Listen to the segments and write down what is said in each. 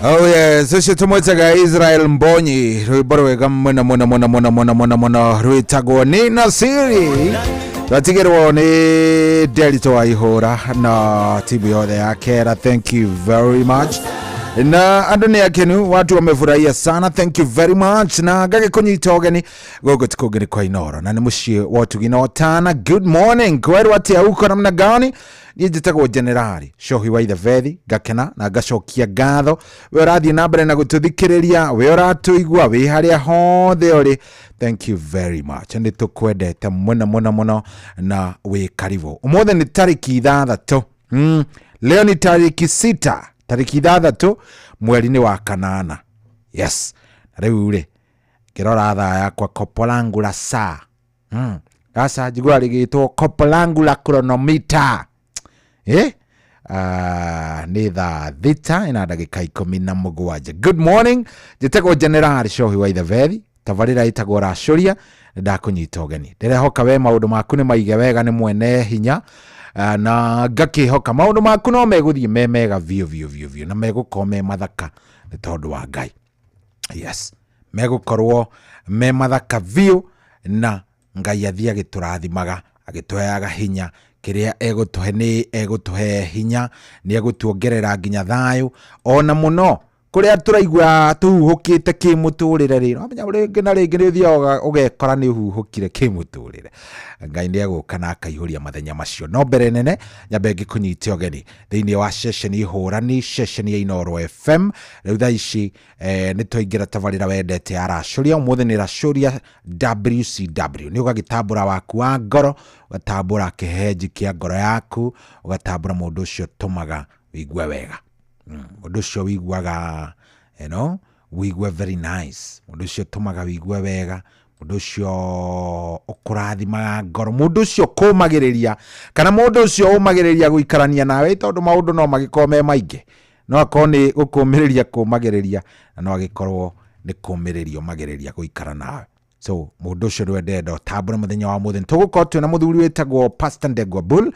Oh yes, so tumwetaga Israel Mbonyi rwiboro muna rwitagwo ni Nasiri ratigerwo ni Delito wa Ihura na timu yothe ya Kera. Thank you very much. Na andu ni akenu, watu wamefurahia sana. Thank you very much. Na gage kunyita ogeni gogo tikogeni kwa Inoro na ni mushie watu ginotana. Good morning kweru atia uko namna gani? Nijitagwo Generali Shohi wa Vethi gakena na gacokia ngatho we rathie na mbere na gututhikiriria we uratuigua we haria hothe uri. Thank you very much and tukwendete muno na we karibu. Umothe ni tariki 6 leo ni tariki 6 tariki 6 mweri-ini wa kanana. Yes, riu ri kirora thaa yakwa kopolangula saa gasa jigwa rigitwo kopolangula chronometer ni thaa 6 ina ndagika 17. Good morning, jitego General Shohi wa Vethi tavarira itagwo racuria ndakunyita ogeni. Ndirehoka we maundu maku ni maige wega ni mwene hinya na ngakihoka maundu maku no meguthie mega vio na megukome mathaka ni tondu wa Ngai. Yes, megukorwo me mathaka vio na Ngai athia giturathimaga agitweaga hinya kiria egutuhe ni egutuhe hinya ni egutuongerera nginya thayu ona muno kuria turaigua tuhuhukite kimuturire ri no menya ringi na ringi ni thioga ugekora ni uhuhukire kimuturire. Ngai ni eguka na akaihuria mathenya macio. No mbere nene nyambe ngikunyite ogeni thiini wa session Ihura ni session ya Inoro FM. Riu thaa ici ni twaingira tavarira wendete aracuria umuthe ni racuria WCW ni ugagitambura waku wa ngoro ugatambura kihenji kia ngoro yaku ugatambura mundu ucio tumaga wigue wega mundu ucio wiguaga wigue very nice mundu ucio tumaga wigue wega mundu ucio ukurathimaga ngoro mundu ucio kumagiriria kana mundu ucio umagiriria guikarania nawe tondu maundu no magikome maingi no akoni gukumiriria kumagiriria na no agikorwo ni kumiririo magiriria guikara nawe. So mundu ucio ndwendenda tambura muthenya wa muthe tugukorwo twina muthuri witagwo Pastor Ndegwa Bull.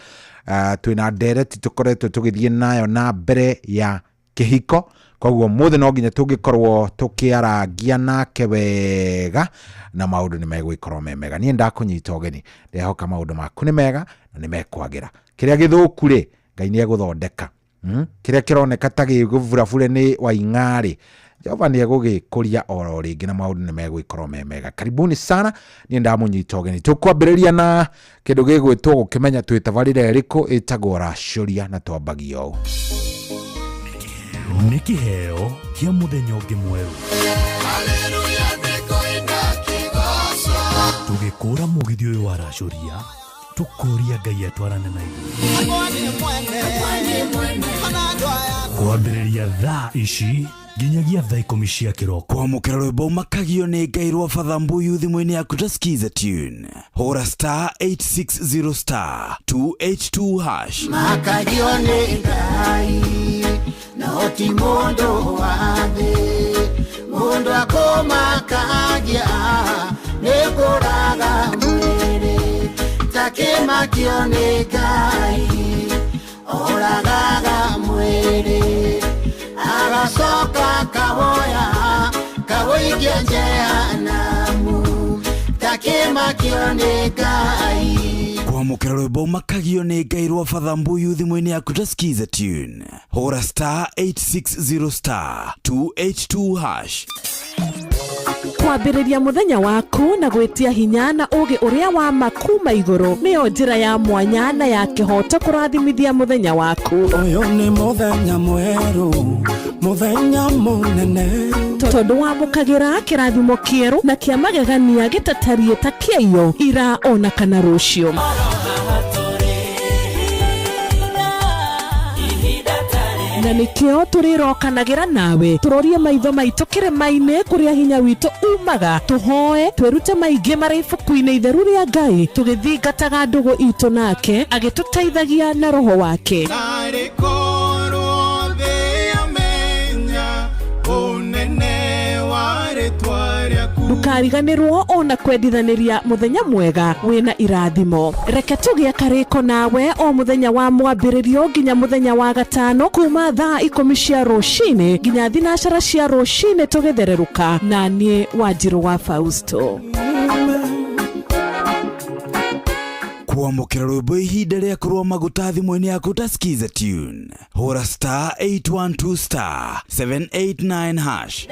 Twina ndereti tukoretwo tugithie nayo na mbere ya kihiko koguo muthe no nginya tungikorwo tukiaragia nake wega na maundu ni megwikorwo mega. Nie ndakunyita ogeni ndehoka maundu maku ni mega na ni mekwagira kiria githuku ri Ngai ni eguthondeka kiria kironeka ta giguvurabure ni Waing'ari Jehova ni egugikuria oro ringi na maundu ni megwikorwo mega. Karibuni sana, ni ndamunyita ogeni tukwambiriria na kindu gigwitwo gukimenya twitavarira iriku itagwo racuria na twambagio u Niki heo kia muthenya ungi mweru. Haleluya nikoina kigoso. Tugikura mugithio uyu wa racuria tukuria Ngai atwarane na iguru. Kwambiriria thaa ici ginyagia thaa 10 cia kiroko. Kwamukira rwimbo makagio ni Ngai rwa Father Mbuyu thimwe-ini yaku taskiza tune. Hora *860 282#. Makagio ni Ngai na oti mundu wathe mundu akomakagia nikuraga mwiri takimakio ni Ngai oragaga mwiri agacoka kawoigia jehanamu takimakio ni Ngai. Kwamukira rwimbo makagio ni Ngai rwa Father Mbuyu thimwe-ini yaku taskiza tune. Hora *860 282#. Kwambiriria muthenya waku na gwitia hinya na ugi uria wa makuma iguru niyo njira ya mwanya na ya kihoto kurathimithia muthenya waku. Uyu ni muthenya mweru muthenya munene tondu wamukagira kirathimo kieru na kia magegania gitatarie ta kiayo ira ona kana rucio. Na nikio turirokanagira nawe turorie maitho maitu kirima-ini kuria hinya witu umaga tuhoe twirute maingi mari ibuku-ini itheru ria Ngai tugithingataga ndugu itu nake agituteithagia na roho wake. ndukariganirwo ona kwendithaniria muthenya mwega wina irathimo. Reke tugie kariko nawe o muthenya wa mwambiririo nginya muthenya wa gatano kuma thaa 10 cia rucini nginya thinacara cia rucini tugithereruka na nie Wanjiru wa Fausto. Kuamukira rwimbo ihinda rĩa kũrũa maguta thimũ-inĩ yaku ta skiza tune. Hũra star 812 star 789 hash.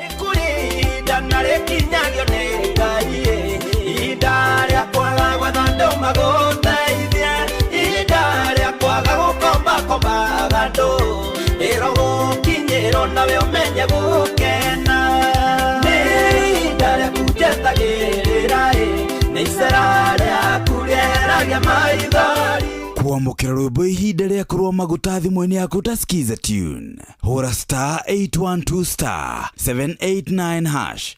Kuamukira rwimbo ihinda rĩa kũrũa maguta thimũ-inĩ yaku ta skiza tune. Hũra star 812 star 789 hash.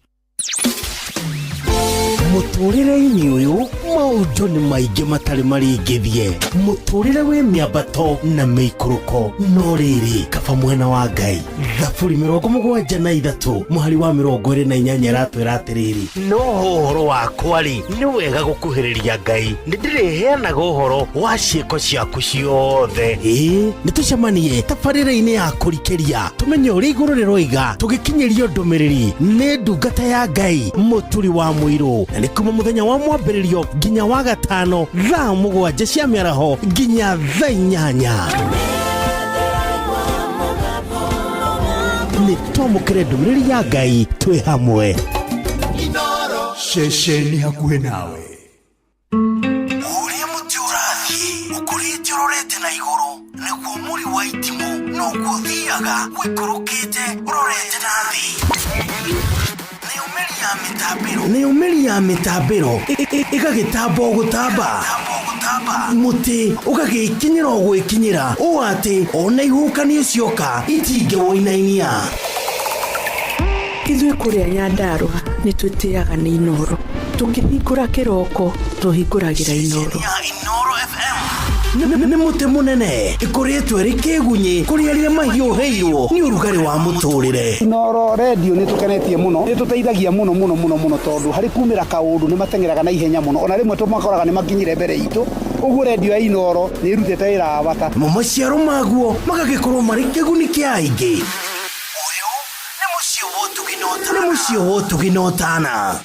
Muturire-ini uyu maundu ni maingi matari maringithie. Muturire wi miambato na miikuruko no riri kaba mwena wa Ngai. Thaburi 73 muhari wa 28 ratwira atiriri, no uhoro wakwa ri ni wega gukuhiriria Ngai, ndiriheanaga uhoro wa ciiko ciaku ciothe. Nitucemanie tabarĩra-inĩ ya kũrikĩria tumenye ũrĩa igũrũ rĩroiga tugikinyirio ndumiriri ni ndungata ya Ngai muturi wa muiro. Ni kuma muthenya wa mwambĩrĩrio nginya wa gatano thaa 7 cia mĩaraho nginya thaa 8. Ni twamũkĩre ndũmĩrĩri ya Ngai twĩ hamwe. Shesheni hakuhĩ nawe. Ũrĩa mũtĩ ũrathiĩ ũkũrĩte ũrorete na igũrũ, nĩguo mũri wa itimũ noguo ũthiaga wĩikũrũkĩte ũrorete na thĩ. Nĩ umĩri ya mĩtambĩro ĩgagĩtamba o gũtamba, mũtĩ ũgagĩkinyĩra o gwĩkinyĩra, ũũ atĩ ona ihuhũkanio cioka itingĩwoinainia. Ithuĩ kũrĩa Nyandarua nĩ twĩtĩaga nĩ Inoro, tũngĩhingũra kĩroko tũhingũragĩra Inoro. Nĩ mũtĩ mũnene ĩkoretwo ĩrĩ kĩgunyi kũrĩ arĩa mahiũhĩirwo nĩ ũrugarĩ wa mũtũrĩre. Inoro radio nĩ tũkenetie mũno, nĩ tũteithagia mũno tondũ harĩ kumĩra kaũndũ nĩ matengeraga na ihenya mũno, ona rĩmwe tũmakoraga nĩ makinyire mbere itũ. Ũguo radio ya Inoro nĩ ĩrutĩte wĩra wa bata. Maciaro maguo magagĩkorwo marĩ kĩguni kĩa aingĩ. Ũyũ nĩ mũciĩ wa Ũtugi na Ũtana.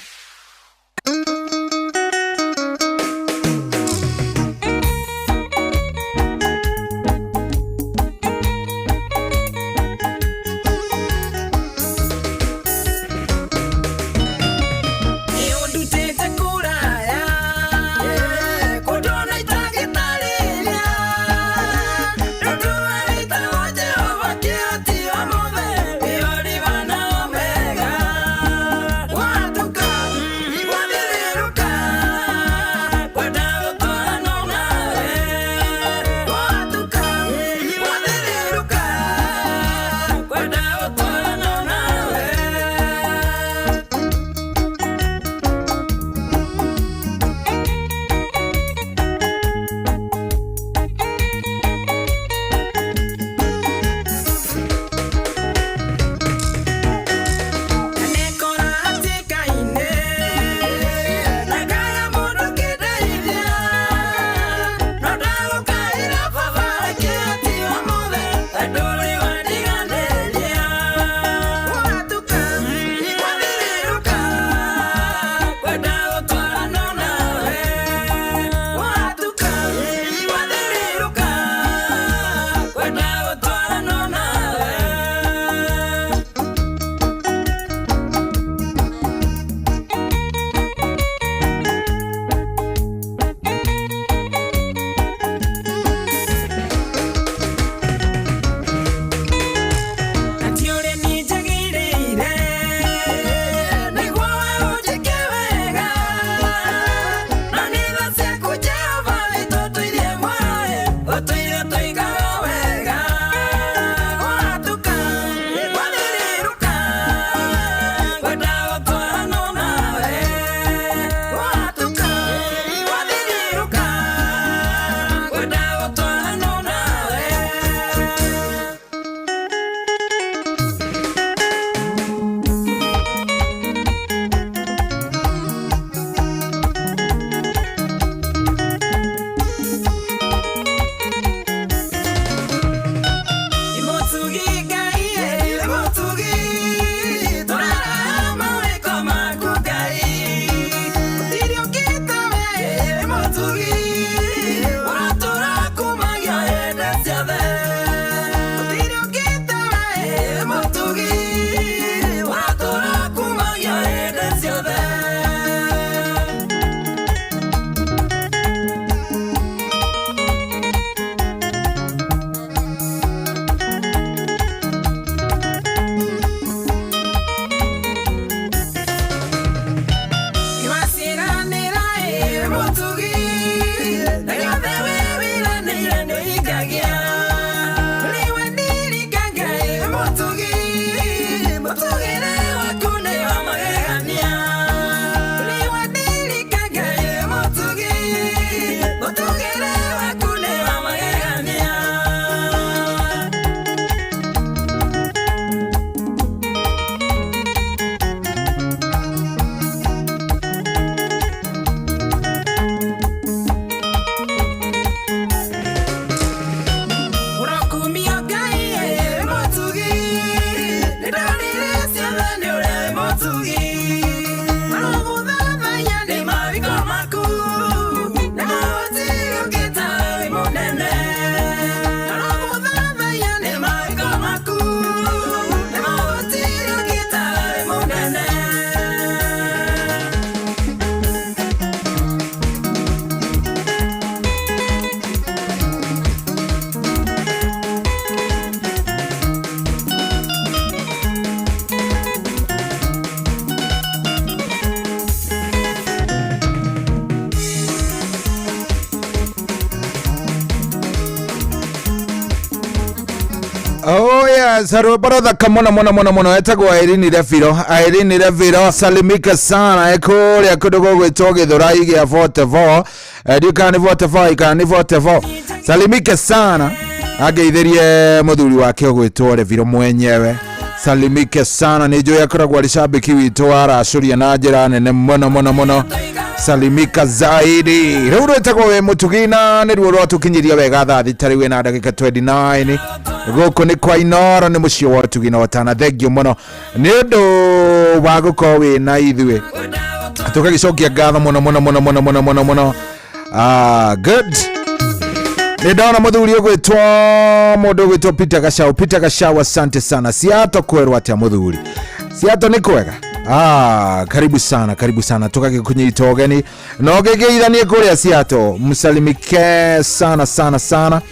Oh yes, barotha kamona mona etagwa Irene Reviro salimika sana ekuria kudogo gwitoge thurai gia vote vo dikani vote vo salimika sana ageithirie muthuri wake gwitwo Reviro mwenyewe salimika sana ni joya koragwa rishabiki witwo aracuria na njira nene muno salimika zaidi riu rwetagwo we mutugina ni ruo rwatukinyiria wega thaa thitari we na ndagika 29 goko ni kwa Inoro ni mucio wa tugina watana thengio muno ni undu wa gukorwo we na ithwe tukagicokia ngatho muno good ni ndona muthuri ugwitwo mundu ugwitwo Peter Gashau asante sana Siato kwerwa atia muthuri Siato ni kwega karibu sana tukagikunyita ogeni no gegeithanie kuria Siato msalimike sana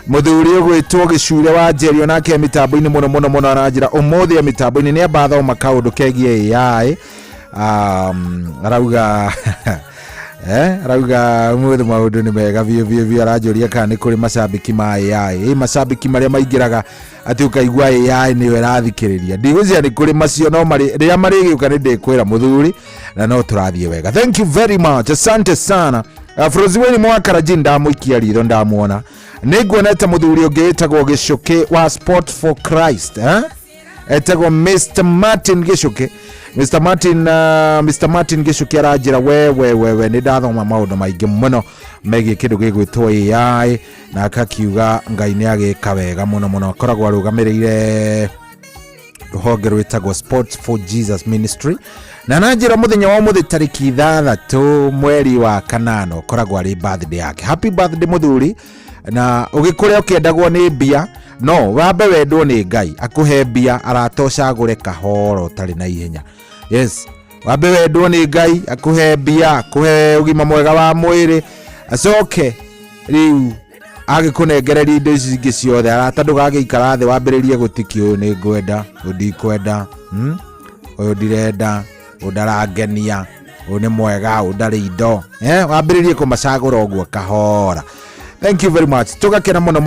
muthuri ugwitwo Gicure wa Jerio nake mitambo-ini muno aranjira umuthi mitambo-ini ni abatho makaundu kegie AI arauga umuthi maundu ni mega bio aranjuria kana ni kuri macambiki ma AI macambiki maria maingiraga ati ukaigua AI ni werathikiriria ndiguzia ni kuri macio no mari ria marigiuka ni ndikwira muthuri na no turathie wega. Thank you very much, asante sana. Froziweni Mwakarajin ndamuikia ritho ndamuona niguonete muthuri ungi etagwo Gicuki wa Sport for Christ etagwo Mr. Martin Gicuki Mr. Martin Gicuki aranjira we ni ndathoma maundu maingi muno megie kindu gigwitwo AI na akakiuga Ngai ni agika wega muno akoragwo arugamirire ruhonge rwitagwo Sports for Jesus Ministry na nanjira muthenya wa muthi tariki 3 mweri wa kanano koragwo ari birthday yake. Happy birthday muthuri na ugikuria ukiendagwo ni mbia no wambe wendwo ni Ngai akuhe mbia aratocagure kahoro tari na ihenya. Yes, wambe wendwo ni Ngai akuhe mbia akuhe ugima mwega wa mwiri acoke riu agikunengereria indo ici ingi ciothe aratandu gagiikara thi wambiririe gutiki uyu ni ngwenda undikwenda uyu ndirenda undarangenia uyu ni mwega undari indo wambiririe kumacagura uguo kahora. Thank you very much. Tugakena muno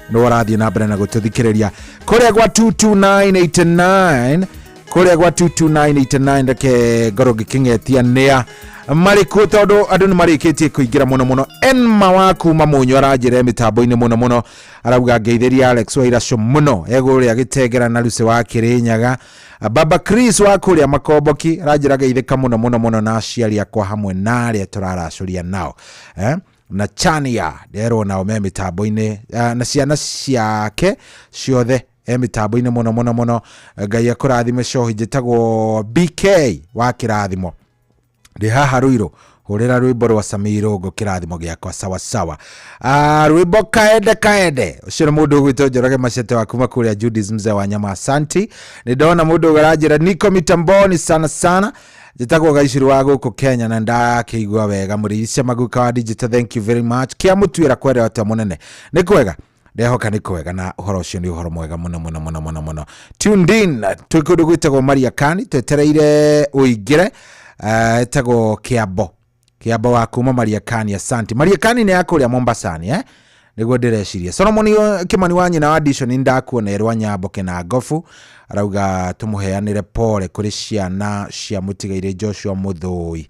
no warathie na mbere na gututhikiriria kuria gwa 22989 ndake ngoro ngikingetia nia marikuo tondu andu ni marikitie kuingira muno enma waku mamunyo aranjire mitambo-ini muno arauga ngeithiria Alex Wairaco muno eguria gitegera na Lucy wa Kirinyaga Baba Chris wa kuria Makomboki aranjira geithika muno na aciari akwa hamwe na aria turaracuria nao na Chania ndero nao me mitambo-ini na ciana ciake ciothe mitambo-ini muno Ngai akurathime cohi njitagwo BK wa kirathimo ndi haha Ruiru hurira rwimbo rwa Samiro ngo kirathimo giakwa sawa rwimbo kaende ucio mundu gwito Njoroge Macete wa kuma kuria Judas mzee wa nyama asanti ni ndona mundu garajira niko mitamboni sana jitagwo Gaiciri wa guku Kenya na ndakiigua wega muricia maguka wa digital. Thank you very much kia mutwira kwere wata munene ni kwega ndehoka ni kwega na uhoro ucio ni uhoro mwega muno tuned in tukundu gwitagwo Maria Kani twetereire uingire etagwo Kiambo wa kuma Maria Kani asanti. Maria Kani ni akuria Mombasani niguo ndireciria. Solomon Kimani wa nyina wa Dishon ndakuona erwa Nyamboke na Ngofu arauga tumuheanire pole kuri ciana cia mutigaire Joshua Muthui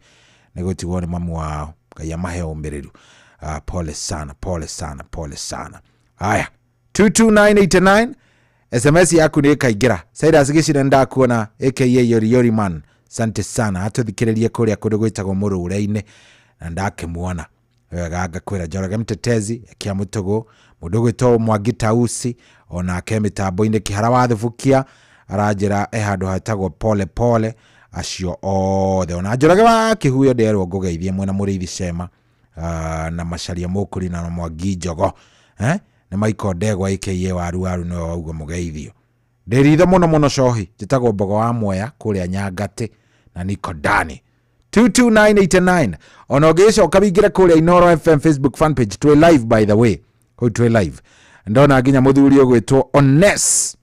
niguo tigwo ni mamu wao Ngai amahe umiriru. Pole sana. Haya 22989 SMS yaku ni kaingira. Saida Sigishira ndakuona aka Yori Man. Sante sana atuthikirerie kuria kundu gwitagwo Murure-ini na ndakimuona gaga kwira Njoroge Mtetezi kia Mutugu mundu gwitwo Mwangi Tausi ona ke mitambo-ini Kihara wa Thubukia aranjira handu hatagwo pole acio othe ona Njoroge wa Kihuyo nderwo ngugeithie mwena Muriithi Cema na Macharia Mukuri na Mwangi Njogo ni Maiko Ndegwa aka waru no augo mugeithio nderitho muno cohi njitagwo Mbogo wa Mwea kuria Nyangati na niko Dani 22989 ona ugicoka bingira kuria Inoro FM Facebook fan page twe live by the way twe live ndona nginya muthuri ogwitwo Ones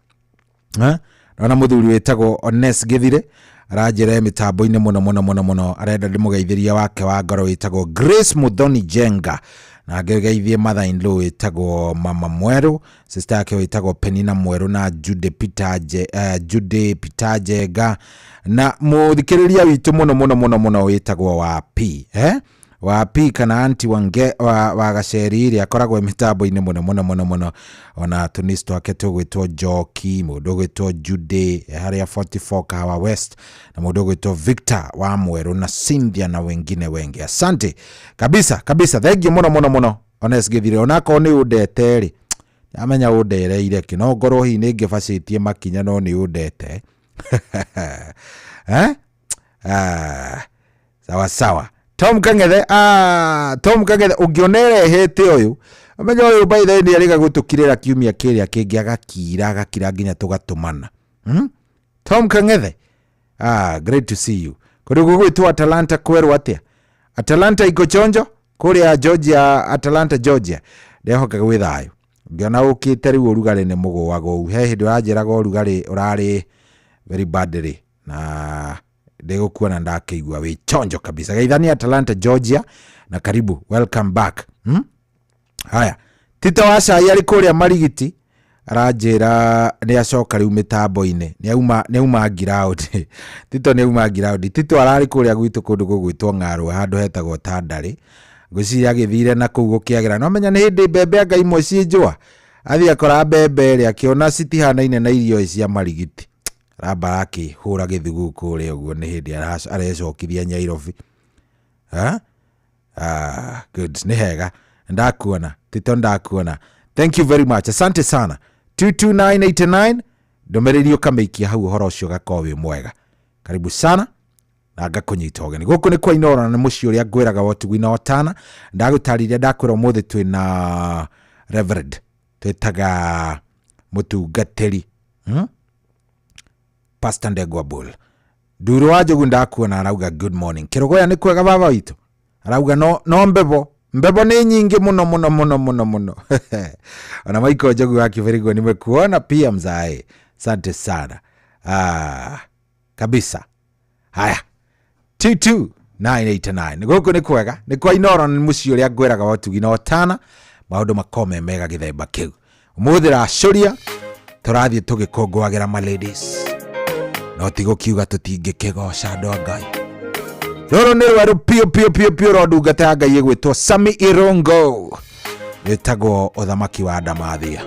ndona muthuri wetagwo Ones Githire arajire mitambo-ini muno arenda ndimugeithiria wake wa ngoro wetagwo Grace Muthoni Jenga na geithie mother in law wetagwo Mama Mweru, sister yake wetagwo Penina Mweru na Jude Pitajega na muthikiriria witu muno wetagwo wa P kana anti wange wa Gaceri akoragwo mitambo-ini muno ona tunisto ake tugwitwo Joki mundu gwitwo Jude haria 44 Kahawa West na mundu gwitwo Victor wa Mweru na Cynthia na wengine wengi. Asante kabisa thank you muno Honest Githire onako ni udete amenya udereire kino ngoro hi ni ngibacitie makinya no ni udete sawa Tom Kangethe ungionere hete uyu amenya uyu by the way ariga gutukirira kiumia kiria kingi agakira nginya tugatumana Tom Kangethe great to see you kurugu gwitwa Atalanta kweru atia Atalanta iko chonjo kuria Georgia Atalanta Georgia ndehoka gwithayo ngiona ukite riu urugari ni muguwago he hindu ajiraga urugari urari very badly na ndigukuona ndakeigua wi chonjo kabisa geithani Atalanta Georgia na karibu welcome back haya Tito Washa yari kuria Marigiti arajira ni acoka riu mitambo-ini ni uma ground Tito ni uma ground Tito arari kuria gwitu kundu gugwitwo Ng'aru handu hetagwo Tandari guci agithire na kugo kiagira no menya ni hindi mbembe Ngai imwe cienjwa athi akora mbembe ri akiona citihanaine na irio cia Marigiti Rabaraki hura githugu kuri uguo ni hindi arecokithia Nyairobi good ni hega ndakuona Tito ndakuona thank you very much asante sana 22989 ndomererio kameikia hau horo ucio gakowi mwega karibu sana na gakunyita ogeni guku ni kwa Inoro na muci uria ngwiraga wotugu otana ndagutariria ndakwira muthe twina Reverend twetaga mutungateri Pastor Ndegwa Bull Nduru wa Njogu ndakuona arauga good morning Kirogoya ni kwega baba witu arauga no mbebo ni nyingi muno ona Maiko Njogu akiverigo nimekuona pia mzae asante sana kabisa haya 22989 guku ni kwega ni kwa Inoro ni muci uria ngwiraga wotugi otana maundu makome mega githemba kiu umuthira Shuria turathie tugikongwagira ma ladies no tigo kiuga tutingikigoca ndo Ngai roro ni rwaru pio rodungata Ngai igwitwo Sami Irongo wetagwo uthamaki wa Ndamathia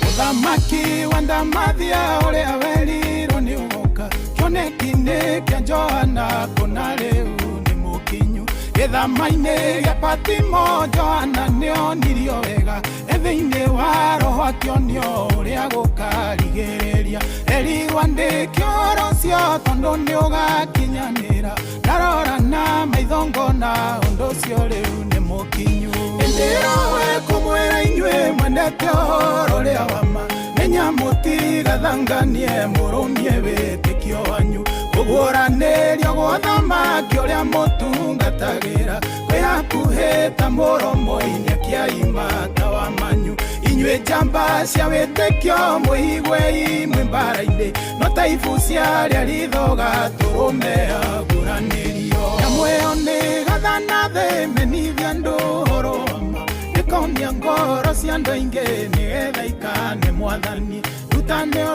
uthamaki wa Ndamathia uria weriro ni ugoka kionekine kia Johana kuna riu ni mukinyu githama-ini gia Patimo Johana nionirio wega ethiini wa roho akionio uria gukarigiriria erigwa ndikioro cio tondu ni ugakinyanira ndarora na maithongo na undu ucio riu ni mukinyu indirowe kumwira inyue mwendete uhoro uria wama menya mutigathanganie murumie witikio wanyu kuguranirio guthamaki uria mutungatagira kwihakuhi ta muromo-ini akiaima ta wamanyu inyue njamba cia witikio muigwe imwe mbara-ini no taibu ciaria rithoga turume aguranirio nyamweyo ni gathana thi menithia andu horo wama ikonia ngoro cia andu aingi nigetha ikane mwathani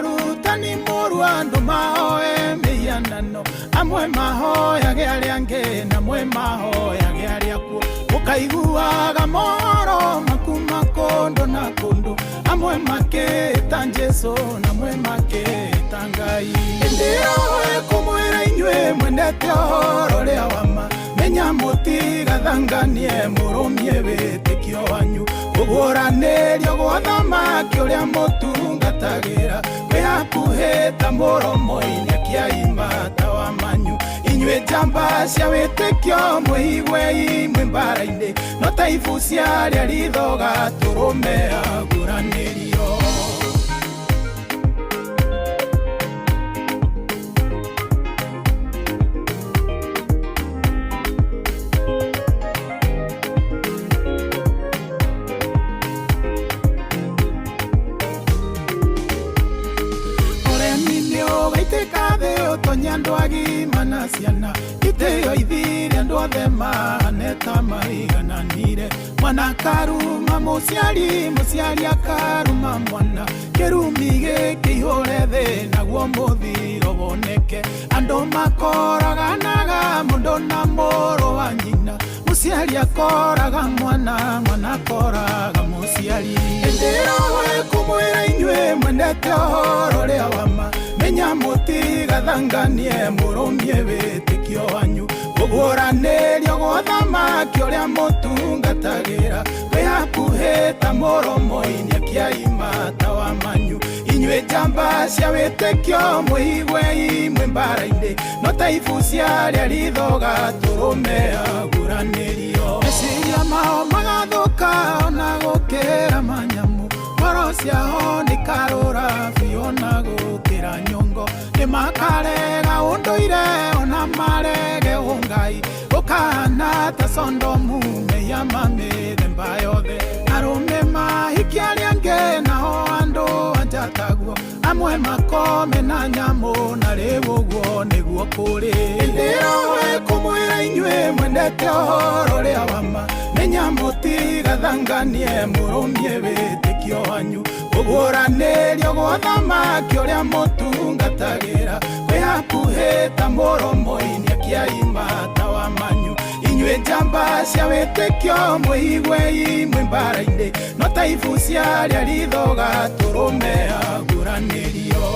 rutani muru andu mahoe mianano amwe mahoyage aria angi namwe mahoyage aria kuo mukaiguaga mohoro makuma kondo na kondo amwe makita Jesu namwe makita Ngai indiroe kumwira inyue mwendete horo ria wama menya mutigathanganie murumie witikio wanyu uguranirio gwa thamaki uria mutungatagira wihakuhita muromo-ini akiaimata wa manyu inyue njamba cia witikio muigwe imwe mbara-ini no taibu ciaria rithoga turume aguranirio andu agima na ciana itio ithire andu othe maneta maigananire mwana karuma muciari akaruma mwana kirumi giki ihore thi naguo muthiro boneke andu makoraganaga mundu na muru wa nyina muciari akoraga mwana akoraga muciari indiroe kumwira inyue mwendete horo ria wama menya mutigathanganie murumie witikio wanyu uguranirio gwa thamaki uria mutungatagira wihakuhita muromo-ini akiaimata wa manyu inyue njamba cia witikio muigwe imwe mbara-ini no taibu ciaria rithoga turume aguranirio meciria mao magathuka ona gukira manyamu ngoro ciao ni karura biu na gukira nyongo ni makarega unduire ona marege ungai ukahana ta Sodomu meya mamithemba yothe arume mahikia aria angi nao andu anjataguo amwe makome na nyamu na riu uguo niguo kuri indiroe kumwira inyue mwendete horo ria wama menya mutigathanganie murumie witikio wanyu uguranirio gwa thamaki uria mutungatagira wihakuhita muromo-ini akiaimata wa manyu inyue njamba cia witikio muigwe imwe mbara-ini no taibu ciaria rithoga turume aguranirio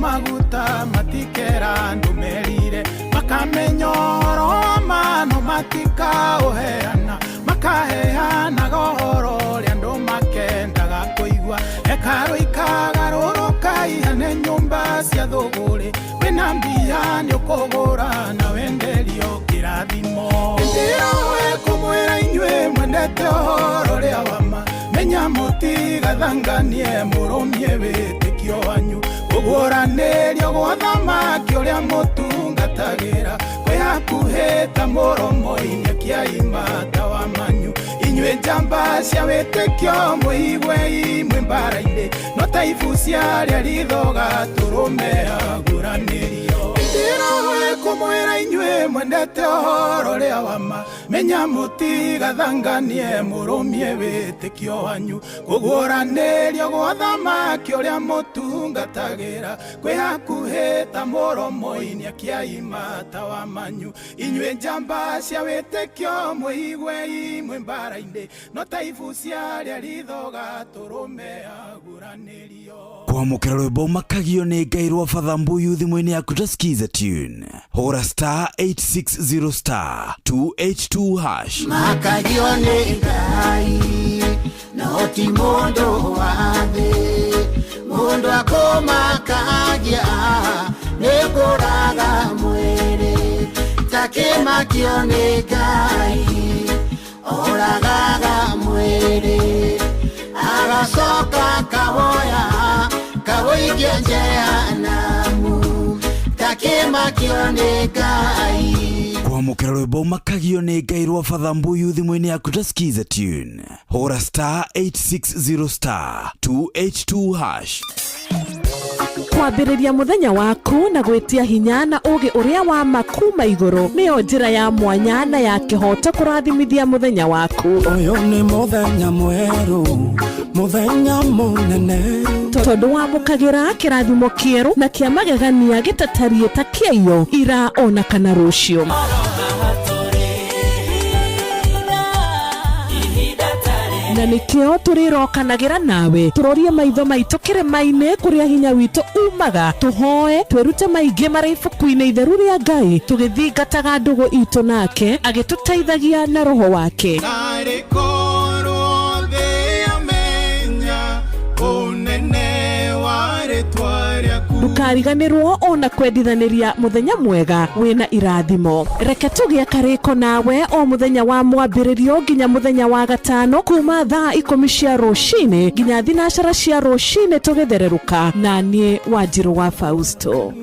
maguta matikera ndumerire makamenyoro mano matika uheana makaheana gohoro ria andu makendaga kuigua ekaro ikagaroroka ihane nyumba cia thuguri wina mbia ni ukugura na wenderio kirathimo indiroe kumwira inyue mwendete horo ria wama menya mutigathanganie murumie witikio wanyu uguranirio gwa thamaki uria mutungatagira wihakuhita muromo-ini akiaimata wa manyu inyue njamba cia witikio muigwe imwe mbara-ini no taibu ciaria rithoga turume aguranirio indiroe kumwira inyue mwendete horo ria wama menya mutigathanganie murumie witikio wanyu kuguranirio gwa thamaki uria mutungatagira kwihakuhita muromo-ini akiaimata wa manyu inyue njamba cia witikio muigwe imwe mbara-ini no taibu ciaria rithoga turume aguranirio kwamukira rwimbo makagio ni Ngai rwa Father Mbuyu thimũ-inĩ yaku ta skiza tune hora star 860 star 282 hash makagio ni Ngai no ti mundu wa thĩ mundu akomakagia ni kuraga mwĩrĩ takimakio nĩ Ngai oragaga mwĩrĩ agacoka kawoya kawoikia jehanamu takimakio nĩ Ngai. Kwamũkĩra rwĩmbo makagio nĩ Ngai rwa Father Mbuyu thimũ-inĩ yaku ta skiza tune. Hũra *860*282#. Kwambĩrĩria mũthenya waku na gwĩtia hinya na ũgĩ ũrĩa wa makuma igũrũ nĩyo njĩra ya mwanya na ya kĩhoto kũrathimithia mũthenya waku. Ũyũ nĩ mũthenya mwerũ, mũthenya mũnene, tondũ wamũkagĩra kĩrathimo kĩerũ na kĩa magegania gĩtatarie ta kĩayo ira ona kana rũciũ. Na nĩkĩo tũrĩrokanagĩra nawe tũrorie maitho maitũ kĩrĩma-inĩ kũrĩa hinya witũ umaga, tũhoe twĩrute maingĩ marĩ ibuku-inĩ itheru rĩa Ngai tũgĩthingataga ndũgũ itũ nake agĩtũteithagia na roho wake. Ndũkariganĩrwo ona kwendithanĩria mũthenya mwega wĩna irathimo. Reke tũgĩe karĩko nawe o mũthenya wa mwambĩrĩrio nginya mũthenya wa gatano kuma thaa 10 cia rũcinĩ nginya thinacara cia rũcinĩ tũgĩthererũka na niĩ Wanjirũ wa Fausto.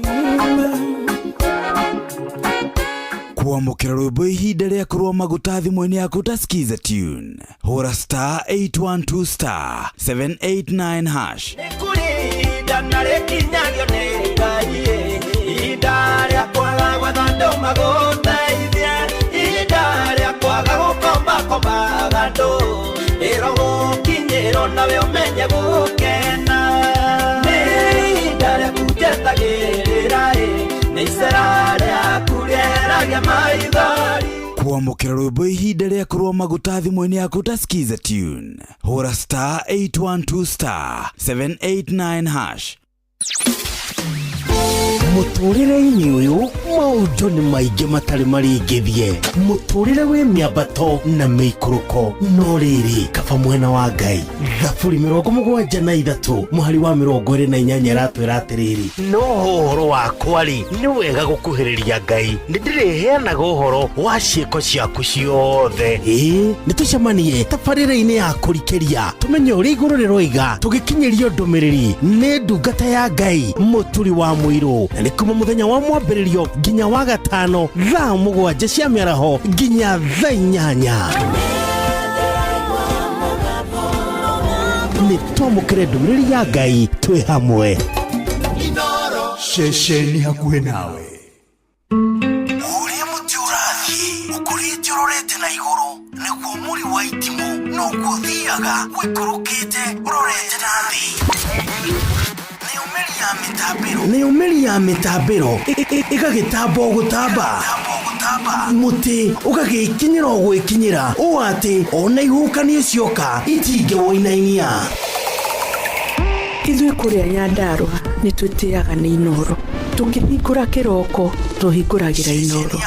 Kwamũkĩra rwĩmbo ihinda rĩa kũrũa maguta thimũ-inĩ yaku ta skiza tune. Hũra *812*789#. Narikinyagio nĩ Ngai ihinda rĩa kwaga gwetha andũ magũteithie, ihinda rĩa kwaga gũkombakombaga andũ ĩro gũkinyĩrwo nawe ũmenye gũkena, nĩ ihinda rĩaku njetagĩrĩra nĩ icera rĩaku rĩeragia maithori. Kwamũkĩra rwĩmbo ihinda rĩa kũrũa maguta thimũ-inĩ yaku ta skiza tune. Hũra *812*789#. Mũtũrĩre-inĩ ũyũ maũndũ nĩ maingĩ matarĩ maringithie, mũtũrĩre wĩ mĩambato na mĩikũrũko, no rĩrĩ kaba mwena wa Ngai. Thaburi 73 mũhari wa 28 ratwĩra atĩrĩrĩ, no ũhoro wakwa-rĩ nĩ wega gũkuhĩrĩria Ngai, nĩndĩrĩheanaga ũhoro wa ciĩko ciaku ciothe. Nĩ tũcemanie tabarĩra-inĩ ya kũrikĩria tũmenye ũrĩa igũrũ rĩroiga tũgĩkinyĩrio ndũmĩrĩri nĩ ndungata ya Ngai mũturi wa mũirũ, na nĩ kuma mũthenya wa mwambĩrĩrio nginya wa gatano thaa 7 cia mĩaraho nginya thaa 8. Nĩ twamũkĩre ndũmĩrĩri ya Ngai twĩ hamwe. Ceceni hakuhĩ nawe. Ũrĩa mũtĩ ũrathiĩ ũkũrĩte ũrorete na igũrũ, nĩguo mũri wa itimũ noguo ũthiaga wĩkũrũkĩte ũrorete na thĩ. Nĩ ũmeri ya mĩtambĩro ĩgagĩtamba o gũtamba, mũtĩ ũgagĩkinyĩra o gwĩkinyĩra, ũũ atĩ ona ihuhũkanio cioka itingĩwoinainia. Ithuĩ kũrĩa Nyandarua nĩ twĩtĩaga nĩ Inooro, tũngĩhingũra kĩroko tũhingũragĩra Inooro.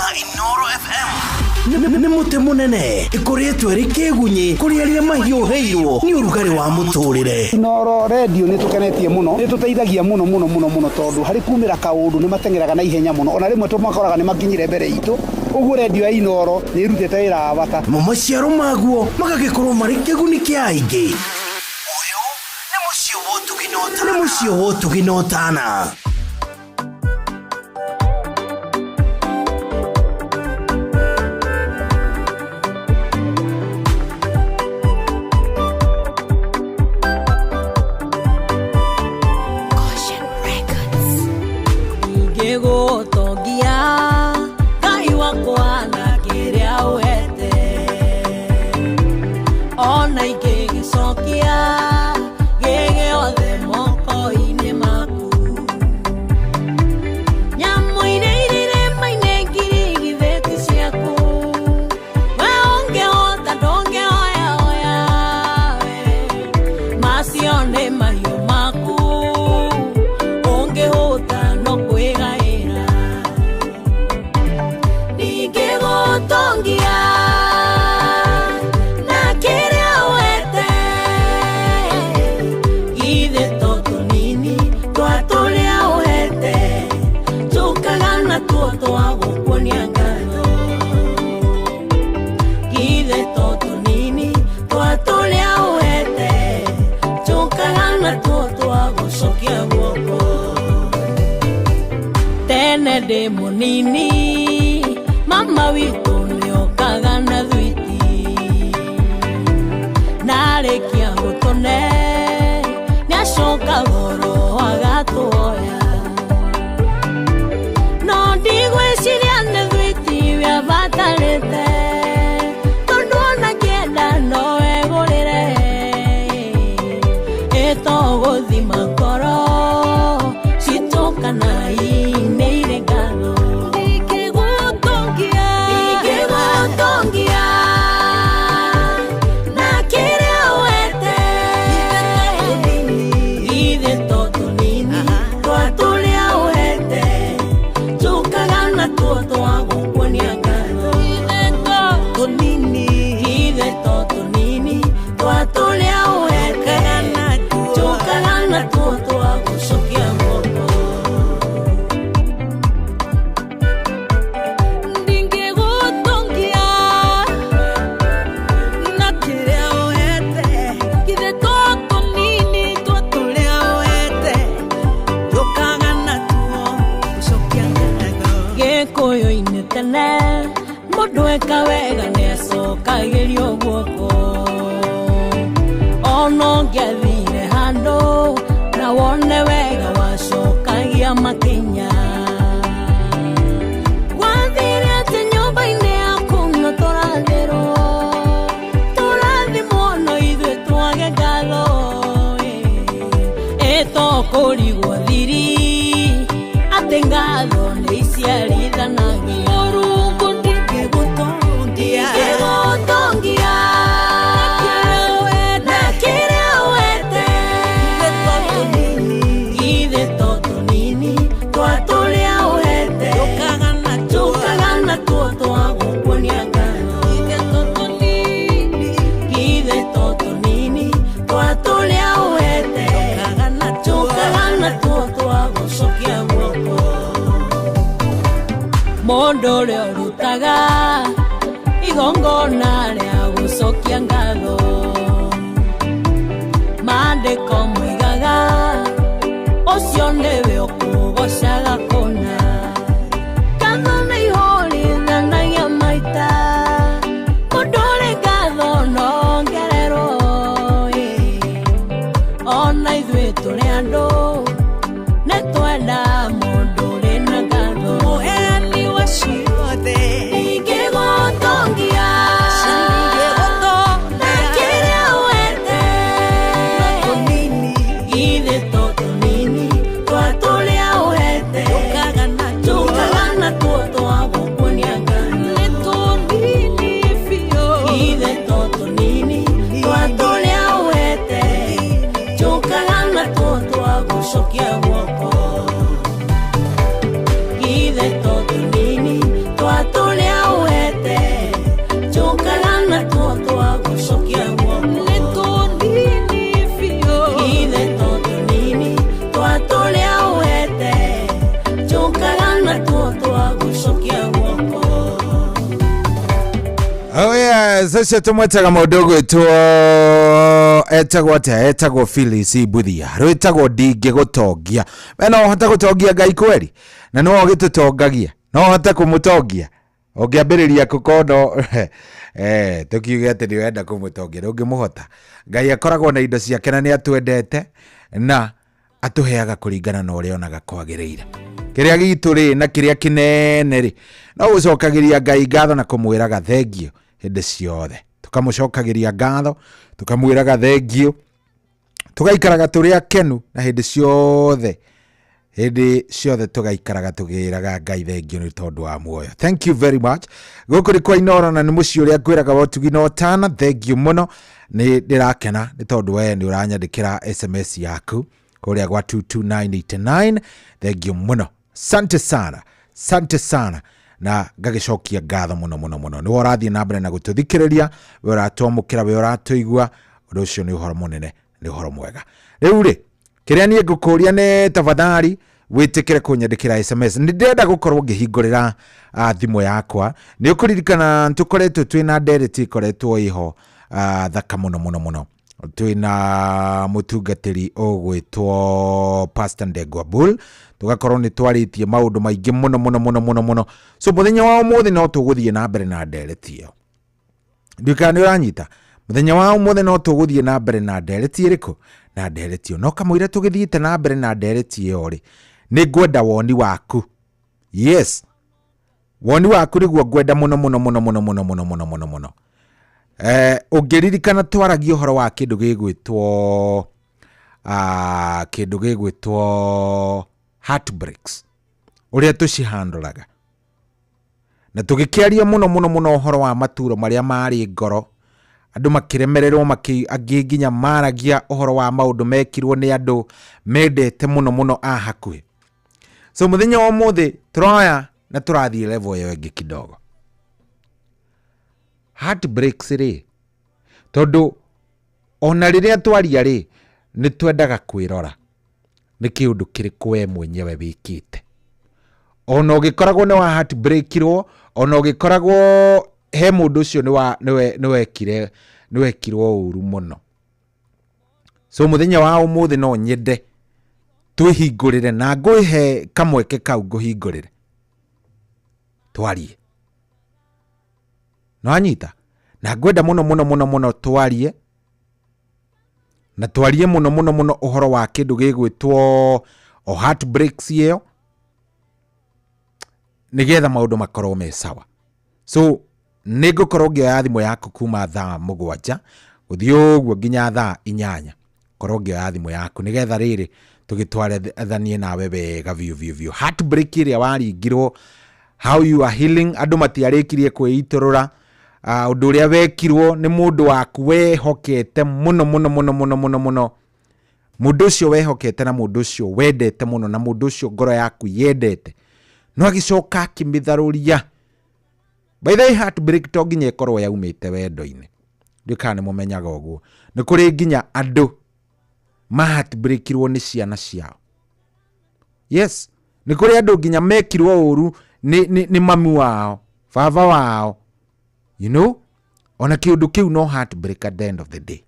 Nĩ mũtĩ mũnene ĩkoretwo ĩrĩ kĩgunyi kũrĩ arĩa mahiũhĩirwo nĩ ũrugarĩ wa mũtũrĩre. Inooro radio nĩ tũkenetie mũno, nĩ tũteithagia mũno mũno mũno mũno, tondũ harĩ kumĩra kaũndũ nĩ matengeraga na ihenya mũno, ona rĩmwe tũmakoraga nĩ makinyire mbere itũ. Ũguo radio ya Inooro nĩ ĩrutĩte wĩra wa bata. Maciaro maguo magagĩkorwo marĩ kĩguni kĩa aingĩ. Ũyũ nĩ mũciĩ wa Ũtugi na Ũtana. ndĩ mũnini mama witũ nĩokaga na thwiti narĩkia gũtũne nĩacoka goro agatuoya no ndigwĩciria nĩ thwiti wĩabatarĩte tondũ ona kĩenda no egũrĩre ĩtogũthima ngoro citũkana nĩ irĩ ngatho ingĩgũtongia na kĩrĩa wete ithe to tũnini twa tũrĩa wete tũkaga natuo twagũkuonia ngatho ithe to tũnini twa tũrĩa wete tũkaga natuo twagũcokia moko mũndũ eka wega nĩacokagĩrio guoko ona ũngĩathire handũ na wone wega wacokagia makinya wathire atĩ nyũmba-inĩ yaku no tũrathimwo no ithuĩ twage ngatho ĩtokũrigwo thiri atĩ ngatho nĩ iciarithanagia mũndũ ũrĩa ũrutaga igongona rĩa gũcokia ngatho maandĩko moigaga ũcio nĩwe ũkũgocaga kũna ngatho nĩ ihũrithanagia maita mũndũ ũrĩ ngatho nongererwo ona ithuĩ tũrĩ andũ nĩ twenda mũndũ ũrĩ na ngatho mũheani wa ciothe ingĩgũtongia na kĩrĩa wete ithe to tũnini twa tũrĩa wete tũkaga natuo twagũkuonia ngatho nĩ tũnini biũ ithe to tũnini twa tũrĩa wete tũkaga natuo twagũcokia guoko ithe to tũnini twa tũrĩa wete tũkaga natuo twagũcokia guoko nĩ tũnini biũ ithe to tũnini twa tũrĩa wete tũkaga natuo twagũcokia guoko. Oh yes, acio tũmwetaga mũndũ ũgwĩtwo etagwo atĩa etagwo Phyllis Mbuthia rwĩtagwo ndingĩgũtongia we no ũhote gũtongia Ngai kweri na no ũgĩtũtongagia no ũhote kũmũtongia ũngĩambĩrĩria kũkono tũkiuge atĩ nĩ wenda kũmũtongia ndũngĩmũhota Ngai akoragwo na indo ciake na nĩ atwendete na atũheaga kũringana na ũrĩa onaga kwagĩrĩire kĩrĩa gitũ rĩ na kĩrĩa kĩnene rĩ no gũcokagĩria Ngai ngatho na kũmwĩraga thengio hĩndĩ ciothe tũkamũcokagĩria ngatho tũkamwĩraga thengio tũgaikaraga tũrĩ akenu na hĩndĩ ciothe tũgaikaraga tũgĩraga Ngai thengio nĩ tondũ wa muoyo. Thank you very much. Gũkũ nĩ kwa Inoro na nĩ mũciĩ ũrĩa ngwĩraga wotugi no tana thengio mũno nĩ ndĩrakena nĩ tondũ we nĩ ũranyandĩkĩra SMS yaku kũrĩa gwa 22989 thengio mũno. Sante sana na ngagĩcokia ngatho mũno nĩ ũrathiĩ na mbere na gũtũthikĩrĩria we ũratwamũkĩra we ũratũigua ũndũ ũcio nĩ ũhoro mũnene nĩ ũhoro mwega. Rĩu rĩ kĩrĩa niĩ ngũkũria nĩ tafadhali wĩtĩkĩre kũnyandĩkĩra SMS nĩ ndĩrenda gũkorwo ngĩhingũrĩra thimũ yakwa nĩ ũkũririkana tũkoretwo twĩna ndereti ikoretwo iho thaka mũno twina mutungatiri ogwitwo Pastor Ndegwa Bull, tugakorwo ni twaritie maundu maingi muno. So muthenya wa umuthi no tuguthie na mbere na ndereti iyo. Ndikani uranyita. Muthenya wa umuthi no tuguthie na mbere na ndereti iriku na ndereti iyo. No kamwira tugithiite na mbere na ndereti iyo ri. Ni ngwenda woni waku. Yes. Woni waku niguo ngwenda muno. Ugiririkana twaragia uhoro wa kindu gigwitwo heartbreaks uria tucihanduraga na tugikiaria muno uhoro wa maturo maria mari ngoro andu makiremererwo nginya maragia uhoro wa maundu mekirwo ni andu mendete muno a hakuhi. So muthenya wa umuthi turoya na turathie level yo ingi kidogo. Heartbreaks ri tondu ona riria twaria ri ni twendaga kwirora ni kiundu kiriku we mwenyewe wikite. Ona ugikoragwo ni wa heartbreakirwo, ona ugikoragwo he mundu ucio ni wekirwo uru muno. So muthenya wa umuthi no nyende twihingurire na ngwihe kamweke kau nguhingurire twarie. No anyita na ngwenda muno twarie na twarie muno uhoro wa kindu gigwitwo o heartbreaks iyo nigetha maundu makorwo me sawa. So nigukorwo ngioya thimu yaku kuma thaa 7 guthii uguo nginya thaa 8 korwo ngioya thimu yaku nigetha riri tugitware thanie nawe wega view. Heartbreak iria waringirwo, how you are healing, andu matiarikirie kwiiturura undu uria wekirwo ni mundu waku wehokete muno. Mundu ucio wehokete na mundu ucio wendete muno na mundu ucio ngoro yaku yendete no agicoka akimitharuria. By the way, heartbreak to nginya ikorwo yaumite wendo-ini. Ndikane mumenyaga uguo. Ni kuri nginya andu ma heartbreakirwo ni ciana ciao. Yes, ni kuri andu nginya mekirwo uru ni mami wao, baba wao. You know, ona kiundu kiu no heartbreak at the end of the day.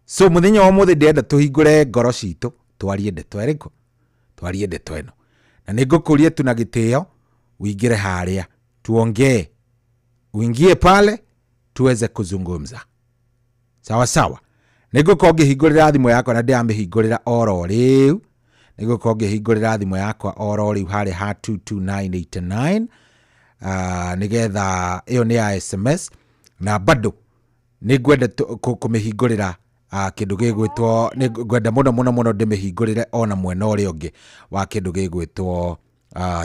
So muthenya wa muthi ndenda tuhingure ngoro citu twarie ndeto eriko, twarie ndeto eno. Na nigukuria tu na gitio uingire haria tuongee, uingie pale tuweze kuzungumza sawa. Niguko ngihingurira thimu yakwa na ndiamihingurira oro riu. Niguko ngihingurira thimu yakwa oro riu hari ha 22989 nigetha iyo ni ya SMS na bado nigwenda kumihingurira kindu gigwitwo nigwenda muno ndimihingurire ona mwena uri ungi wa kindu gigwitwo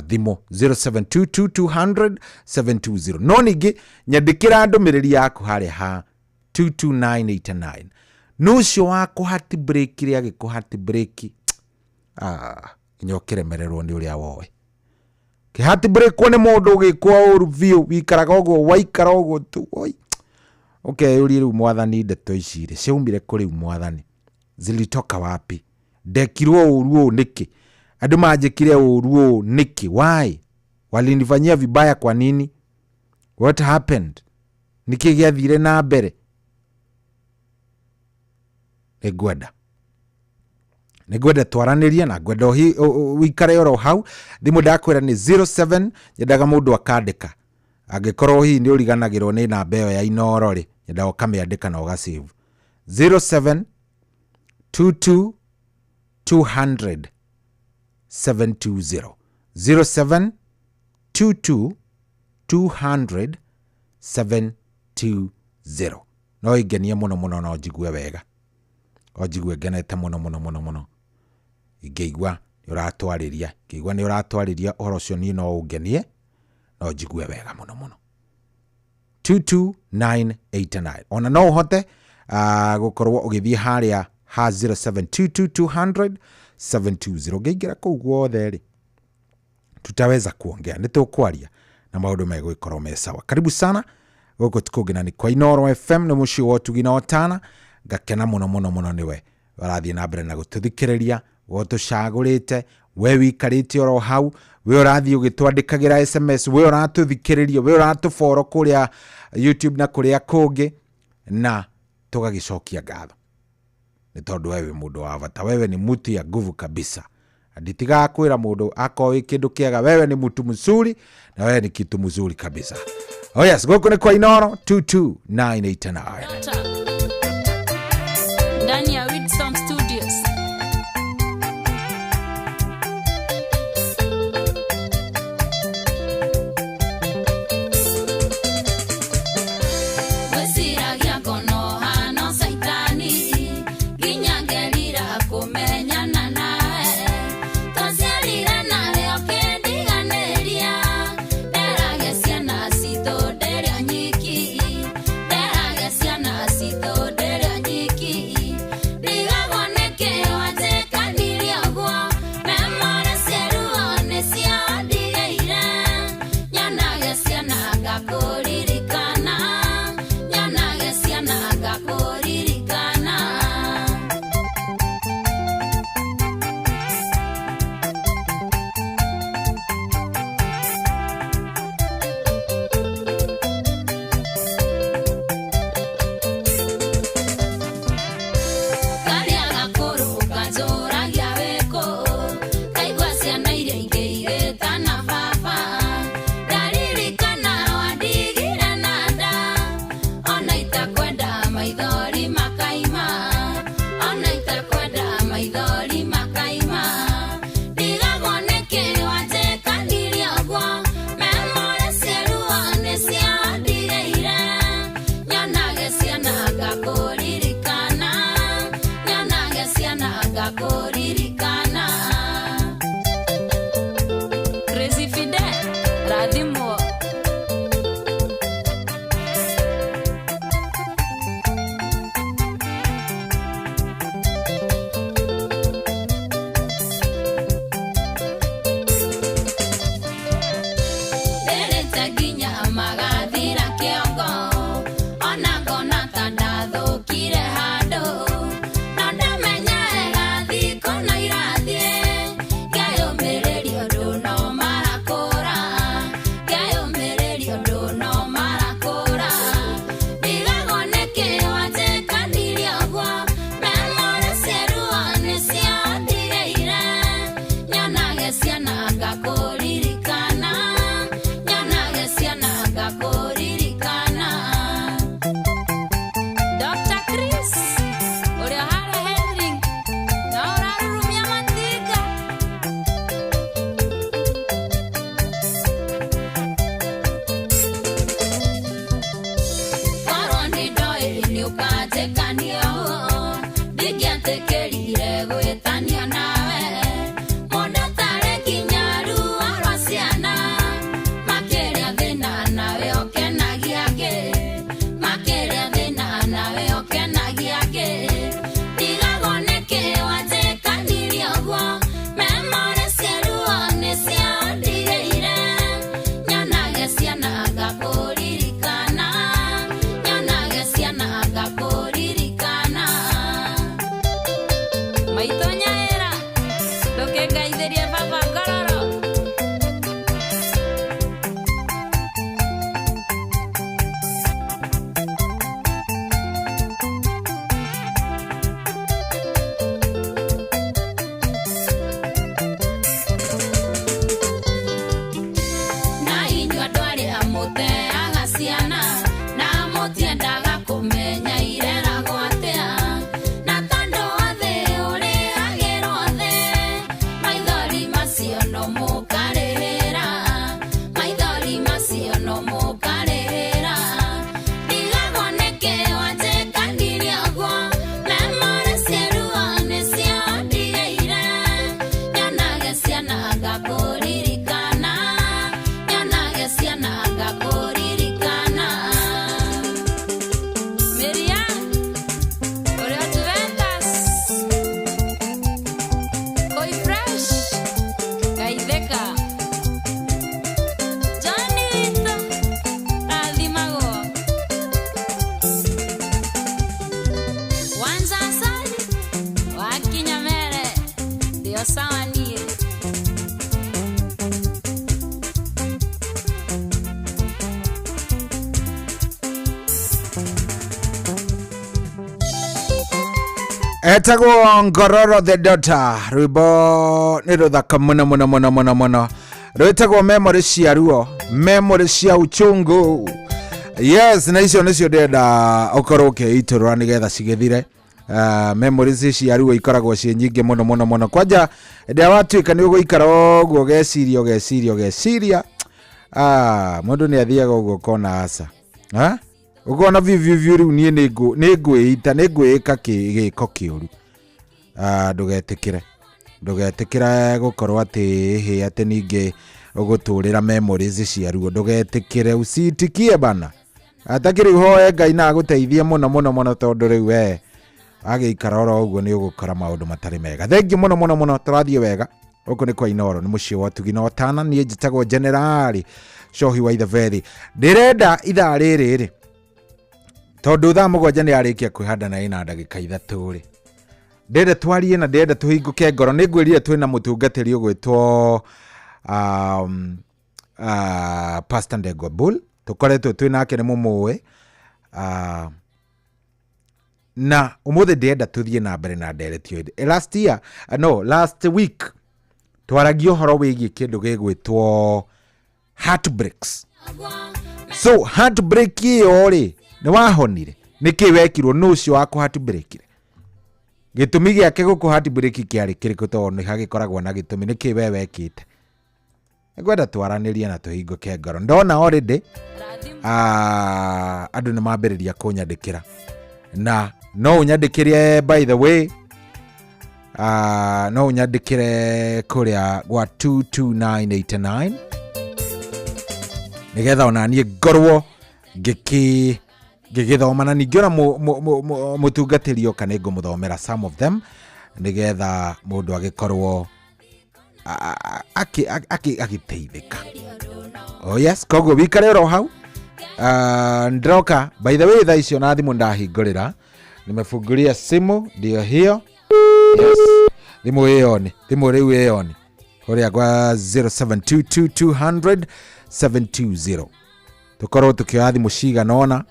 thimu 0722200720. No ningi nyandikira ndumiriri yaku hari ha 22989 nucio wako heartbreak ria giko heartbreak nyokiremererwo ni uria wowe ki heartbreak ni mundu gikwa uru view wikaraga uguo waikara uguo tu oi. Okay, uri riu mwathani ndeto icire ciaumire kuri mwathani zilitoka wapi? Ndekirwo uru niki? Andu majikire uru niki? Why? Walinifanyia vibaya kwa nini? What happened? Niki giathire na mbere? Nigwenda twaraniria na ngwenda wikare oro hau. Thimu ndakwira ni 07 nyendaga mundu akandika angikorwo hi ni uriganagirwo ni namba iyo ya Inoro ri nyendaga ukamiandika na ugasave 07 22 200 720 07 22 200 720. No igenie muno no jigue wega, ojigue genete muno igeigwa ni uratwariria, ngeigwa ni uratwariria uhoro cio ni no ungenie no jigue wega muno 22989. Ona no uhote gukorwo ugithie haria ha 0722 200 ngeigira kuu guothe ri tutaweza kuongea, nitukwaria na maundu megwikorwo me sawa. Karibu sana guko tukugina ni kwa Inoro FM ni mushi wotu gina otana ngakena muno niwe warathie na mbere na gututhikiriria wotucagurite we wikarite oro hau we urathie ugitwandikagira SMS we uratuthikiriria we uratuforo kuria YouTube na kuria kungi na tugagicokia ngatho ni tondu wewe mundu wa bata, wewe ni mutu ya nguvu kabisa. Nditiga kwira mundu akowi kindu kiega, wewe ni mutu mzuri na wewe ni kitu mzuri kabisa. Oh yes, goko ni kwa Inoro 22989 ndani ya Wilson Studios. Etagwo Ngororo the Daughter. Rwimbo nĩ rũthaka mũno. Rwĩtagwo memory cia ruo, memory cia uchungu. Yes, na icio nĩcio ndenda ũkorwo ũkĩitũrũra nĩgetha cigĩthire. Memories cia ruo ikoragwo ciĩ nyingĩ mũno. Kwanja ndĩa watuĩka nĩ ũgũikara ũguo geciria. Mũndũ nĩ athiaga ũguo kona aca. Ukona vivi riu nie nĩngwĩita nĩngwĩka gĩko kĩũru. Ndũgetĩkĩre gũkorwo atĩ atĩ ningĩ ũgũtũrĩra memories cia ruo. Ndũgetĩkĩre, usitikie bana. Atakĩrĩ hoye Ngai na agũteithie mũno tondũ rĩu we agĩikara oro ũguo nĩ ũgũkora maũndũ matarĩ mega. Thengi mũno tũrathiĩ wega. Ũkũ nĩ kwa Inooro, nĩ mũciĩ wa Tugi na Otana. Niĩ njĩtagwo General Shohi wa Ithavethi. Ndĩrenda ithaa rĩrĩ tondũ thaa mũgwanja nĩ arĩkia kwĩhanda na ina ndagĩka ithatũ rĩ. Ndĩrenda twarie na ndĩrenda tũhingũke ngoro. Nĩ ngwĩrire twĩna mũtungatĩri ũgwĩtwo Pastor Ndegwa Bull. Tũkoretwo twĩnake nĩ mũmũĩ. Na ũmũthĩ ndĩrenda tũthiĩ na mbere na nderetio. Last week twaragio ũhoro wĩgiĩ kĩndũ gĩgwĩtwo heartbreaks. So heartbreak ĩyo rĩ nĩ wahonire. Nĩkĩ wekirwo nũ ũcio wa heartbreakire? Gĩtũmi gĩake gũkũ heartbreak kĩarĩ kĩrĩkũ tondũ nĩ hagĩkoragwo na gĩtũmi. Nĩkĩ we wekĩte? Ngwenda twaranĩrie na tũhingũke ngoro. Ndona already andũ nĩ mambĩrĩria kũnyandĩkĩra. Na no unyandĩkĩre by the way. No unyandĩkĩre kũrĩa gwa 22989 nĩgetha ona niĩ ngorwo ngĩgĩthoma na ningĩ ona mũtungatĩri oka nĩ ngũmũthomera some of them nĩgetha mũndũ agĩkorwo agĩteithĩka. Oh yes, koguo wikare oro hau. Ndroka by the way thaa icio na thimũ ndahingũrĩra. Nimefungulia simu ndio hiyo. Yes. Thimũ rĩu ĩyo nĩ kũrĩa kwa 0722200720. Tukorwo tukioya thimũ cigana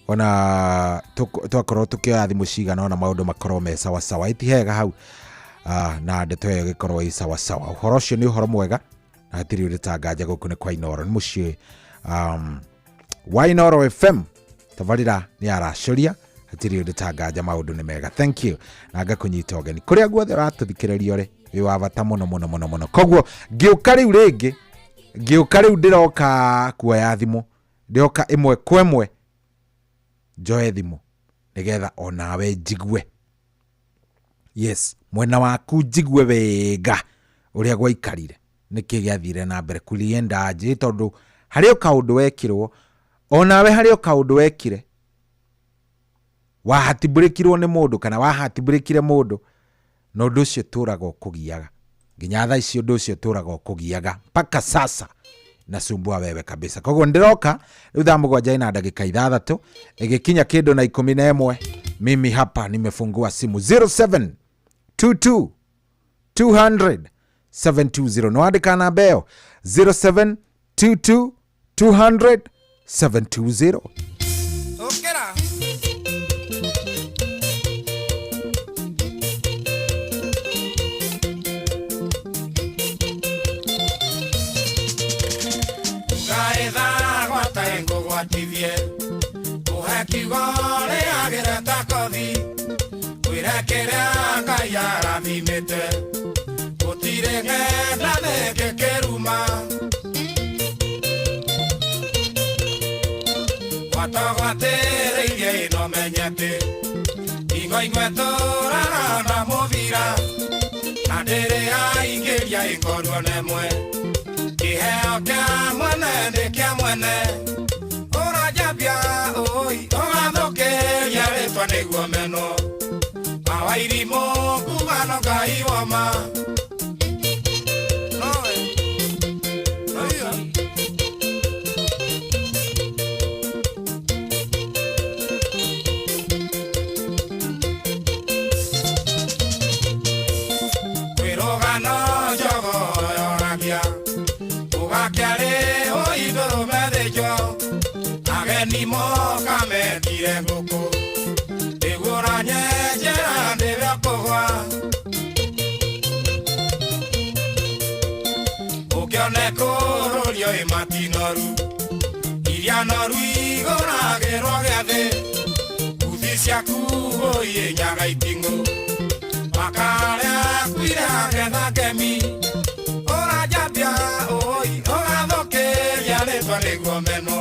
ona twakorwo tukioya thimũ cigana ona maũndũ makorwo me sawa itihega hau. Na ndeto ĩyo gĩkorwo ĩ sawa. Ũhoro ũcio nĩ ũhoro mwega na hatirĩ ũrĩtanganja gũkũ nĩ kwa Inooro. Nĩ mũciĩ wa Inooro FM. Tabarĩra nĩ aracũria hatirĩ ũrĩtanganja maũndũ nĩ mega. Thank you na ngakũnyita ũgeni kũrĩa guothe ũratũthikĩrĩria rĩ wĩ wa bata mũno. Koguo ngĩũka rĩu ndĩroka kuoya thimũ. Ndĩroka ĩmwe kwa ĩmwe njoe thimũ nĩgetha onawe njigue. Yes, mwena waku njigue wega ũrĩa gwaikarire nĩkĩ gĩathire na mbere kulienda nje tondũ harĩ kaũndũ wekirwo onawe harĩ kaũndũ wekire wahatibũrĩkirwo nĩ mũndũ kana wahatibũrĩkire mũndũ no ũndũ ũcio tũraga kũgiaga nginya thaa ici ũndũ ũcio tũraga kũgiaga mpaka sasa nasumbua wewe kabisa. Koguo ndiroka rĩu thaa mũgwanja na ndagĩka ithathatũ ĩgĩkinya kĩndũ na 11 mimi hapa nimefungua simu 0722200720 no andĩka namba ĩyo 0722200720. Uhekigore agere takothi Wirekere Ngai arathimĩte Gũtirĩ ng'enda thĩngĩkĩruma Gwatagwatĩrĩirie ĩno menyete Ing'oing'we tũraga na mũbira Na ndĩrĩ yaingĩria ĩkorwo nemwe Kĩheo kĩa mwene nĩ kĩa mwene Ũrajambia oi Ũgathũkĩria rĩtwa nĩguo meno Mawairimũ kumano Ngai woma Kwĩrũgano njogo yoragia Ũgakĩarĩ ũithũrũ methĩnjo Ageni moka metire ngũkũ Ndĩgũra nyenjera ndĩbe matinoru iria noru igoragĩrwo gĩathĩ uthi ciaku ũiĩ nyaga iting'ũ makarĩa kwire agetha kemi ũranjambia ũgathũkĩria rĩtwa nĩguo meno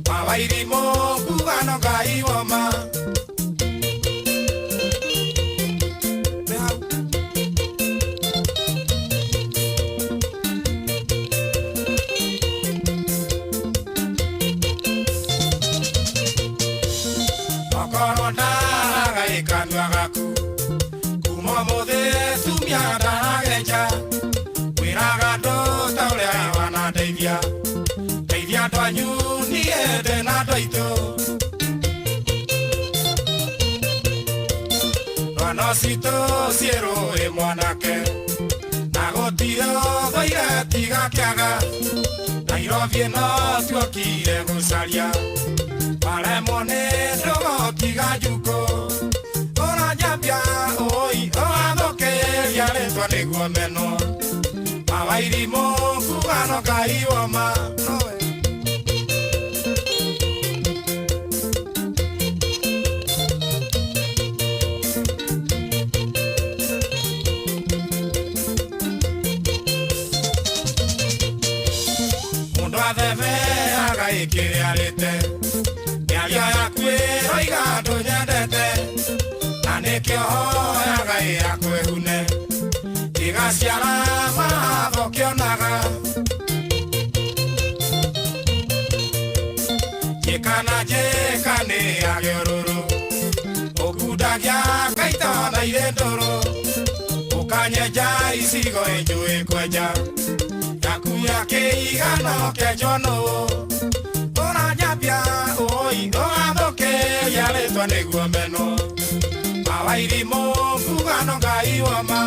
mawairimũ kugano Ngai woma kanwa gaku kuma mothe tumia ndarageja wiraga ndo tauria wana ndeithia twanyu niende na ndoito rwana cito ciero mwanake na gotiro thoire tiga kiaga Nairobi no tuokire gucaria paremo nĩ ndũgotiga njuko ũranjambia ũgathũkĩria rĩtwa nĩguo meno mawairimũ kugano Ngai woma mũndũ athemeaga ĩkĩrĩa rĩte mĩario yaku ĩroiga ndũnyendete na nĩkĩo hoyaga ĩrakwĩhune ĩgaciara mawatho kĩonaga njĩkana nĩ agĩũrũrũ ũkundagia kaita na irĩ ndũrũ ũkanyenja icigo ĩnjũĩ kwenja yaku ya kĩigano kĩenjwo nũũ ũranjambia ũgathũkĩria rĩtwa nĩguo meno mawairimũ kugano Ngai woma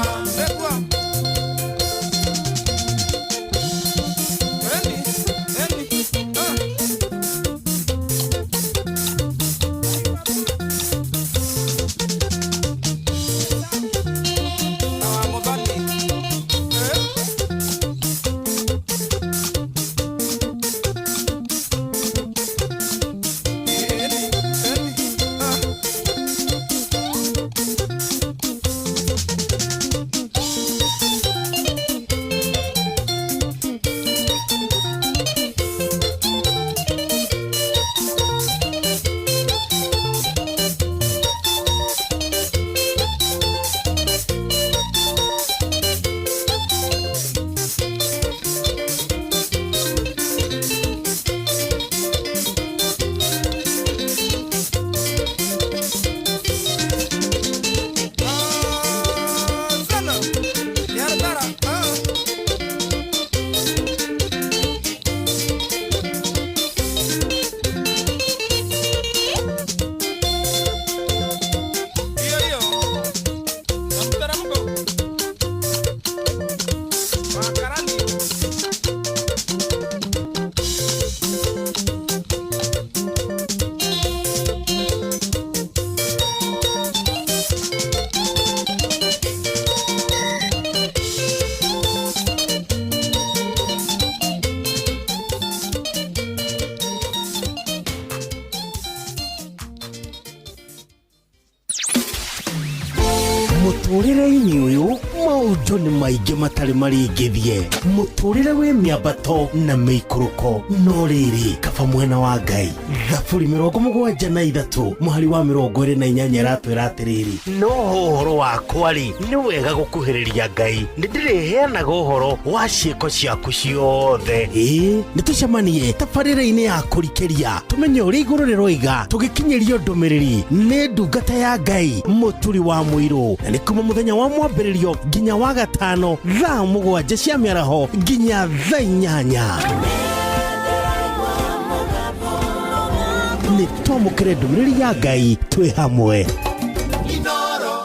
Mũtũrĩre-inĩ ũyũ maũndũ nĩ maingĩ matarĩ maringithie mũtũrĩre wĩ mĩambato na mĩikũrũko no rĩrĩ kaba mwena wa Ngai Thaburi 73 mũhari wa 28 ratwĩra atĩrĩrĩ no ũhoro wakwa-rĩ nĩ wega gũkuhĩrĩria Ngai nĩndĩrĩheanaga ũhoro wa ciĩko ciaku ciothe nĩ tũcemanie tabarĩra-inĩ ya kũrikĩria tũmenye ũrĩa igũrũ rĩroiga tũgĩkinyĩrio ndũmĩrĩri nĩ ndungata ya Ngai mũturi wa mũirũ na nĩ kuma mũthenya wa mwambĩrĩrio nginya wa gatano thaa 7 cia mĩaraho nginya thaa 8 nĩ twamũkĩre ndũmĩrĩri ya Ngai twĩ hamwe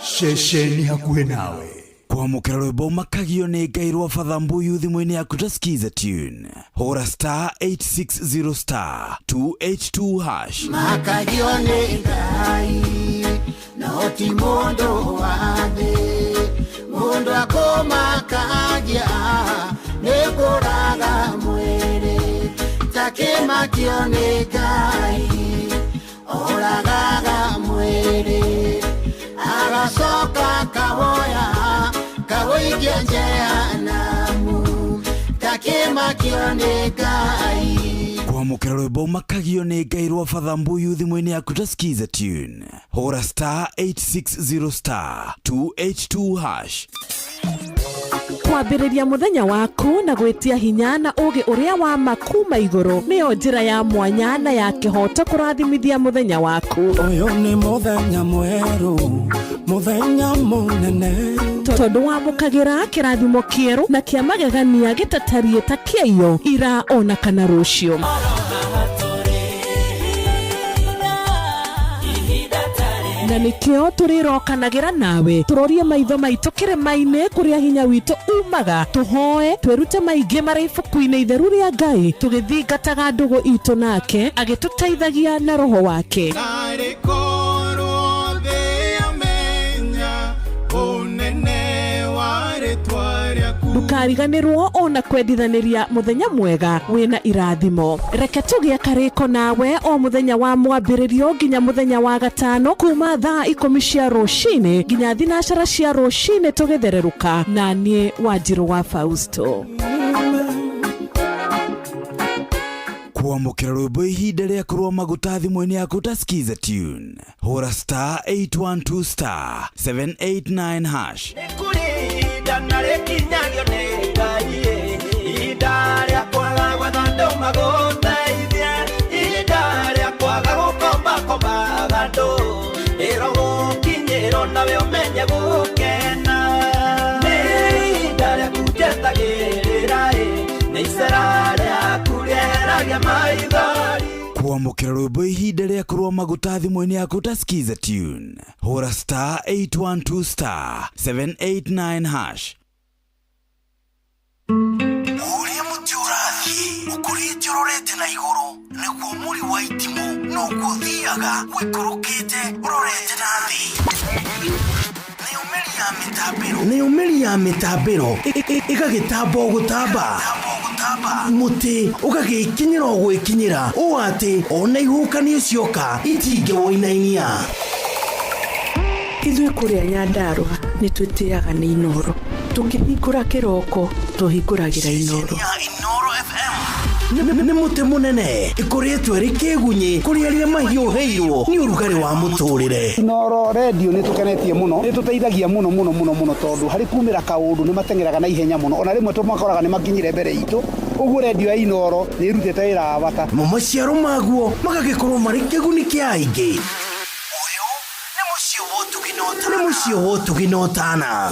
Shesheni hakuhĩ nawe kwamũkĩra rwĩmbo makagio nĩ Ngai rwa Father Mbuyu thimũ-inĩ yaku ta skiza tune hũra *860 282# makagio nĩ Ngai no ti mũndũ wa thĩ mũndũ akũmakagia nĩ kũraga mwĩrĩ takimakio nĩ Ngai oragaga mwĩrĩ agacoka kawoya kawĩikia jehanamu takimakio nĩ Ngai. Kwamũkĩra rwĩmbo makagio nĩ Ngai rwa Father Mbuyu thimũ-inĩ yaku ta skiza tune. Hũra *860*282#. Kwambĩrĩria mũthenya waku na gwĩtia hinya na ũgĩ ũrĩa wa makuma igũrũ nĩyo njĩra ya mwanya na ya kĩhoto kũrathimithia mũthenya waku. Ũyũ nĩ mũthenya mwerũ, mũthenya mũnene, tondũ wamũkagĩra kĩrathimo kĩerũ na kĩa magegania gĩtatarie ta kĩayo ira ona kana rũciũ. Na nĩkĩo tũrĩrokanagĩra nawe tũrorie maitho maitũ kĩrĩma-inĩ kũrĩa hinya witũ umaga, tũhoe twĩrute maingĩ marĩ ibuku-inĩ itheru rĩa Ngai tũgĩthingataga ndũgũ itũ nake agĩtũteithagia na roho wake. Ndũkariganĩrwo ona kwendithanĩria mũthenya mwega wĩna irathimo. Reke tũgĩe karĩko nawe o mũthenya wa mwambĩrĩrio nginya mũthenya wa gatano kuma thaa 10 cia rũcinĩ nginya thinacara cia rũcinĩ tũgĩthererũka na niĩ Wanjirũ wa Fausto. Kwamũkĩra rwĩmbo ihinda rĩa kũrũa maguta thimũ-inĩ yaku ta skiza tune. Hũra *812*789#. Dana rekinyagio nĩ Ngai ihinda rĩa kwaga gwetha andũ magũteithie ihinda rĩa kwaga gũkombakombaga andũ ĩro gũkinyĩrwo nawe ũmenye gũkena nĩ ihinda rĩaku njetagĩrĩra nĩ icera rĩaku rĩeragia maithori. Kwamũkĩra rwĩmbo ihinda rĩa kũrũa maguta thimũ-inĩ yaku ta skiza tune. Hũra *812*789#. Ũrĩa mũtĩ ũrathiĩ ũkũrĩte ũrorete na igũrũ nĩguo mũri wa itimũ noguo ũthiaga wĩkũrũkĩte ũrorete na thĩ. Nĩ ũmĩri ya mĩtambĩro ĩgagĩtamba o gũtamba, mũtĩ ũgagĩkinyĩra o gwĩkinyĩra ũũ atĩ ona ihukanio cioka itingĩwoinainia. Ithuĩ kũrĩa Nyandarua nĩ twĩtĩaga nĩ Inoro, tũkĩhingũra kĩroko tũhingũragĩra Inoro. Nĩ mũtĩ mũnene ĩkoretwo ĩrĩ kĩgunyi kũrĩ arĩa mahiũhĩirwo nĩ ũrugarĩ wa mũtũrĩre. Inoro radio nĩ tũkenetie mũno, nĩ tũteithagia mũno mũno mũno mũno tondũ harĩ kumĩra kaũndũ nĩ matengeraga na ihenya mũno, ona rĩmwe tũmakoraga nĩ makinyire mbere itũ. Ũguo radio ya Inoro nĩ ĩrutĩte wĩra wa bata. Maciaro maguo magagĩkorwo marĩ kĩguni kĩa aingĩ. Ũyũ nĩ mũciĩ wa ũtugi na ũtana.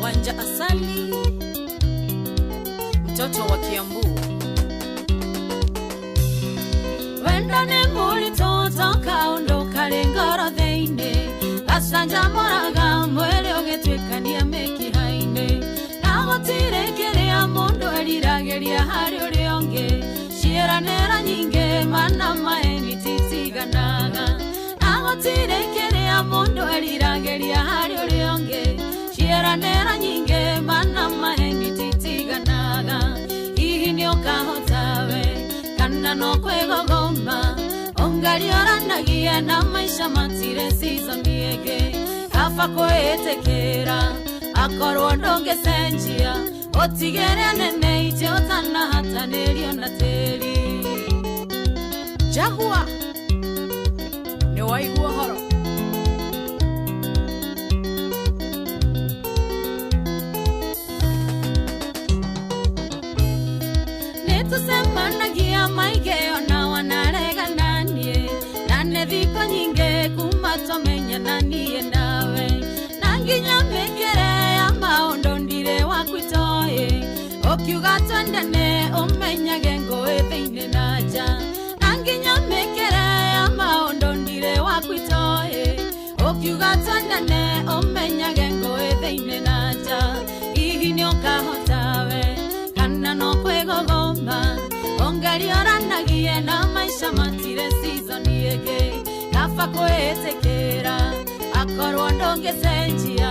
Wanja Asali, mtoto wa Kiambu. Wenda ne muri toto kaondoka lengoro theine Asanja moraga mwele ogetwekania mekihaine Nagotire kerea mondo elirageria hari orionge Shieranera nyinge mana maeni titiganaga Nagotire kerea mondo elirageria hari orionge Shieranera nyinge mana maeni titiganaga Ihi nio kahotawe kana no kwegogoma Ongariorandagia na maisha matire sizamiege Kafa kwetekera akorwo ndongecenjia Otigere nene ite otana hatanerio na teri Jahua ni waigua horo Netusemanagia maigeo na wanarega nanie Nane dhiko nyinge kumatomenya nanie nawe Nanginya mekere ya maondo ndire wakwitoye Okiuga twendane omenya gengo etheine naja Nanginya mekere ya maondo ndire wakwitoye Okiuga twendane omenya gengo etheine naja Ihi nio kahotawe kana no kwegogoma Ongariorandagie na maisha matire season yege Kafa kwetekera akorwo ndũngĩcenjia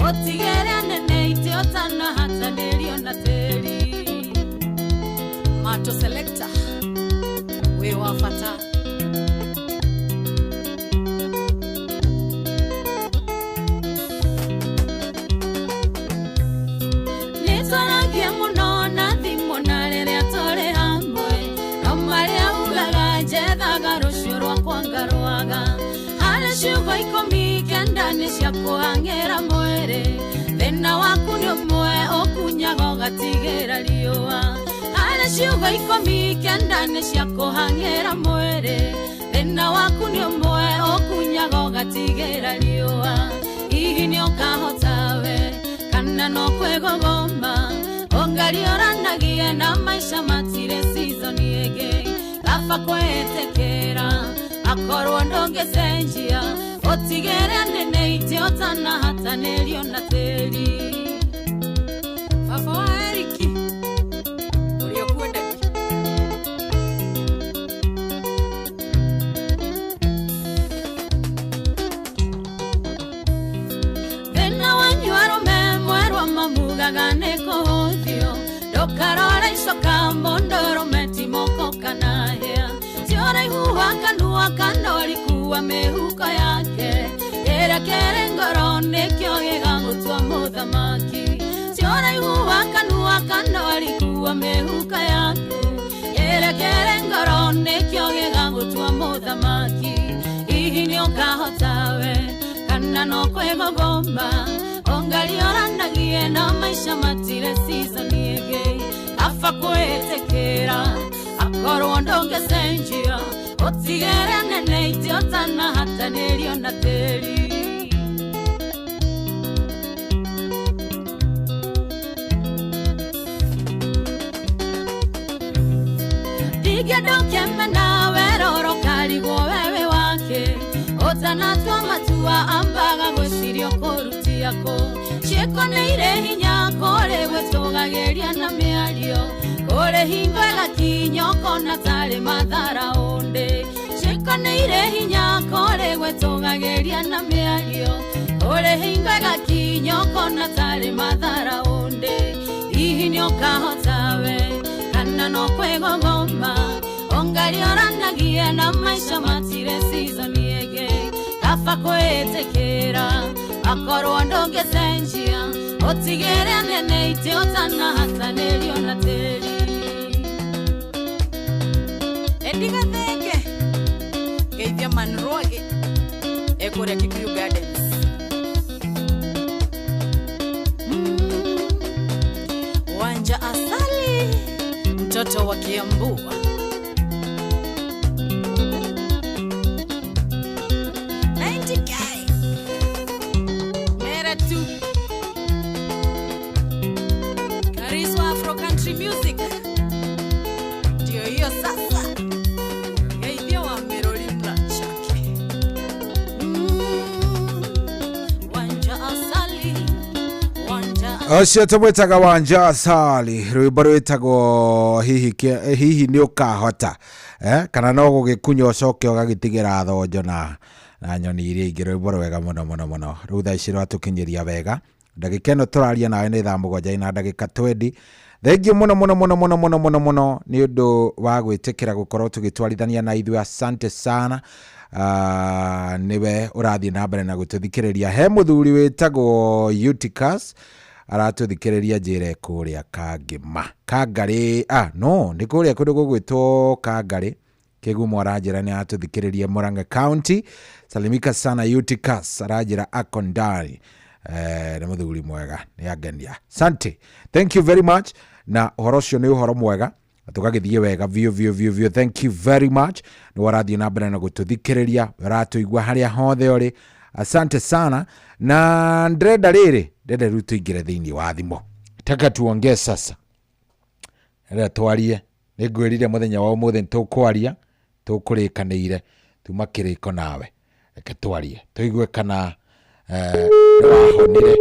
ũtigĩre nene itiotana hatanĩrio na tĩri. Mato selector we wa bata. Nĩtwaragia mũno na thimũ na rĩrĩa tũrĩ hamwe, no marĩa ugaga njethaga rũciũ rwakwa ngarũaga. Harĩ ciugo 19 nĩ cia kũhang'ĩra mwĩrĩ, thĩna waku nĩ ũmwe ũkunyaga ũgatigĩra riũa. Harĩ ciugo 19 nĩ cia kũhang'ĩra mwĩrĩ, thĩna waku nĩ ũmwe ũkunyaga ũgatigĩra riũa. Hihi nĩ ũkahota we kana no kwĩgogoma, ũngariũranagie na maica matirĩ season ĩngĩ. Kaba kwĩtĩkĩra akorwo ndũngĩcenjia ũtigĩre nene itiotana hatanĩrio na tĩri. Baba wa Eriki ũrĩa ũkwendeki. Thĩna wanyu arũme mwerwa mamugaga nĩ kũhũthio, ndũkarore icoka mũndũ ũrũme ti moko kana hĩa. Tiũraihuha kanua kana ũrikuua mĩhuko yake, yerekere ngoro nĩkĩo gĩgagũtua mũthamaki. Tiũraihuha kanua kana ũrikuua mĩhuko yake, yerekere ngoro nĩkĩo gĩgagũtua mũthamaki. Hihi nĩ ũkahota we kana no kwĩgogoma, ũngariũranagie na maica matirĩ season ĩngĩ. Kaba kwĩtĩkĩra akorwo ndũngĩcenjia ũtigĩre nene itiotana hatanĩrio na tĩri. Ndingĩenda ũkĩmena weroro karigwo wewe wake, ũtanatua matua ambaga gwĩciria kũrutia kũ. Ciĩko nĩ irĩ hinya kũrĩ gwĩtũgagĩria na mĩario, kũrĩ hingo ĩgakinya ũkona tarĩ mathara ũndĩ. Ciĩko nĩ irĩ hinya kũrĩ gwĩtũgagĩria na mĩario, kũrĩ hingo ĩgakinya ũkona tarĩ mathara ũndĩ. Hihi nĩ ũkahota we kana no kwĩgogoma, ũngariũranagie na maica matirĩ season ĩngĩ. Kaba kwĩtĩkĩra akorwo ndũngĩcenjia ũtigĩre nene itiotana hatanĩrio na tĩri. Endigathenge Geithia Manroge ekũrĩa Kikuyu Gardens. Wanja Asali mtoto wa Kiambu. Kariswa Afro Country Music ndio hiyo sasa. Geithia wa Merolinda chake. Wanja Asali Ocio tũmwĩtaga Wanja Asali, rwĩmbo rwĩtagwo hihi nĩ ũkahota, kana no gũgĩkunya ũcoke ũgagĩtigĩra thonjo na nyoni iria ingĩ. Rwĩmbo rwega mũno mũno mũno. Rĩu thaa ici rwatũkinyĩria wega, ndagĩka ĩno tũraria nawe nĩ thaa mũgwanja na ndagĩka 20. Thengiũ mũno mũno mũno mũno mũno mũno mũno nĩ ũndũ wa gwĩtĩkĩra gũkorwo tũgĩtwarithania na ithuĩ. Asante sana. Niwe ũrathiĩ na mbere na gũtũthikĩrĩria. He mũthuri wĩtagwo Eutychus aratũthikĩrĩria njĩra kũrĩa Kangarĩ. No nĩ kũrĩa kũndũ gũgwĩtwo Kangarĩ. Kĩgumo aranjĩra nĩ atũthikĩrĩria Murang'a County. Salimika sana Eutychus, aranjĩra Akondari. Nĩ mũthuri mwega, nĩ angenia. Asante, thank you very much. Na ũhoro ũcio nĩ ũhoro mwega, tũgagĩthiĩ wega view. Thank you very much. Nĩ warathiĩ na mbere na gũtũthikĩrĩria, ũratũigua harĩa hothe ũrĩ. Asante sana. Na ndĩrenda rĩrĩ rĩu tũingĩre thĩinĩ wa thimũ. Taka tuongee sasa. Rĩrĩa twarie, nĩ ngwĩrire mũthenya wa ũmũthĩ tũkwaria, tũkũrĩkanĩire, tuma kĩrĩko nawe. Reke twarie, tũigue kana wahonire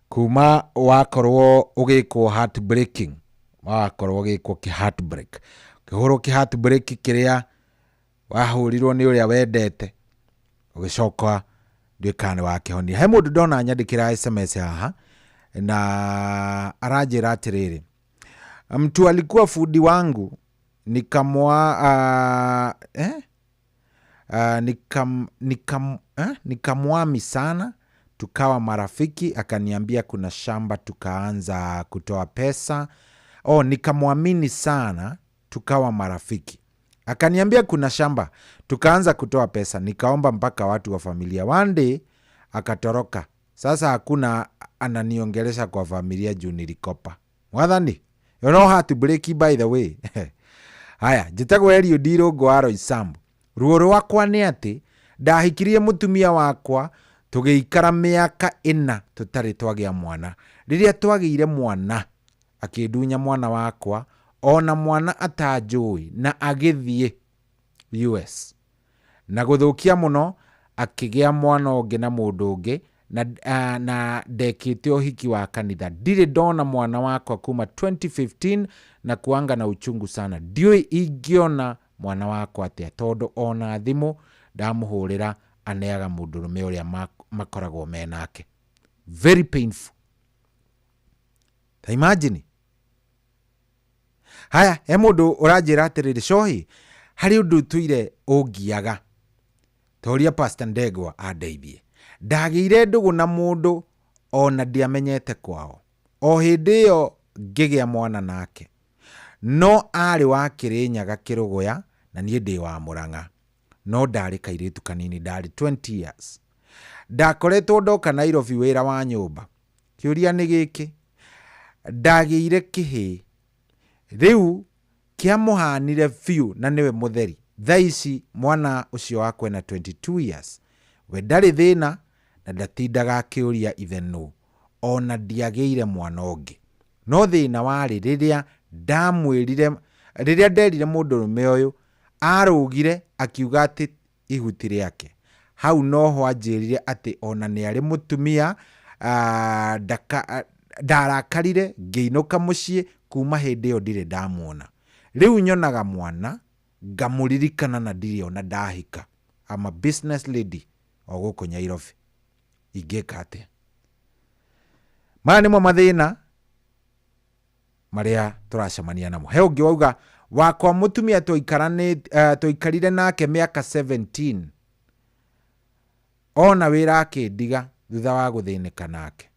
kuma wakorwo ũgĩkwo heartbreaking, wakorwo ũgĩkwo heartbreak, kĩhũrwo heartbreak kĩrĩa wahũrirwo nĩ ũrĩa wendete, ũgĩcoka ndwikane wake honi. He mundu ndona nyandikira SMS haha na arajira atiriri, mtu alikuwa fundi wangu nikamwami sana, tukawa marafiki, akaniambia kuna shamba, tukaanza kutoa pesa. Nikamwamini sana, tukawa marafiki, akaniambia kuna shamba, tukaanza kutoa pesa, nikaomba mpaka watu wa familia. One day akatoroka. Sasa hakuna ananiongelesha kwa familia juu nilikopa. Mwathani, you know how to break it, by the way. Haya, njitagwo Elio Ndiro Ngwaro Isambu. Ruo rwakwa nĩ atĩ ndahikirie mutumia wakwa, tũgĩikara mĩaka 4 tũtarĩ twagĩa mwana. Rĩrĩa twagĩire mwana, akĩndunya mwana wakwa, ona mwana atanjũĩ, na agĩthiĩ US na gũthũkia mũno, akĩgĩa mwana ũngĩ na mũndũ ũngĩ, na ndekĩte ũhiki wa kanitha. Ndirĩ ndona mwana wakwa kuma 2015 na kuanga na uchungu sana. Ndiũĩ ingĩona mwana wakwa atĩa, tondũ ona thimũ ndamũhũrĩra aneaga mũndũrũme ũrĩa makoragwo menake. Very painful. Ta imagine. Haya, he mũndũ ũranjĩra atĩrĩrĩ, Cohi, harĩ ũndũ tuire ũngiaga, toria Pastor Ndegwa andeithie. Ndagĩire ndũgũ na mũndũ ona ndiamenyete kwao. O hĩndĩ ĩyo ngĩgĩa mwana nake, no arĩ wa Kĩrĩnyaga Kĩrũgũya, na niĩ ndĩ wa Mũrang'a. No ndarĩ kairĩtu kanini, ndarĩ 20 years. Ndakoretwo ndoka Nairobi wĩra wa nyũmba. Kĩũria nĩ gĩkĩ, ndagĩire kĩhĩ. Rĩu kĩamũhanire biũ na nĩwe mũtheri. Thaa ici mwana ũcio wakwa na 22 years. We ndarĩ thĩna na ndatindaga akĩũria ithe nũ. Ona ndiagĩire mwana ũngĩ. No thĩna warĩ rĩrĩa nderire mũndũrũme ũyũ, arũgire akiuga atĩ ihuti rĩake. Hau noho anjĩrire atĩ ona nĩ arĩ mũtumia, ndarakarire, ngĩinũka mũciĩ, kuma hĩndĩ ĩyo ndirĩ ndamuona. Rĩu nyonaga mwana, ngamũririkana na ndirĩ ona ndahika. I'm a business lady o gũkũ Nairobi. Ingĩka atĩa? Maya nĩmo mathĩna marĩa tũracemania namo. He ũngĩ wauga, wakwa mũtumia tũikarire nake mĩaka 17, ona wĩra akĩndiga thutha wa gũthĩnĩka nake.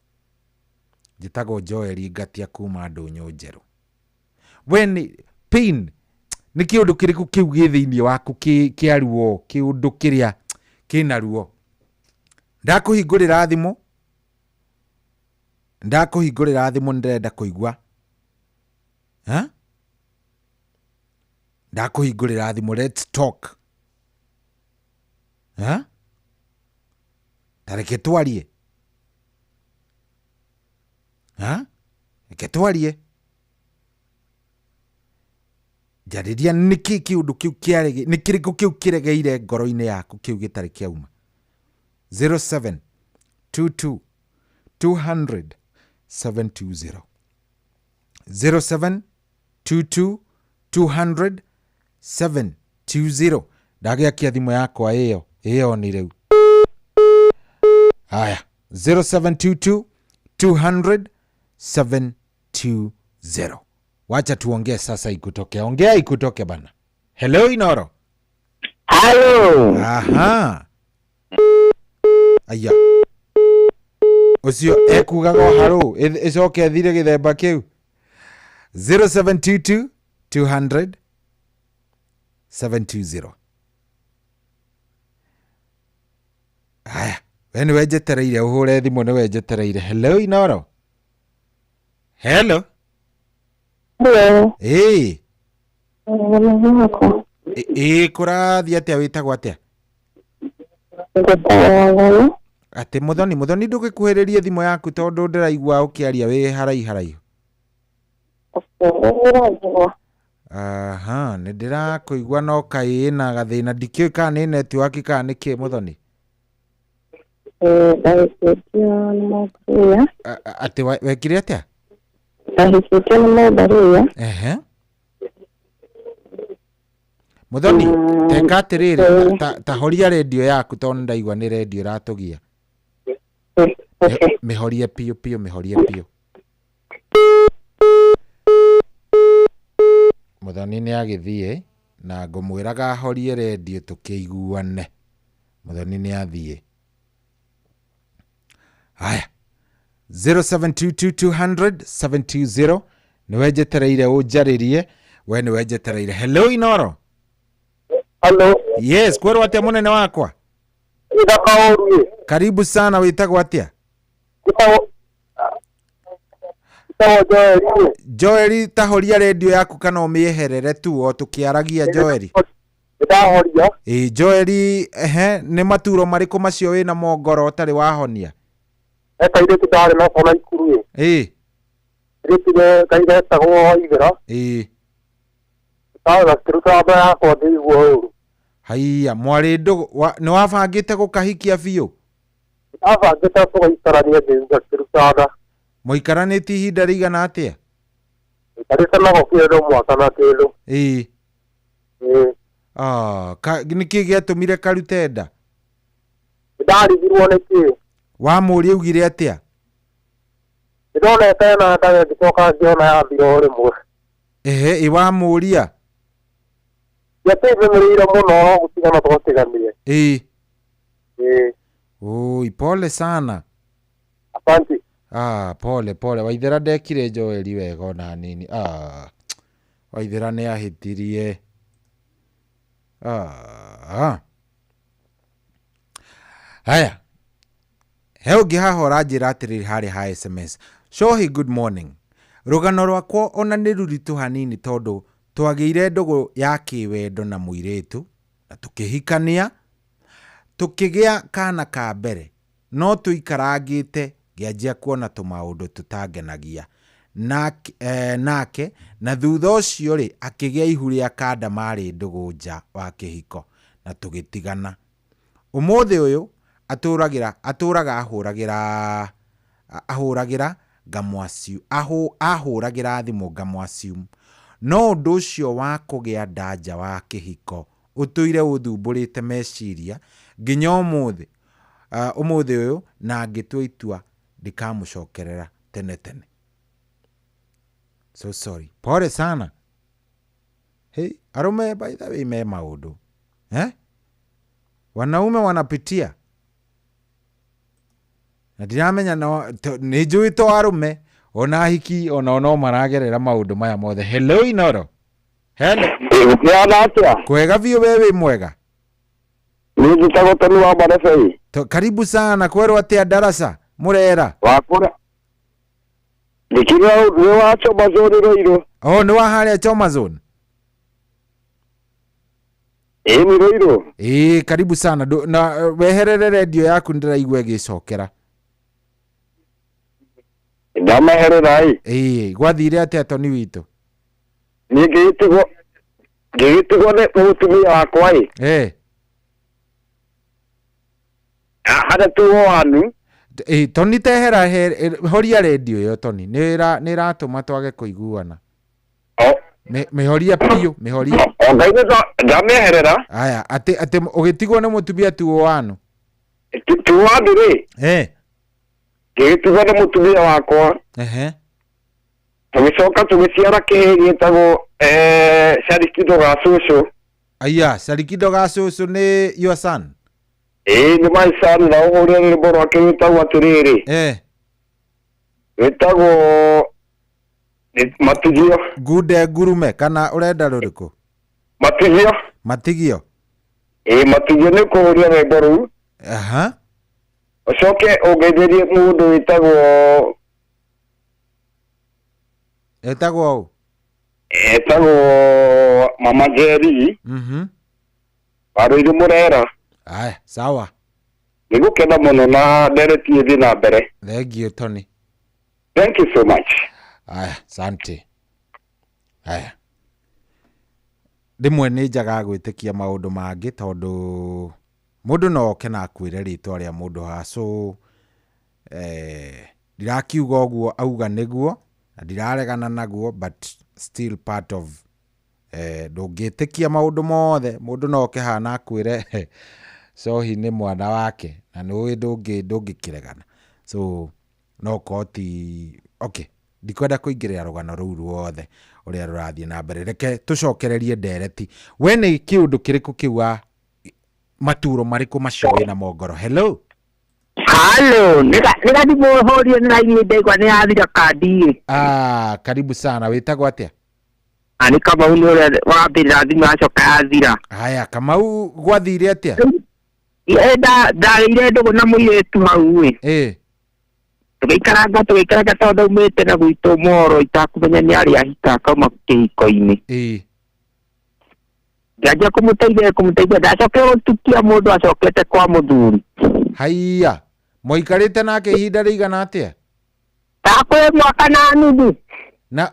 Njĩtagwo Joel Ngatia kuma Ndũnyũ Njerũ. When pain nĩ kĩũndũ kĩrĩkũ kĩu gĩ thĩinĩ waku kĩa ruo, kĩũndũ kĩrĩa kĩna ruo? Ndakũhingũrĩra thimũ, nĩndĩrenda kũigua. Ndakũhingũrĩra thimũ, let's talk. Tareke twarie. Reke twarie. Njarĩria nĩkĩ kĩũndũ kĩu kĩarege, nĩ kĩrĩkũ kĩu kĩregeire ngoro-inĩ yaku kĩu gĩtarĩ kĩauma. 0722 200 720 0722 200 720. Ndagĩakia thimũ yakwa ĩyo ni rĩu. Haya, 0722 200 720. Wacha tuongee sasa, ikutoke. Ongea ikutoke bana. Hello Inoro. Hello. Aha. Aya. Ucio ekugago haro, icoke thire githemba kiu. 0722 200 720. Aya, we ni wejetereire uhure thimu, ni wejetereire. Hello Inoro. Hello. Hello. Hey. Kũrathi atĩa, wĩtagwo atĩa? Atĩ Muthoni ndũgĩkuhĩrĩrie thimũ yaku tondũ ndĩraigua ũkĩaria wĩ haraihu. Aha, nĩ ndĩrakũigua no kaĩ na gathĩna, ndikĩũĩ kana nĩ netiwaki kana nĩ kĩ Muthoni. Atĩ wekire atĩa? Ndahicĩtio nĩ mũndũ. Muthoni, teka atĩrĩrĩ, ta horia redio yaku tondũ ndaigua nĩ redio ĩratũgia. Mihorie pio mihorie pio. Muthoni ni agithie na ngumwiraga ahorie radio tukiguane. Muthoni ni athie. Haya. 0722200720 niwe jetereire ujaririe we niwe jetereire. Hello Inoro. Hello. Yes, kwero atia munene wakwa? Ndakaorie. Karibu sana, witagwo atia? Joeli, tahoria radio yaku kana umieherere tu o tukiaragia Joeli. Ndahoria. Joeli, ni maturo mariku macio wina mongoro tari wahonia? Kaire tidare no kona ikuru ritire kaire tago igera taga kiruta ba ko digwo haiya mwari ndo ni wabangite gukahikia biu? Abangite kuikarania ndio kiruta muikaraniti ihinda rigana atia? Karisa no kiro mwaka na kilo niki giatumire karutenda? Ndarigirwo niki Wamuri ugire atia? Ndona tena ndaga gitoka ngiona ya biro rimwe. Iwamuria? Yatebe muriro muno gutigana twotiganire. Pole sana. Asante. Pole. Waithera ndekire Joeli wega ona nini. Waithera ni ahitirie. Haya. Heo gihahora njira atiriri hari ha SMS. Shohi, good morning. Rugano rwakwa ona ni ruritu hanini tondu twageire ndugu ya kiwendo na muiretu na tukihikania tukigia kana ka mbere no tuikarangite ngianjia kuona tumaundu tutangenagia nake na thutha ucio ri akigia ihu ria kanda mari ndugu nja wa kihiko na tugitigana. Umuthi uyu aturaga ahuragira ngamwaciu ahuragira thimu ngamwaciu no undu ucio wa kugia ndanja wa kihiko utuire uthumburite meciria nginya umuthi uyu na ngitua itua ndikamucokerera tene. So sorry. Pole sana. Hey, arume by the way me maundu. Wanaume wanapitia. Na ndiramenya no ni njui to arume ona hiki ona no maragerera maundu maya mothe. Hello Inoro. Hello. Kwega biu wewe mwega? Ni njitago Tony wa Barefei. Karibu sana, kwero atia darasa murera? Wakura. Nikira ni wa Choma Zone Roiro. Ni wa haria Choma Zone. Ni Roiro. Karibu sana. Na weherere radio yaku ndiraigwa gicokera. Ndamaherera gwathire atia Tony wito? Ngigitigo ne mutumia wakwa hada tu wanu Tony tehera horia radio yo Tony ni ratuma twage kuiguana. Mehoria pio mehoria. Ndameherera aya ate ugitigwo ne mutumia tu wanu tu wanu ri ngigitigo ne mutumia wakwa tugicoka tugiciara kihi gitagwo Sarikido ga Susu. Aya, Sarikido ga Susu ni your son? Ni my son na uria ni boro akitagwo atiriri. Gitagwo Matigio. Gude Gurume kana urenda ruriku? Matigio. Matigio Matigio ni kuria ni boro. Ucoke ugetherie mundu witagwo etagwo Mama Jerry. Waruire murera. Aya, sawa. Nigukena muno na nderetie thi na mbere. Thank you Tony. Thank you so much. Aya, asante. Aya. Rimwe ni njaga gwitikia maundu mangi tondu mundu no kena akwire ritwa ria mundu haso ndirakiuga uguo auga niguo na ndiraregana naguo but still part of ndungitikia maundu mothe mundu no kehana akwire so hi ni mwana wake na ni ndungikiregana. so no koti okay ndikwenda kuingirira rugano ruu ruothe uria rurathie na mbere. Reke tucokererie ndereti. We ni kiundu kiriku kiwa maturo mariku macoe na mongoro? Hello. Halo, nika ndimuhoria na ini ndegwa ni athira kandi. Karibu sana. Witagwo atia? Ani kama uni ule wambira thimu acoka athira. Haya, kama u gwathire atia? Ndaire ndugu na muiretu hau we. Tugikaranga tondu umite na gwitu moro itakumenya ni ari ahita kauma kihiko-ini. Ngaja kumuteithia ndacoke gutukia mundu acokete kwa muthuri. Haiya, moikarite nake ihinda rigana atia? Takwe mwaka na nuthu. Na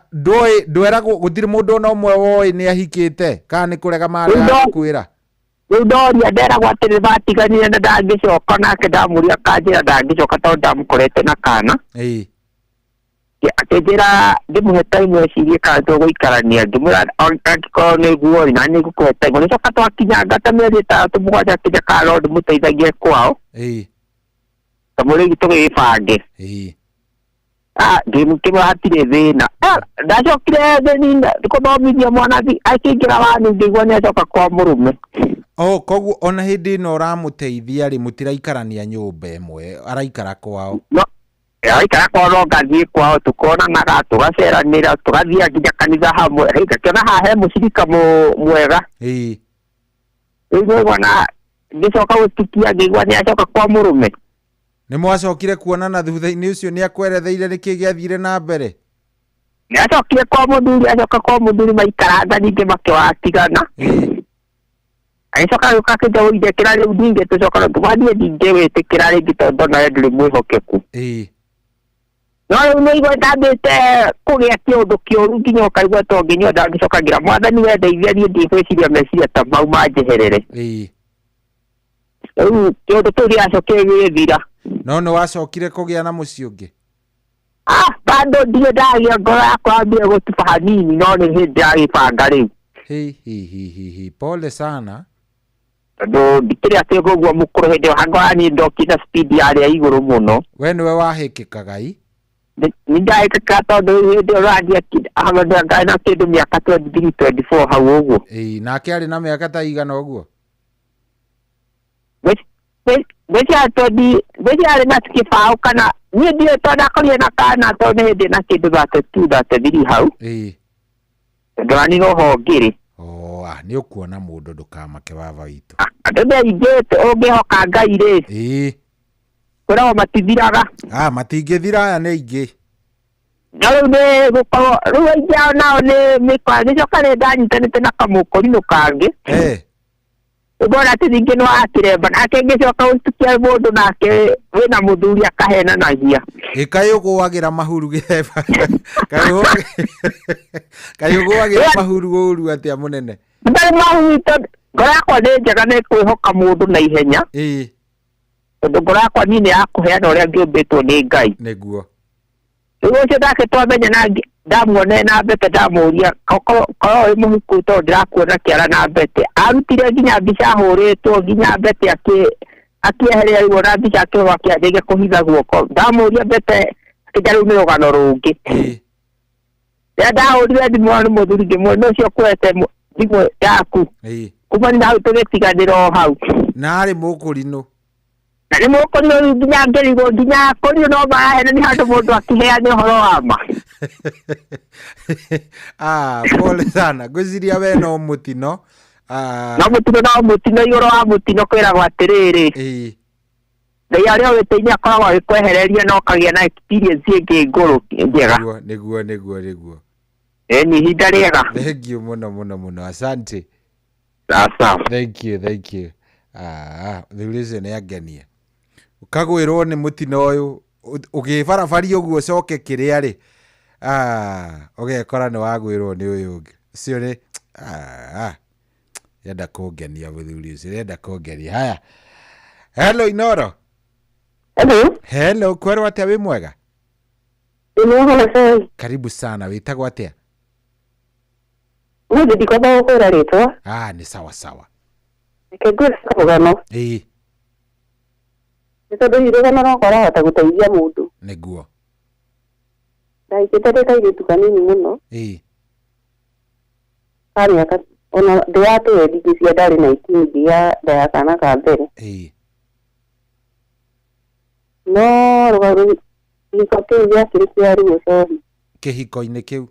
ndwera gutiri mundu no mwe woi ni ahikite kana ni kurega mari kwira? Ndoria ndera gwatire batiganire na ndangicoka nake ndamuria kanjira ndangicoka tondu ndamukorete na kana. Akijira ndimuhe time ecirie kana tuguikarania ngimwira angĩkorwo nĩ guo na nĩ ngũkũhe time nĩcoka twakinyanga ta mĩeri ĩtatũ mũgwanja akĩnja kana ũndũ mũteithagie kwao tamũrĩgi tũgĩbange ngĩmũkĩmwe hatirĩ thĩna ndacokire thĩni kũthomithia mwana akĩingĩra wani ngĩigua nĩ acoka kwa mũrũme. Koguo ona hĩndĩ ĩno ũramũteithia rĩ mũtiraikarania nyũmba ĩmwe, araikara kwao? Aikara kwao no ngathiĩ kwao tukonanaga tugaceranĩra tugathiĩ nginya kanitha hamwe ngakĩona haha he mũcirika mwega. Rĩu ngĩigua na ngĩcoka gũtikia ngĩigua nĩ acoka kwa mũrũme. Nĩ mwacokire kuonana thutha-inĩ ũcio nĩ akweretheire nĩkĩ gĩathire na mbere? Nĩ acokire kwa mũthuri acoka kwa mũthuri maikaranga ningĩ makĩwatigana. Agĩcoka gĩũka akĩnja gũithekĩra rĩu ningĩ tũcoka tũgathiĩ ndingĩwĩtĩkĩra rĩngĩ tondũ nawe ndũrĩ mwĩhokeku. No rĩu nĩigua ndambĩte kũgĩa kĩũndũ kĩũru nginya ũkaigua to nginya ndangĩcokagira mwathani we ndeithia niĩ ndigwĩciria meciria ta mau manjeherere. Rĩu kĩũndũ kĩu gĩacokire gĩgĩthira. No nĩ wacokire kũgĩa na mũciĩ ũngĩ? Bado ndirĩ ndagĩa ngoro yakwa yambire gũtuba hanini no nĩ hĩndĩ ndagĩbanga rĩu. Pole sana. Tondũ ndikĩrĩ atĩ ũguo mũkũrũ hĩndĩ ĩyo hangora niĩ ndokire speed yarĩa igũrũ mũno. We nĩwe wahĩkĩkaga i? Nĩ ndahĩkĩka tondũ hĩndĩ ĩyo randia ngai na kĩndũ mĩaka 23-24 hau ũguo. Nake arĩ na mĩaka ta igana ũguo? Arĩ na kĩbaũ kana niĩ ndiũĩ tondũ ndakorire na kana tondũ hĩndĩ na kĩndũ 32-33 hau. Tondũ wani noho ngĩrĩ. Nĩ ũkuona mũndũ ndũkamake baba witũ. Andũ aingĩ ũngĩhoka Ngai rĩ. Kwĩragwo matithiraga. Matingĩthira aya nĩ aingĩ. Na rĩu nĩ gũkorwo rĩu aingĩ ao nao nĩ mĩkwa gĩcoka nĩ ndanyitanĩte na kamũkũrinũ kangĩ. Ũgona atĩ ningĩ nĩ wakĩremba nake ngĩcoka gũtukia mũndũ nake wĩna mũthuri akahenanagia. Kaĩ ũgũagĩra mahuru gĩthemba? Kaĩ ũgũagĩra mahuru ũru atĩa mũnene? Ndarĩ mahuru tondũ ngoro yakwa nĩ njega nĩ kwĩhoka mũndũ na ihenya. Tondũ ngoro yakwa niĩ nĩ ya kũheana ũrĩa ngĩũmbĩtwo nĩ Ngai. Nĩguo. Rĩu ũcio nake twamenya na ndamuonire na mbete ndamũria korwo wĩ mũhuku tondũ ndĩrakuona kĩara na mbete. Arutire nginya mbica ahũrĩtwo nginya mbete akĩeheria rĩu ona mbica akĩoga kĩandĩge kũhitha guoko. Ndamũria mbete akĩnja rĩu nĩ rũgano rũngĩ. Rĩrĩa ndahũrire thimũ nĩ mũthuri ngĩmwĩra nĩ ũcio ũkuĩte thimũ yaku. Kuma nĩ hau tũgĩtiganĩra o hau. Na arĩ mũkũrinũ? Na nĩ mũkũrinũ nginya ngĩrigwo nginya kũrinũ no marahena nĩ handũ mũndũ akĩheane ũhoro wa ma. Pole sana. Ngwĩciria we no mũtino. No mũtino igũrũ wa mũtino kwĩragwo atĩrĩrĩ. Ngai arĩa wĩtĩinĩ akoragwo agĩkwehereria na ũkagĩa na experience ĩngĩ ngũrũ njega. Nĩguo. Nĩ ihinda rĩega. Thank you mũno. Asante. Thank you. Thuri ũcio nĩ angenia. Ũkagwĩrwo nĩ mũtino ũyũ ũgĩbarabaria ũguo ũcoke kĩrĩa rĩ. Ũgekora nĩ wagwĩrwo nĩ ũyũ ũngĩ. Ũcio nĩ yenda kũngenia mũthuri ũcio, yenda kũngenia. Haya. Hello Inoro. Hello, kwerwo atĩa wĩ mwega? Karibu sana, wĩtagwo atĩa? Mũndũ ndikwenda gũkwĩra rĩtwa. Nĩ sawa. Reke ngwĩre karũgano. Tondu irugano no korahota guteithia mundu. Niguo. Ndaikite kairitu kanini muno. Miaka ona ndiwatu ndigisia ndari na itingi ya ndaya kana ka mbere. No rugaru ikote ya kirisia ruo sorry. Kihiko-ini kiu.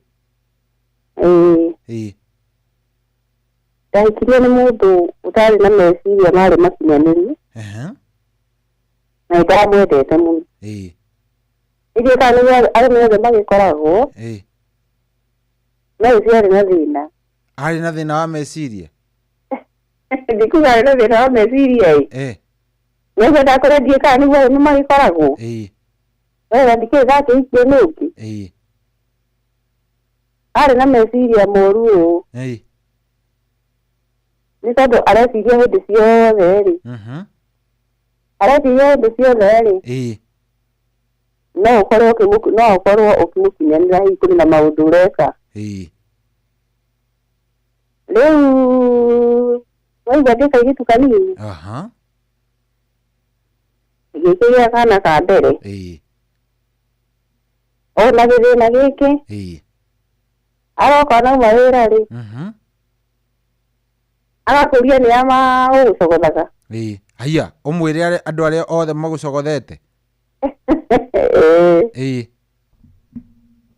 Ndaikirie ni mundu utari na meciria mari makinyaniru. Na ndamwendete muno. Ije kana ari mwe magikoragwo. Na iciari na thina. Ari na thina wa meciria. Ndikuga ari na thina wa meciria. Nĩguo ndakorendia kana nĩguo nĩ magikoragwo. Wega ndikĩga kĩingĩ nũngĩ. Arĩ na meciria moru ũũ. Nĩ tondũ areciria hĩndĩ ciothe rĩ. Areciria hĩndĩ ciothe rĩ. No ũkorwo ũkĩmũkinyanĩra hihi kũrĩ na maũndũ ũreka. Rĩu waiga ndĩ kairitu kanini. Gĩkĩgĩa kana ka mbere. Ona gĩthĩna gĩkĩ. Aroka na mawĩra rĩ. Agakũria nĩ ama ũgũcogothaga. Haya, ũmwĩre andũ arĩa othe magũcogothete.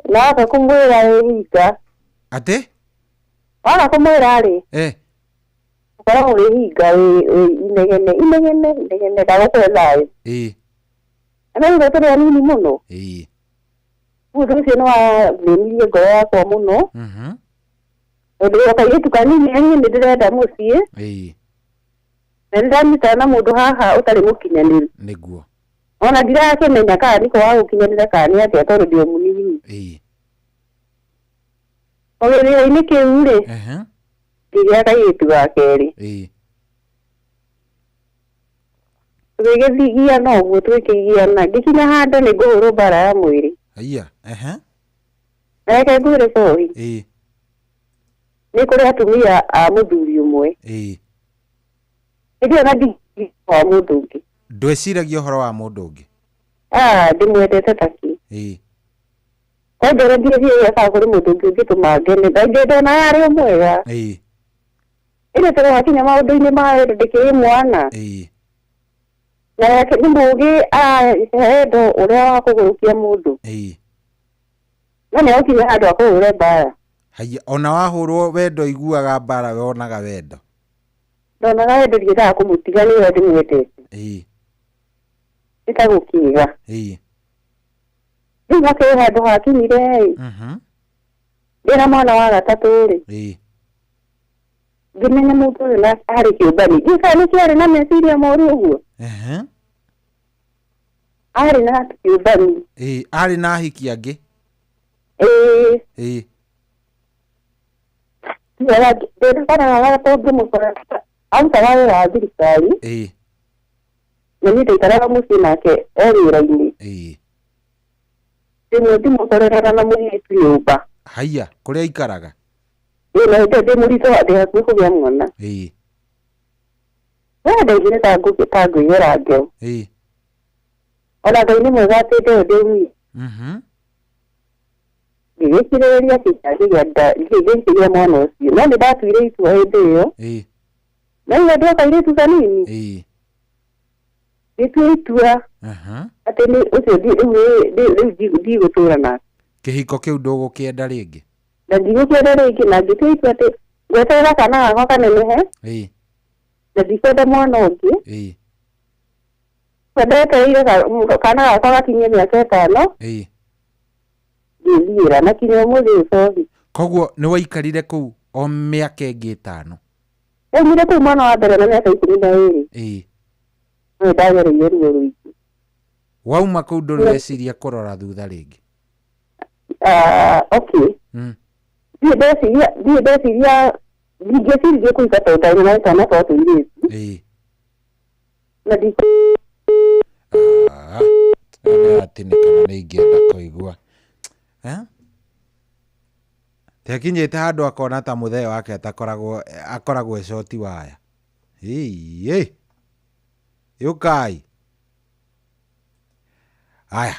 Na aka kũmwĩra hinga. Ate? Aka kũmwĩra rĩ. Ukoragwo wĩ hinga inegene ndagũkũhe thayũ. Na rĩu tũrĩ anini mũno. Mũndũ ũcio nĩ wathĩnirie ngoro yakwa mũno. Tondũ kairitu kanini niĩ ndĩrenda mũciĩ. Na nĩndanyitana na mũndũ haha ũtarĩ mũkinyanĩru. Nĩguo. Ona ndirakĩmenya kana nĩko wa gũkinyanĩra kana nĩ atĩa tondũ ndĩ mũnini. Wĩra-inĩ kĩu rĩ. Ngĩgĩa kairitu ga kerĩ. Tũgĩgĩthigiana ũguo twĩkĩgiana ngĩkinya handũ nĩ ngũhũrwo mbara ya mwĩrĩ. Reke ngwĩre sorry. Nĩ kũrĩ atumia a mũthuri ũmwe. Nĩguo na ndi wa mũndũ ũngĩ. Ndwĩciragia ũhoro wa mũndũ ũngĩ. Ndĩmwendete taki. Koguo ndirĩthie gĩaca kũrĩ mũndũ ũngĩ ũngĩtũma ngene. Ndona yarĩ mwega. Ĩrĩ tũrĩ wakinya maũndũ-inĩ ma wĩra ndĩkĩrĩ mwana. Na nĩ mũũgĩ ahendo ũrĩa wa kũgũrũkia mũndũ. No nĩ ũkinya handũ akũhũre mbara. Haya, ona wahũrwo wendo iguaga mbara wonaga wendo. Ndonaga wendo ndiendaga kũmũtiga nĩwe ndĩmwendete. Nĩtagũkiga. Rĩu makĩrĩ handũ hakinyire ndĩna mwana wa gatatũ rĩ. Ngĩmenya mũndũ ũyũ arĩ kĩũmbani. Gĩka nĩ kĩarĩ na meciria moru ũguo. Arĩ na kĩũmbani. Arĩ na ahiki angĩ. Ndĩrakana wa gatatũ ngĩmũkora arutaga wĩra wa thirikari. Na niĩ ndaikaraga mũciĩ nake e wĩra-inĩ. Rĩmwe ndĩmũkoreraga na mũirĩtu nyũmba. Haya, kũrĩa aikaraga? Na ndĩ mũritũ ndĩ hakuhĩ kũgĩa mwana. Ndaigire ta ngũiyũra ngeo. Ona Ngai nĩ mwega atĩ ndĩ ngĩgĩkirĩrĩria ngĩgĩkĩria mwana ũcio. No nĩ ndatuire itua hĩndĩ ĩyo. Na iwe ndĩ kairitu kanini. Gĩtua itua atĩ nĩ ũcio rĩu ndigũtũra nake. Kĩhiko kĩu ndũgũkĩenda rĩngĩ? Na ndigũkĩenda rĩngĩ na ngĩtua itua atĩ ngweterera kana gakwa kanenehe. Na ndikwenda mwana ũngĩ. Ndetereire kana gakwa gakinyie mĩaka 5. Ngĩthiĩra na kinya ũmũthĩ ũcothi. Koguo nĩ waikarire kũu o mĩaka ĩngĩ 5? Umire kũu mwana wa mbere na mĩaka 12. Nĩ ndagereire ruo rũingĩ. Wauma kũu ndũreciria kũrora thutha rĩngĩ? Okay. Ndiĩ ndeciria ndingĩcirie kũingata ũndũ na twana twa tũirĩtu. Na atĩnĩkana nĩ ingĩenda kũigua. Tekinyĩte handũ akona ta mũthee wake akoragwo ecoti waya. Yũkai. Aya.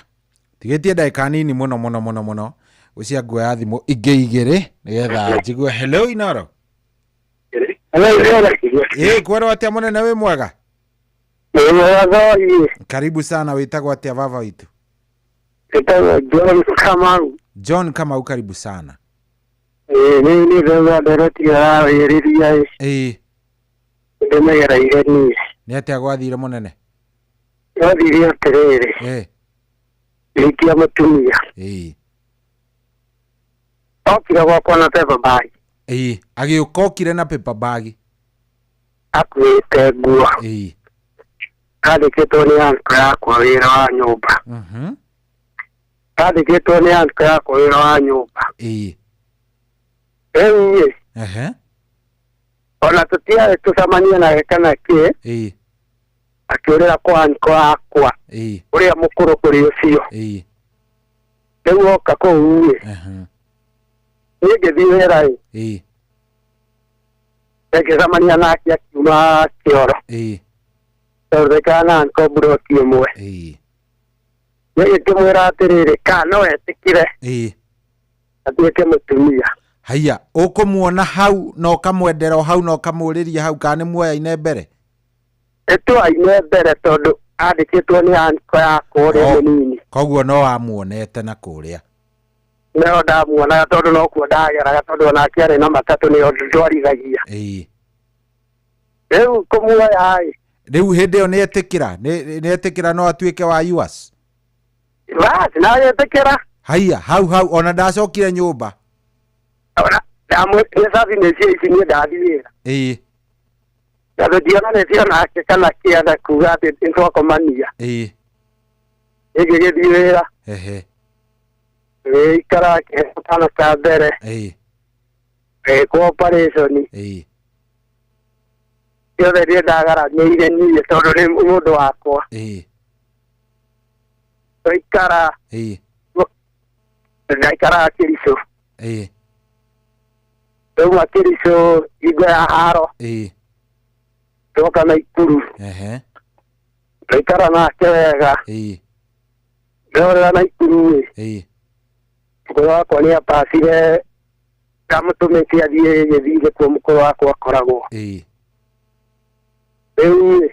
Tigetie ndagĩka nini mũno. Ucia nguoya thimũ ingĩ igĩrĩ nĩgetha njigue. Hello Inoro. Kwero atia mũnene wĩ mwega? Karibu sana, wĩtagwo atia baba witũ? John Kamau. John Kamau, karibu sana. Ni ndio nderotia wĩrĩria. Ndĩmegereire ni. Nĩ atia gwathire mũnene? Gwathire atĩrĩrĩ. Ikia mũtumia. Okire gwakwa na paper bag. Agĩũkokire na paper bag. Akuĩte nguo. Kandĩkĩtwo nĩ anko yakwa wĩra wa nyũmba. Kandĩkĩtwo nĩ anko yakwa wĩra wa nyũmba. Rĩu ona tũtiarĩ tũcemanie nake kana kĩ. Akĩũrĩra kwa anko yakwa ũrĩa mũkũrũ kũrĩ ũcio. Rĩu oka kũu ngĩthiĩ wĩra ngĩcemania nake akiuma kĩoro. Tondũ na anko mburoti ĩmwe. Ngĩmwĩra atĩrĩrĩ, kana no etĩkire atuĩke mũtumia. Haya, ũkũmuona hau na ũkamwendera hau na ũkamũrĩria hau kana nĩ muoyaine mbere? Twaine mbere tondũ andĩkĩtwo nĩ anko yakwa ũrĩa mũnini. Koguo no wamuonete na kũrĩa? No ndamuonaga tondũ no kuo ndageraga tondũ onake arĩ na matatũ nĩo ndwarithagia. Rĩu kũmuoya rĩu hĩndĩ ĩyo nĩetĩkĩra no atuĩke wa yours? Basi na etĩkĩra. Haya, hau ona ndacokire nyũmba? Ona ndamwĩsabi nĩcio ici niĩ ndathiĩ wĩra. Tondũ ndionanĩtio nake kana kĩanda kuga atĩ nĩtwakomania. Ngĩgĩthiĩ wĩra. Ikara kĩheo ka mbere. Kwa operation. Yothe nĩ ndagaranĩire niĩ tondũ nĩ mũndũ wakwa. Twaikara. Ndaikara Kĩricũ. Twauma Kĩricũ hingo ya haro. Twoka Naikuru. Twaikara nake wega. Ndorera Naikuru. Mũkũrũ wakwa nĩ apacire kamũtũmĩte athiĩ gĩthirĩ kuo mũkũrũ wakwa akoragwo. Rĩu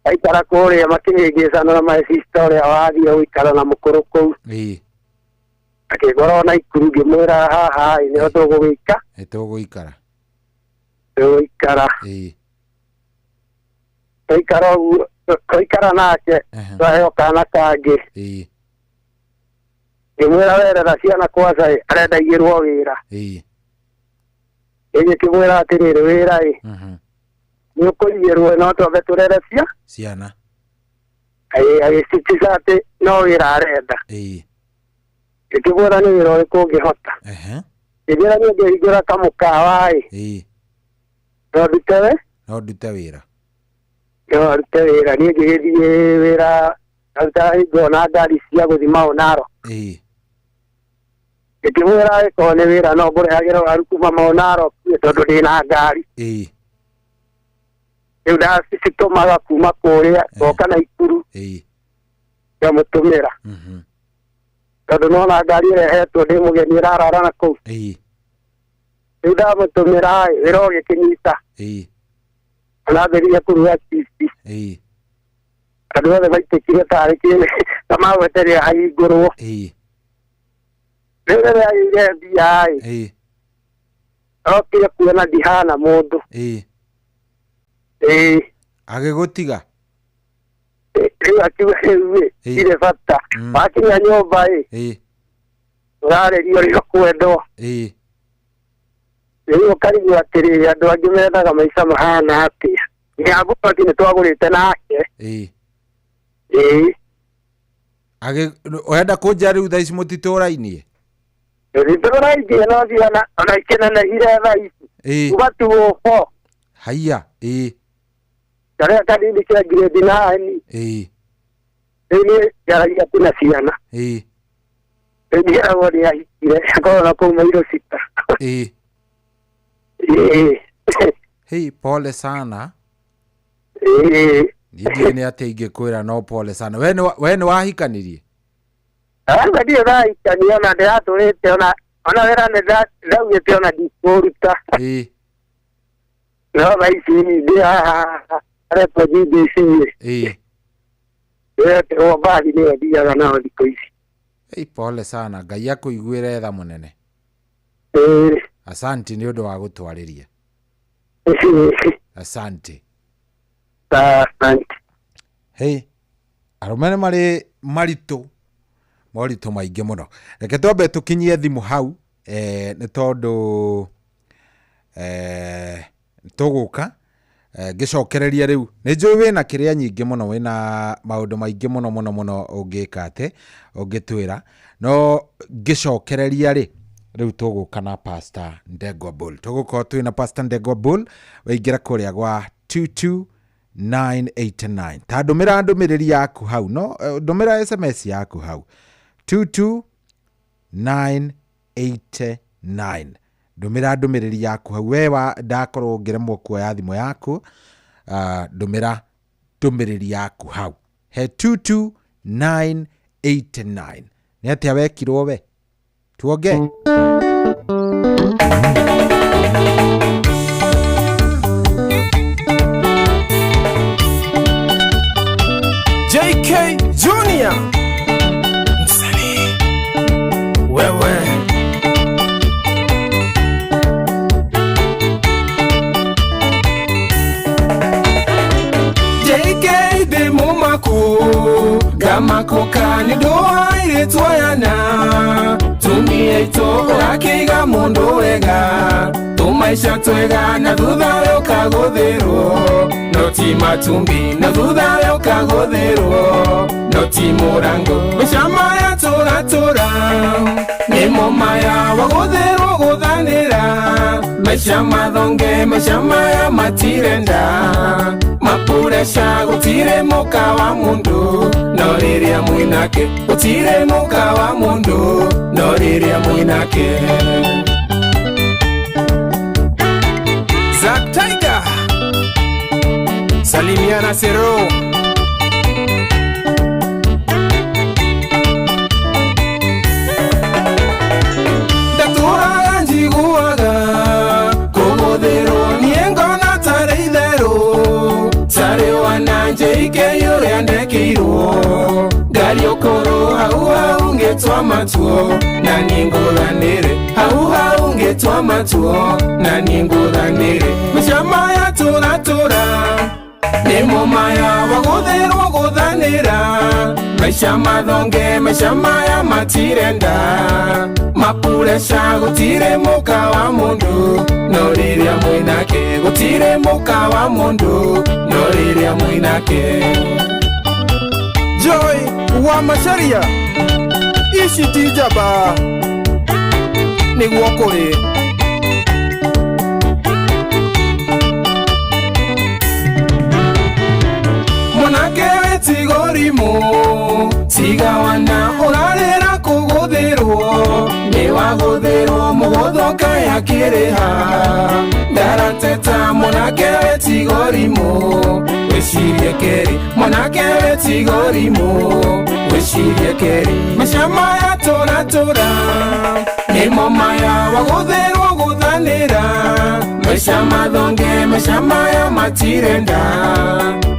aikara kũrĩa makĩhĩngĩcana na my sister ũrĩa wathiĩ gũikara na mũkũrũ kũu. Akĩgora Naikuru ngĩmwĩra haha nĩho tũgũgĩika. Tũgũikara. Twaikara nake twaheo kana kangĩ. Ngĩmwĩra werera ciana kwaca arenda igĩrwo wĩra. Ngĩmwĩra atĩrĩrĩ wĩra nĩ ũkũigĩrwo no twambe tũrere ciana. Agĩcitiga atĩ no wĩra arenda. Ngĩmwĩra nĩ wĩra ũrĩkũ ũngĩhota. Ngĩmwĩra niĩ ngĩhingũra kamũkawa no ndute wĩra. Niĩ ngĩgĩthiĩ wĩra ngona ngari cia gũthiĩ Maũnaro. Ngĩmwĩra angĩkorwo nĩ wĩra no ngũrehagĩra waru kuma Maũnaro tondũ ndĩna ngari. Rĩu ndacitũmaga kuma kũrĩa ngoka Naikuru ngamũtũmĩra. Tondũ nona ngari ĩrehetwo ndĩ mũgeni ĩrarara na kũu. Rĩu ndamũtũmĩra wĩra ũgĩkĩnyita. Onambĩrĩria kũruga cici. Andũ othe maitĩkire tarĩ kĩrĩ na magweterera hahingũrwo. Rĩu rĩrĩa agĩire mbia okire kuona ndihana mũndũ. Agĩgũtiga? Rĩu akiuga rĩu irĩ bata wakinya nyũmba ũrarĩrio rĩo kwendwo. Rĩu ũkarigwo atĩrĩrĩ andũ angĩ mendaga maica mahana atĩa. Nĩambuka atĩ nĩtwagũrĩte nake. Ũrenda kũnjĩra rĩu thaa ici mũtitũrainie? Nditũrainie no ciana ona ikenanehire thaa ici. Ugatuo ho. Haya. Karĩa kanini kĩa grade 9. Rĩu nĩ njaragia kwĩna ciana. Ndigĩragwo nĩ ahikire akorwo na kũu mairo sita. Hei, pole sana. Nidi ni ate ingekwira no pole sana. We ni wahikanirie? Ndio wahikania na ndio aturite ona wera ndio ugite ona disporta. No baisi ndio repo GBC. O bali ni ndio na ndiko hizi. Pole sana. Ngai akuiguire tha munene. Asante ni undu wa gutwariria. Asante. Arumene mari marito maingi muno. Reke twambe tukinyie thimu hau ni tondu tuguka gicokereria riu ni njui wina kiria nyingi muno wina maundu maingi muno ungika ate ungitwira no gicokereria riu tuguka na Pastor Ndegwa Bull. Tuguka twina Pastor Ndegwa Bull weingira kuria gwa 22989. Ta ndumiriri yaku hau no ndumira SMS yaku hau 22989. Ndumiriri yaku hau wewa ndakorwo ngiremwo kuoya thimu yaku ndumira ndumiriri yaku hau he 22989. Ni atia wekirwo we tuoge JK Junior msanii wewe JK demo mako gamako kani doa ile twayana tumie itoko akiga mundu wega tumaisha twega na thutha yo kaguthirwo no ti matumbi na thutha yo kaguthirwo no ti murango mashama ya tora ni momaya waguthirwo guthanira maisha mathonge mashama ya matirenda mapuresha gutire muka wa mundu no riria mwinake gutire muka wa mundu no riria mwinake. Zack Tiger Salimiana Sero Datura njiguaga kuguthiro niengona tareithero tare wananje ikeyo andekirwo ngari okoro hau ngetwa matuo na ninguthanire hau ngetwa matuo na ninguthanire mashama ya tura nemo maya waguthirwo guthanira maisha mathonge mashama ya matirenda mapuresha gutire muka wa mundu no riria mwinake gutire muka wa mundu no riria mwinake. Joy wa masharia ishi tijaba ni gwokore monake tigorimo tigawana urarera kuguthirwo ni waguthirwo muguthoka ya kiriha ndarateta monake tigorimo weshirie keri monake tigorimo weshirie keri mashama ya tora ni momaya waguthirwo guthanira maisha mathonge mashama ya matirenda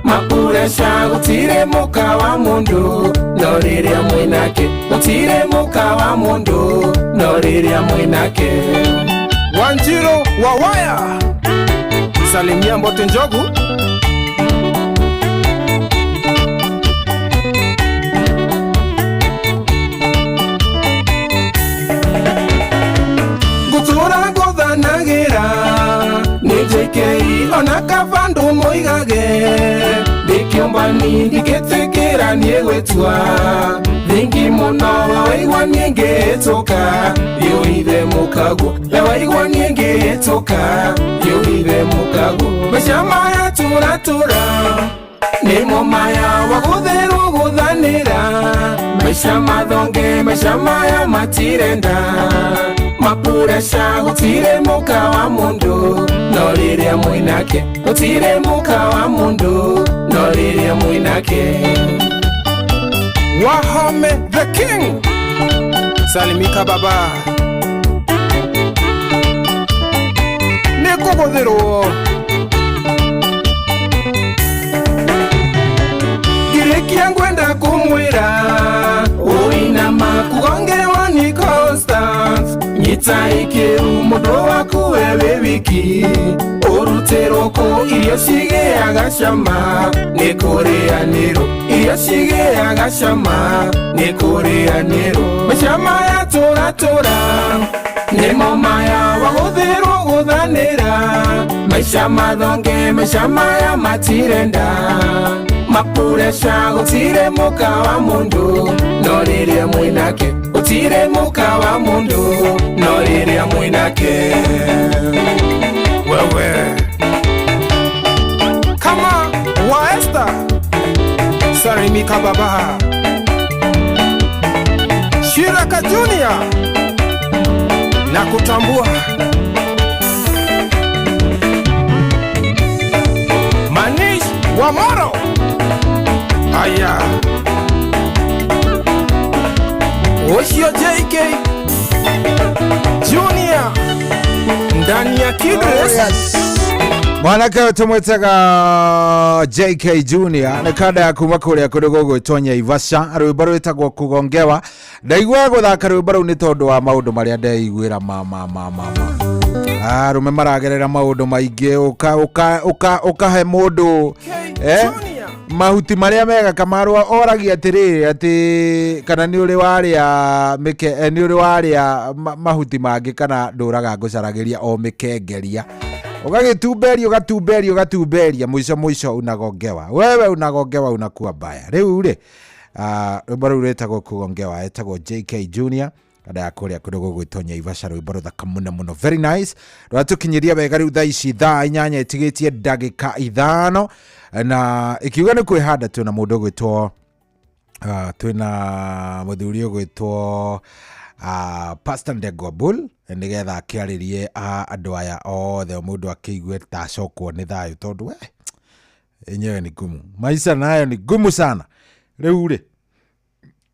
mapuresha gutire muka wa mundu no riria mwinake gutire muka wa mundu no riria mwinake. Wanjiro wa waya Salimia Mbote Njogu gutura guthanagira ni JK ona kabandu moigage ndikiumbani ndigetekera niegwetua thingi muno waigwa niengetoka yoithe mukagu waigwa niengetoka yoithe mukagu mashama ya tura nemo maya waguthirwo guthanira maisha mathonge mashama ya matirenda mapuresha gutire muka wa mundu no no riria mwinake utire muka wa mundu no riria mwinake. Wahome the king salimika baba nikuguthirwo girikia ngwenda kumwira uinama kugongewa ni Constant nyita ikiru mundu waku wewe wiki urutero ko irio cigeaga cama ni kurianiro irio cigeaga cama ni kurianiro mashama ya tura nimo maya waguthirwo guthanira maisha mathonge mashama ya matirenda mapuresha gutire muka wa mundu no riria mwinake utire muka wa mundu no riria mwinake. Wewe kama wa Esther salimika baba Shiraka Junior na kutambua Manish wa Moro. Aya Oshio JK Junior ndani ya Kidres. Mwanake tumwetaga JK Junior na kada ya kuma kuria kudogo gwitonya Ivasha rwimbo rwitagwo kugongewa ndaigwa guthaka rwimbo ru ni tondu wa maundu maria ndeiguira rume maragerera maundu maingi ukahe mundu mahuti maria mega kamarwa oragia atiriri ati kana ni uri waria ni uri waria mahuti mangi kana nduraga ngucaragiria o mikengeria ugatumberia mwisho unagongewa wewe unagongewa unakuwa baya riu ri rwimbo ru rwitagwo kugongewa etagwo JK Junior kada ya kuria kudogo gwitonya Ivasha rwimbo ruthaka muno very nice rwatukinyiria wega riu thaa ici thaa 8 itigitie ndagika 5 na ikiuga ni kwihanda tu na mundu gwitwo twina muthuri gwitwo Pastor Ndegwa Bull nigetha akiaririe andu aya othe mundu akiigwe tacokwo ni thayo tondu enyewe ni gumu maisha nayo ni gumu sana riu ri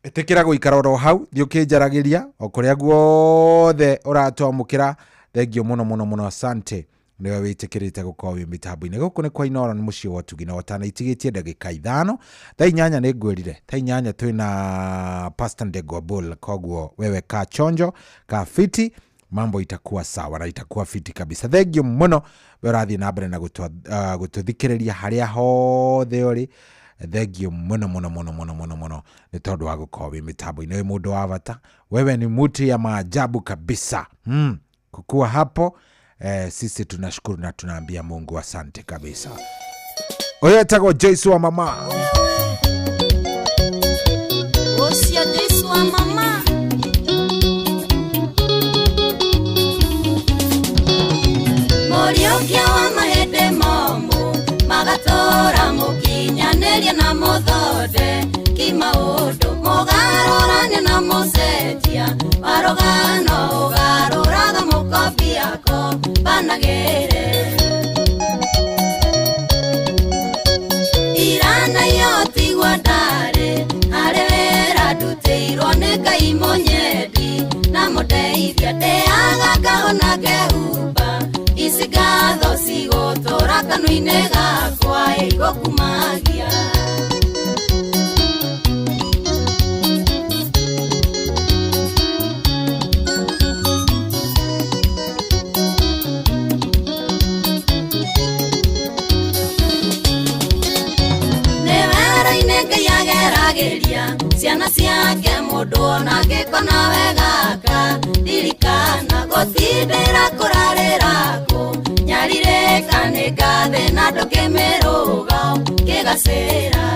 etekira guikara ro hau thiukinjaragiria okuria guothe uratwamukira thengio muno asante niwe witikirite gukorwo wi mitambo-ini guku ni kwa Inoro ni mucii wa Tugi na Watana itigitie ndagika 5 thaa 8 ni ngwirire thaa 8 twina Pastor Ndegwa Bull koguo wewe ka chonjo ka fiti mambo itakuwa sawa na itakuwa fiti kabisa. Thengio muno werathi na mbere na gututhikiriria haria hothe uri thengio muno ni tondu wa gukorwo wi mitambo-ini wi mundu wa bata wewe ni muti ya maajabu kabisa kukuwa hapo. Sisi tunashukuru na tunaambia Mungu asante kabisa. Oya tago Joyce wa mama. Osia Joyce wa mama. Moriokia wa mahede momo magatora mukinyaneria na muthode kimaudo mugarorane na musetia warogano ugaroraga mukobi yako banagere irana yoti guadare arera duteiro neka imonyedi na modeithia deaga kahona gehuba isigatho cigotora kanuine gakwa igokumagia ciana ciake mundu ona ngikona wegaka ririkana gutindira kurarira ku nyarire kane gathe na ndukimeruga kigacira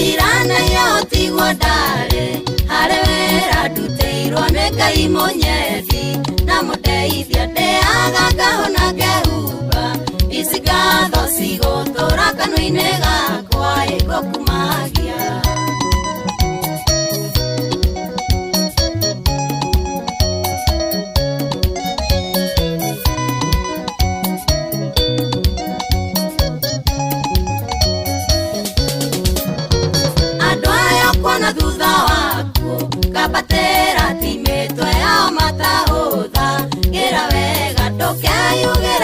irana yotigwo ndare hare wera nduteirwo ni Ngai munyethi na mudeithia ndeaga ngahona ngehuba isigatho cigotora kanuine gakwa igokumagia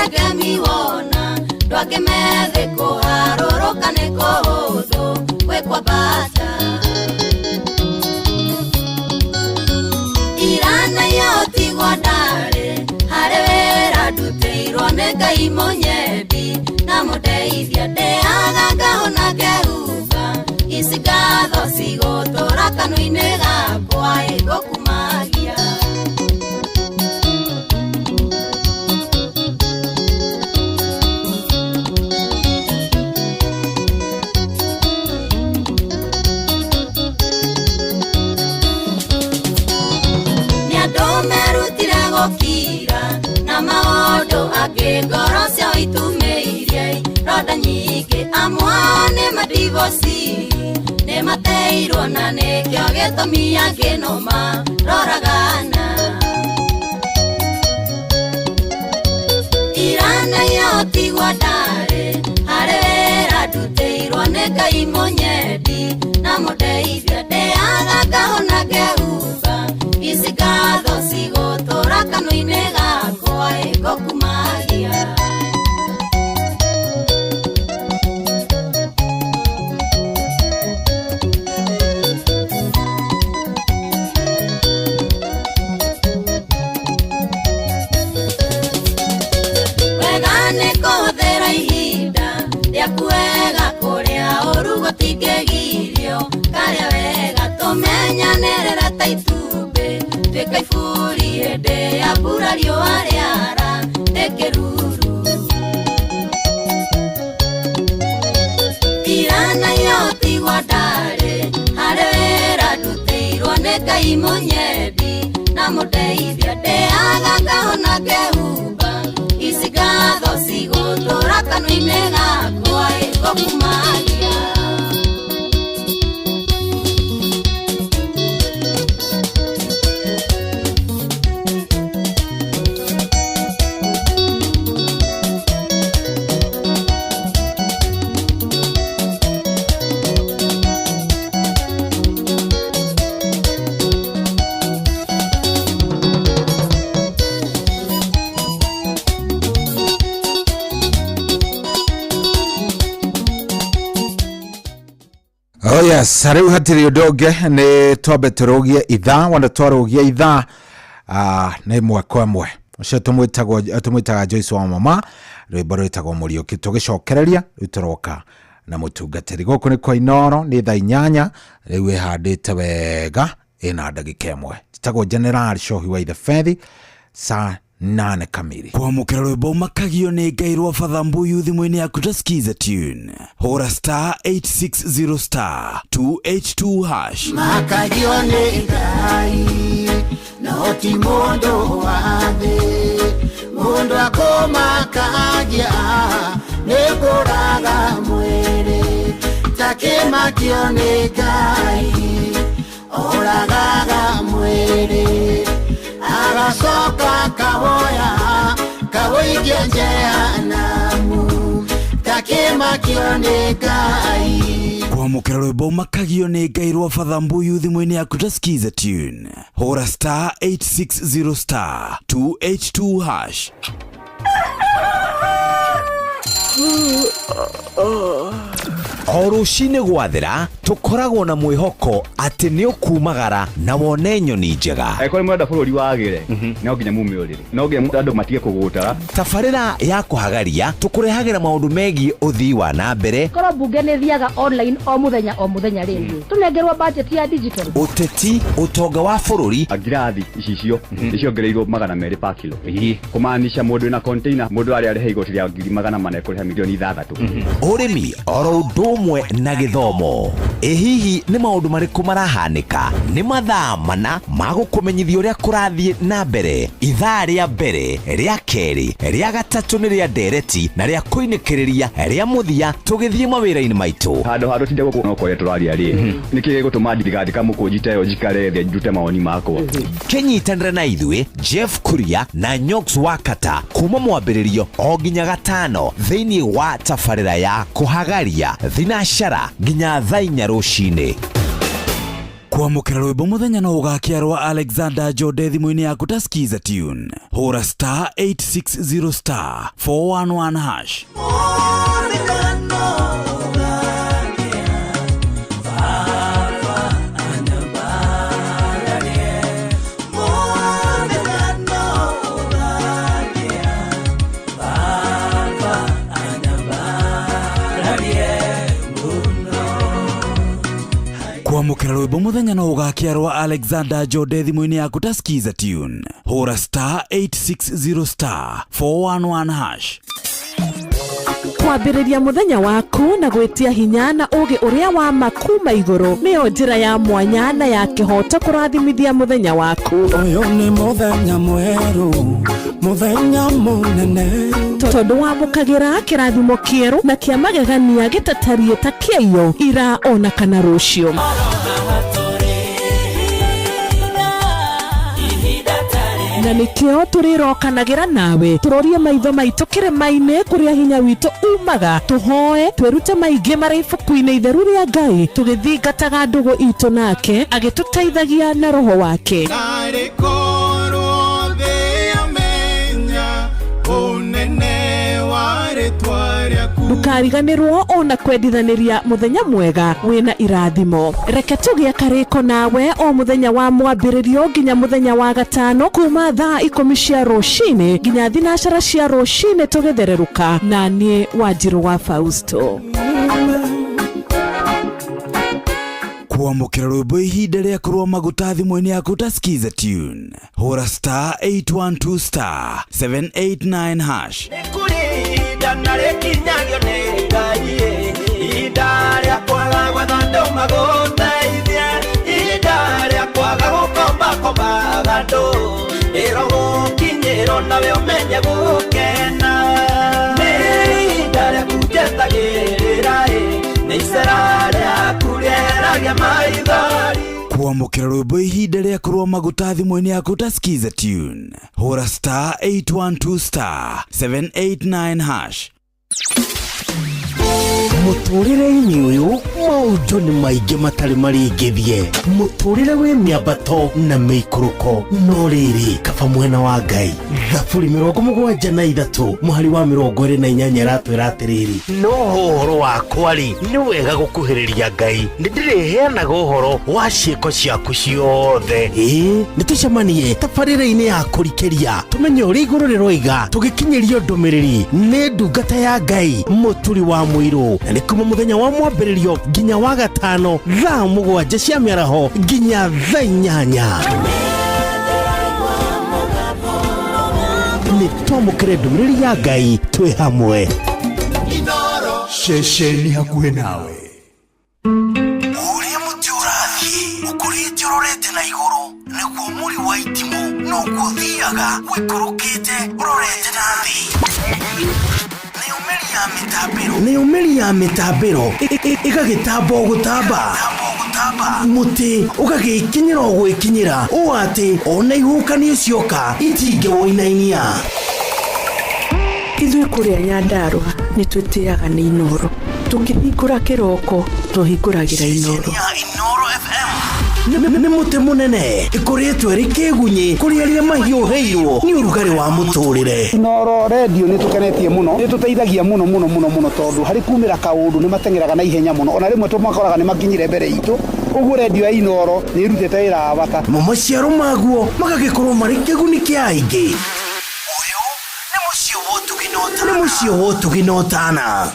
regemi wona Dwake methe kuharũrũka nĩ kũhũthũ gwĩkwa bata Irana yotigwo ndarĩ harĩ wĩra ndutĩirwo nĩ Ngai mũnyebi na mũndeithia ndĩaga ngahũna ngehuga ici ngatho cigũtũra kanua-inĩ gakwa ĩgũkumagia Kira na maondo ake ngoro cio itumeirie roda nyingĩ amwe nĩ madivosi nĩ mateirwo na nĩkĩo gĩtũmi angĩ no maroragana Irana yotigwo ndarĩ harĩ wĩra ndutĩirwo nĩ Ngai mũnyebi na mũndeithia ndĩaga ngahũna ngehuga ici ngatho cigũtũra kanua-inĩ gakwa ĩgũkumagia Wega nĩ kũhũthĩra ihinda rĩaku wega kũrĩa ũru gũtingĩgirio karĩa wega tũmenyanĩrĩra ta itumbĩ twĩka iburi hĩndĩ ya mbura riũa rĩara rĩkĩruru Irana yotigwo ndarĩ harĩ wĩra ndutĩirwo nĩ Ngai mũnyebi na mũndeithia ndĩaga ngahũna ngehumba ici ngatho cigũtũra kanua-inĩ gakwa ĩgũkumagia Oh yes, rĩu hatirĩ ũndũ ũngĩ nĩ twambe tũrũgie ithaa wanda twarũgia ithaa nĩ mwaka ĩmwe ũcio tũmwĩtaga Joyce wa mama rwĩmbo rwĩtagwo Mũriũki tũgĩcokereria rĩu tũroka na mũtungatĩri gũkũ nĩ kwa Inooro nĩ thaa 8 rĩu ĩhandĩte wega ĩna ndagĩka ĩmwe njĩtagwo General Shohi wa Ithafethi saa 8 kamili kwamũkĩra rwĩmbo makagio nĩ Ngai rwa Father Mbuyu thimũ-inĩ yaku ta skiza tune hũra *860 *282# makagio nĩ Ngai no ti mũndũ wa thĩ mũndũ akũmakagia nĩ kũraga mwĩrĩ ta kĩmakio nĩ Ngai oragaga mwĩrĩ agacoka kawoya kawoigia jehanamu ta kĩmakio nĩ Ngai kwamũkĩra rwĩmbo makagio nĩ Ngai rwa Father Mbuyu thimũ-inĩ yaku ta skiza tune hũra *860 *282# O rũcinĩ gwathĩra tũkoragwo na mwĩhoko atĩ nĩ ũkumagara na wone nyoni njega Angĩkorwo mwenda bũrũri wagĩre no nginya mume ũrĩrĩ no nginya andũ matige kũgũta tabarĩra ya kũhagaria tũkũrehagĩra maũndũ megiĩ ũthii wa na mbere korwo mbunge nĩ thiaga online o mũthenya rĩngĩ tũnengerwo budget ya digital ũteti ũtonga wa bũrũri ngirathi icicio nĩciongereirwo 200 per kilo kũmaanisha mũndũ na container mũndũ arĩa arĩhe igoti rĩa 400 kũrĩha milioni 6 ũrĩmi oro ũndũ ũmwe na gĩthomo hihi nĩ maũndũ marĩkũ marahanĩka nĩ mathaa mana ma gũkũmenyithia ũrĩa kũrathiĩ na mbere ithaa rĩa mbere rĩa kerĩ rĩa gatatũ nĩ rĩa ndereti na rĩa kũinĩkĩrĩria rĩa mũthia tũgĩthiĩ mawĩra-inĩ maitũ handũ tinde gũkũ no kũrĩa tũraria rĩ nĩkĩ gũtũma ndirigathi kamũkũnjite yo njikare thĩ njute maoni makwa kĩnyitanĩre na ithuĩ Jeff Kuria na Nyox Wakata kuma mwambĩrĩrio o nginya gatano thĩinĩ wa tabarĩra ya kũhagaria thinacara nginya thaa 4 rũcinĩ kwamukira rwimbo muthenya no ugakiarwa Alexander Jode thimũ-inĩ yaku ta skiza tune hũra star 860 star 411 hash. kwamukira rwimbo muthenya no ugakiarwa Alexander Jode thimũ-inĩ yaku ta skiza tune hũra star 860 star 411 hash. kwambĩrĩria muthenya waku na gwĩtia hinya na ũgĩ ũrĩa wa makuma igũrũ nĩyo njĩra ya mwanya na ya kĩhoto kũrathimithia muthenya waku. Ũyũ nĩ muthenya mwerũ, muthenya mũnene, tondũ wamũkagĩra kĩrathimo kĩerũ na kĩa magegania gĩtatarie ta kĩayo ira ona kana rũciũ. Na nĩkĩo tũrĩrokanagĩra nawe tũrorie maitho maitũ kĩrĩma-inĩ kũrĩa hinya witũ umaga tũhoe twĩrute maingĩ marĩ ibuku-inĩ itheru rĩa Ngai tũgĩthingataga ndũgũ itũ nake agĩtũteithagia na roho wake. Ndukariganĩrwo ona kwendithanĩria muthenya mwega wĩna irathimo. Reke tũgĩe karĩko nawe o muthenya wa mwambĩrĩrio nginya muthenya wa gatano kuma thaa 10 cia rũcinĩ nginya thinacara cia rũcinĩ tũgĩthererũka na niĩ Wanjirũ wa Fausto. kwamukira rwimbo ihinda rĩa kũrũa maguta thimũ-inĩ yaku ta skiza tune hũra star 812 star 789 hash. Dana rekinyagio nĩ Ngai ihinda rĩa kwaga gwetha andũ magũteithie ihinda rĩa kwaga gũkomba andũ ĩro gũkinyĩrwo nawe ũmenye gũkena nĩ ihinda rĩaku njetagĩrĩra nĩ icera rĩaku rĩeragia maithori. kwamukira rwimbo ihinda rĩa kũrũa maguta thimũ-inĩ yaku ta skiza tune hũra star 812 star 789 hash. Mũtũrĩre-inĩ ũyũ maũndũ nĩ maingĩ matarĩ maringithie, mũtũrĩre wĩ mĩambato na mĩikũrũko, no rĩrĩ kaba mwena wa Ngai. Thaburi 73 mũhari wa 28 ratwĩra atĩrĩrĩ, no ũhoro wakwa-rĩ nĩ wega gũkuhĩrĩria Ngai, nĩ ndĩrĩheanaga ũhoro wa ciĩko ciaku ciothe. Nĩ tũcemanie tabarĩra-inĩ ya kũrikĩria tũmenye ũrĩa igũrũ rĩroiga tũgĩkinyĩrio ndũmĩrĩri nĩ ndungata ya Ngai mũturi wa mũirũ, na nĩ kuma muthenya wa mwambĩrĩrio nginya wa gatano thaa 7 cia mĩaraho nginya thaa 8. Nĩ twamũkĩre ndũmĩrĩri ya Ngai twĩ hamwe. Ceceni hakuhĩ nawe. Ũrĩa mũtĩ ũrathiĩ ũkũrĩte ũrorete na igũrũ nĩguo mũri wa itimũ noguo ũthiaga wĩkũrũkĩte ũrorete na thĩ. Nĩ ũmeri ya mĩtambĩro ĩgagĩtamba gũtamba, mũtĩ ũgagĩkinyĩra gwĩkinyĩra ũũ atĩ ona ihukanio cioka itingĩwoinainia. Ithuĩ kũrĩa Nyandarũa nĩ twĩtĩaga nĩ Inooro, tũngĩhingũra kĩroko tũhingũragĩra Inooro. Nĩ mũtĩ mũnene ĩkoretwo ĩrĩ kĩgunyi kũrĩ arĩa mahiũhĩirwo nĩ ũrugarĩ wa mũtũrĩre. Inooro radio nĩ tũkenetie mũno, nĩ tũteithagia mũno tondũ harĩ kumĩra kaũndũ nĩ matengeraga na ihenya mũno, ona rĩmwe tũmakoraga nĩ makinyire mbere itũ. Ũguo radio ya Inooro nĩ ĩrutĩte wĩra wa bata. Maciaro maguo magagĩkorwo marĩ kĩguni kĩa aingĩ. Ũyũ nĩ mũciĩ wa Ũtugi na Ũtana.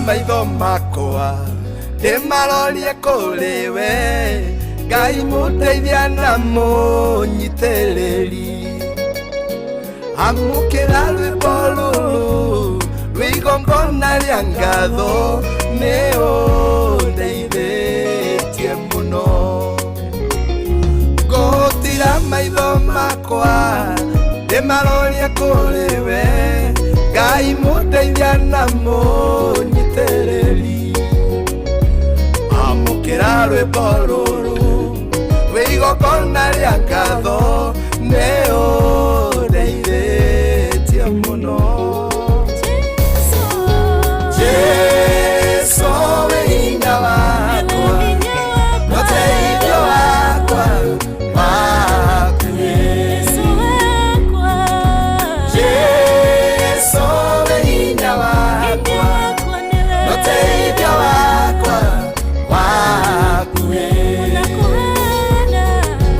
Maitho makwa ndĩmarorie kũrĩ we Ngai mũteithia na mũnyitĩrĩri amũkĩra rwĩmbo rũrũ rwĩ igongona rĩa ngatho nĩ ũndeithĩtie mũno ngũtira maitho makwa wakwa ndĩmaroria kũrĩ we Ngai mũndeithia na mũnyitĩrĩri amũkĩra rwĩmbo rũrũ rwĩ igongona rĩa ngatho nĩũndeithĩtie mũno Jesu wĩ hinya wakwa mũteithio wakwa wakuĩ Jesu wĩ hinya wakwa mũteithio wakwa wakuĩ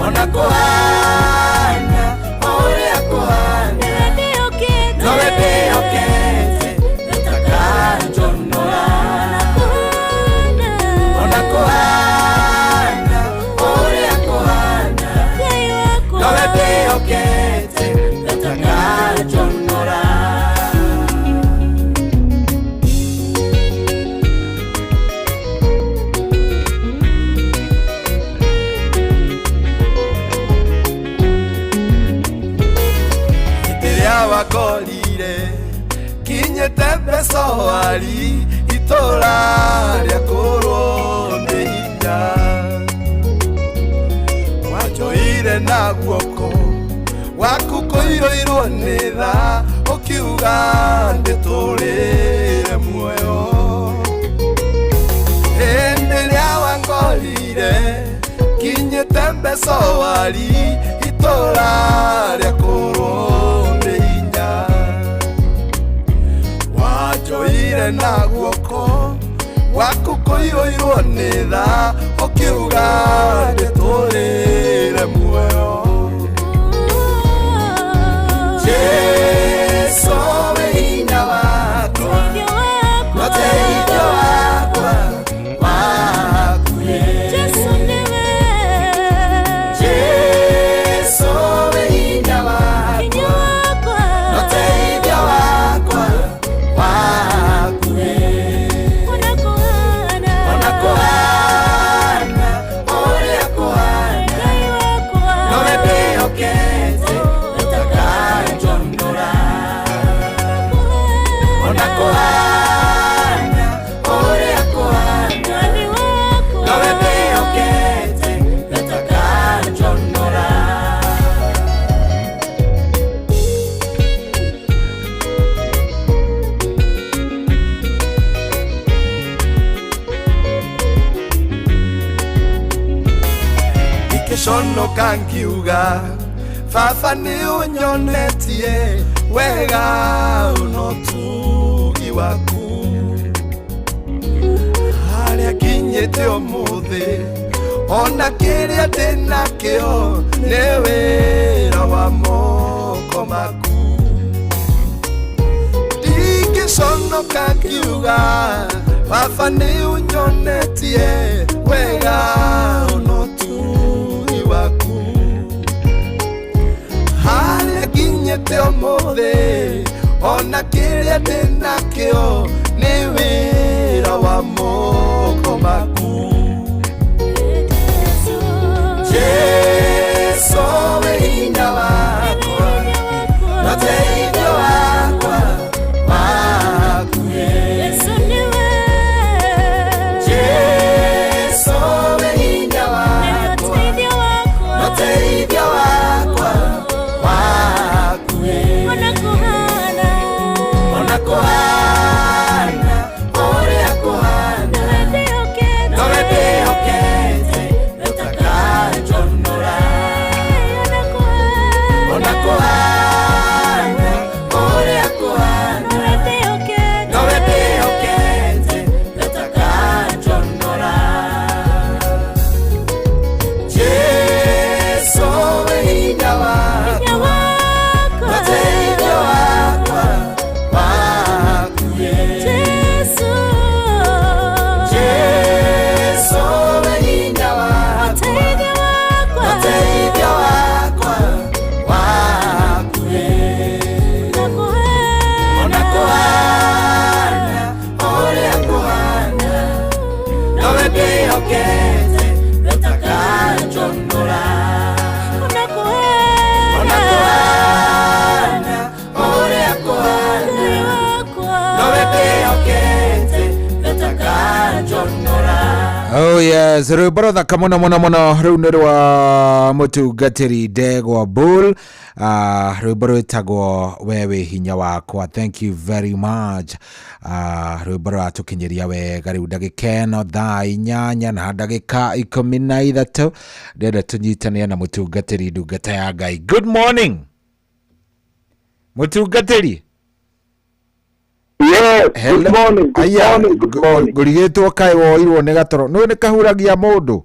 ona kũhana ũrĩa kũhana nowe ndĩhokete ũtakanjonora ona kũhana ũrĩa kũhana nowe ndĩhokete ũtakanjonora wakorire kinyete mbeca wari itũra rĩa kũrwo nĩ hinya wanjoire na guoko waku kũirũirwo nĩ tha ũkiuga ndĩtũrĩre muoyo hĩndĩ ĩrĩa wangorire kinyete mbeca wari itũra rĩa kũrwo wanjoire na guoko waku kũirũirwo nĩ tha ũkiuga ndĩtũrĩre muoyo Jesu wĩ hinya wakwa mũteithio wakwa wakuĩ Jesu wĩ hinya wakwa mũteithio wakwa wakuĩ ona kũhana ũrĩa kũhana nowe ndĩhokete ũtakanjonora ona kũhana ũrĩa kũhana nowe ndĩhokete ũtakanjonora Ikĩconoka ngiuga baba nĩ ũnyonetie wega no tugi waku harĩa nginyĩte ũmũthĩ ona kĩrĩa ndĩnakĩo nĩ wĩra wa moko maku ndingĩconoka ngiuga baba nĩ ũnyonetie wega no tugi waku harĩa nginyĩte ũmũthĩ ona kĩrĩa ndĩnakĩo nĩ wĩra wa moko maku Jesu wĩ hinya wakwa mũteithio wakwa wakuĩ Jesu wĩ hinya wakwa mũteithio wakwa wakuĩ ona kũhana Oh yes, rwimbo thaka muno muno muno riu ni rwa mutungatiri Ndegwa Bull. Rwimbo rwitagwo wewe hinya wakwa. Thank you very much. Rwimbo rwatukinyiria wega riu ndagika eno thaa 8 na ndagika 13 ndenda tunyitane na mutungatiri ndungata ya Ngai. Good morning mutungatiri. Yes, good morning. Good morning. Gurigitwo kai woirwo ni gatoro. No ni kahuragia mundu.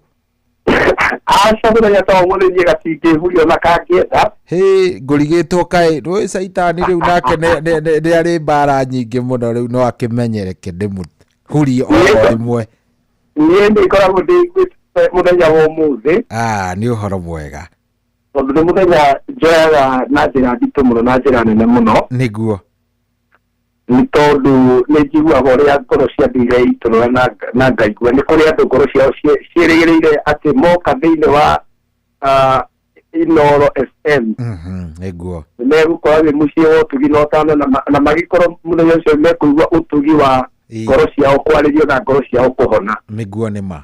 Aca ya tawo mundu ni gatingihurio na kangienda. Hey, gurigitwo kai roi saitani riu nake ne ari bara nyingi muno riu no akimenyereke ndimuhurio o rimwe. Ni ndi koragwo ndi muthenya wa umuthi. Ni uhoro mwega. Tondu muthenya njoyaga na njira nditu muno na njira nene muno. Niguo. Ni tondu ni njiguaga uria ngoro cia ndire itu na ngaigua ni kuri andu ngoro ciao ciĩrĩgĩrĩire atĩ moka thĩinĩ wa Inooro FM. Niguo. Megũkorwo wĩ mũciĩ wa ũtugi na ũtano na magĩkorwo mũthenya ũcio mekũigua ũtugi wa ngoro ciao kwarĩrio na ngoro ciao kũhona. Niguo nĩ ma.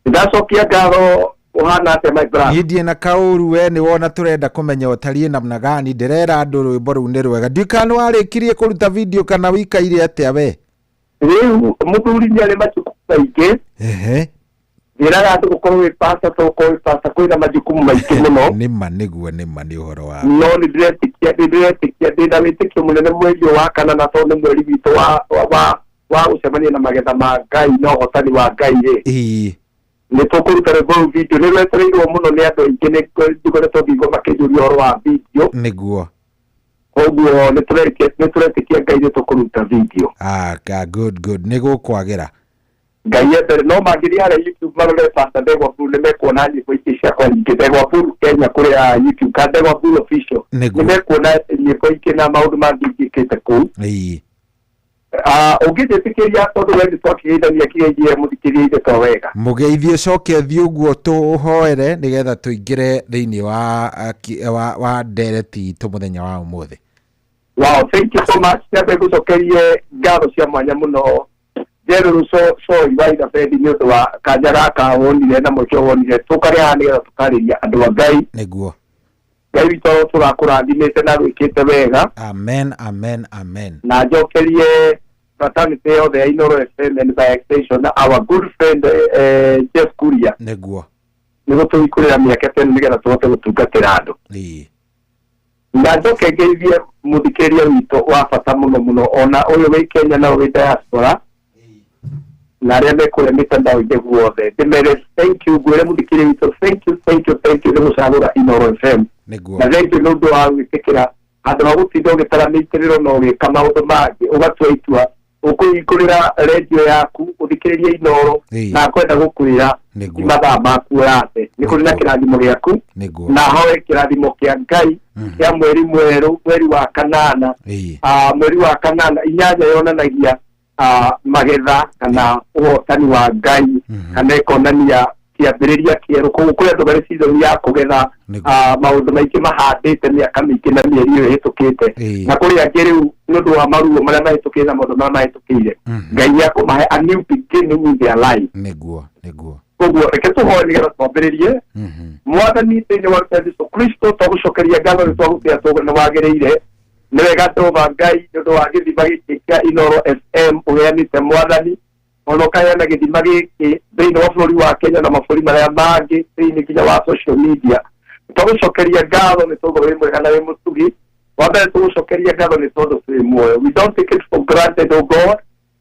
Ndacokia ngatho uhana atia my brother. Nindie na kauru we ni wona turenda kumenya utariĩ namna gani ndirera andu rwimbo ru ni rwega ndikano warikirie kuruta video kana wikaire atia we riu muthuri ni ari majukumu maingĩ ndiraga andu gukorwo wi pasta to ko wi pasta kwina majukumu maingĩ muno nima niguo nima ni uhoro wa no ni ndĩretĩkia ndĩna wĩtĩkio mũnene mweri wa kana na to nĩ mweri witũ wa gũcemania na magetha ma Ngai na ũhotani wa Ngai ni tukuruta rwimbo video ni rwetereirwo muno ni andu aingĩ ni ngoretwo ngĩigua makĩnjũria ũhoro wa video niguo koguo ni turetĩkia Ngai ni tukuruta video good ni gũkwagĩra Ngai endere no mangĩria harĩa YouTube marore Pastor Ndegwa Bull nĩ mekuona nyĩmbo ingĩ ciakwa nyingĩ Ndegwa Bull Kenya kũrĩa YouTube ka Ndegwa Bull official nĩ mekuona nyĩmbo ingĩ na maũndũ mangĩ ingĩkĩte kũu ungĩtĩkĩria tondu wendi twakĩgeithania kĩgeithie mũthikĩrie inde to wega mũgeithie coke thiĩ ũguo tũhoere nĩgetha tũingĩre thĩinĩ wa ndereti itũ mũthenya wa ũmũthĩ. Wow, thank you so much. Nyambe ngũcokerie ngatho cia mwanya mũno Jeruru Soi waitha Fedi nĩ ũndũ wa kanja gaka wonire na mwĩkĩo wonire tũkarĩ haha nĩgetha tũkarĩria andũ a Ngai nĩguo Ngai witũ tũrakũrathimĩte na rwĩkĩte wega. Amen. Na njokerie fraternity yothe ya Inooro FM and by extension our good friend Jeff Kuria. Nĩguo. Nĩguo tũikũrĩra mĩaka tene nĩgetha tũhote gũtungatĩra andũ. Na njoke ngeithie mũthikĩria witũ wa bata mũno ona ũyũ wĩ Kenya na wĩ diaspora. Na arĩa mekũrĩa mĩtandao-inĩ guothe ndĩmere thank you ngwĩre mũthikĩria witũ thank you nĩ gũcagũra Inooro FM. Na thank you nĩ ũndũ wa gwĩtĩkĩra andũ a gũtinda ũgĩtaranĩitĩrĩrwo na ũgĩka maũndũ mangĩ ũgatua itua ũkũhingũrĩra redio yaku ũthikĩrĩrie Inooro na kwenda gũkwĩra mathaa maku ũrate nĩ kũrĩ na kĩrathimo gĩaku na hoe kĩrathimo kĩa Ngai kĩa mweri mwerũ mweri wa kanana mweri wa kanana inyanya yonanagia magetha kana ũhotani wa Ngai kana ikonania kĩambĩrĩria kĩerũ koguo kũrĩ andũ marĩ season ya kũgetha maũndũ maingĩ mahandĩte mĩaka mĩingĩ na mĩeri ĩyo ĩhĩtũkĩte na kũrĩ angĩ rĩu nĩ ũndũ wa maruo marĩa mahĩtũkĩte na maũndũ marĩa mahĩtũkĩire Ngai nĩakũmahe a new beginning in their life. Nĩguo koguo reke tũhoe nĩgetha twambĩrĩrie mwathani thĩinĩ wa Jesũ Kristo twagũcokeria ngatho nĩ twagũtĩa nĩ wagĩrĩire nĩ wega Jehova Ngai nĩ ũndũ wa gĩthima gĩkĩ kĩa Inooro FM ũheanĩte mwathani ona ũkaheana gĩthima gĩkĩ thĩinĩ wa bũrũri wa Kenya na mabũrũri marĩa mangĩ thĩinĩ nginya wa social media twagũcokeria ngatho nĩ tondũ wĩ mwega na wĩ mũtugi wa mbere tũgũcokeria ngatho nĩ tondũ twĩ muoyo. We don't take it for granted, oh God,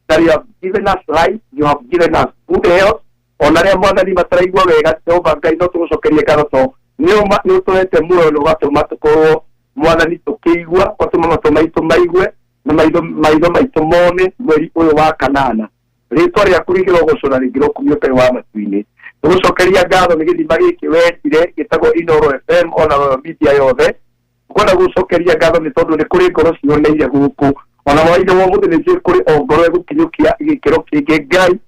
that you have given us life, you have given us good health. Ona rĩa mwathani mataraigua wega Jehova Ngai no tũgũcokeria ngatho to nĩ ũtũhete muoyo na ũgatũma tũkorwo mwathani tũkĩigua ũgatũma matũ maitũ maigue na maitho maitũ mone mweri ũyũ wa kanana rĩtwa rĩaku rĩgĩrogocwo na rĩngĩrokumio Ngai wa matu-inĩ. Tũgũcokeria ngatho nĩ gĩthima gĩkĩ wendire gĩtagwo Inooro FM ona media yothe kwenda gũcokeria ngatho nĩ tondũ nĩ kũrĩ ngoro cioneire gũkũ ona mwathani wa mũthĩ nĩ kũrĩ o ngoro egũkinyũkia gĩkĩro kĩngĩ Ngai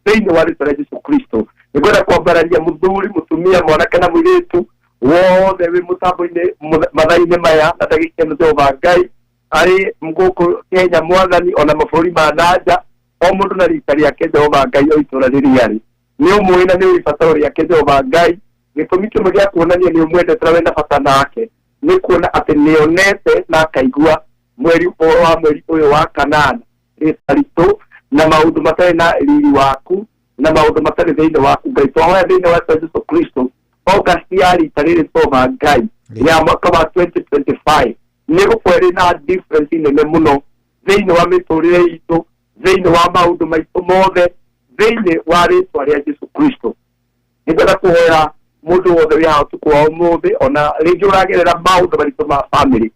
thĩinĩ wa rĩtwa rĩa Jesũ Kristo. Nĩ kwenda kwambararia mũthuri mũtumia mwanake na mũirĩtu wothe wĩ mũtambo-inĩ mathaa-inĩ maya na ndagĩka ĩno Jehova Ngai arĩ gũkũ Kenya mwathani ona mabũrũri ma nanja o mũndũ na rita rĩake Jehova Ngai o itũũra rĩrĩa arĩ ni umwina ni wifatori ya Jehova Ngai gitumi kimwe gya kuonania ni umwendete wenda bata nake ni kuona ati nionete na akaigua mweri uyu wa kanana ritarito na maundu matari na riri waku na maundu matari thiini waku Ngai twahoya thiini wa Yesu Kristo August yari tariri Jehova Ngai ya mwaka wa 2025 ni gukweri na difference nene muno thiini wa miturire itu thiini wa maundu maitu mothe thiini wa ritwa ria Yesu Kristo nĩngwenda kũhoya mũndũ wothe wĩ haha ũtukũ wa ũmũthĩ ona rĩngĩ ũragerera maũndũ maritũ ma family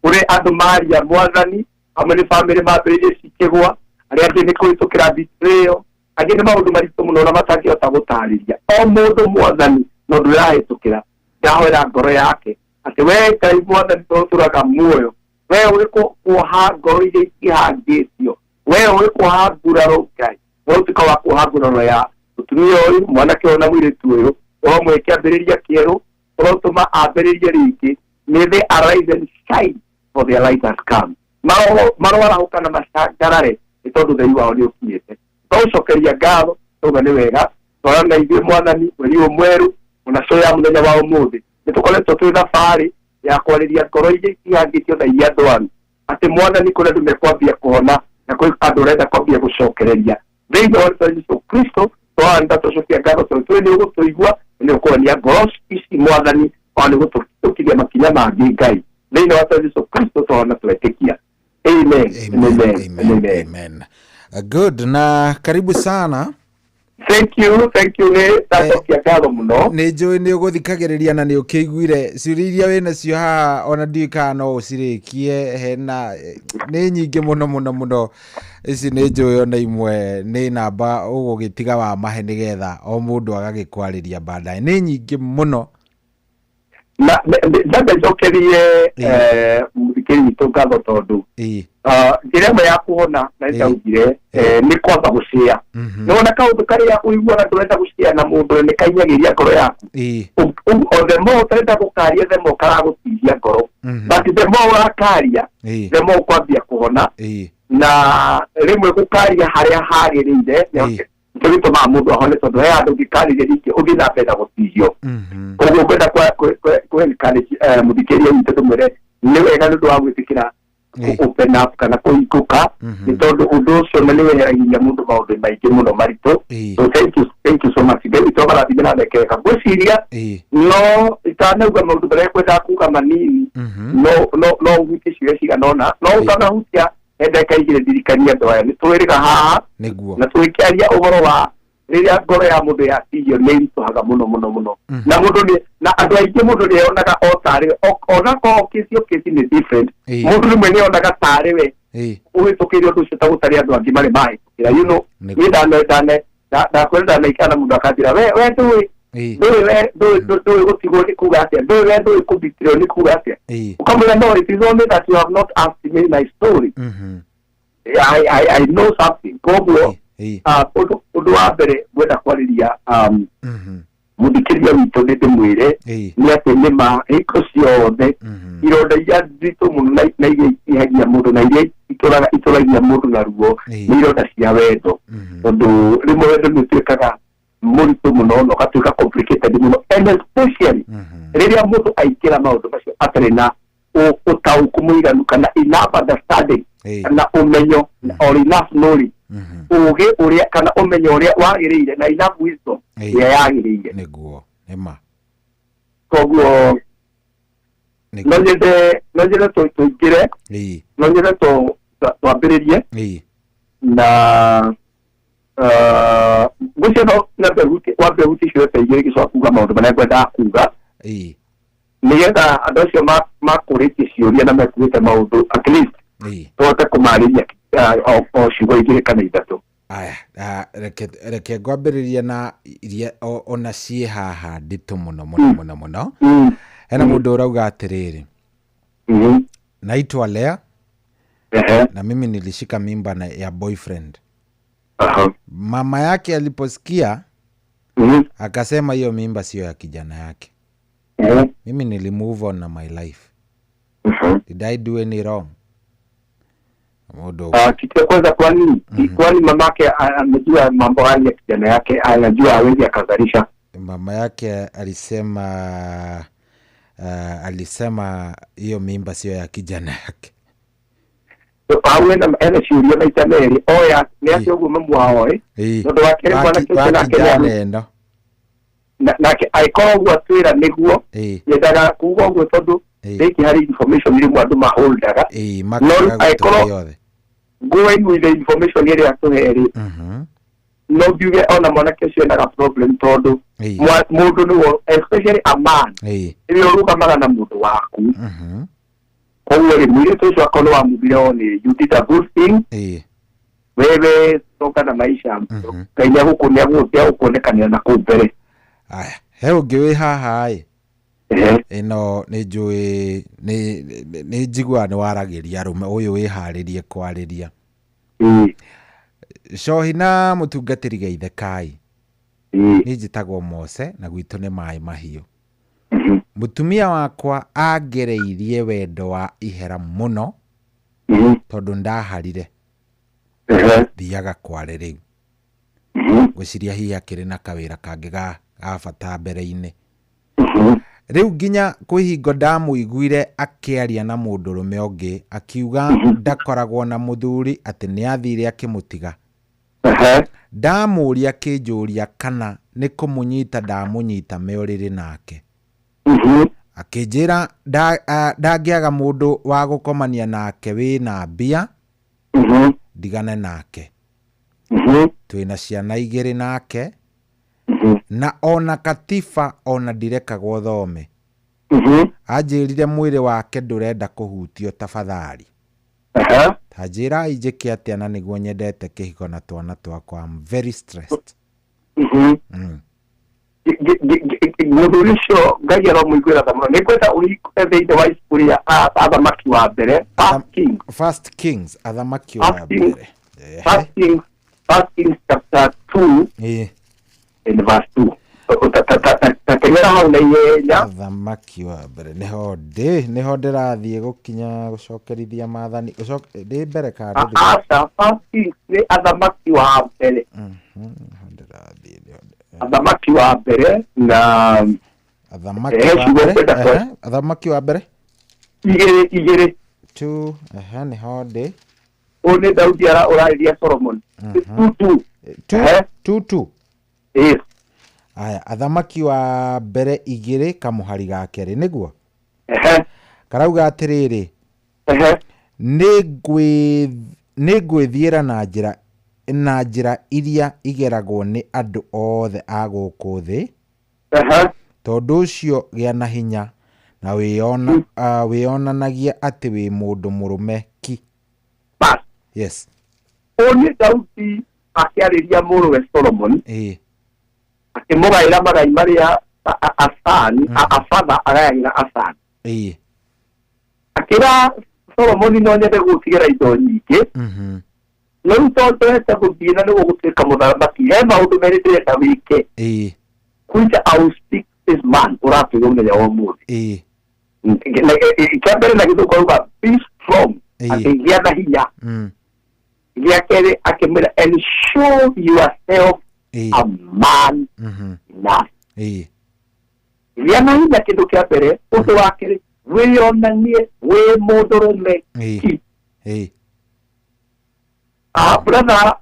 kũrĩ andũ maria Mwathani hamwe nĩ family mambĩrĩirie cikĩgwa arĩa angĩ nĩ kũhĩtũkĩra betrayal angĩ nĩ maũndũ maritũ mũno na matangĩhota gũtarĩria o mũndũ Mwathani no ndũrahĩtũkĩra ndahoera ngoro yake atĩ we Ngai Mwathani tũtũraga muoyo we ũrĩ kuoha ngoro iria ikĩhangĩtio we ũrĩ kuoha nguraro Ngai we ũtuĩka wa kuoha nguraro ya mũtumia ũyũ mwanake ona mũirĩtu ũyũ omwe kĩambĩrĩria kĩerũ ũrotũma ambĩrĩrie rĩngĩ may they arise and shine for their light has come marwarahũka na macangarare nĩ tondũ theri wao nĩ ũkinyĩte tũcokeria ngatho tũga nĩ wega twarana ithuĩ Mwathani mweri mweru unacoya mũthenya wa ũmũthĩ nĩ tũkoretwo twĩ thabarĩ ya kwarĩria ngoro iria ihangĩtio na iria ndwaru atĩ Mwathani kũrĩ andũ mekwambia kũhona na kũrĩ andũ ũrenda kwambia gũcokereria thĩinĩ wa Yesu Kristo twanda tũcokia ngatho tondũ nĩ ũgũtũigua nĩ ũkuonia ngoro ici Mwathani ona gũtũkiria makinya mangĩ Ngai thĩinĩ wa Yesu Kristo twana twetĩkia amen. Good na karibu sana. Thank you nĩ tatokia ngatho mũno nĩ njũĩ nĩ ũgũthikagĩrĩria na nĩ ũkĩiguire ciũria iria wĩna cio haha ona ndiũĩ no ũcirĩkie hena nĩ nyingĩ mũno ici nĩ njũĩ ona imwe nĩ namba ũgũgĩtiga wa mahe nĩgetha o mũndũ agagĩkwarĩria baadaye nĩ nyingĩ mũno na njokerie mũthikĩri witũ ngatho tondũ njĩra ĩmwe ya kuhona na ndaugire nĩ kwamba gũcĩa nĩwona kaũndũ karĩa ũiguaga ndũrenda gũcĩa na mũndũ nĩ kainyagĩria ngoro yaku othe mo ũtarenda gũkaria the mo karagũtihia ngoro but the mo ũrakaria the mo ũkwambia kũhona na rĩmwe gũkaria harĩa hagĩrĩire tũgĩtũma mũndũ ahone tondũ he andũ ngĩkarĩria rĩngĩ ũthiĩ na mbere gũtihio ũguo ngwenda kũencourage mũthikĩria witũ tũmwĩre nĩ wega nĩ ũndũ wa gwĩtĩkĩra open up kana kũhingũka nĩ tondũ ũndũ ũcio nĩ weheragia mũndũ maũndũ maingĩ mũno maritũ so thank you so much Ngai witũ marathime na nekega ngwĩciria no itanauga maũndũ marĩa ngwendaga kuga manini no ũhutie ciũria ciganona no ũtanahutia ndeka igĩrĩ ndirikania andũ aya nĩ twĩrĩga haha na twĩkĩaria ũhoro wa rĩrĩa ngoro ya mũndũ yatihio nĩ iritũhaga mũno na mũndũ nĩ na andũ aingĩ mũndũ nĩonaga o tarĩ ona ko kĩci nĩ different mũndũ rĩmwe nĩonaga tarĩ we ũhĩtũkĩire ũndũ ũcio ta gũtarĩ andũ angĩ marĩ mahĩtũkĩra niĩ ndakwenda naikana mũndũ akanjĩra we ndũĩ gũtigwo nĩ kuga atĩa ndũĩ kũbitĩrwo nĩ kuga atĩa ũkamwĩra no it is only that you have not asked me my story I know something koguo ũndũ wa mbere ngwenda kwarĩria mũthikĩria witũ nĩ ndĩmwĩre nĩ atĩ nĩma hĩko ciothe ironda iria nditũ mũno na iria ihagia mũndũ na iria itũragia mũndũ na ruo nĩ ironda cia wendo tondũ rĩmwe wendo nĩ ũtuĩkaga mũritũ mũno na ũgatuĩka complicated mũno and especially rĩrĩa mũndũ aingĩra maũndũ macio atarĩ na ũtaũku mũiganu kana enough understanding kana ũmenyo or enough knowledge ũgĩ ũrĩa kana ũmenyo ũrĩa wagĩrĩire na enough wisdom ĩrĩa yagĩrĩire nĩguo nĩma koguo no nyende tũingĩre no nyende twambĩrĩrie na gũcio no wambe huti ciothe igĩrĩ gĩcoka kuga maũndũ marĩa ngwendaga kuga nĩgetha andũ acio makũrĩtie ciũria na mekuĩte maũndũ at least tũhote kũmarĩria o ciugo igĩrĩ kana ithatũ aya reke ngwambĩrĩria na iria ona ciĩ haha nditũ mũno hena mũndũ ũrauga atĩrĩrĩ naitwa Lea na mimi nilishika mimba ya boyfriend mama yake aliposikia akasema hiyo mimba sio ya kijana yake mimi nilimove on na my life did I do any wrong Kitu kwanza, kwani mamake anajua mambo haya ya kijana yake, anajua hawezi akazalisha. Mama yake alisema hiyo mimba sio ya kijana yake. Awenda shiuria maita meri oya ni ati uguo mamu wao ndo wakere bwana kijana yake nake aikoro gwa twira niguo yendaga kuuga uguo tondu riki hari information iri mwandu maholdaga no aikoro going with the information iri atuheri no biuge ona mwanake ucio ena problem tondu mundu niwo, especially a man iri urugamaga na mundu waku Owe mwile tosho akono wa mubironi, you did a good thing. Wewe toka na maisha. Kainya huko ni kuonekana na kumbere. Aya, heo giwe haha ino nijui ni jigwa ni waragiria rume uyu wiharirie kwariria. Shohina mutungatiri geithe kai. Nijitagwo Mose na gwitu ni mai mahiu. Mutumia wakwa agereirie wendo wa ihera muno tondu ndaharire thiaga kware riu gwiciria hihi akiri na kawira kangi ga bata mbere-ini riu nginya kwihingo ndamuiguire akiaria na mundurume ungi akiuga ndakoragwo na muthuri ati ni athire akimutiga ndamuria kinjuria kana ni kumunyita ndamunyita meoriri nake akijira ndagiaga mundu wa gukomania nake wina mbia ndigane nake twina ciana igiri nake na ona katifa ona ndirekagwo thome anjirire mwiri wake ndurenda kuhutio tafadhali tajira ijike atia na niguo nyendete kihiko na twana twakwa. I'm very stressed. Mudurisho gagera muigwira thamano nikwenda uri thinde wa isuri ya athamaki wa mbere First Kings athamaki wa mbere First Kings chapter 2 in verse 2 tatengera hau na yenya athamaki wa mbere niho ndirathie gukinya gucokerithia mathani ndi mbere ka First Kings ni athamaki wa mbere athamaki wa mbere na athamaki wa mbere igere tu ni hode one Daudi ara urairia Solomon tu aya athamaki wa mbere igere kamuhari ga keri niguo karauga atiriri ningwithiira na njira iria igeragwo ni andu othe a guku thi tondu ucio gia na hinya na wionanagia ati wi mundu murume ki. Yes, oni Daudi akiariria muruwe Solomon akimugaira magai maria afadha agaira Asan akira Solomon no nyende gutigera indo nyingi no tondu hete guthina ni gutuika muthamaki he maundu merite ta wike kuja I speak this man uratuga umenya wa muthi ikambere na githu kwa be strong akigia na hinya giakere akimira and show yourself a man enough yana hinya kindu kia mbere undu wakire wionanie we mundurume brother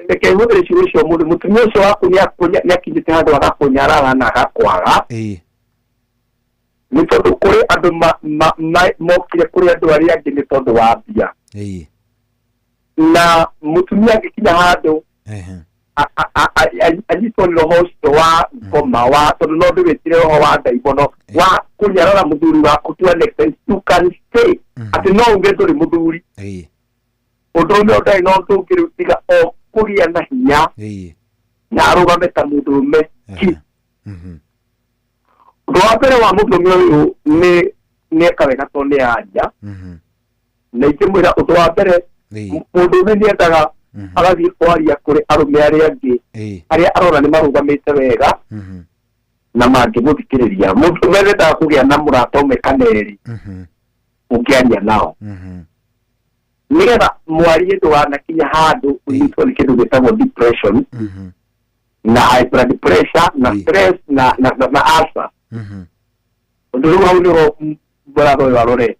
ndeke hudire shirisho mundu mutumia ucio waku ni akinyite handu agakunyarara na agakwaga ni tondu kuri andu mokire kuri andu aria angi ni tondu wa mbia na mutumia agikinya handu anyitwo ni roho ucio wa ngoma wa tondu no ndiwitire roho wa ndaibono wa kunyarara muthuri waku to an extent you can say ati no unge nduri muthuri undu no ndai no tungirutiga o kugia na hinya na arugame ta mundurume ki undu wa mbere wa mundurume uyu ni ekawega to ni anja na ikimwira undu wa mbere mundurume ni endaga agathie kwaria kuri arume aria angi aria arona ni marugamite wega na mangimuthikiriria mundurume endaga kugia na murata umwe kana eri ungiaria nao nigetha mwarie ndwanakinya handu unyitwo ni kindu gitagwo depression na high blood pressure na stress na ulcer undu hau niho brother uyu arore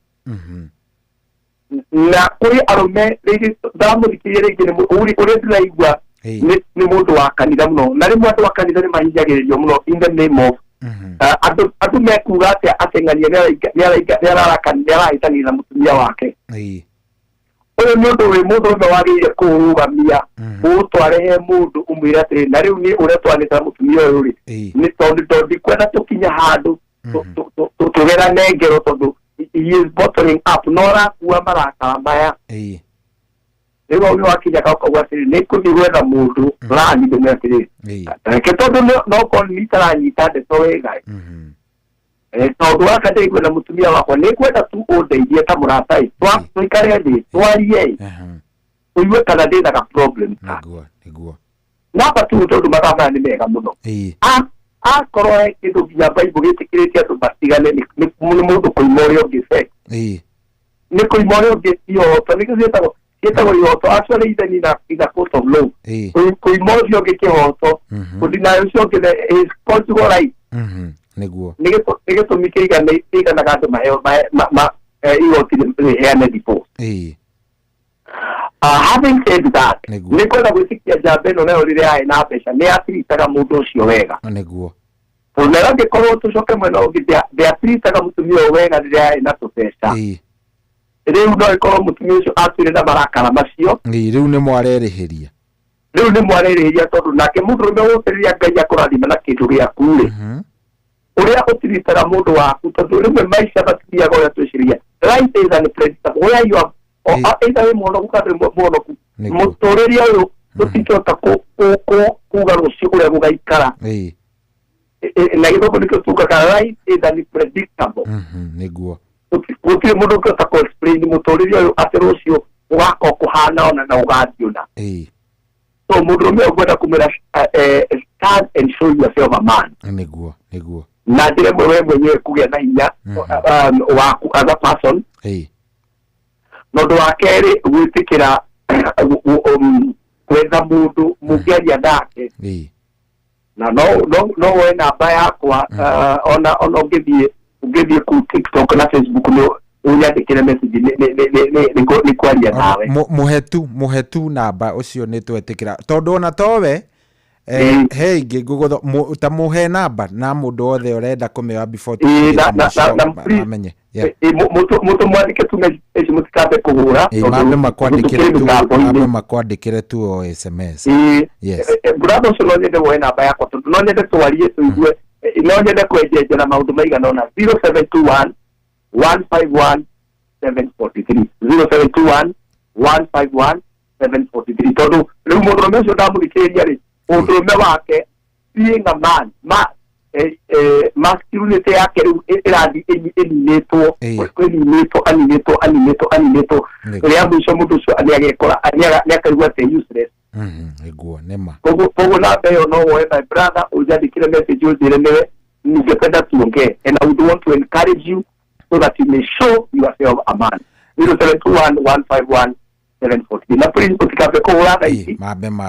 na kuri arume rĩngĩ ndamũthikĩrĩria rĩngĩ ũrĩa ndĩraigua nĩ mũndũ wa kanitha mũno na rĩmwe andũ a kanitha nĩ mahinyagĩrĩrio mũno in the name of andũ mekuga atĩ ateng'ania nĩarahĩtanĩria na mũtumia wake ũyũ nĩ ũndũ wĩ mũndũ ũmwe wagĩrĩire kũũrũgamia ũtware he mũndũ ũmwĩre atĩrĩ na rĩu niĩ ũrĩa twanĩte na mũtumia ũyũ rĩ nĩ tondũ ndikwenda tũkinya handũ tũgerane ngero tondũ he is bottling up no rakua marakara maya rĩu ũyũ wakinya kauga atĩrĩ nĩ kũthiĩ gwetha mũndũ rani ndũme atĩrĩ reke tondũ no korwo nĩ itaranyita ndeto wega tondũ waka ndĩigua na mũtumia wakwa nĩ kwenda tu ũndeithie ta mũrata tũikare thĩ twarie ũigue kana ndĩ na problem namba tu tondũ mathaa maya nĩ mega mũno akorwo he kĩndũ nginya Bible gĩtĩkĩrĩtie andũ matigane nĩ mũndũ kũima ũrĩa ũngĩ sex nĩ kũima ũrĩa ũngĩ ihoto nĩkĩo ciĩtagwo ihoto actually even in a court of law kũima ũcio ũngĩ kĩhoto kũdinayo ũcio ũngĩ is conjugal right nĩguo nĩ gĩtũmi kĩiganaga andũ maheo igoti rĩheane divorce having said that nĩ kwenda gwĩtĩkia njamba ĩno nayo rĩrĩa yarĩ na mbeca nĩ atiritaga mũndũ ũcio wega nĩguo na angĩkorwo tũcoke mwena ũngĩ ndĩatiritaga mũtumia ũyũ wega rĩrĩa yarĩ na tũbeca rĩu no ĩkorwo mũtumia ũcio atuire na marakara macio rĩu nĩ mwarerĩhĩria tondũ nake mũndũrũme gũkĩrĩria Ngai akũrathima na kĩndũ gĩaku rĩ ũrĩa ũtiritaga mũndũ waku tondũ rĩmwe maica matithiaga ũrĩa twĩciria life is unpredictable where you are either wĩ mũhonoku kana ndũrĩ mũhonoku mũtũrĩre ũyũ tũtingĩhota kuga rũciũ ũrĩa gũgaikara na gĩthũngũ nĩkĩo tugaga life is unpredictable nĩguo gũtirĩ mũndũ ũngĩhota kũ-explain mũtũrĩre ũyũ atĩ rũciũ ũgakorwo kũhana ona na ũgathiũna so mũndũrũme ũkwenda kũmwĩra stand and show yourself a man nĩguo na njĩra ĩmwe we mwenyewe kũgĩa na hinya waku as a person na ũndũ wa kerĩ gwĩtĩkĩra gwetha mũndũ mũngĩaria nake na no woe namba yakwa ona ũngĩthiĩ ku TikTok na Facebook ũnyandĩkĩre message nĩ kwaria nawe mũhetu namba ũcio nĩ twetĩkĩra tondũ ona towe he ingĩ ngũgũtho ta mũhe namba na mũndũ wothe ũrenda kũmĩoya before amenye mũtũ mwandĩke tu message mũtikambe kũhũra mambe makwandĩkĩre tu o SMS brother ũcio no nyende woe namba yakwa tondũ no nyende twarie tũigue no nyende kwenjenja na maũndũ maigana ũna 0721 151 743 0721 151 743 tondũ rĩu mũndũrũme ũcio ndamũthikĩrĩria rĩ mũndũrũme wake being a man masculinity yake rĩu ĩrathiĩ aninĩtwo rĩa mũico mũndũ ũcio nĩagekora nĩakaigua atĩ useless nĩguo nĩma koguo namba ĩyo no woe my brother ũnyandĩkĩre message ũnjĩre nĩwe ningependa tuongee and I would want to encourage you so that you may show yourself a man 0721 151 740 na please utikabe kũhũra thaa ici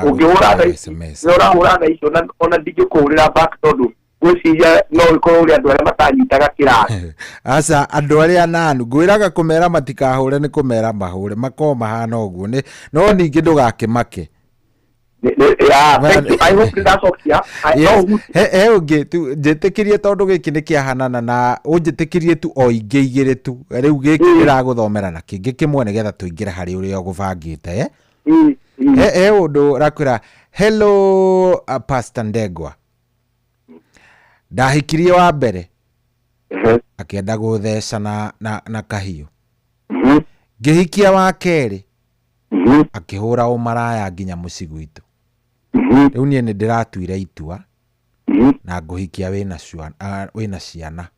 ũngĩhũra thaa ici ũrahũra thaa ici ona ndingĩkũhũrĩra back tondũ gwĩciria no ũkorwo ũrĩ andũ arĩa matanyitaga kĩrathi aca andũ arĩa nanu ngwĩraga kũmera matikahũre nĩ kũmera mahũre makorwo mahana ũguo no ningĩ ndũgakĩmake he ũngĩ tu njĩtĩkĩrie tondũ gĩkĩ nĩ kĩahanana na ũnjĩtĩkĩrie tu o ingĩ igĩrĩ tu rĩu gĩkĩ gĩragũthomera na kĩngĩ kĩmwe nĩgetha tũingĩre harĩ ũrĩa ũgũbangĩte he ũndũ rakwĩra hello Pastor Ndegwa ndahikirie wa mbere akĩenda gũtheca na kahiũ ngĩhikia wa kerĩ akĩhũra ũmaraya nginya mũciĩ gwitũ rĩu niĩ nĩ ndĩratuire itua na ngũhikia wĩna ciana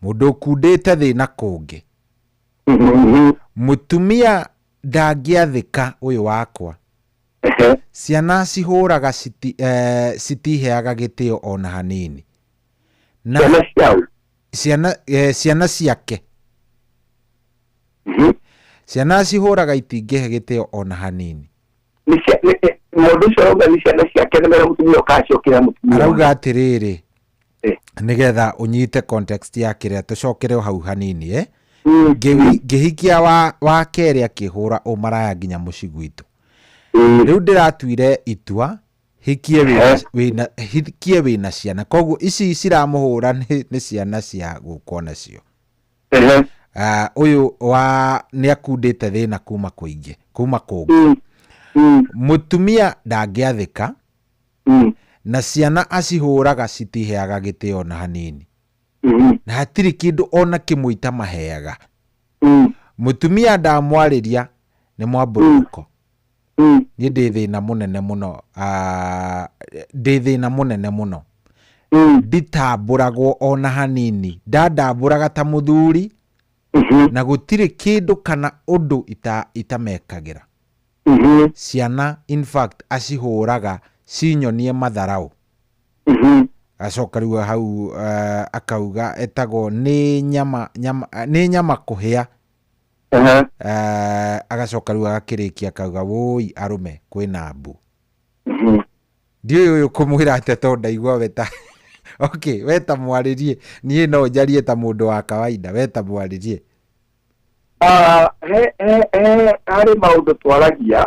mũndũ ũkundĩte thĩna kũngĩ mũtumia ndangĩathĩka ũyũ wakwa ciana cihũraga citiheaga gĩtĩo ona hanini na ciana ciake ciana cihũraga itingĩhe gĩtĩo ona hanini. Mũndũ ũcio arauga nĩ ciana ciake nĩ mera mũtumia ũkacokera mũtumia. Arauga atĩrĩrĩ nĩgetha ũnyite context ya kĩrĩa tũcokere hau hanini ngĩhikia wa kerĩ akĩhũra ũmaraya nginya mũciĩ gwitũ. Rĩu ndĩratuire itua hikie wĩna ciana, koguo ici ciramũhũra nĩ ciana cia gũkwo nacio. Ũyũ nĩ akundĩte thĩna kuma kũngĩ. Mũtumia ndangĩathĩka na ciana acihũraga citiheaga gĩtĩo na hanini, na hatirĩ kĩndũ ona kĩmwe itamaheaga. Mũtumia ndamwarĩria nĩ mwambũrũko. Niĩ ndĩ thĩna mũnene mũno, nditambũragwo ona hanini, ndandambũraga ta mũthuri na gũtirĩ kĩndũ kana ũndũ itamekagĩra. Ciana in fact acihũraga cinyonie matharau. Acoka rĩu hau akauga etagwo nĩ nyama kũhĩa. Agacoka rĩu agakĩrĩkia akauga woi arũme kwĩna mbu. Ndiũĩ ũyũ kũmwĩra atĩ to ndaigua weta. Okay, weta mwarĩrie, niĩ no njarie ta mũndũ wa kawaida, weta mwarĩrie. Harĩ maũndũ twaragia.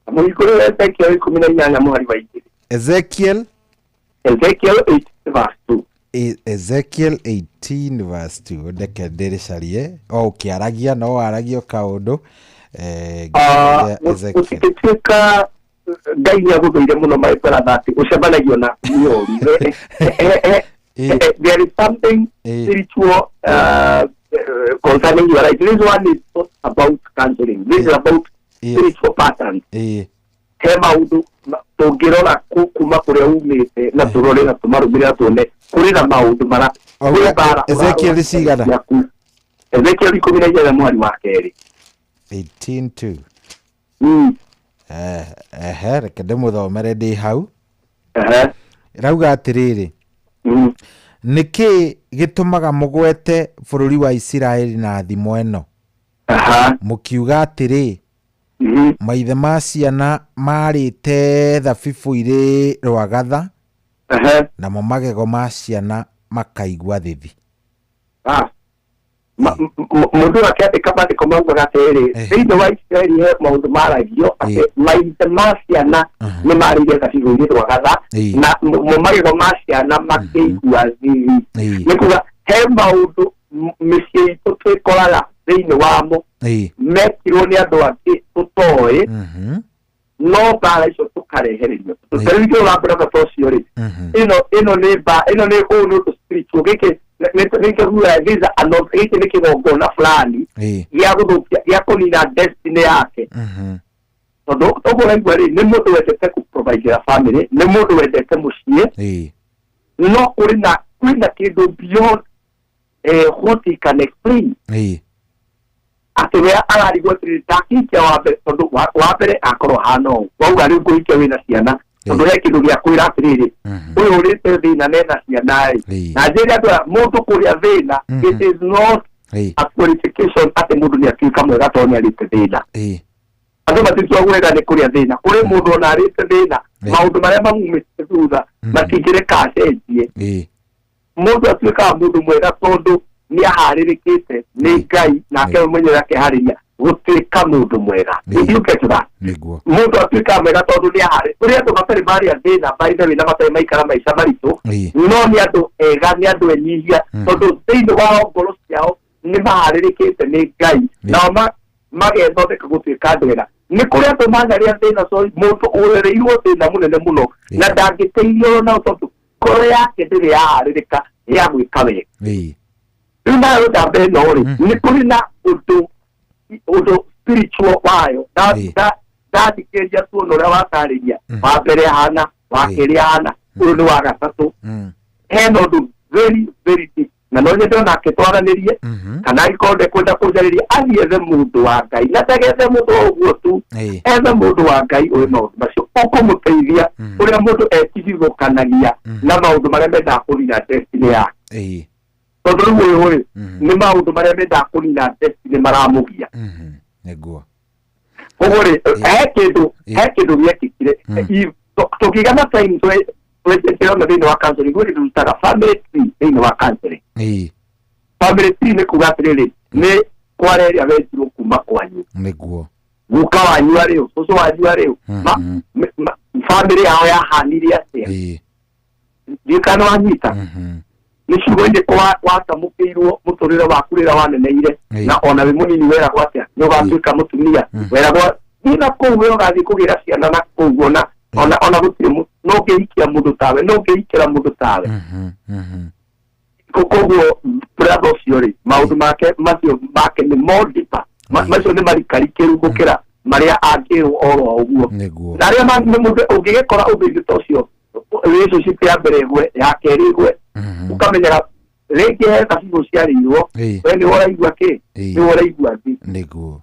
Mũhingũrĩre Ezekiel 18 mũhari wa 2. Ezekiel 8 verse 2. Ezekiel 18 verse 2. Ndeke ndĩrĩcarie o ũkĩaragia no waragia kaũndũ. Ũtituĩka Ngai nĩagũthũire mũno maĩkora thati ũcebanagio na nĩũru. There is something spiritual concerning your life. This one is not about counseling. This is about spiritual patterns. He maũndũ tũngĩrora kuma kũrĩa umĩte na tũrore na tũmarũmĩrĩra tuone kũrĩ na maũndũ mara. Ezekiel cigana? Ezekiel 18 mweri wa kerĩ. 18:2. Reke ndĩmũthomere ndĩ hau. Rauga atĩrĩrĩ, nĩkĩ gĩtũmaga mũgwete bũrũri wa Isiraeli na thimo ĩno? Mũkiuga atĩrĩ, maithe ma ciana marĩte thabibũ irĩ rwagatha, namo magego ma ciana makaigua thĩthi. Mũndũ akĩandĩka maandĩko maugaga atĩrĩ, thĩinĩ wa Isiraeli he maũndũ maragio atĩ maithe ma ciana nĩ marĩire thabibũ irĩ rwagatha na magego ma ciana makĩigua thĩthi. Nĩ kuga he maũndũ mĩciĩ itũ twĩkoraga thĩinĩ wamo mekirwo nĩ andũ angĩ tũtoĩ, no mbara icio tũkarehererio. Tũtarĩkĩrwo wambũraga tocio rĩ, ĩno nĩ ũndũ spiritual. Gĩkĩ nĩ kĩgongona fulani gĩa gũthũkia gĩa kũnina destiny yake. Tondũ ũguo raigua rĩ, nĩ mũndũ wendete kũprovidera family, nĩ mũndũ wendete mũciĩ, no kwĩna kĩndũ beyond what he can explain. Atĩ we ararigwo atĩrĩ ndakikia tondũ wa mbere akorwo hana ũũ, wauga rĩu ngũhikia wĩna ciana, tondũ he kĩndũ gĩa kwĩra atĩrĩrĩ, ũyũ ũrĩte thĩna mena ciana rĩ, na njĩra andũ mũndũ kũrĩa thĩna, it is not a qualification atĩ mũndũ nĩ atuĩka mwega tondũ nĩ arĩte thĩna. Andũ matitua gwetha nĩ kũrĩa thĩna, kũrĩ mũndũ ona arĩte thĩna, maũndũ marĩa mamumĩte thutha matingĩreka acenjie. Mũndũ atuĩkaga mũndũ mwega tondũ nĩ aharĩrĩkĩte nĩ Ngai nake we mwenyewe akĩharĩria gũtuĩka mũndũ mwega. Mũndũ atuĩkaga mwega tondũ nĩ aharĩrĩkĩte. Kũrĩ andũ matarĩ marĩa thĩna by the way na matarĩ maikara maica maritũ, no nĩ andũ ega, nĩ andũ enyihia tondũ thĩinĩ wa ngoro ciao nĩ maharĩrĩkĩte nĩ Ngai nao magethondeka gũtuĩka andũ ega. Nĩ kũrĩ andũ manarĩa thĩna mũndũ ũrereirwo thĩna mũnene mũno na ndangĩteithio nao tondũ ngoro yake ndĩrĩ yaharĩrĩka ya gwĩka wega. Rĩu nayo ndamba ĩno rĩ, nĩ kũrĩ na ũndũ spiritual wayo. Ndathikĩrĩria tuona ũrĩa watarĩria, wa mbere hana, wa kerĩ hana, ũyũ nĩ wa gatatũ. Hena ũndũ very very deep, na no nyende onake twaranĩrie kana angĩkorwo ndekwenda kũnjarĩria athiĩ ethe mũndũ wa Ngai, na ndagethe mũndũ ũguo tu, ethe mũndũ wa Ngai ũĩ maũndũ macio ũkũmũteithia ũrĩa mũndũ etigithũkanagia na maũndũ marĩa mendaga kũnina destiny yake. tondu riu uyu ni maundu maria menda kunina destiny maramugia neguo uguri he kindu giekikire tukigana time twetete ona thini wa counseling guri rutaga family tree thini wa counseling family tree ni kuga atiriri ni kwareria wetirwo kuma kwanyu neguo guka wanyu ariu uso wanyu ariu family yao yahanire atia ndikana wanyita ni ciugo-inĩ watamũkĩirwo mũtũrĩre waku rĩrĩa waneneire na ona wĩ mũnini weragwo atĩa nĩ ũgatuĩka mũtumia weragwo nginya kũu we ũgathiĩ kũgĩra ciana na kũu ona gũtirĩ no ũngĩhikia mũndũ tawe no ũngĩhikĩra mũndũ tawe koguo brother ũcio rĩ maũndũ macio make nĩ more macio nĩ marikarikĩru gũkĩra marĩa angĩrwo oro ũguo na arĩa mũndũ ũngĩgĩkora ũndũ ta ũcio relationship ya mbere ĩgwe ya kerĩ ĩgwe ukamenyaga rĩngĩ he kabibu ciarĩirwo we nĩ ũraigua kĩ nĩ ũraigua thĩ nĩguo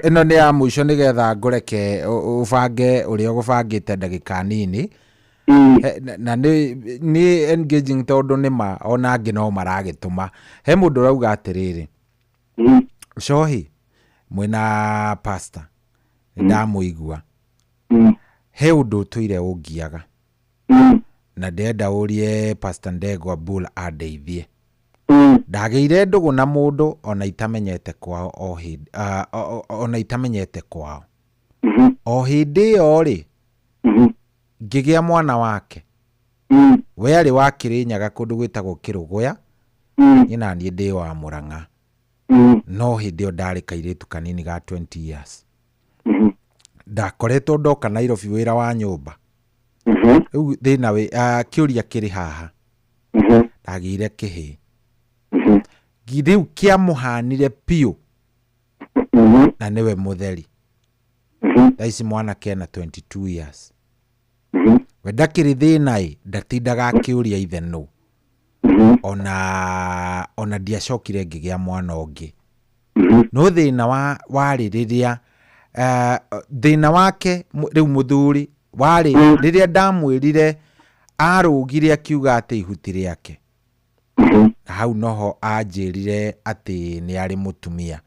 ĩno nĩ ya mũico nĩgetha ngũreke ũbange ũrĩa ũgũbangĩte ndagĩka nini na nĩ engaging tondũ nĩma ona angĩ no maragĩtũma he mũndũ ũrauga atĩrĩrĩ Cohi mwĩna pastor nĩndamũigua he ũndũ ũtũire ũngiaga na ndenda ũrie Pastor Ndegwa Bull andeithie ndagĩire ndũgũ na mũndũ ona itamenyete kwao ona itamenyete kwao o hĩndĩ ĩyo rĩ ngĩgĩa mwana wake we arĩ wa Kĩrĩnyaga kũndũ gwĩtagwo Kĩrũgũya nyina niĩ ndĩ wa Mũrang'a no hĩndĩ ĩyo ndarĩ kairĩtu kanini ga 20 years ndakoretwo ndoka Nairobi wĩra wa nyũmba rĩu thĩna kĩũria kĩrĩ haha ndagĩire kĩhĩ rĩu kĩamũhanire piũ na nĩwe mũtheri thaici mwana kena 22 years we ndakĩrĩ thĩna ndatindaga akĩũria ithe nũ ona ndiacokire ngĩgĩa mwana ũngĩ no thĩna warĩ rĩrĩa thĩna wake rĩu mũthuri warĩ rĩrĩa ndamwĩrire arũgire akiuga atĩ ihuti rĩake hau noho anjĩrire atĩ nĩ arĩ mũtumia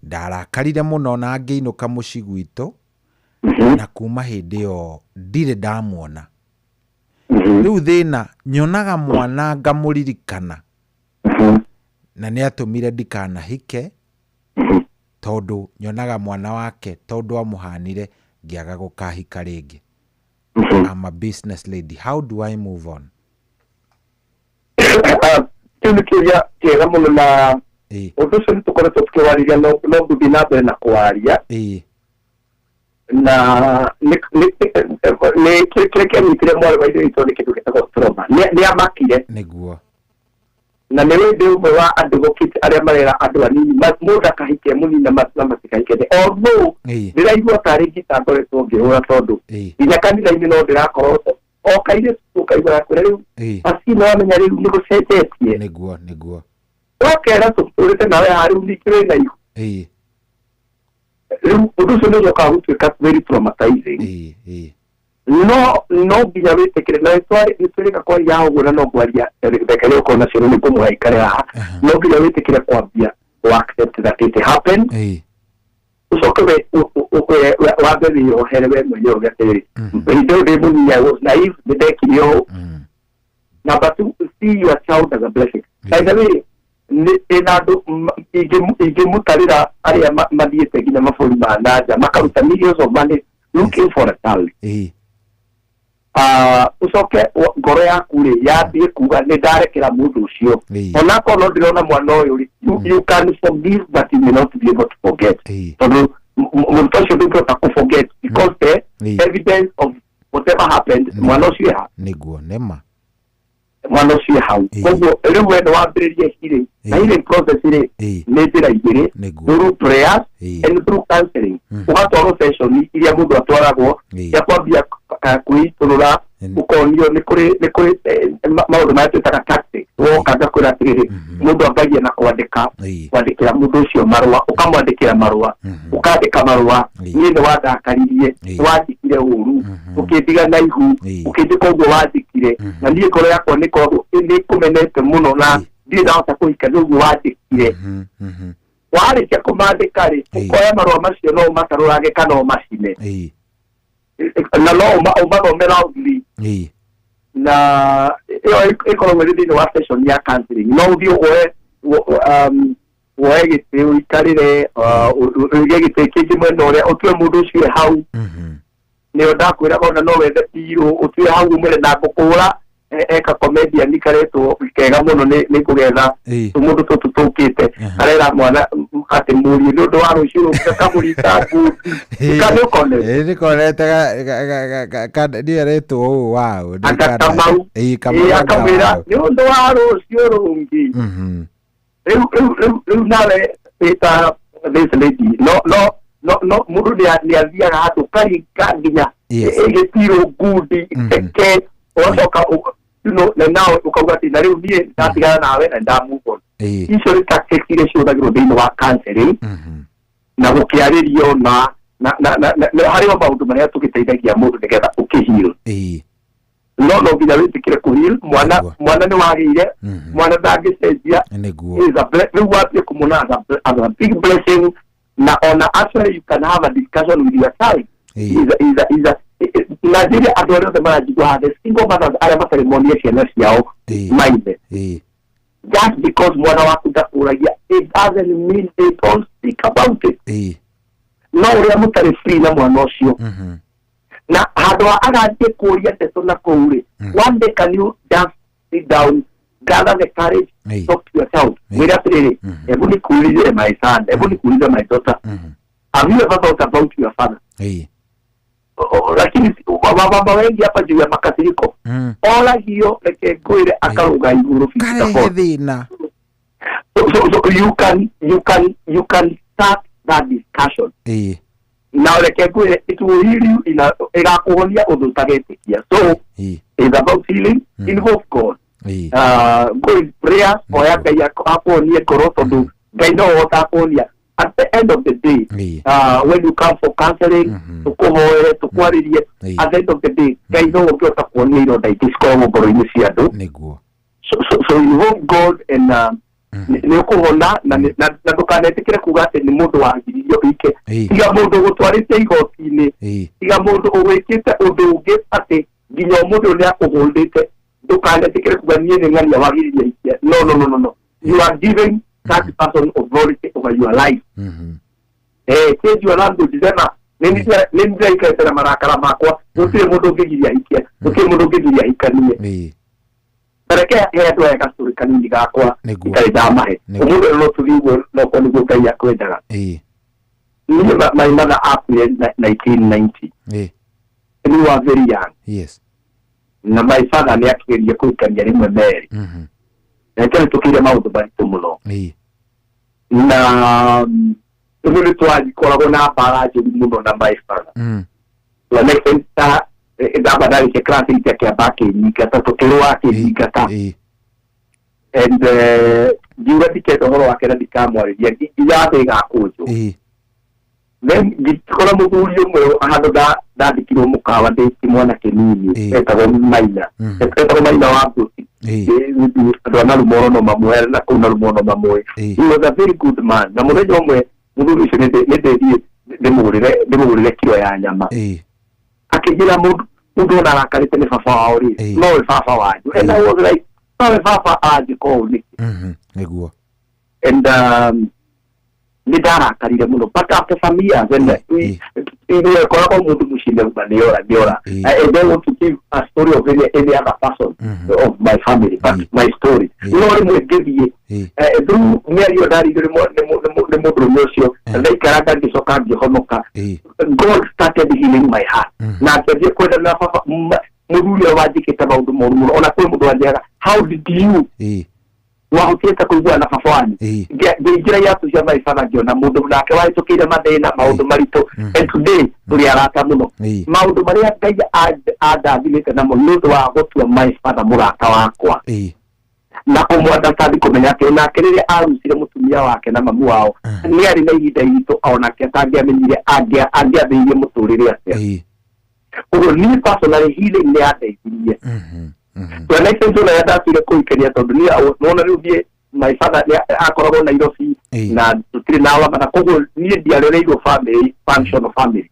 ndarakarire mũno na ngĩinũka mũciĩ gwitũ na kuma hĩndĩ ĩyo ndirĩ ndamuona rĩu thĩna nyonaga mwana ngamũririkana na nĩ atũmire ndikanahike tondu nyonaga mwana wake tondu amũhanire ngĩaga gũkahika rĩngĩ. I'm a business lady. How do I move on? Kĩrĩa kĩega mũno na ũndũ ũcio nĩtũkoretwo tũkĩwarĩria no gũthiĩ na mbere na kũwaria na nĩ kĩrĩa kĩanyitire mwarĩ wa ithe witũ nĩ kĩndũ gĩtagwo trauma nĩ amakire nĩguo na nĩ wĩndĩ ũmwe wa andũ gũkĩte arĩa marera andũ anini mũndũ akahikia mũnini na matikahikete although ndĩraigua tarĩ ngita ngoretwo ngĩhũra tondũ nginya kanitha-inĩ no ndĩrakorwo o kairĩ tũkaigua yakũra rĩu acina wamenya rĩu nĩ gũcenjetie nĩguo wakera tũtũrĩte nawe harĩ ũnikĩrĩ na ihu rĩu ũndũ ũcio nĩ ũcokaga gũtuĩka very traumatizing no nginya wĩtĩkĩre na nĩtũrĩka kwaria ũguo na no kwaria reke rĩu ũkorwo nacio nĩ kũmũha ikare haha no nginya wĩtĩkĩre kwambia accept that it happened ucoke wambe wĩohere we mwenyewe ũge atĩrĩrĩ hĩndĩ ĩyo ndĩ mũnini I was naive nĩndekire ũũ number two see your child as a blessing by the way na andũ ingĩmũtarĩra arĩa mathiĩte nginya mabũrũri ma nanja makaruta millions of money looking for a child ucoke ngoro yaku rĩ yambie kuga nĩ ndarekera mũndũ ũcio onakorwo no ndĩrona mwana ũyũ rĩ you can forgive but you may not be able to forget tondũ mũndũ ũcio ndũngĩhota kũ-forget because the evidence of whatever happened mwana ũcio ha nĩguo nĩma mwana ũcio hau koguo rĩu wendo wambĩrĩria cirĩ na healing process rĩ nĩ njĩra igĩrĩ through prayers and through counseling ũgatwarwo session iria mũndũ atwaragwo cia kwambia kwĩitũrũra ũkonio nĩ kũrĩ maũndũ marĩa twĩtaga tactics woka ngakwĩra atĩrĩrĩ mũndũ ambagia na kwandĩkĩra mũndũ ũcio marũa ũkamwandĩkĩra marũa ũkandĩka marũa niĩ nĩ wandakaririe nĩ wanjĩkire ũru ũkĩndiga na ihu ũkĩnjĩka ũguo wanjĩkire wandikire na niĩ ngoro yakwa nĩ kũmenete mũno na ndirĩ ndahota kũhika nĩguo wandĩkire warĩkia kũmandĩka-rĩ ũkoya marũa macio no ũmatarũrage kana ũmacine na no ũmathome loudly na ĩyo ĩkoragwo ĩrĩ thĩinĩ wa session ya counseling no ũthiĩ woe gĩtĩ ũikarĩre ũige gĩtĩ kĩngĩ mwena ũrĩa ũtue mũndũ ũcio hau nĩyo ndakwĩraga ona no wethe pirũ ũtue hau ũmwĩre na ngũkũra eka comedian karetwo kega mũno nĩ kũgetha mũndũ tũtũ tũkĩte arera mwana atĩ mũriũ nĩ ũndũ wa rũciũ kamũrita kana ũkone nĩkonete nĩeretwo ũũ wao Kamau akamwĩra nĩ ũndũ wa rũciũ rũngĩ rĩu nawe ĩta this lady no mũndũ nĩ athiaga handũ karinga nginya ĩgĩtirwo ngundi teke ũgacoka na nawe ukauga ati na riu niĩ ndatigana nawe na ndamove on icio nĩ tactics iria cihũthagĩrwo thĩinĩ wa counseling na gũkĩarĩrio na harĩ maũndũ marĩa tũgĩteithagia mũndũ nĩgetha ũkĩheal no nginya wĩtĩkĩre kũheal mwana nĩ wagĩire mwana ndangĩcenjia rĩu wambie kũmona as a big blessing na ona actually you can have a discussion with your child na rĩrĩa andũ arĩa othe maranjigua haha single mothers arĩa matarĩ monie ciana ciao maithe just because mwana waku ndakũragia it doesn't mean they don't speak about it no ũrĩa mũtarĩ free na mwana ũcio na handũ ha agathiĩ kũũria ndeto na kũu-rĩ one day can you just sit down gather the courage talk to your child wĩra atĩrĩrĩ hebu nikuulize my son hebu nikuulize my daughter have you ever thought about your father lakini baba wengi hapa juu ya makasiriko ola hiyo leke ngwire akaruga iguru thina so you can start that discussion na leke ngwire it will heal you igakuhonia ũndũ ũtagĩtĩkia so it's about healing involve God go in prayer oya Ngai akuonie ngoro tondũ Ngai no ũhota kuonia at the end of the day when you come for counseling tukuhoere tukwaririe at the end of the day Ngai no ũngĩhota kuonia ironda ingĩ cikoragwo ngoro-inĩ cia andũ nĩguo so you hope God and nĩ ũkũhona na ndũkanetĩkĩre kuga atĩ nĩ mũndũ wagiririo ike tiga mũndũ gũtwarĩte igoti-inĩ tiga mũndũ ũgwĩkĩte ũndũ ũngĩ atĩ nginya mũndũ nĩ akũhũndĩte ndũkanetĩkĩre kuga niĩ nĩ ng'ania wagiririo ike no you are giving that person authority over your life change your language tena nĩ ikaitera marakara makwa gũtirĩ mũndũ ũngĩgiria ike gũtirĩ mũndũ ũngĩgiria ikanie reke andũ aya gacũrĩ kanini gakwa itarĩ ndamahe ũmũthĩ no tũthiĩ noko nĩguo Ngai akwendaga my mother akuire 1990 and we were very young na my father nĩ akĩgeria kũikania rĩmwe merĩ na nĩ tũkĩire maũndũ maritũ mũno na rĩmwe nĩ twakoragwo na mbara njũru mũno na my father ndamba ndarĩkia class kĩamba akĩnyingata tũkĩrũa akĩnyingata and ngiuga ndikenda ũhoro wake na ndikamwarĩria nginya gakũnjũ then ngĩkora mũthuri ũmwe handũ ndandĩkirwo mũkawa ndĩ mwana kĩnini etagwo Maina wa Mbuti andũ a Narumoro no mamwe na kũu Narumoro no mamwe he was a very good man na mũthenya ũmwe mũthuri ũcio nĩndĩthiĩ ndĩmũgũrĩre kiro ya nyama akĩnjĩra mũndũ ona arakarĩte nĩ baba wao rĩ nowe baba wanyu and I was like nowe baba angĩkorwo nĩkĩ nĩguo and nĩ ndarakarire mũno but after some years koragwo mũndũ mũciĩ nĩora and I want to give a story of any other person of my family but my story no rĩmwe ngĩthiĩ through mĩario ndarigire nĩ mũndũ ũcio ndaikaraga ngĩcoka ngĩhonoka God started healing my heart na akĩambia kwenda na baba mũthuri ũyũ wanjĩkĩte maũndũ moru mũno ona kwĩ mũndũ wanjĩraga how did you wahotete kũigua na baba wanyu ngĩingĩra yatu cia my father ngĩona mũndũ nake wahĩtũkĩire mathĩna maũndũ maritũ and today tũrĩ arata mũno maũndũ marĩa Ngai andathimĩte namo nĩ ũndũ wa gũtua my father mũrata wakwa na kũmwandastathi kũmenya atĩ nake rĩrĩa arucire mũtumia wake na mamu wao nĩ arĩ na ihinda iritũ onake atangĩamenyire angĩambĩrĩirie mũtũrĩre atĩa ũguo niĩ personally healing nĩ yandeithirie So next time tuna yada tule kuikenia todunia unaona leo die my father akoragwo na irosi na tutire nawa bana kogo ni dialereigo family function of family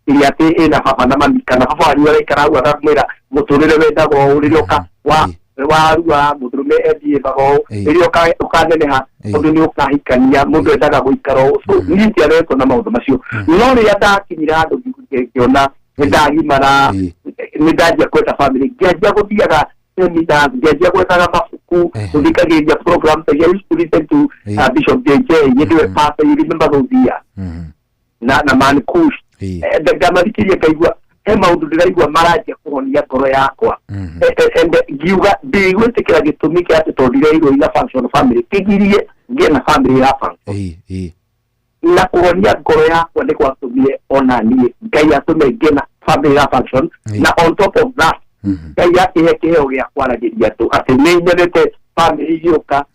ili ate ina papa na mami kana papa ari wale karagu akamwira muturire wendago uririoka wa muturume edie bago irioka ukaneneha tondu ni ukahikania mundu endaga guikaro so ni dialereigo na maundu macio no ri adakinyira andu ngiona ndagimara ndajia kweta family ngajia guthiaga ngajia gwetaga mafuku thikagiria program ya used to listen to Bishop JJ yediwe pastor you remember those years na man kush ndagamarikiria kaigua he maundu ndiraigua marajia kuhonia ngoro yakwa ngiuga ndigwitikira gitumi kia ati tondireirwo ina function family kigirie ngie na family ya function na kuhonia ngoro yakwa ni kwatumie ona nie ngai atume ngie na family ya function na on top of that ngai akihekeheo gia kwaragiria tu ati ni nyendete family yoka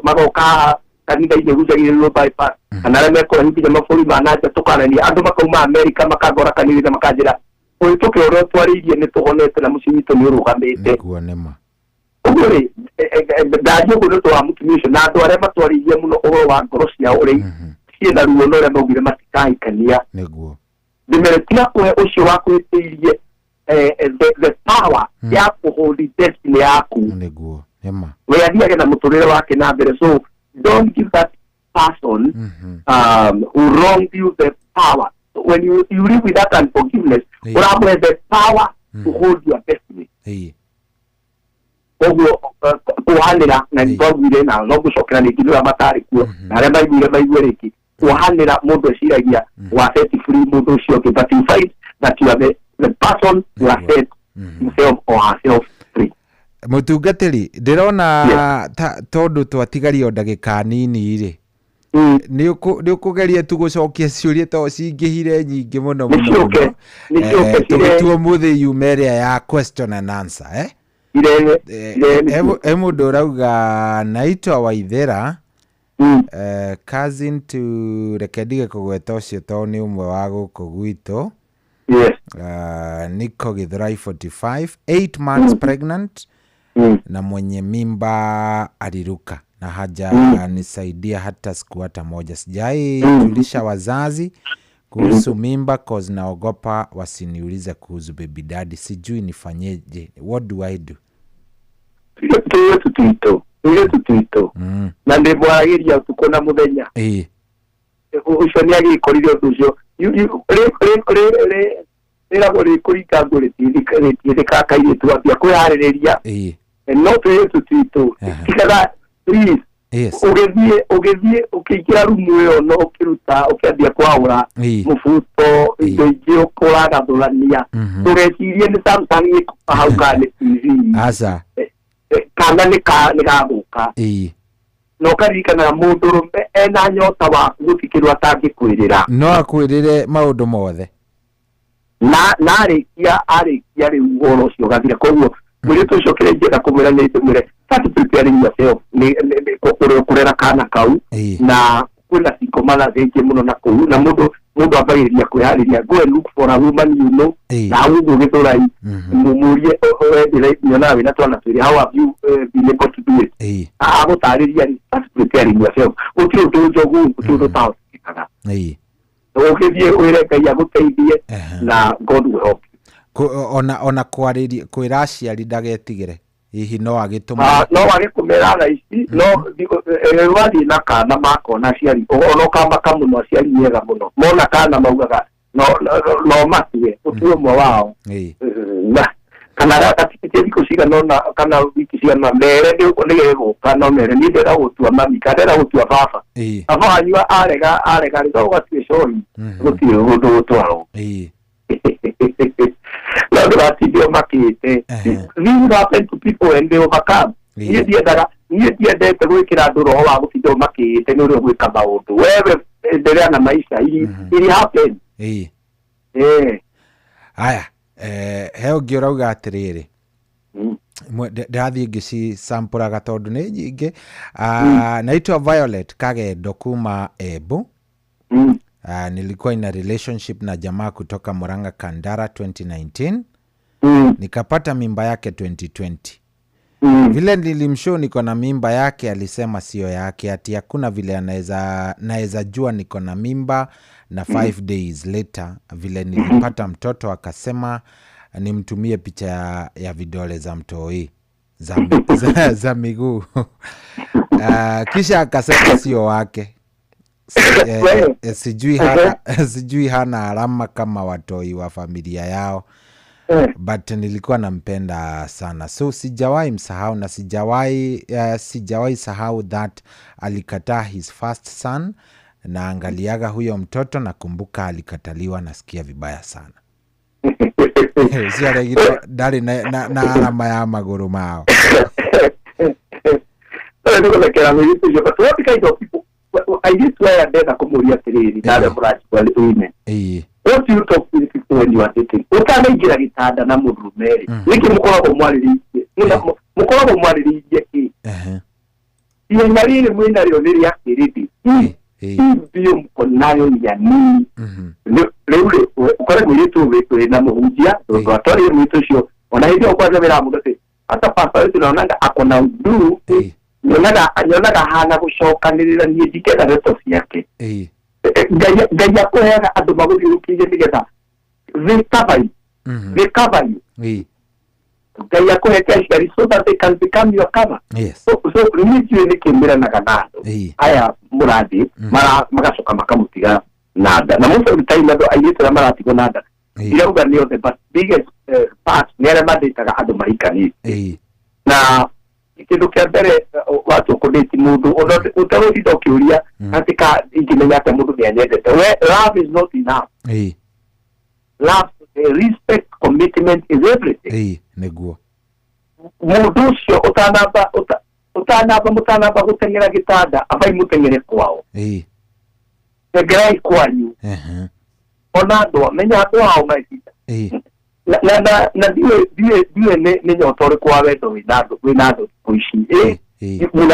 magoka kanitha ine gucagirirwo bypass kana arĩa mekũrahithia mabũrũri ma nanja tũkanania andũ makauma Amerika makagora kanitha makanjĩra ũhĩtũke ũrĩa twarĩirie nĩ tũhonete na mũciĩ witũ nĩ ũrũgamĩte ũguo rĩ ndaria ũguo nĩ twa mũtumia ũcio na andũ arĩa matwarĩirie mũno ũhoro wa ngoro ciao ũrĩa ciĩna ruo na ũrĩa maugire matikahikania ndĩmere tiga kũhe ũcio wa kwĩtĩirie the power ya kũhold destiny yaku we athiage na mũtũrĩre wake na mbere so don't give that person who wronged you the power. So when you live with that unforgiveness, you have the power to hold your destiny. Kuhanira na ndogwire na no gucokera ni kidura matari kuo na reba igwire riki kuhanira mundu eciragia wa set free mundu ucio ke but you find that you are the person who has set himself or herself free. Mutungatiri ndirona tondu twatigario ndagika nini ri ni ukugeria tu gucokia ciuria to cingihire nyingi muno tuo muthi yumeria ya question and answer mundu urauga naitwa Waithera cousin to rekedige kugweta ucio to ni umwe wa guku gwitu niko Githurai 45 8 months pregnant na mwenye mimba aliruka na haja nisaidia hata siku hata moja. Sijai tulisha wazazi kuhusu mimba cause naogopa wasiniulize kuhusu baby daddy. Sijui nifanyeje. What do I do? Tuito. Na ndibwagiria tukona muthenya. Ucio ni agikorire undu ucio. Nira gori kurika nguri tidika kaire tu apia kwihariria. No tuito. Kikaga please. Ugethie ukikira rumu yo no ukiruta ukiambia kwaura mufuto ndio ukuraga thulania turecirie ni Samsung ikuhauka ni TV asa kana ni gaguka no karikana mundu rume ena nyota wa gutikirwa tangikwirira no akwirire maundu mothe na arikia ri ugoro cio gathira koguo muri tucokere njira kumwira ni tumire start preparing yourself ni kurera kana kau na kuna siko mala zenje muno na kuu na mundu abagiria kwihariria go look for a woman you know na ugu githurai mumurie wendire nyona we na twana turi how have you been able to do it agutariria ni start preparing yourself utio tujogu utio tawo kikaga ukithie wire Ngai aguteithie na God will help ona kwariria kwiraciari ndagetigire hihi no agituma no agikumera na ici no wathi na kana mako na ciari ono kamba kamuno ciari yega muno mona kana maugaga no matiwe utuo mwa wao kana atitete thiko ciga no kana wiki cia na mere ndio ndigego kana mere ni ndera gutua mami kana gutua baba baba anyua arega ndo gwatie shori gutie gundu gutwaro That's what makite. Things happen to people and they overcome. Niye diendete gwikira ndu roho wa gutinda makite ni uri gwika maundu wewe endelea na maisha ili happen. Aya heo ngĩrauga atĩrĩrĩ ndathiĩ ngĩcicampũraga tondũ nĩ nyingĩ naitwa Violet Kagendo kuma Embu. Nilikuwa ina relationship na jamaa kutoka Murang'a Kandara 2019. nikapata mimba yake 2020. Vile nilimshow niko na mimba yake, alisema sio yake, ati hakuna vile naweza jua niko na mimba, na 5 days later vile nilipata mtoto akasema nimtumie picha ya vidole za mtoi za miguu. Kisha akasema sio wake. Sijui hana alama kama watoi wa familia yao. But nilikuwa nampenda sana, so sijawahi msahau, na sijawahi sahau that alikataa his first son, na angaliaga huyo mtoto na kumbuka alikataliwa, nasikia vibaya sana. Siaregito dari na alama ya maguru mao. I used to wear a dead accumulator today. That's what women. What you talk to people when you are dating? Utana igira gitanda na murumeri. Niki mukoragwo mwaririye. Mukoragwo mwaririye ki. Iyo marire mwina ryo niri yakiridi. Iyo mukonayo ya nini? Leo ukoragwo yitu wetu na muhujia. Twatori mwitu cio. Ona hiyo kwaza bera mudote. Hata pasta wetu naonanga akona udu. Nyonaga hana gushokanirira nie ndikenda reto yake. Gaya kuhega andu maguthirukirie nigetha recovery. Gaya kuhega ciari so that they can become your cover. So nijue nikimberanaga na andu aya muradi magacoka makamutiga nada, na most of the time andu airĩtu maratigo nada irauga nĩ othe, but biggest part nĩ arĩa mandĩtaga andu mahikanĩtie. Na kindu kia mbere watu kudeti mundu utaruthi ukiuria katika ingimenya ati mundu nianyendete. Love is not enough. Love, respect, commitment is everything. Neguo mundu ucio utanamba gutengera gitanda abai mutengere kwao. Tegerai kwanyu. Ona ndo menya kwao maisita. Na diwe ne nyotore kwa wedo winado kuishi.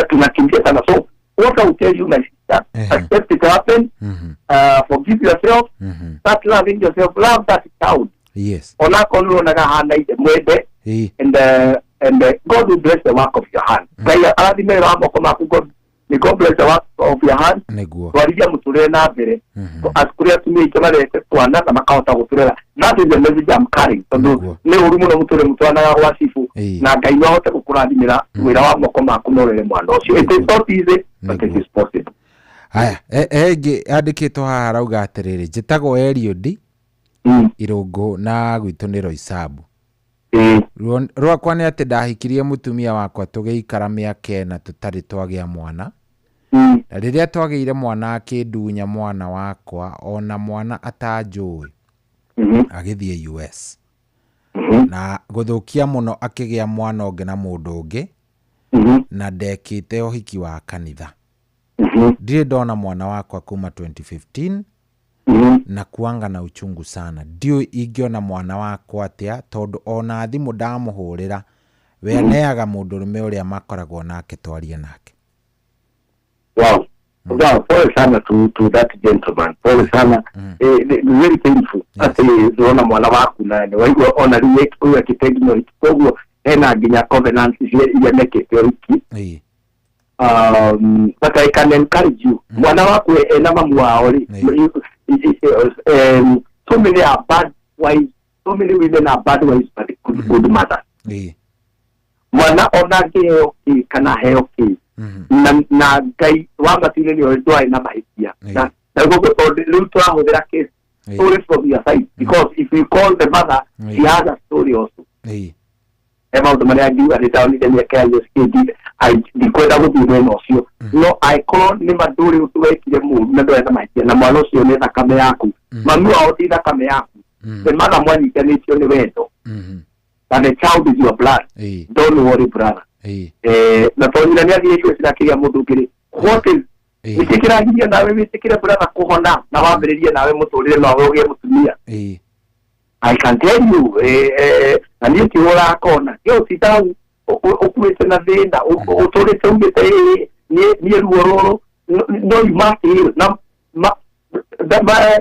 Tunakimbia sana. So what I will tell you, my sister, accept it happen. Forgive yourself. Start loving yourself. Love that child. Yes. Ona kono naga hana ide mwede. And God will bless the work of your hand. Gaya aradime ramo koma God. May God bless the work of your hand. Warija muture na mbere. Asikuria tumie ikimarete twana na makauta guturera. That is the message I'm carrying. Tondu ne urumu na muture mutwana wasifu na Ngai no hote gukuradimira wira wa moko maku norere mwana ucio. It is not easy, but it is possible. Aya andikitwo haha arauga atiriri njitagwo Eliud Irungu na gwitu ni Roisabu. Rwakwa nĩ atĩ ndahikirie mutumia wakwa tũgĩikara mĩaka ĩna tũtarĩ twagĩa mwana. Na rĩrĩa twagĩire mwana akĩndunya mwana wakwa ona mwana atanjũĩ agĩthiĩ US. Na gũthũkia mũno akĩgĩa mwana ũngĩ na mũndũ ũngĩ na ndekĩte ũhiki wa kanitha. Ndirĩ ndona mwana wakwa kuma 2015 na kuanga na uchungu sana. Ndio ingiona mwana wakwa atia tondu ona thimu ndamuhurira we neaga mundurume uria makoragwo nake twarie nake. Wow. Pole sana to that gentleman. Pole sana. Very painful. Ati zona mwana waku na waigwa ona riweki uya kitegno itogwo ena ginya covenant ile nekete oriki. But I can encourage you. Mwana waku ena mamu wao ri. So many are bad wives, so many women are bad wives, but good mothers. Mwana onage kana heoki na Ngai wamatire ni oldwa ina mahitia na gogo lutu ahudira case story from your side, because if you call the mother she has a story also. About the money I do and it only then you can just get I dikwenda guthire no cio no I call ni maduri utuwekire mu ndo ena mahitia na mwana cio ni thakame yaku mami wao ti thakame yaku the mother mwani kanitio ni wendo and the child is your blood. Don't worry brother. Na tonyina ni athie icio cirakiria mundu ngiri what is itikiragiria nawe witikire brother kuhona na wambiririe nawe muturire no ugie mutumia. I can tell you and you kiora akona yo sitau okuwete na thina uturite ugite ni ruororo no you must heal na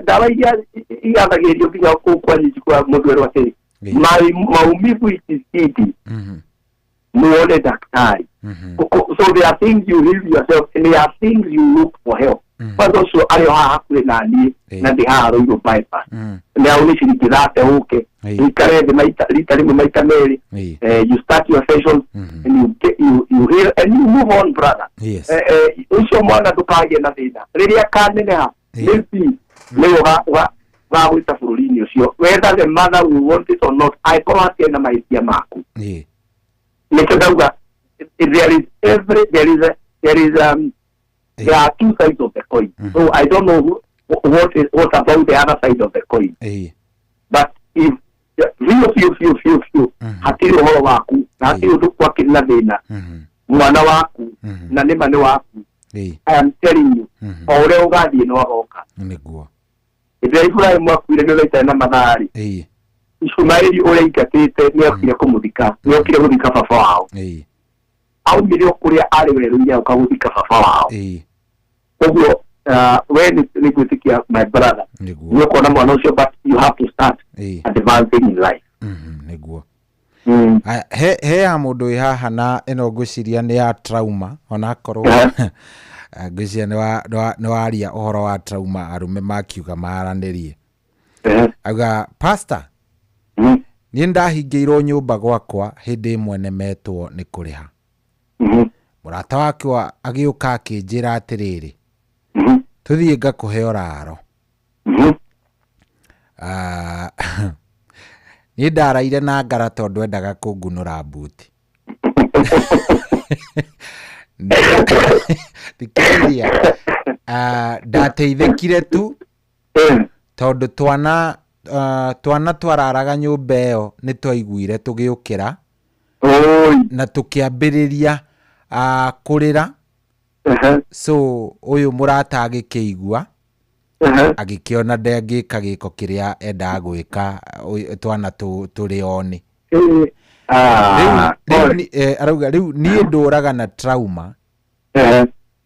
dawa ya igagirio biga kwa nyiji kwa mundu wero atiri maumivu ikizidi muone daktari. So there are things you leave yourself and there are things you look for help. But also ayo hakuwe nani na ndiharo ilo bypass. Na unishiriki dhate huke. Ikarede maita meri. You start your sessions and you heal and you move on, brother. Yes. Usho mwana tukage na thina. Riria kanene ha. Maybe leo wa wita furulini usio. Whether the mother will want it or not, I call her na maisia maku. Yeah. There are two sides of the coin. So I don't know what about the other side of the coin. But if few hatiri uhoro waku na hatiri undu kwa kina thina mwana waku na ni mane waku, I am telling you ore ugathie no agoka niguo ithia Ibrahim akwire ni leita na mathari Ishumaeli ore ikatite ni akire kumuthika ni akire guthika baba wao aumire okuria ari weruya ukaguthika baba wao koguo when ni gwitikia my brother ni kuona mwana ucio, but you have to start advancing in life. Niguo he ya mundu ihaha na ino ngwiciria ni ya trauma ona korwo ngwiciria ni waria uhoro wa trauma arume makiuga maranirie aga pastor ni ndahingiirwo nyumba gwakwa hindi imwe nemetwo ni kuriha murata wake agiuka akinjira atiriri tuthie ngakuhe oraro ni ndaraire na ngara tondu endaga kungunura mbuti ndikiria ndateithikire tu tondu twana twararaga nyumba iyo ni twaiguire tugiukira na tukiambiriria kurira so uyu murata agikigua agikiona ndengika giko kiria enda gwika twana turi oni arauga riu ni nduraga na trauma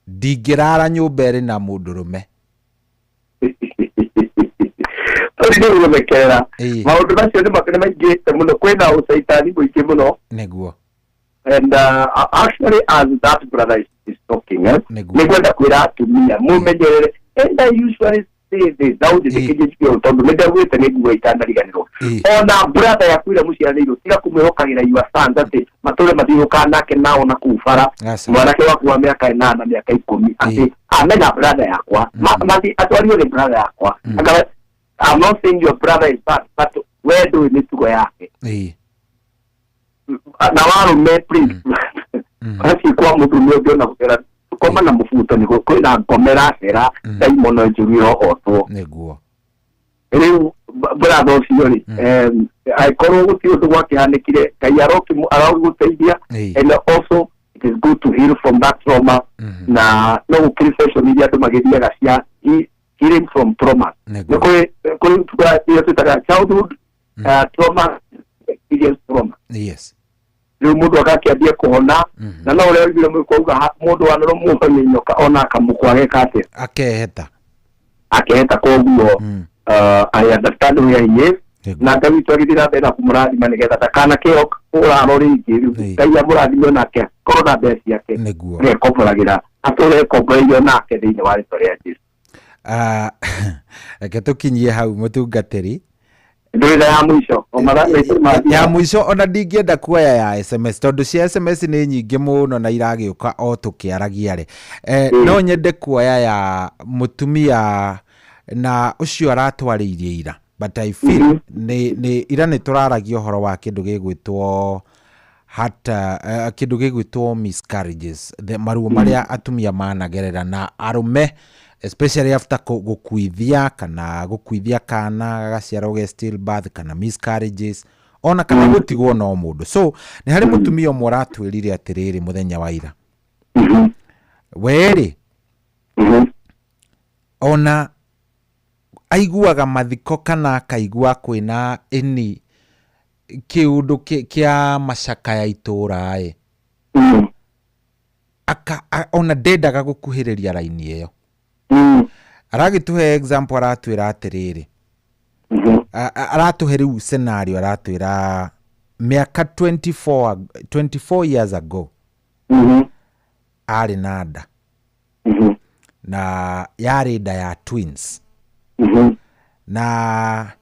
ndingirara nyumba iri na mundurume turi gumekera maundu macio ni makene maingite muno kwina usaitani muingi muno niguo. And actually, as that brother is talking, nigwenda kwira atumia mumenyerere, and I usually say this now the kiji tondu ndagwite niguo itanariganiro ona brother yakwira muciariro tiga kumwihokagira your sons ati matore mathiuka nake nao na kufara mwanake waku wa miaka 8 na miaka 10 ati amenya brother yakwa mati atwario ni brother yakwa. I'm not saying your brother is bad, but where do we need to go yake na warume please kasi kwa mutu ni obyo na kutera koma na mufuto ni ko na komera sera daimono juriro oto niguo eri brother siori I koro gutio to wake hanikire kayaroki aragu guteidia and also it is good to heal from that trauma na no social media to magedia gacia healing from trauma ko tukua yetu childhood trauma experience trauma. Yes. Riu mundu agakiambia kuhona na no ule wigire mwikuga mundu wanoro muhoni nyoka ona akamukwa gekate akeheta koguo I understand where he is na ngawitwarithira mbere na kumurathima nigetha ndakana kio uraro ringi riu ngai amurathime nake korona besi yake ngekomboragira ature komborio nake thiini wa rĩtwa rĩa Jesũ. Reke tukinyie hau mutungatiri ya mwisho ona ndingĩenda kuoya ya SMS tondu cia SMS ni nyingĩ muno na iragiuka o tukiaragia ri no nyende kuoya ya mutumia na ucio aratwaririe ira but I feel ni ira ni turaragia horo wa kindu gigwitwo hata kindu gigwitwo miscarriages the maruo maria atumia managerera na arume especially after gukuithia kana gukuithia kana gagaciarwo ge stillbirth kana miscarriages ona kana gutigwo no mundu so ni hari mutumia umwe aratwirire atiriri muthenya wa ira weri ona aiguaga mathiko kana akaigua kwina ini kiundu kia macaka ya itura ona ndendaga gukuhiriria raini iyo aragituhe example aratwira atiriri aratuhe riu scenario aratwira miaka 24 years ago ari na nda na yari nda ya twins na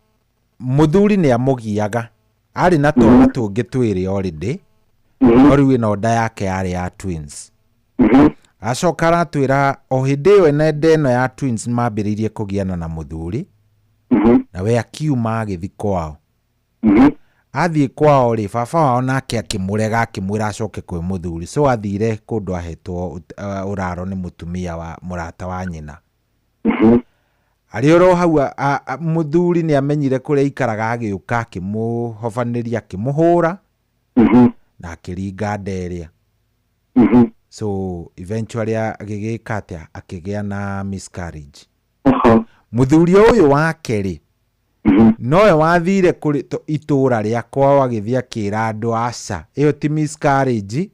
muthuri ni amugiaga ari na twana tungi twiri already ori no nda yake yari ya twins acoka aratwira o hindi yo eno ya twins mambiririe kugiana na muthuri na we akiuma agithi kwao athie kwao ri baba wao nake akimurega akimwira acoke kwi muthuri so athire kundu ahetwo uraro ni mutumia wa murata wa nyina ari oro hau muthuri ni amenyire kuria ikaraga agiuka akimuhofaniria akimuhura na akiringa nderia so eventually agigika atia akigia na miscarriage muthuri uyu wake ri noe wathire kuri itura ria kwao agithia kira andu aca iyo ti miscarriage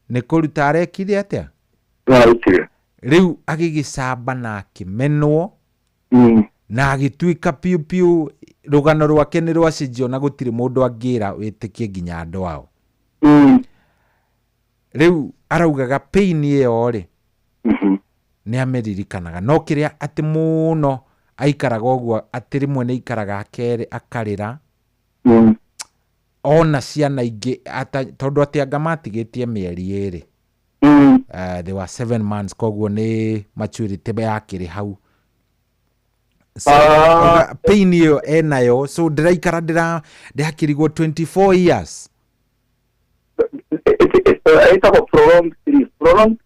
ni kuruta arekire atia riu agigicamba na akimenwo na agituika piu piu rugano rwake ni rwacenjio na gutiri mundu angira witikie nginya andu ao riu araugaga pain iyo ri ni ameririkanaga no kiria ati muno aikaraga ogwo ati rimwe ni ikaraga akere akarira ona ciana ingi tondu ati anga matigitie mieri iri they were 7 months kogwo ni maturity yakiri hau so pain iyo enayo so ndiraikara ndirakirigwo 24 years it's a prolonged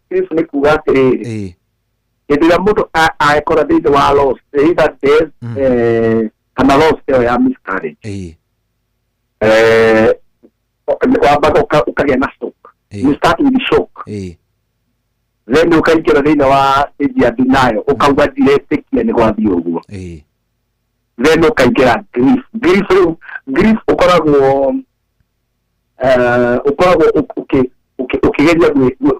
grief ni kuga atiriri Ithira mundu aikora thiini wa loss either death kana loss ya miscarriage wambaga ukagia na shock you start with shock then ukaingira thiini wa stage ya denial ukauga ndiretekia ni gwathie uguo then ukaingira grief ukoragwo ukigeria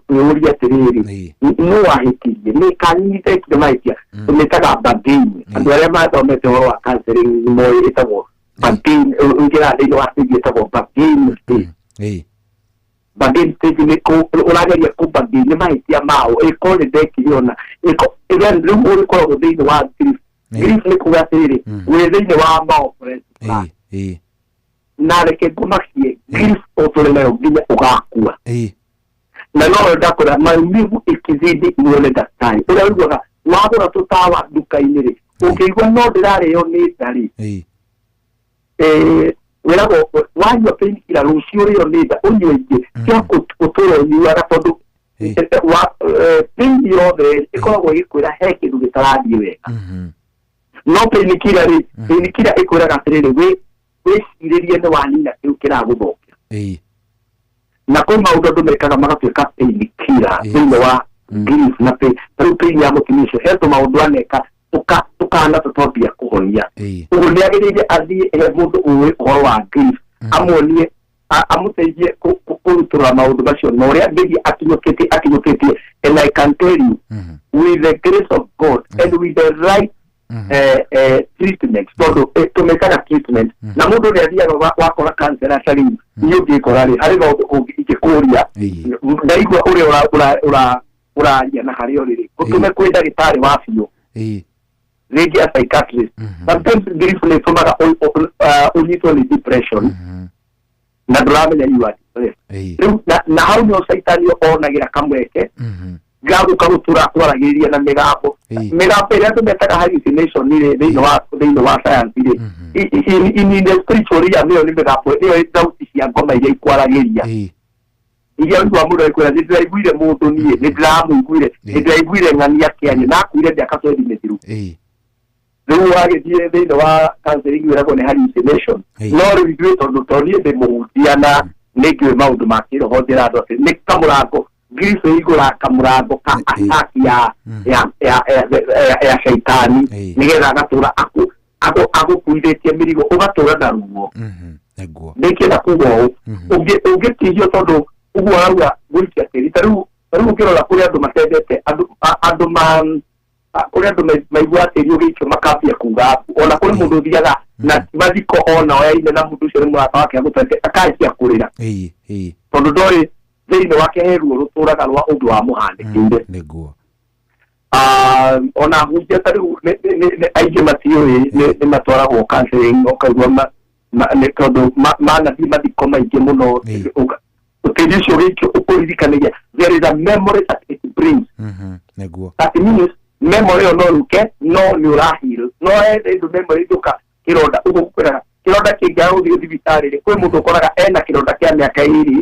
kwiuria atiriri no wahitirie ni kanyite kimaitia umetaga badini andu aria mathomete uhoro wa counseling mo itagwo badini ungira thiini wa stage itagwo badini badini stage ni urageria ku badini maitia mao ikore ndekiriona even riu urikoragwo thiini wa grief ni kuga atiriri wi thiini wa mao na reke ngumakie grief utore nayo nginya ugakua na no ndakora maumivu ikizidi muone daktari uria ugaga wagura tutawa duka-ini ri ukigwa no ndirareo ni ndari wirago wanywa painkiller rucio rio ni nda unyuige cia uturo unyuaga tondu pain yothe ikoragwo igikwira he kindu gitarathie wega no painkiller ikwiraga atiriri wiciririe ni wanina kiu kiraguthokia na kwa maundu andu mekaga magatuika painkiller thiini wa grief na pain ya motivation heto maundu aneka tukana tutobia kuhonia uguo niagiriire athie mundu uwi uhoro wa grief amuonie amuteithie kurutura maundu macio na uria ngithi akinyukitie and I can tell you with the grace of God and with the right treatment tondu tumekaga treatment na mundu ni athiaga wakora cancer acari ni ungikora ri hari maundu ingikuria ndaigua uria uraria na hari oriri utume kwi ndagitari wa biu regi a psychiatrist sometimes grief ni tumaga unyitwo ni depression na ndramenya you are depressed na hau ni saitani onagira kamweke gagu kagutura kwaragiria na migambo iria tumetaga hallucination ni thiini wa science in the spiritual realm ni migambo ni thauti cia ngoma iria ikwaragiria iria ndu amudo ikwira ndiraiguire mundu nie ndiraiguire ng'ania kiani na kuire ndakatwendi mithiru riu wagithie thiini wa counseling wiragwo ni hallucination no riu tondu ndi muhutiana nikiwe maundu makiroho ndiraandu ati ni kamurango grief igura kamurango ka ataki ya shaitani nigetha agatura akukuithitie mirigo ugatura na ruo ndikira kugo ungitihio tondu uguo arauga gwikia tiri riu ukirora kuria andu matendete andu uria andu maiguatĩrio gĩikio makambia kuga ona kũrĩ mũndũ ũthiaga na mathiko ona oyaine na mũndũ ũcio nĩ mũrata wake agũtete akaikia kũrĩra tondũ ndoĩ thĩinĩ wake ruo rũtũraga rwa ũndũ wa mũhandĩkĩire nĩguo ona hunjia ta rĩu aingĩ matiũĩ nĩ matwaragwo counseling ũkaigua nĩ tondũ manathiĩ mathiko maingĩ mũno ũteithio ũcio gĩikio ũkũririkanagia there is a memory that it brings nĩguo that means memory ĩyo no rũke no nĩ ũrahil no ĩndũ memory ndũka kĩronda ũgũkwĩraga kĩronda kĩngĩaga gũthiĩ thibitarĩ-rĩ kwĩ mũndũ ũkoraga ena kĩronda kĩa mĩaka ĩrĩ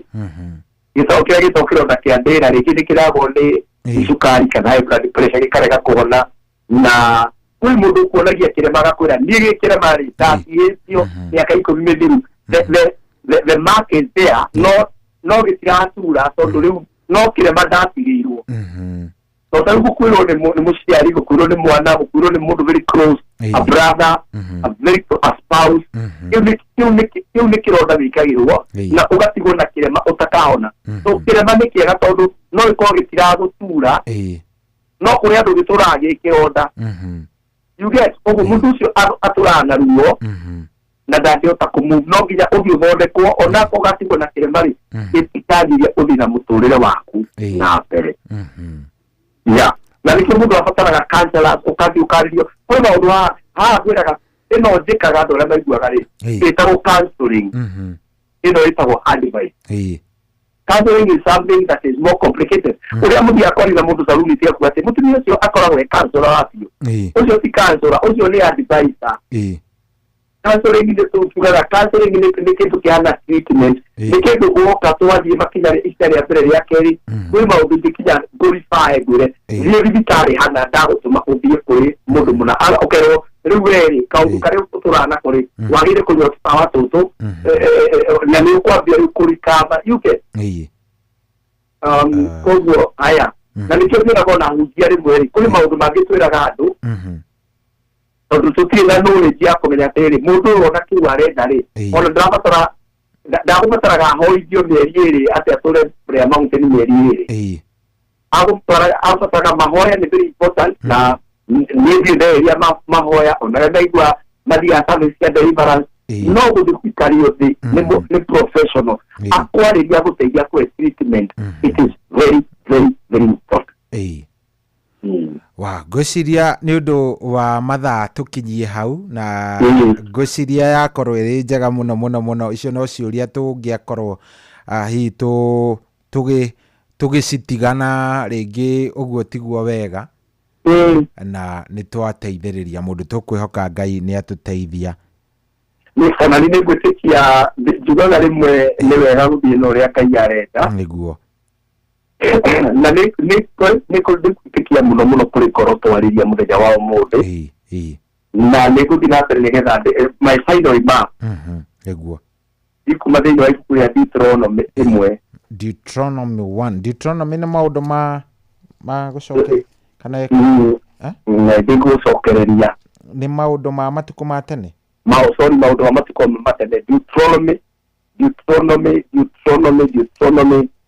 gĩtoo kĩrĩa gĩtoo kĩronda kĩa ndĩra rĩngĩ nĩ kĩragwo nĩ cukari kana high blood pressure gĩkarega kũhona na kwĩ mũndũ kuonagia kĩrema agakwĩra niĩ gĩkĩrema-rĩ ndaciĩtio mĩaka 10 mĩthiru the mark is there no gĩtiratura tondũ rĩu no kĩrema ndatigĩirwo tondũ gũkwĩrwo nĩ mũciari gũkwĩrwo nĩ mwana gũkwĩrwo nĩ mũndũ very close a brother a spouse kĩu nĩ kĩronda gĩkagĩrwo na ũgatigwo na kĩrema ũtakahona so kĩrema nĩ kĩega tondũ no gĩkorwo gĩtiragũtura no kũrĩ andũ gĩtũraga gĩkĩronda you get ũguo mũndũ ũcio atũraga na ruo na ndangĩhota kũmove no nginya ũthiĩ ũthondekwo ona ũgatigwo na kĩrema-rĩ gĩtikagĩria ũthiĩ na mũtũrĩre waku na mbere na nĩkĩo mũndũ abataraga counselors ũkathiĩ ũkarĩrio kwĩ maũndũ haha ngwĩraga ĩno njĩkaga andũ arĩa maiguaga-rĩ ĩtagwo counseling ĩno ĩtagwo advice counseling is something that is more complicated ũrĩa mũthia akwarĩra mũndũ saruni tiakuga atĩ mũtumia ũcio akoragwo e counselor wa biũ ũcio ti counselor ũcio nĩ advisor counseling nĩ tugaga counseling nĩ kĩndũ kĩhana treatment nĩ kĩndũ gũoka twathiĩ makinya ica rĩa mbere rĩa kerĩ kwĩ maũndũ ingĩkinya glorify ngwĩre thiĩ thibitarĩ hana ndagũtũma ũthiĩ kũrĩ mũndũ mũna ũkerwo rĩu wee-rĩ kaũndũ karĩa ũtũraga nako-rĩ wagĩrĩire kũnyua tũtawa tũtũ na nĩ ũkwambia rĩu kũrikama yuke koguo aya na nĩkĩo twĩraga ona hunjia rĩmwe-rĩ kũrĩ maũndũ mangĩ twĩraga andũ tondũ tũtirĩ na knowledge ya kũmenya atĩrĩrĩ mũndũ ũyũ ona kĩu arenda-rĩ ona ndagũbataraga ahoithio mĩeri ĩrĩ atĩ atũre Prayer Mountain mĩeri ĩrĩ agũbataraga mahoya nĩ very important na nĩthiĩ ndeheria mahoya ona ndaigua mathiaga service cia deliverance no gũthiĩ gũikario thĩ nĩ professional akwarĩria gũteithia kũhe treatment it is very very very important ngwĩciria nĩ ũndũ wa mathaa tũkinyie hau na ngwĩciria yakorwo ĩrĩ njega mũno mũno mũno icio no ciũria tũngĩakorwo hihi tũgĩcitigana rĩngĩ ũguo tiguo wega na nĩ twateithĩrĩria mũndũ tũkwĩhoka Ngai nĩ atũteithia kana nĩ ngwĩtĩkia njugaga rĩmwe nĩ wega gũthiĩ na ũrĩa Ngai arenda nĩguo na nĩ gwĩtĩkia mũno mũno kũrĩ ngoro twarĩria mũthenya wa ũmũthĩ na nĩ gũthiĩ na mbere nĩgetha my final remark nĩguo ikuma thĩinĩ wa ibuku rĩa Deuteronomy 1 Deuteronomy 1 Deuteronomy nĩ maũndũ ma gũcokeria kana gũcokereria nĩ maũndũ ma matukũ ma tene maũndũ ma matukũ ma tene Deuteronomy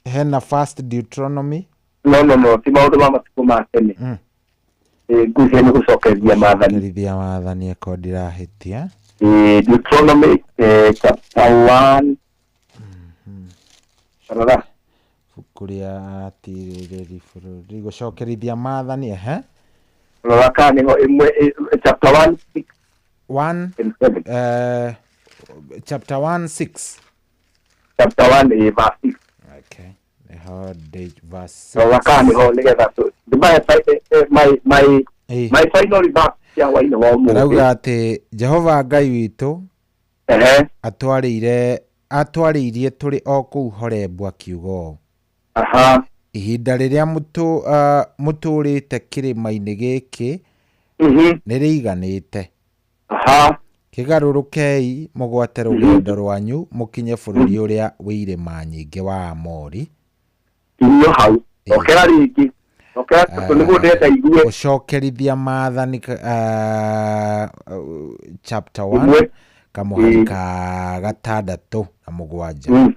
hena first Deuteronomy no ti maũndũ ma matukũ ma tene ngũcia nĩ gũcokereria maathani eko ndirahĩtia Deuteronomy chapter 1 buku rĩa atirĩrĩri bũrũri gũcokerithia maathani rora kana nĩho ĩmwe chapter 1 chapter 1:6 chapter 1 verse 6 okay verse 6 rora kana nĩho nĩgetha my final remark ya waina wa mũndũ rauga atĩ Jehova Ngai witũ atwarĩirie tũrĩ o kũu Horebu akiuga ihinda rĩrĩa mũtũrĩte kĩrĩma-inĩ gĩkĩ nĩ rĩiganĩte kĩgarũrũkei mũgwate rũgendo rwanyu mũkinye bũrũri ũrĩa wĩ irĩma nyingĩ wa Amori gũcokerithia maathani chapter 1 kamũhari ka 6 na 7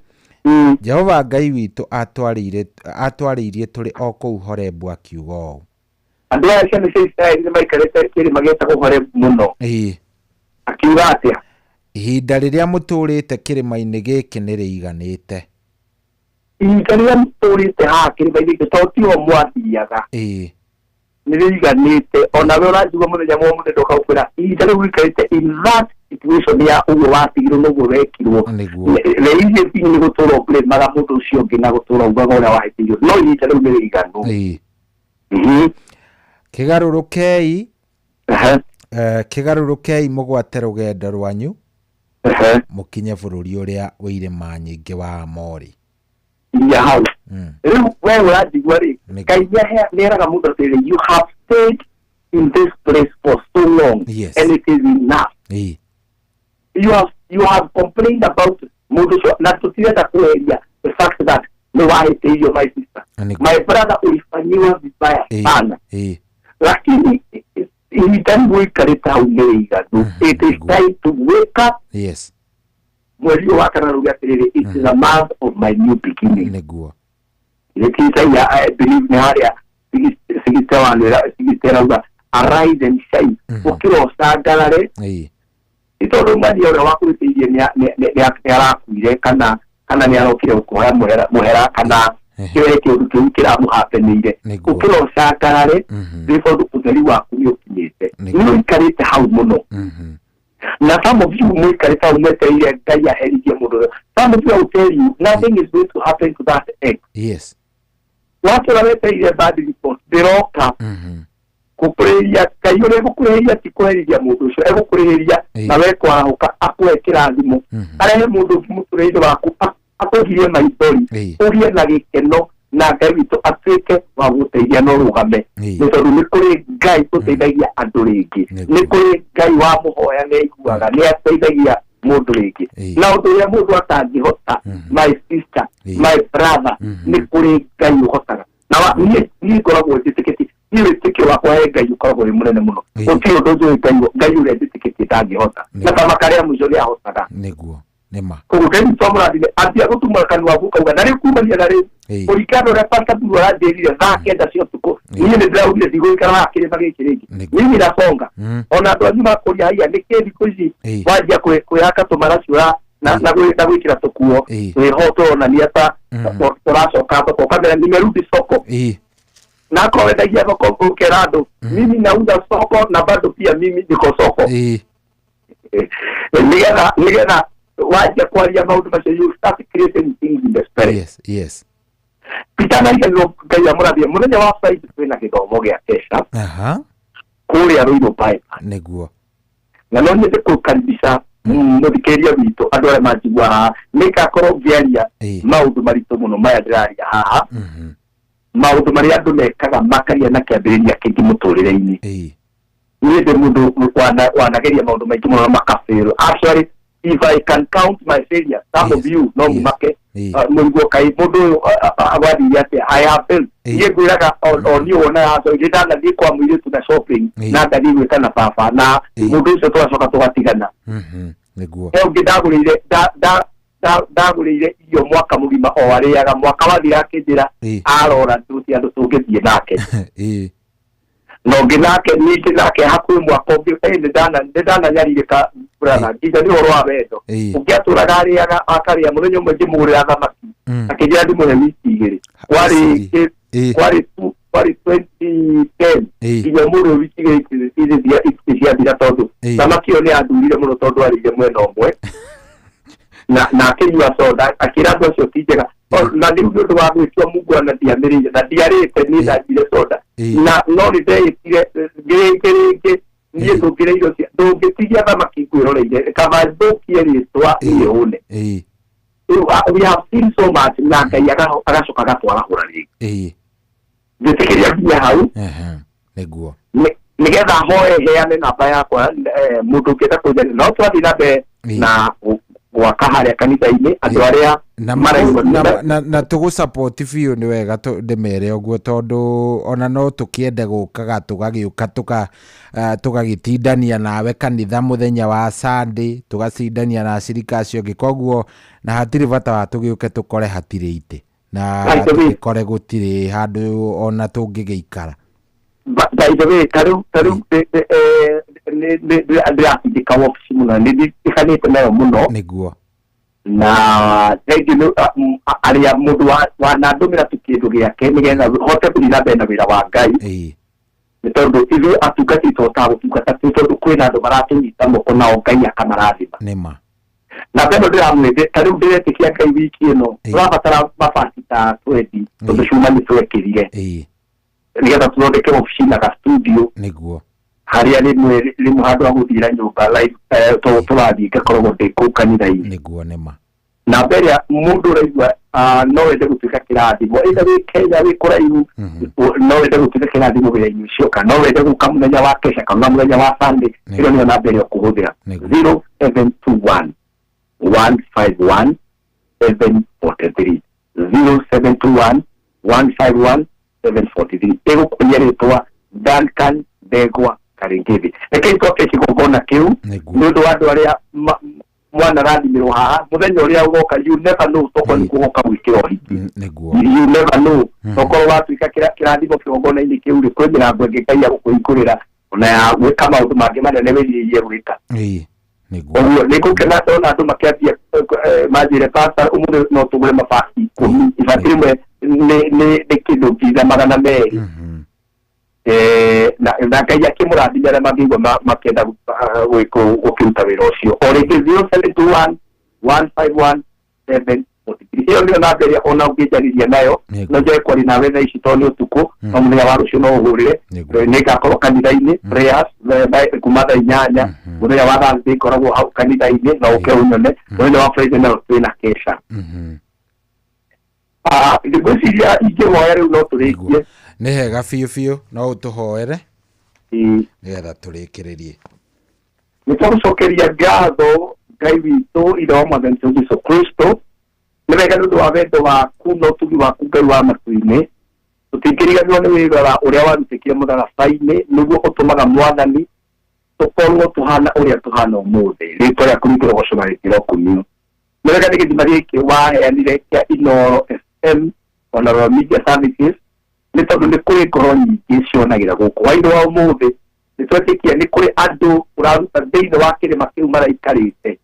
Jehova Ngai witũ atwarĩirie tũrĩ o kũu Horebu akiuga ũũ andå aya ciana cia Isiraeli nä maikarĩte kĩrĩma gĩtagwo Horebu mũno. Akiuga atĩa? Ihinda rĩrĩa mũtũrĩte kĩrĩma-inĩ gĩkĩ nĩ rĩiganĩte. Ihinda rĩrĩa mũtũrĩte haha kĩrĩma-inĩ gĩkĩ to tio mwathiaga. Nĩ rĩiganĩte. Ona we ũranjigua mũthenya mũthenya ndũkaũkwĩra ihinda rĩu gĩikarĩte in that situation ya ũguo watigirwo noguo wekirwo. The easiest thing nĩ gũtũra ũkũrĩmaga mũndũ ũcio ũngĩ na gũtũra ugaga ũrĩa wahĩtĩirio. No ihinda rĩu nĩ rĩiganu. Kĩgarũrũkei mũgwate rũgendo rwanyu mũkinye bũrũri ũrĩa wĩ irĩma nyingĩ wa Amori. Hau rĩu we ũranjigua rĩ, Ngai nĩeraga mũndũ atĩrĩ, you have stayed in this place for so long and it is enough. You have complained about mũndũ ũcio na tũtirenda kũeria the fact that nĩ wahĩtĩirio my sister. My brother ulifanyiwa vibaya sana. Lakini ihinda gũikarĩte hau nĩ rĩiganu. It is time to wake up. Mweri wa kana rũgĩ atĩrĩrĩ, it is a month of my new beginning. Nĩkĩisa I believe nĩ harĩa sigitera arise and shine. Ũkĩra ũcangarare. Itondũ mani ũrĩa wakũrĩtĩirie nĩ arakuire kana nĩ arokire gũkũhoya mũhera kana kĩrĩa kĩũndũ kĩu kĩramũhapenĩire. Ũkĩra ũcangarare tondũ ũtheri waku nĩ ũkinyĩte. Nĩ ũikarĩte hau mũno. Na some of you mũikarĩte hau mwetereire Ngai aherithie mũndũ ũyũ. Some of you will tell you nothing is going to happen to that egg. Watu wametereire bad report ndĩroka gũkũrĩhĩria. Ngai ũrĩa gũkũrĩhĩria ti kũherithia mũndũ ũcio, egũkũrĩhĩria na we kwarahũka akũhe kĩrathimo, arehe mũndũ ũngĩ mũtũrĩre waku akũgirie maithori, ũgĩe na gĩkeno na Ngai witũ atuĩke wa gũteithia no rũgame. Nĩ tondũ nĩ kũrĩ Ngai ũteithagia andũ rĩngĩ, nĩ kũrĩ Ngai wa mũhoya nĩ aiguaga, nĩ ateithagia mũndũ rĩngĩ. Na ũndũ ũrĩa mũndũ atangĩhota, my sister, my brother, nĩ kũrĩ Ngai ũhotaga. Na niĩ ngoragwo njĩtĩkĩtie, niĩ wĩtĩkio wakwa he Ngai ũkoragwo wĩ mũnene mũno. Gũtirĩ ũndũ ũngĩ Ngai ũrĩa njĩtĩkĩtie ndangĩhota. Na kama karĩa mũico nĩ ahotaga. Koguo Ngai tũmũrathime ambia gũtumũra kanua gaku kauga na rĩu kumania na rĩu ũrikano ũrĩa pastor Buru aranjĩrire thaa kenda cia ũtukũ, niĩ nĩ ndĩraugire ndigũikara haha kĩrĩma gĩkĩ rĩngĩ. Mimi nasonga. Ona andũ anyu makũria haiya nĩkĩ thikũ ici wanjia kwĩhaka tũmaraciũra na gwĩkĩra tũkuo wĩho tũronania ta tũracoka thoko ũkamera nimerudi soko. Na akorwo wendagia thoko ũkera andũ mimi nauza soko na bado pia mimi niko soko. Nĩgetha wajia kwaria maundu macio, you start creating things in the spirit. Peter naigano Ngai amũrathie mũthenya wa Friday twĩna gĩthomo gĩa kesha kũrĩa Ruiru Pipeline nĩguo. Na no nyende kũkaribisha mũthikĩria witũ andũ arĩa manjigua haha nĩngakorwo ngĩaria maũndũ maritũ mũno maya ndĩraria haha, maũndũ marĩa andũ mekaga makaria na kĩambĩrĩria kĩngĩ mũtũrĩre-inĩ. Niĩ ndĩ mũndũ wanageria maũndũ maingĩ mũno makabĩrwo. Actually, if I can count my failures, some of you no mumake mũigua kai mũndũ ũyũ agwathire atĩa I have failed. Niĩ ngwĩraga o niĩ wona haco nĩ ndanathiĩ kwa mũirĩtu na shopping na ngathiĩ gwĩka na baba na mũndũ ũcio tũgacoka tũgatigana. Ũngĩ ndagũrĩire irio mwaka mũgima o arĩaga, mwaka wathira akĩnjĩra arora ndũti andũ tũngĩthiĩ nake. No nginake nĩngĩ nake hakuhĩ mwaka ũngĩ nĩ ndananyarirĩka brother nginya nĩ ũhoro wa wendo. Ũngĩatũraga arĩaga akarĩa mũthenya ũmwe ngĩmũgũrĩra thamaki akĩnjĩra ndĩmũhe wiki igĩrĩ kwarĩ 2010 nginya mũndũ wiki igĩrĩ ciathira tondũ thamaki ĩyo nĩ athurire mũno tondũ arĩire mwena ũmwe na akĩnyua soda akĩra andũ acio ti njega. Na rĩu nĩ ũndũ wa gwĩtua Mungu na ndiamĩrĩire na ndiarĩte nĩ ndanjire soda na no nĩ ndeĩtire rĩngĩ niĩ ndũngĩtigia thamaki kwĩroreire kaba thũkie rĩtwa ĩhũne. We have seen so much na Ngai agacoka agatwarahũra rĩngĩ. Ngĩtĩkĩria nginya hau nĩgetha hoe heane namba yakwa mũndũ ũngĩenda kũnjania no twathiĩ na mbere na gwaka harĩa kanitha-inĩ andũ arĩa na tũgũsupport biũ nĩ wega ndĩmere ũguo tondũ ona no tũkĩende gũkaga tũgagĩũka tũgagĩtindania nawe kanitha mũthenya wa Sunday tũgacindania na acirika acio angĩ, koguo na hatirĩ bata wa tũgĩũke tũkore hatirĩ itĩ na tũgĩkore gũtirĩ handũ ona tũngĩgĩikara. by the way taru ne ndĩrathindĩka wabici mũno nĩndĩkanĩte nayo mũno nĩguo na thengio arĩa mũndũ wanandũmĩra kĩndũ gĩake nĩgetha hote gũthiĩ na mbere na wĩra wa Ngai nĩ tondũ ithuĩ atungati tũhotaga gũtungata tondũ kwĩna andũ maratũnyita moko nao Ngai akamarathima nĩma na beno ndĩramwĩte ta rĩu ndĩretĩkia Ngai wiki ĩno tũrabatara mabati ta 20 tondũ cuma nĩtwekĩrire nĩgetha tũthondeke wabici na ga studio nĩguo harĩa rĩmwe handũ ha gũthira nyũmba live tũrathiĩ ngakoragwo ndĩ kũu kanitha-inĩ nĩguo nĩma na mbere mũndũ ũraigua no wende gũtuĩka kĩrathimo ĩna wĩ Kenya wĩ kũraihu no wende gũtuĩka kĩrathimo wĩra-inĩ ũcio kana no wende gũka mũthenya wa kesha kana mũthenya wa Sunday ĩyo nĩyo namba ĩrĩa ũkũhũthĩra 0721 151 743 0721 151 743 ĩgũkũria rĩtwa Duncan Ndegwa Karingethi reke itoke kigongona kiu nĩ ũndũ wa andũ arĩa mwana rathimirwo haha mũthenya ũrĩa ũgoka you never know toko nĩ kũgoka gwĩkĩra ũhiki you never know toko watuĩka kĩrathimo kigongona-inĩ kiu rĩ kwĩ mĩrango ĩngĩ Ngai agũkũhingũrĩra ona ya gwĩka maũndũ mangĩ manene wĩrirĩirie gwĩka ũguo nĩ gũkena ndona andũ makĩambia manjĩre pastor ũmũthĩ no tũgũre mabati 10 ibati rĩmwe nĩ kĩndũ ngiri magana merĩ na Ngai akĩmũrathimia arĩa mangĩigua makĩenda gũkĩruta wĩra ũcio o rĩngĩ 0721 151 743 ĩyo nĩyo namba ĩrĩa ona ũngĩnjarĩria nayo no njoe kwaria nawe thaa ici tondũ nĩ ũtukũ no mũthenya wa rũciũ no ũhũrĩre nĩngakorwo kanitha-inĩ prayers kuma thaa 8 mũthenya wa Thursday ngoragwo hau kanitha-inĩ na ũke ũnyone mũthenya wa Friday nayo twĩna kesha ngwĩciria ingĩhoya rĩu no tũrĩkie nĩ hega biũ no ũtũhoere nĩgetha tũrĩkĩrĩrie nĩ tũgũcokeria ngatho Ngai witũ ithe wa Mwathani Jesũ Kristo nĩ wega nĩ ũndũ wa wendo waku na ũtugi waku Ngai wa matu-inĩ tũtingĩriganĩrwo nĩ wĩra ũrĩa warutĩkire mũtharaba-inĩ nĩguo ũtũmaga Mwathani tũkorwo tũhana ũrĩa tũhana ũmũthĩ rĩtwa rĩaku rĩkĩrogocwo na rĩkĩrokumio nĩ wega nĩ gĩthima gĩkĩ waheanire kĩa Inooro FM ona Royal Media Services nĩ tondũ nĩ kũrĩ ngoro nyingĩ cionagĩra gũkũ waĩndũ wa ũmũthĩ nĩ twetĩkia nĩ kũrĩ andũ ũraruta thĩinĩ wa kĩrĩma kĩu maraikarĩte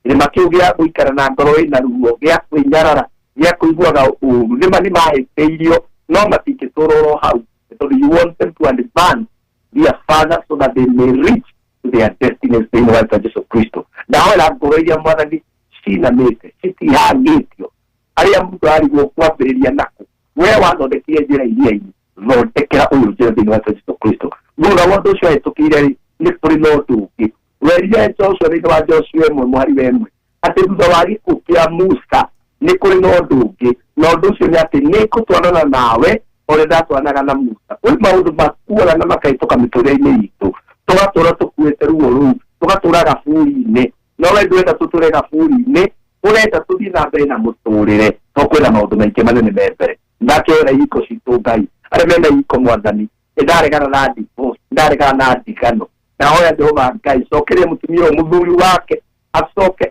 kĩrĩma kĩu gĩa gũikara na ngoro ĩna ruo gĩa kwĩnyarara gĩa kũiguaga ũũru nĩma nĩ mahĩtĩirio no matingĩtũrwo hau tondũ you want them to advance their father so that they may reach to their destinies thĩinĩ wa Jesũ Kristo ndahoera ngoro iria Mwathani cinamĩte citihangĩtio arĩa mũndũ arigwo kwambĩrĩria nako we wathondekire njĩra iria-inĩ thondekera ũyũ njĩra thĩinĩ wa Jesũ Kristo thutha wa ũndũ ũcio hĩtũkĩire nĩ kũrĩ na ũndũ ũngĩ werire Joshua thĩinĩ wa Joshua 1:1 atĩ thutha wa gĩkuũ kĩa Musa nĩ kũrĩ na ũndũ ũngĩ na ũndũ ũcio nĩ atĩ nĩ ngũtwarana nawe ũrĩa ndatwaranaga na Musa kwĩ maũndũ makuaga na makahĩtũka mĩtũrĩre-inĩ itũ tũgatũra tũkuĩte ruo rũu tũgatũra gaburi-inĩ no we ndwenda tũtũre gaburi-inĩ ũrenda tũthiĩ na mbere na mũtũrĩre to kwĩna maũndũ maingĩ manene me mbere ndakĩoera ihiko citũ Ngai arĩa mena ihiko Mwathani ndaregana na divorce ndaregana na ndigano nahoya Jehova Ngai cokerie mũtumia ũyũ mũthuri wake acoke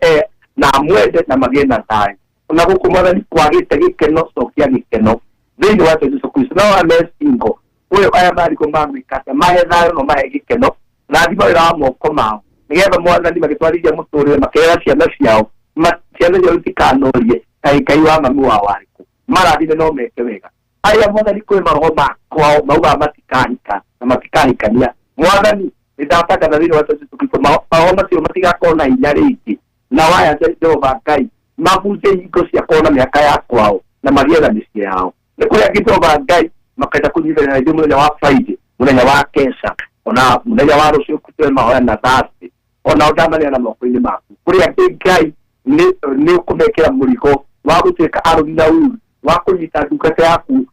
na amwende na magĩe na thayũ ona gũkũ Mwathani kwagĩte gĩkeno cokia gĩkeno thĩinĩ wa Jesũ Kristo no amecingo ũyũ aya mariko mamwĩkate mahe thayũ no mahe gĩkeno rathima wĩra wa moko mao nĩgetha Mwathani magĩtwarithia mũtũrĩre makĩrera ciana ciao ciana ciao itikanorie Ngai wa mami wa warĩkũ marathime no meke wega aya Mwathani kwĩ maroho makwao mauga matikahika na matikahikania Mwathani nĩndataka thĩinĩ wa Jesũ Kristo maroho macio matigakorwo na hinya rĩngĩ na waya Jehova Ngai mabunje hingo ciakorwo na mĩaka ya kwao na magĩetha mĩciĩ yao nĩ kũrĩa angĩ Jehova Ngai makaenda kũnyitana na ithuĩ mũthenya wa Friday mũthenya wa kesha ona mũthenya wa rũciũ kũtũre mahoya na Thursday ona ũndamania na moko-inĩ maku kũrĩa angĩ Ngai nĩ ũkũmekĩra mũrigo wa gũtuĩka arũmi na uru wa kũnyita ndungata yaku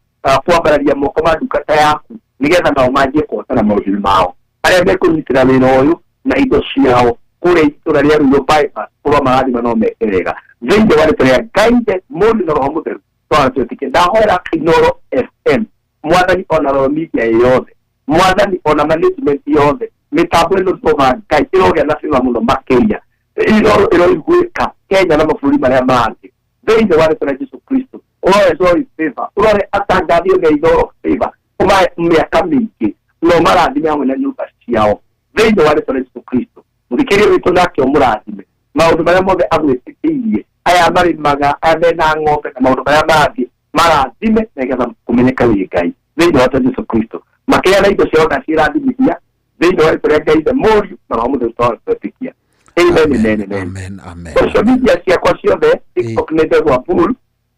kwambararia moko ma ndungata yaku nĩgetha nao manjie kũhotana maũndũ mao arĩa mekũnyitĩra wĩra ũyũ na indo ciao kũrĩa itũra rĩa Ruiru bypass kũrĩa marathima no meke wega thĩinĩ wa rĩtwa rĩa Ngai mũndũ na roho mũtheru twatwĩtĩkia ndahoera Inooro FM Mwathani ona Royal Media yothe Mwathani ona management yothe mĩtambo ĩno Jehova Ngai ĩrogĩa na bĩra mũno makĩria Inooro ĩroiguĩka Kenya na mabũrũri marĩa mangĩ thĩinĩ wa rĩtwa rĩa Jesũ Kristo ũrore Zoe favor ũrore atangathio na Inooro favor kuma mĩaka mĩingĩ no marathime hamwe na nyumba ciao thĩinĩ wa rĩtwa rĩa Jesũ Kristo mũthikĩria witũ nake mũrathime maũndũ marĩa mothe agwĩtĩkĩirie aya marĩmaga mena ng'ombe na maũndũ marĩa marathiĩ marathime nĩgetha kũmenyeka wĩ Ngai thĩinĩ wa Jesũ Kristo makĩria na indo ciao cirathimithia thĩinĩ wa rĩtwa rĩa Ngai the mũriũ na wa mũthenya wa twetĩkia. Amen. Social media ciakwa ciothe TikTok nĩ Ndegwa Bull,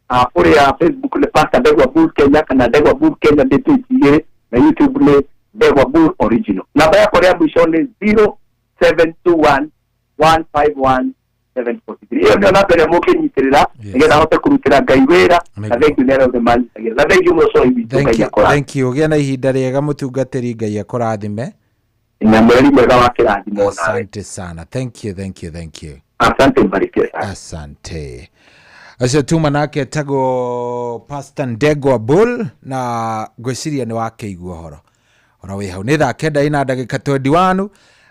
kũrĩa Facebook nĩ Pastor Ndegwa Bull Kenya kana Ndegwa Bull Kenya ndĩtwĩtigĩrĩ na YouTube nĩ Ndegwa Bull Original. Namba yakwa ya mwisho nĩ 0721151743. Iyo ndio namba ĩrĩa mũkĩnyitĩrĩra nĩgetha ahote kũrutĩra Ngai wĩra na thank you nĩ arĩa manyitagĩra na thank you mũco ibitũ Ngai akora. Thank you gĩa na ihinda rĩega mũtungatĩri Ngai akũrathime. Na mweri mwega wa kĩrathimo nawe. Asante sana. Thank you. Asante mbarikiwe. Asante. Acio tuma nake tago Pastor Ndegwa Bull na gwĩciria nĩ wakĩigua horo. Ona wĩ hau nĩ thaa kenda ina ndagĩka 21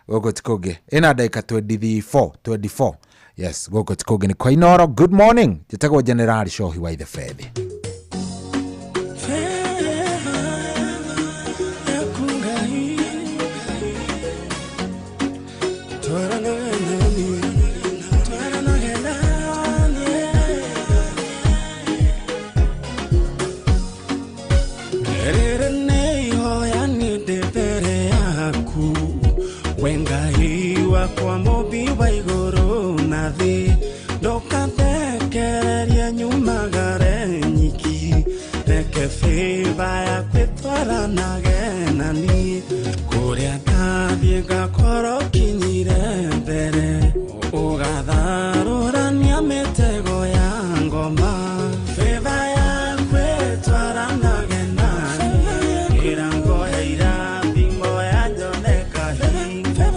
gũkũ tikũngĩ ina ndagĩka 24. Yes, gũkũ tikũngĩ nĩ kwa Inoro. Good morning. Njĩtagwo General Shohi wa Ithebedi. Kwa mobi wa igoro na thi doka tekereria nyuma gare nyiki reke feva ya kwetwara na genani kuria tathie gakoro kinyire mbere ugatharura nia mitego ya ngoma feva ya kwetwara na genani irango heira bingo ya joneka hinga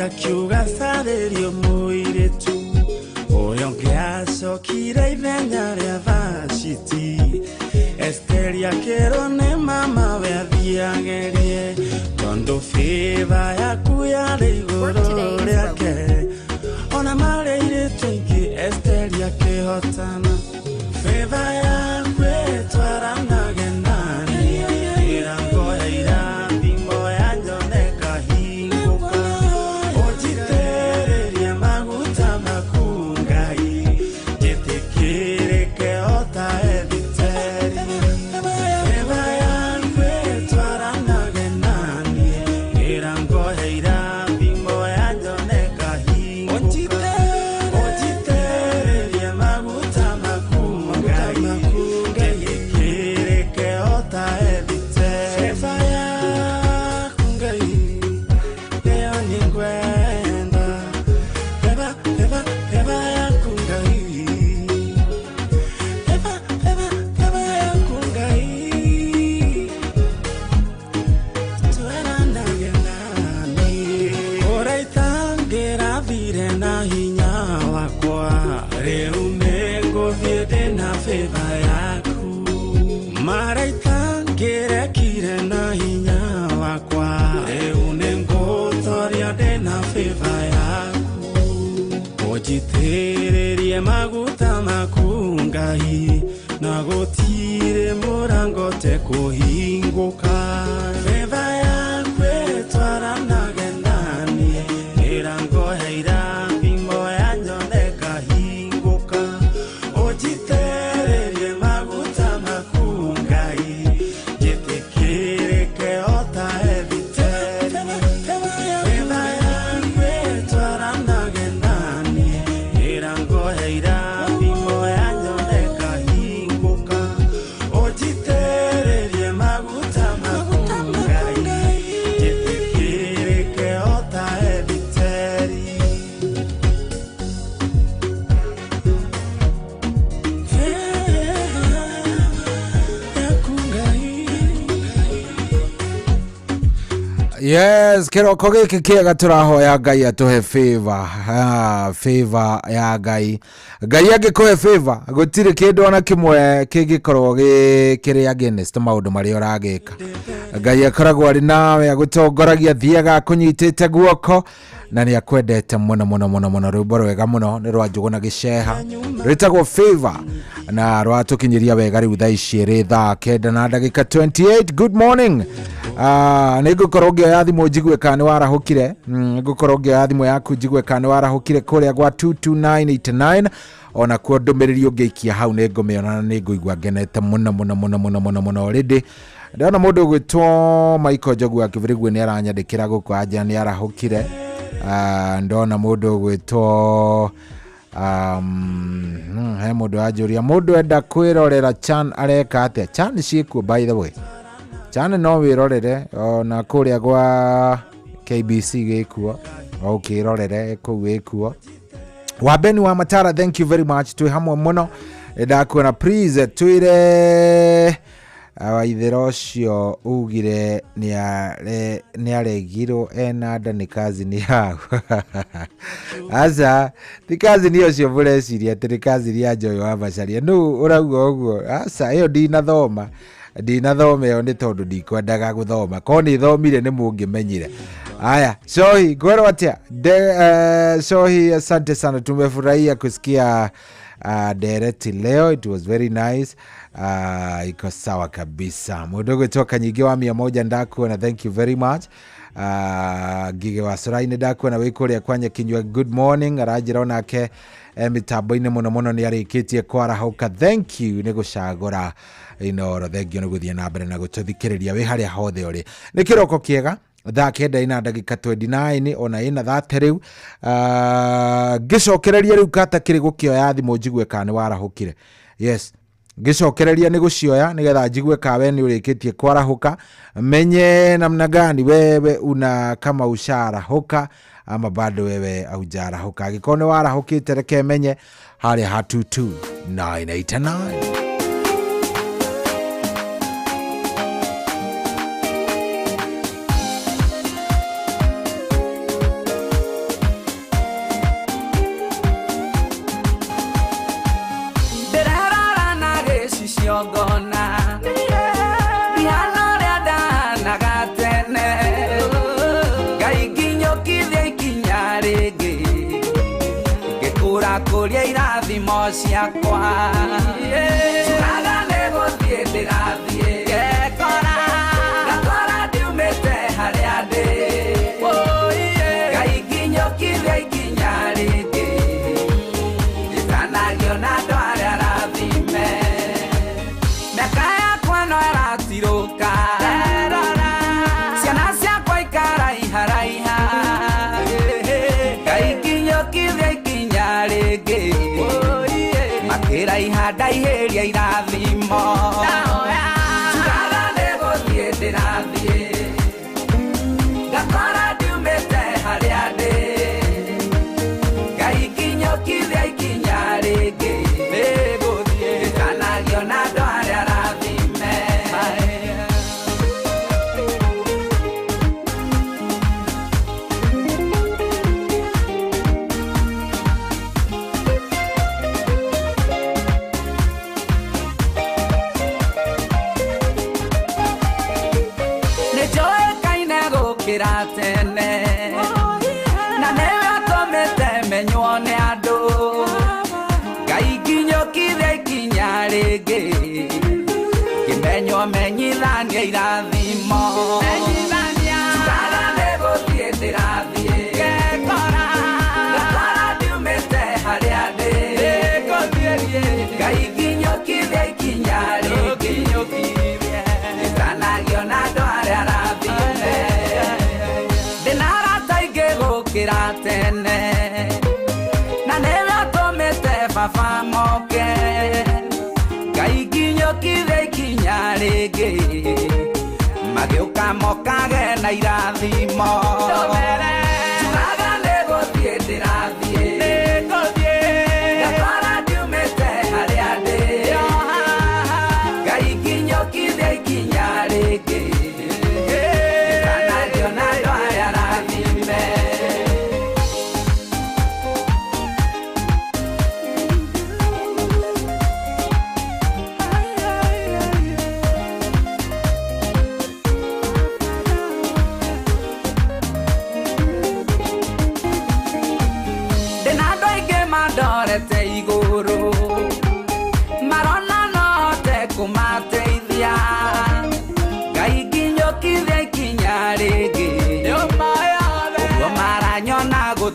kiuga sarerio muiretu oyo kiaso kireithenya ria vashiti Esteria kerone mama we athiagerie tondo feva yaku yarĩ igũrũ rĩake ona marĩiretu ingĩ Esteria kĩhotana feva yaku ĩtwaranaga nani irango heira bingo ya njoneka hinguka ojitereria maguta makungai jitikirike ota editeri feva yaku ĩtwaranaga nani irango heira bingo ya njoneka hinguka ojitereria maguta makungai jitikirike ota editeri feva yaku ngai leo ni kwenda feva yaku ngai feva yaku ngai twaranaga nani ũraitangĩra thire na hinya wakwa rĩu nĩngũthiĩ ndĩna feva yaku maraitangĩre kire na hinya wakwa rĩu nĩngũtoria ndĩna feva yaku ũnjitĩrĩrie maguta maku ngai na gũtirĩ mũrango tekũhingũka feva yaku ĩtwaranaga nani ĩrango heira bingo ya njoneka hingũka ũnjitĩrĩrie maguta maku ngai njĩtĩkĩrĩke ota editeri feva yaku ĩtwaranaga nani ĩrango heira bingo ya njoneka hingũka ũnjitĩrĩrie maguta maku Yes, kiroko giki kiega turahoya Ngai atuhe favor. Favor ya Ngai. Ngai agikuhe favor, gutire kindu ona kimwe kingikorwo kiri against maundu mari uragika. Ngai akoragwo ari nawe agutongoragia thiaga kunyitite guoko na ni akwendete muno rwimbo rwega muno ni rwa Njuguna Giceha rwitagwo favor na rwatukinyiria wega riu thaa ici ri thaa 9:28. Good morning. Nigukorwo ngioya thimu njigwe kana warahukire, nigukorwo ngioya thimu yaku njigwe kana warahukire kuria gwa 22989 ona kuo ndumiriri ungeikia hau ni ngumiona na ni nguigua ngenete muno already. Ndona mundu gwitwo Michael Jogu akivurigwe ni aranyandikira guku aja ni arahukire. Ndona mundu gwitwo he mundu ajuria mundu enda kwirorera Chan areka atia. Chan ciikuo by the way. Chan no wirorere na kuria gwa KBC gikuo ukirorere ku gikuo. Wabeni wa Matara, thank you very much. Twi hamwe muno ndakuona please twire awaithero cio ugire ni aregiro enada ni kazi ni hao. Asa ti kazi niyo cio bureciria ti kazi ria Joy wa Macharia nu urauga uguo. Asa iyo ndinathoma yo ni tondu ndikwendaga guthoma ko ni thomire ni mungimenyire. Aya Shohi gwero atia Shohi, asante sana, tumefurahia kusikia Dereti leo, it was very nice. Iko sawa kabisa. Mudogo toka Nyige wa 100 ndakuona, thank you very much. Gige wa Suraine ndakuona wikuria kwanya kinywa good morning arajira onake mitambo-ini muno ni arikitie kwarahuka. Thank you ni gucagura inoro, thank you ni guthie na mbere na gututhikiriria wi haria hothe uri. Ni kiroko kiega thaa 9:29 ona ina that riu gicokereria riu kata kiri gukioya thimu njigwe kana warahukire. Yes, gicokereria ni gucioya nigetha njigwe kawe ni urikitie kwarahuka, menye namna gani wewe una kama usharahuka ama bado wewe aujarahuka. Agikone warahukite reke menye haria ha 22989. Kuria irathimo ciakwa turaga nego thie ndirathie gekora gakora ndiumite haria ndi Ngai nginyokithia ikinya ringi itanagio na andu aria arathime miaka yakwa no iratiruka ciana ciakwa ikaraiharaiha Ngai nginyokithia ikinya ringi makira ihanda iheria irathimo turaga niguthie ndirathie gakora ndiumite haria ndi Ngai nginyokithia ikinya ringi niguthie itanagio na andu aria arathime tene na newe atomete menywo ni andu Ngai nginyokithia ikinya ringi kimenywo menyithania irathimo turaga niguthie ndirathie gekora gakora ndiumite haria ndi Ngai nginyokithia ikinya ringi itanagio na andu aria arathime kira tene na newe atomete baba moke Ngai nginyokithia ikinya ringi magiuka mokage na irathimo turaga niguthie ndirathie gakora ndiumite haria ndi Ngai nginyokithia ikinya ringi itanagio na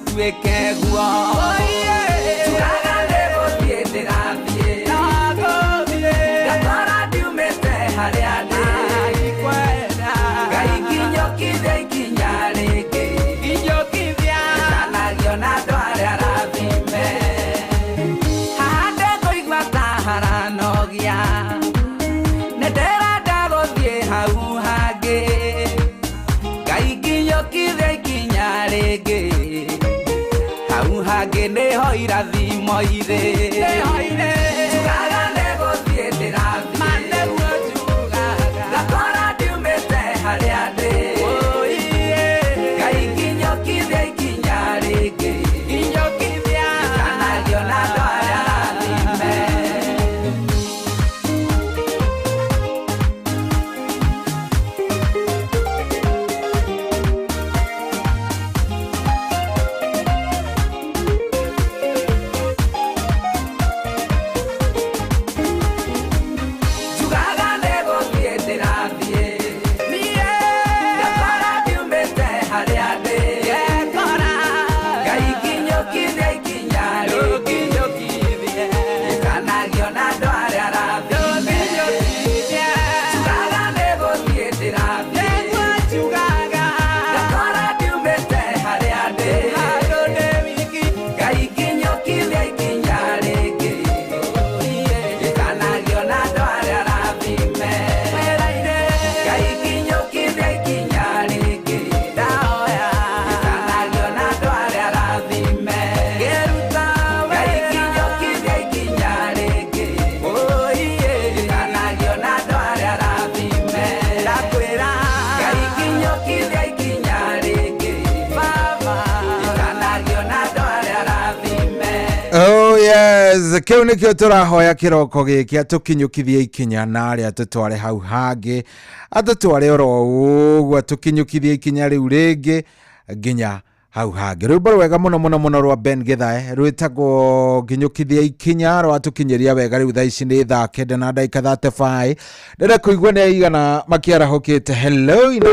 tuweke guo tugaga ndĩgũthiĩ ndĩrathiĩ ngatwara ndiumĩte harĩa ndĩ Ngai nginyũkithia ikinya rĩngĩ ngicanagio na andũ arĩa rathime haha ndĩkũigua ta haranogia nĩndĩrenda gũthiĩ hau hangĩ Ngai nginyũkithia ikinya rĩngĩ hau hangĩ nĩho irathimo irĩ tugaga ndĩgũthiĩ ndĩrathiĩ ngatwara ndiumĩte harĩa ndĩ Ngai nginyũkithia ikinya rĩngĩ ngicanagio na andũ arĩa rathime tugaga ndĩgũthiĩ ndĩrathiĩ ngatwara ndiumĩte harĩa ndĩ Ngai nginyũkithia ikinya rĩngĩ ngicanagio na andũ arĩa rathime tugaga ndĩgũthiĩ ndĩrathiĩ ngatwara ndiumĩte harĩa ndĩ Ngai nginyũkithia ikinya rĩngĩ ngicanagio na andũ arĩa rathime Ngai nginyũkithia ikinya rĩngĩ ndahoya ngicanagio na andũ arĩa rathime ngĩruta Ngai nginyũkithia ikinya rĩngĩ ngicanagio na andũ arĩa rathime ndakwĩra Ngai nginyũkithia ikinya rĩngĩ baba ngicanagio na andũ arĩa rathime Oh yes, kiu nikio turahoya kiroko giki atukinyukithie ikinya na aria tutware hau hangi atutware oro uguo atukinyukithie ikinya riu ringi nginya hau hangi rwimbo rwega muno rwa Ben Githae rwitagwo nginyukithie ikinya rwatukinyiria wega riu thaa ici ni thaa 9:35 ndĩrenda kũigua nĩ aigana makiarahũkĩte hello ina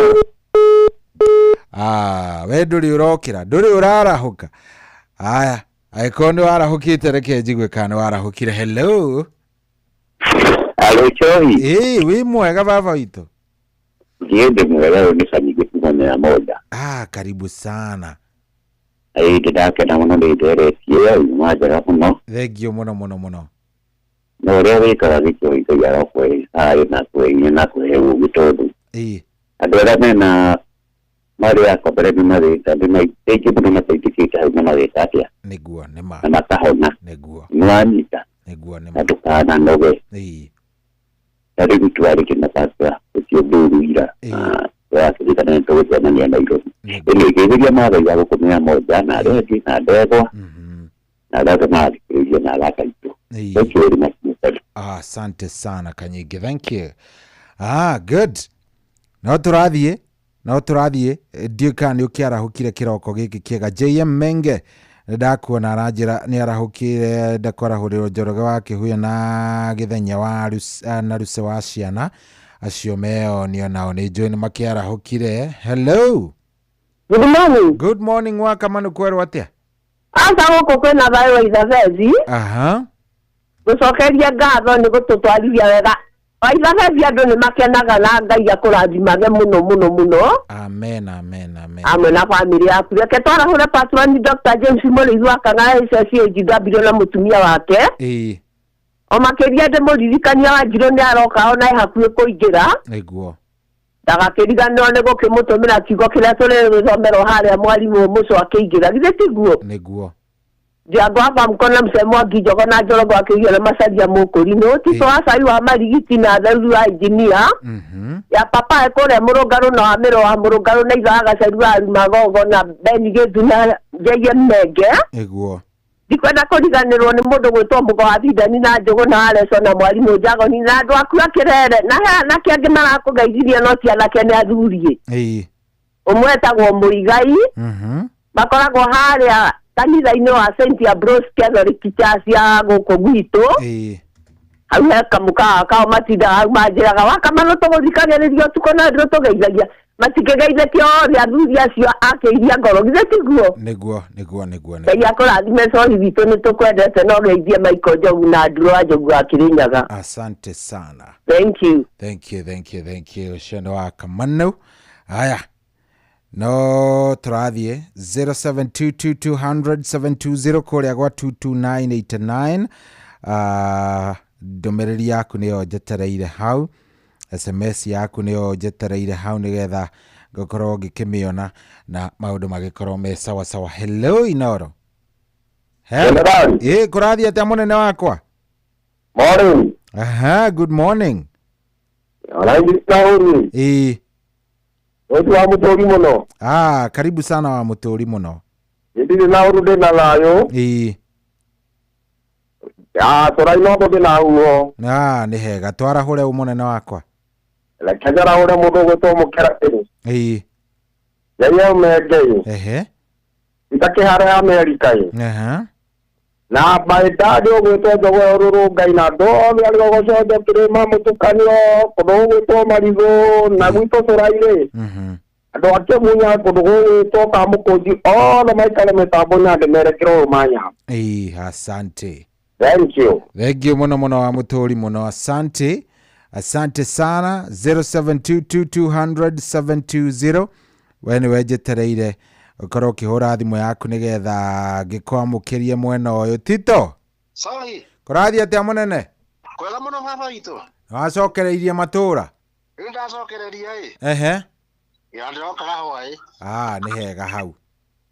we ndũrĩ ũrokĩra ndũrĩ ũrarahũka aya aiko nĩ warahũkĩte reke njigue kana nĩ warahũkire hello Alo Chohi. Wi mwega baba witũ Ndiende mwega ni sanyige kumana moja. Karibu sana. Ndidakena muno ndĩtheretie umajara muno. Thengio muno. No rĩa wĩkaga gĩkĩro ya kwĩ harĩ na kwĩ na kwĩ ũgĩtondu. Andũ arĩa mena marĩ akobereni marĩta ndĩmaitĩke mũno mateithĩkĩte hau na marĩta atĩa. Nĩguo nĩma. Na makahona. Nĩguo. Nĩwanyita. Nĩguo nĩma. Ndũkana noge. Tarĩ gũtwarĩ kĩna pasta ũcio mbũruira. Wakĩrĩka na tũgũcemania Nairobi. Nĩgĩithĩria mathaiga gũkũmĩa moja na rĩngĩ na ndegwa. Na ndaga mathikĩrĩria na alaka itũ. Thank you very much. Asante sana Kanyingi, thank you. Good. No turathiĩ ndiũka nĩ ũkĩarahũkire kĩroko gĩkĩ kĩega. JM Menge ndakuona aranjĩra nĩ arahũkire ndakorahũrĩrwo Njoroge wa Kĩhuya na Gĩthenya wa na Ruce wa ciana acio meonio nao nĩ njũĩ nĩ makĩarahũkire. Hello. Good morning. Good morning wakamanu kwerwo atĩa? Asa gũkũ kwĩna thayũ wa Ithabezi. Gũcokeria ngatho nĩ gũtũtwarithia wega. Waithabezi andũ nĩ makenaga na Ngai akũrathimage mũno. Amen. Amwe na family yaku. Reke twarahũre patron Dr. James Mũrĩithi wa Kang'ara SSC Gambiro na mũtumia wake. O makĩria ndĩmũririkania wa Njirũ nĩ aroka ona hakuhĩ kũingĩra. Nĩguo. Ndagakĩriganĩrwo nĩ gũkĩmũtũmĩra kiugo kĩrĩa tũrĩgũthomerwo harĩa mwarimũ mũco akĩingĩra. Githĩ tiguo? Nĩguo. Jango hapa mkona msemo wa Gijogo na Njoroge akĩgĩa na macaria mũkũri no tito acari wa marigiti na tharu wa engineer ya papa ekũrĩa mũrũngarũ na wa mĩro wa mũrũngarũ na itha agacari wa Magogo na Beni Gĩthu na JM Menge. Nĩguo. Ndikwenda kũriganĩrwo nĩ mũndũ gwĩtwo Mũgo wa Thindani na Njũgũ na Aleso na mwarimũ Njagoni na andũ aku akĩrere na kĩangĩ marakũgeithirie no ti anake nĩ athurie. Ũmwe etagwo Mũigai. Makoragwo harĩa kanitha-inĩ wa St. Ambrose Catholic Church ya gũkũ gwitũ. au he kamuka kao matinda manjiraga wakamano tũgũthikagĩrĩria ũtukũ na ndĩrĩ tũgeithagia matikĩgeithĩtio othe athuri acio akĩiria ngoro githĩ tiguo nĩguo Ngai akũrathime cohi witũ nĩ tũkwendete no geithie Michael Njogu na Nduro wa Njogu akĩrĩnyaga. Asante sana. Thank you. Shendo wa Kamano. Haya. No tũrathiĩ 0722200720 kũrĩa gwa 22989. Ndũmĩrĩri yaku nĩyo njetereire hau, SMS yaku nĩyo njetereire hau nĩgetha ngũkorwo ngĩkĩmĩona na maũndũ magĩkorwo me sawa sawa. Hello Inoro. Kũrathiĩ atĩa mũnene wakwa? Morning. Good morning. Wa Mũtũri mũno. Karibu sana wa Mũtũri mũno. Ndĩ na ũrũndĩ na layo. Tũraino tũndĩ na huo. Nĩ hega twarahũre mũnene wakwa. Lekagara ũrĩa mũndũ gwĩtwo Mũkĩra. Yeye Mengei. Itakĩhara Amerika. Na baidadi gwĩtwo Njogu Rũrũngai na ndothe arĩ gũcoka kĩrĩma mũtukanio kũndũ gwĩtwo Marigũ na gwitũ Cũrairĩ. Andũ akĩ munya kũndũ gwĩtwo Kamũkũnji othe maikare mĩtambo-inĩ andũ merekerwo manya. Asante. Thank you mũno wa Mũtũri mũno. Asante sana. 0722200720 wene wejetereire ukorwo ukihura thimo yaku nigetha ngikwamũkĩrie mwena ũyũ. Tito Sorry. Kũrathiĩ atĩa mũnene? Kwega mũno baba witũ. Wacokereirie matũra? Ndacokereria ya ndoka hawai. Nĩ hega hau.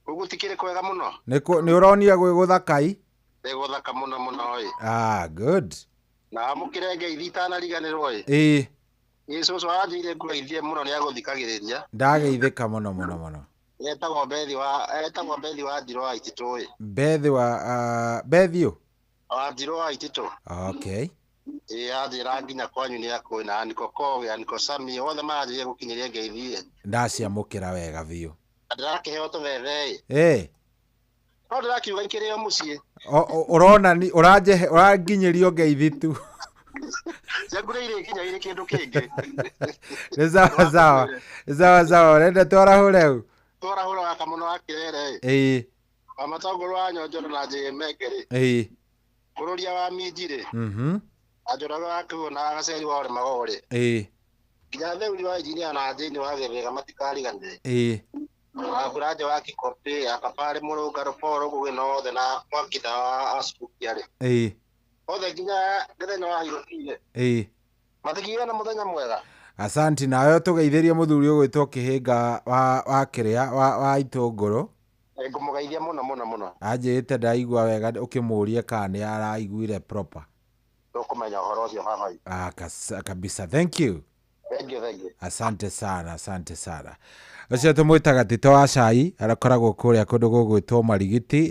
Ũgutikire kwega mũno. Nĩ ũronia gwĩ gũthakai? Nĩ gũthaka mũno Good. Na mũkĩre Ngai thitana riganĩrwo Yesu wanjire kũgeithie mũno nĩ agũthikagĩrĩria. Ndageithĩka mũno. Etagwo Bethi wa Ndiro wa Ititũ. Bethi wa Bethio? Wa Ndiro wa Ititũ. Okay. Ajira nginya kwanyu nĩ akũĩ na Niko Sami othe maranjire gũkinyĩria ngeithi. Ndaciamũkĩra wega biũ. Ndĩrakĩheo tũbebe. No ndĩrakiuga ikĩrĩo mũciĩ. Ũrona ũranginyĩrio ngeithi tu. Yagũrĩire ikinya irĩ kĩndũ kĩngĩ. Nĩ sawa. Renda twarahũre u. Twarahũra wa Kamono wa Kĩrere. Amatongoro wa Nyonjoro na Njĩmekere. Bũrũria wa Minjirĩ. Ajoraga wa Kĩgũna Agaceri wa Magore. Nginya theuri wa Injinia na Njĩni wa Gĩthĩga matikariganĩre. Akuraje wa Kĩkopĩ akapare Mũrũngarũ Poro gũgĩna othe na Mwakitha wa Asukukiarĩ. Othe nginya mũthenya wa Hirũkire. Matikigĩa na mũthenya mwega. Asante nayo tũgeithĩrie mũthuri ũgwĩtwo Kĩhĩnga wa kĩrĩa wa Itũngũrũ. Ngũmũgeithia mũno. Anjĩte ndaigua wega ũkĩmũria kana nĩ araiguire proper. Tũkũmenya ũhoro ũcio haha. Kabisa. Thank you. Asante sana. Ũcio tũmwĩtaga Tito wa Cai arakoragwo kũrĩa kũndũ gũgwĩtwo Marigiti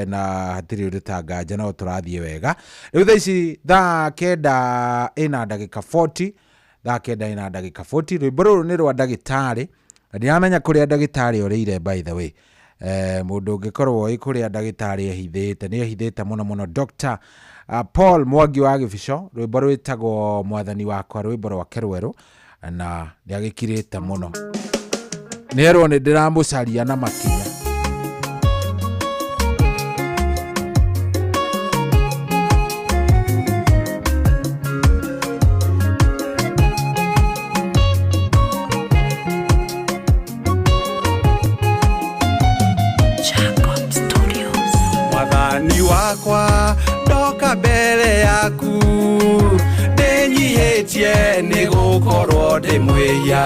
na hatirĩ ũrĩ nganja no tũrathiĩ wega. Rĩu thaa ici thaa 9:40 rwĩmbo rũrũ nĩ rwa ndagĩtarĩ. Ndiramenya kũrĩa ndagĩtarĩ ũrĩire by the way. Mũndũ ũngĩkorwo ĩ kũrĩa ndagĩtarĩ ehithĩte nĩ ehithĩte mũno Dr. Paul Mwangi wa Gĩbico. Rwĩmbo rwĩtagwo Mwathani wakwa, rwĩmbo rwake rwerũ na nĩagĩkirĩte mũno. Nĩerwo nĩ ndĩramũcaria na makinya. Mwathani wakwa ndoka mbere yaku ndĩnyihĩtie nĩ gũkorwo ndĩ mwĩhia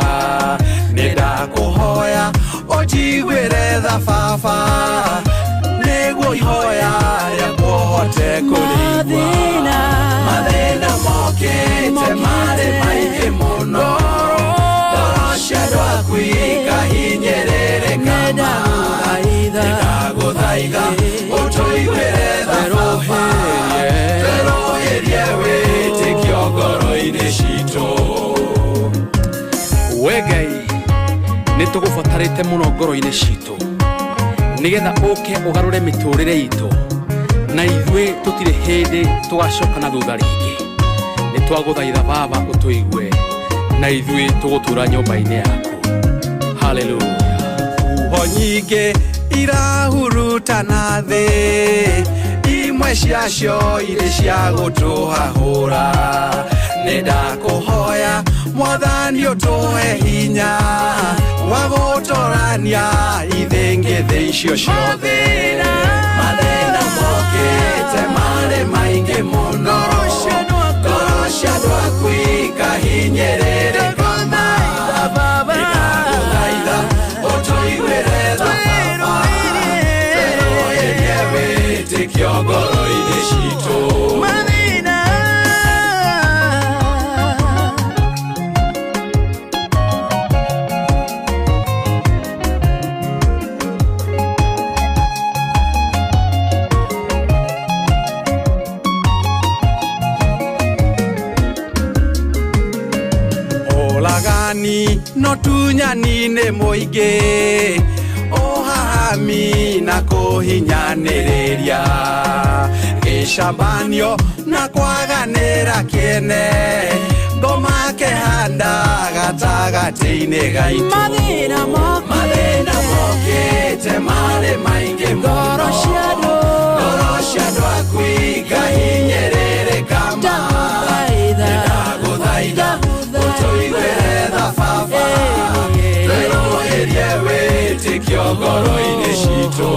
nĩ ndakũhoya ũnjiguĩre tha baba nĩguo ihoya rĩakwa ũhote kũrĩigua mathĩna mokĩte marĩ maingĩ mũno ngoro cia andũ aku ikahinyĩrĩrĩka ndagũthaitha ũtũiguĩre tha baba tũrũhĩrie wĩtĩkio ngoro-inĩ citũ. We Ngai nĩ tũgũbatarĩte mũno ngoro-inĩ citũ nĩgetha ũke ũgarũre mĩtũrĩre itũ na ithuĩ tũtirĩ hĩndĩ tũgacoka na thutha rĩngĩ. twaguthaitha baba utuigue na ithui tugutura nyumba-ini yaku. Hallelujah. Uho nyingĩ irahurutana thĩ, imwe ciacio irĩ cia gũtũhahũra. Nĩ ndakũhoya Mwathani ũtũhe hinya wa gũtorania ithingithĩ icio ciothe. Mathĩna mokĩte marĩ maingĩ mũno, ngoro cia andũ aku ikahinyĩrĩrĩka. Ndagũthaitha ũtũiguĩre tha baba, tweroherie wĩtĩkio ngoro-inĩ citũ. No tunyani nĩ mũingĩ, ũhahami na kũhinyanĩrĩria, gĩcambanio na kwaganĩra kĩene, ngoma kĩhanda gatagatĩ-inĩ gaitũ. Mathĩna mokĩte marĩ maingĩ mũno, ngoro cia andũ aku ikahinyĩrĩrĩka. Ndagũthaitha ũtũiguĩre tha baba, tweroherie wĩtĩkio ngoro-inĩ citũ.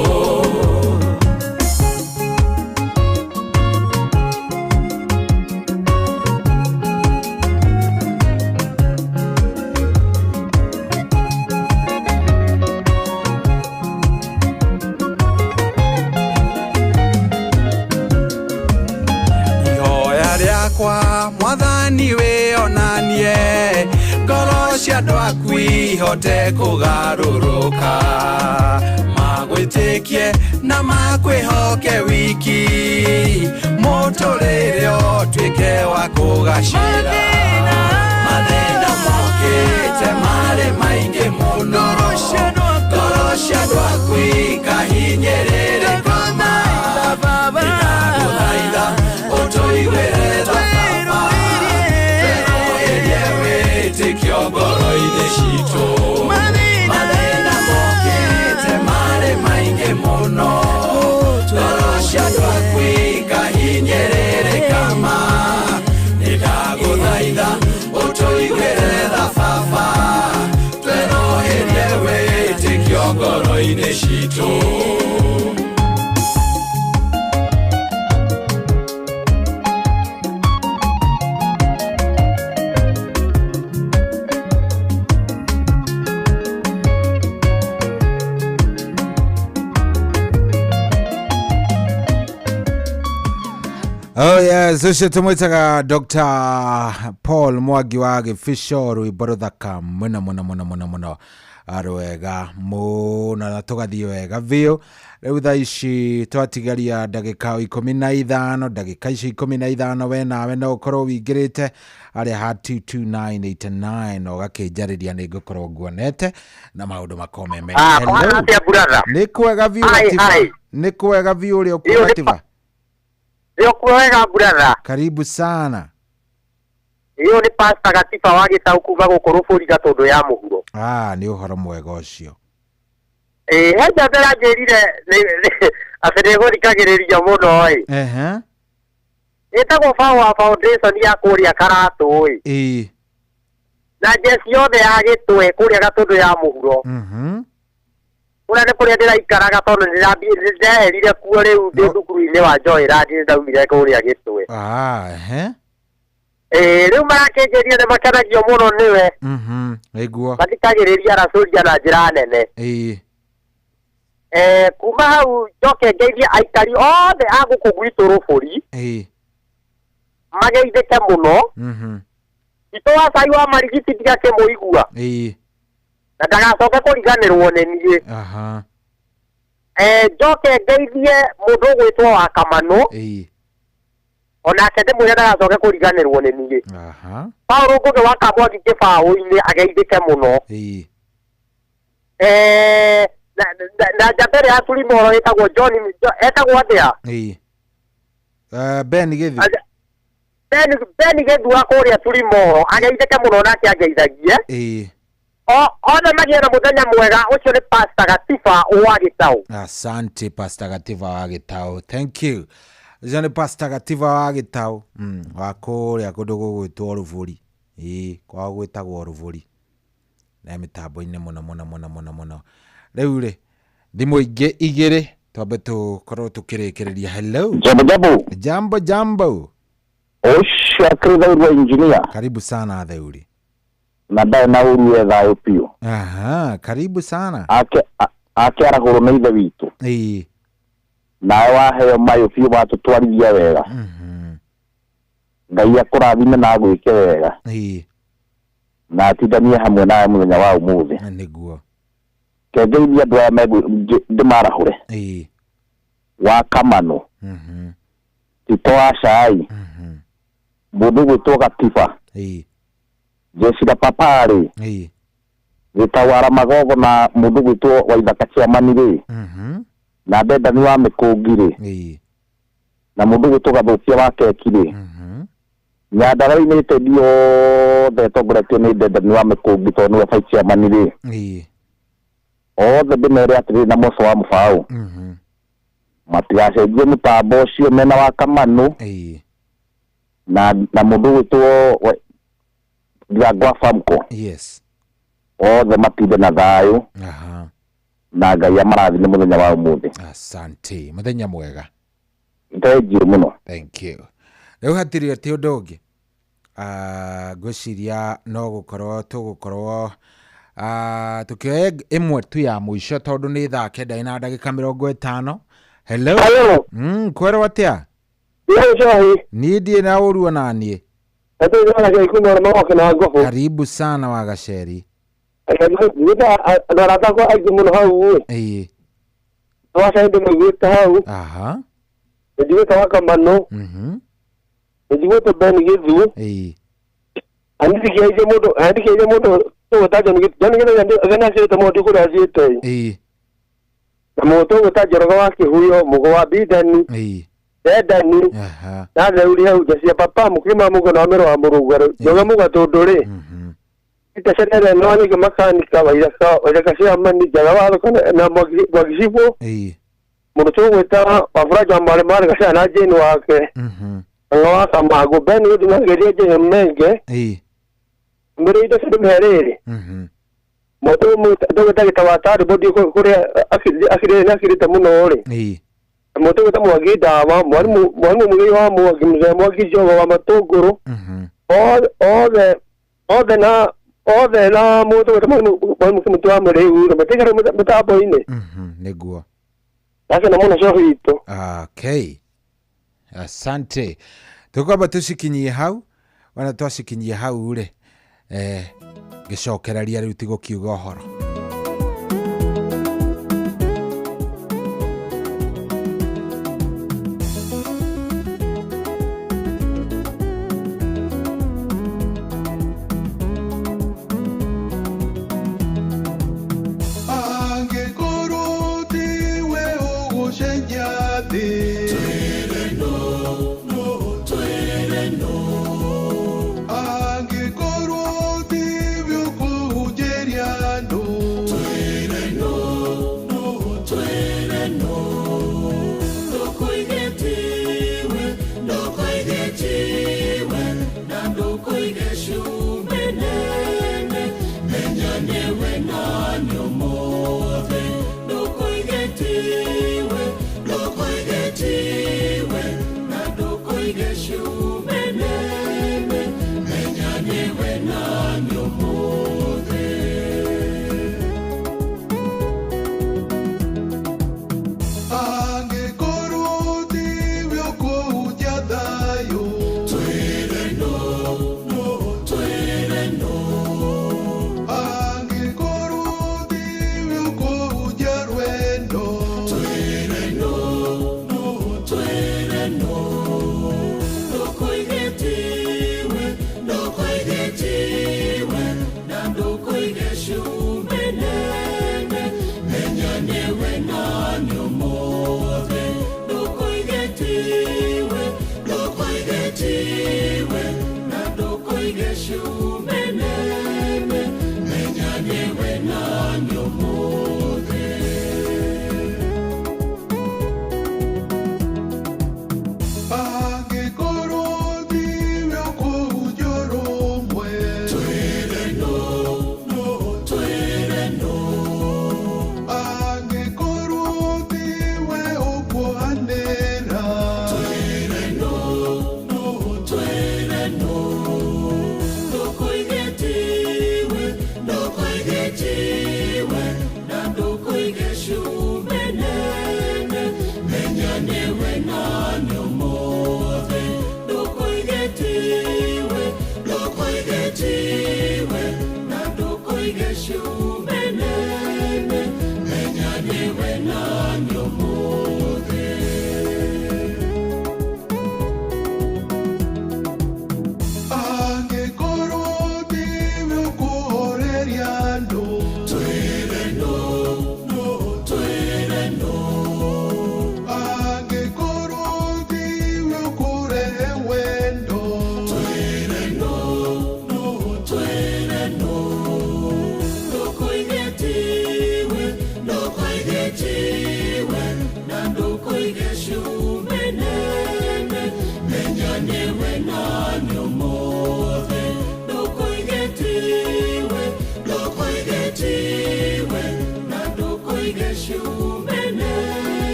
Ihoya rĩakwa Mwathani wĩonanie, ngoro cia andũ aku ihote kũgarũrũka, magwĩtĩkie na makwĩhoke wiki, mũtũrĩre ũtuĩke wa kũgacĩra. Mathĩna mokĩte marĩ maingĩ mũno, ngoro cia andũ aku ikahinyĩrĩrĩka. Ndagũthaitha ũtũiguĩre tha baba, tweroherie wĩtĩkio ngoro-inĩ citũ. Mathĩna mokĩte marĩ maingĩ mũno, ngoro cia andũ aku ikahinyĩrĩrĩka. Ndagũthaitha ũtũiguĩre tha baba, tweroherie wĩtĩkio ngoro-inĩ citũ. Oh yes, ucio tumwitaga Dr. Paul Mwangi wa Gĩbico rwĩmbo rũthaka mũno arwega mũno na tũgathiĩ wega biũ. Rĩu thaa ici twatigaria ndagĩka 15, ndagĩka ici 15 we nawe no ũkorwo wingĩrĩte arĩa ha 22989 ũgakĩnjarĩria nĩ ngũkorwo nguonete na maũndũ makome mega. Nĩ kwega biũ Latifa, nĩ kwega biũ ũrĩa ũkuo Latifa. Leo kuwega brother. Karibu sana. Iyo ni Pastor Gatiba wa Gĩtaũ kuuma gũkũ bũrũri Gatũndũ ya mũhuro. Nĩ ũhoro mwega ũcio. Henda mbere njĩrire atĩ nĩgũthikagĩrĩria mũno ĩ. Ĩtagwo Power Foundation ya kũrĩa Karatũ na njeci yothe ya Gĩtwe kũrĩa Gatũndũ ya mũhuro. Ũrĩa nĩ kũrĩa ndĩraikaraga tondũ ndĩraherire kuo rĩu ndĩ thukuru-inĩ wa Joyland ndaumire kũrĩa Gĩtwe. Rĩu marakĩnjĩria nĩ makenagio mũno nĩwe. Nĩguo. Mathikagĩrĩria Racũria na njĩra nene. Kuma hau njoke ngeithie aikari othe a gũkũ gwitũ rũbũri. Mageithĩke mũno. Itũ wa cai wa marigiti ndigakĩmũigua. Na ndagacoke kũriganĩrwo nĩ niĩ. Njoke ngeithie mũndũ ũgwĩtwo wa Kamanũ. Onake ndĩmwĩre ndagacoke kũriganĩrwo nĩ niĩ. Paũlũ Ngũgĩ wa Kamboni Kĩbaũ-inĩ ageithĩke mũno. Na njambere ya Turimoro ĩtagwo John etagwo atĩa? Ben Gĩthiũ. beni gedua kuria turimo ageitheke muno nake ageithagia ona magia na muthenya mwega ucio ni Pastor Gatiba wa Gitau. Asante Pastor Gatiba wa Gitau, thank you. Ucio ni Pastor Gatiba wa Gitau wa kuria kundu gugwitwo Ruvuri kwa gwitagwo Ruvuri na mitambo-ini muno riu ri thimu ingi igiri twambe tukorwo tukirikireria. Hello jambo Oshakriza engineer. Karibu sana Theuri. Na na uru thayo pio. Karibu sana. Ake aragoro na ithe witu. Na waheo mayo pio batutwarithia wega. Ngai akurathime na gwike wega. Na atithanie hamwe nawe muthenya wa umuthi. Niguo. Kegeithia andu aya ndimarahure. Wa Kamano. Tito wa Cai. Mundu gwitwo Gatiba. Jeshi la Papari. Gitawara Magogo na mundu gwitwo Waithaka Chairman na Ndendani wa Mikungire. Na mundu gwitwo Gathukia wa Kekire. Nyandarua-ini tedio thetongoretio ni Ndendani wa Mikungi tondu wa Vice Chairman othe ndimere atiri na moco wa mufao matigacenjie mutambo ucio mena wa Kamano na mundu gwitwo Gwa Famco othe matinde na thayo na Ngai amarathime muthenya wa umuthi. Asante, muthenya mwega. Thengiũ muno. Thank you. Riu hatiri ati undu ungi gwiciria no gukorwo tugukorwo tukioya imwe tu ya muico tondu ni thaa 9 na ndagika 50. Hello. Kwero atia? Ni ndie na uru nanie. Karibu sana wa Gaceri. Dedani na leuri hau jasia papa mukima mugo na mero wa murugaro joga mugo tondore itasenere no ni makanika wa kasia mani jaga wa kana na mwagisipo muruto weta wafuraja mare kasia na jeni wake ngawa kama go beni udi ngageria je menge mbere ita sedu merere moto mu doga tawatari bodi ko kore akire tamuno ore moto weta mwagida wa mwalimu mwigi wa mwagi jogo wa matogoro ode na moto weta mwalimu kumtua mure uro bategara mutabo ine neguo sasa na mwana shohi ito. Okay, asante. Tukwamba tusikinyie hau wana twasikinyie hau ure gicokeraria riu tigo kiuga horo.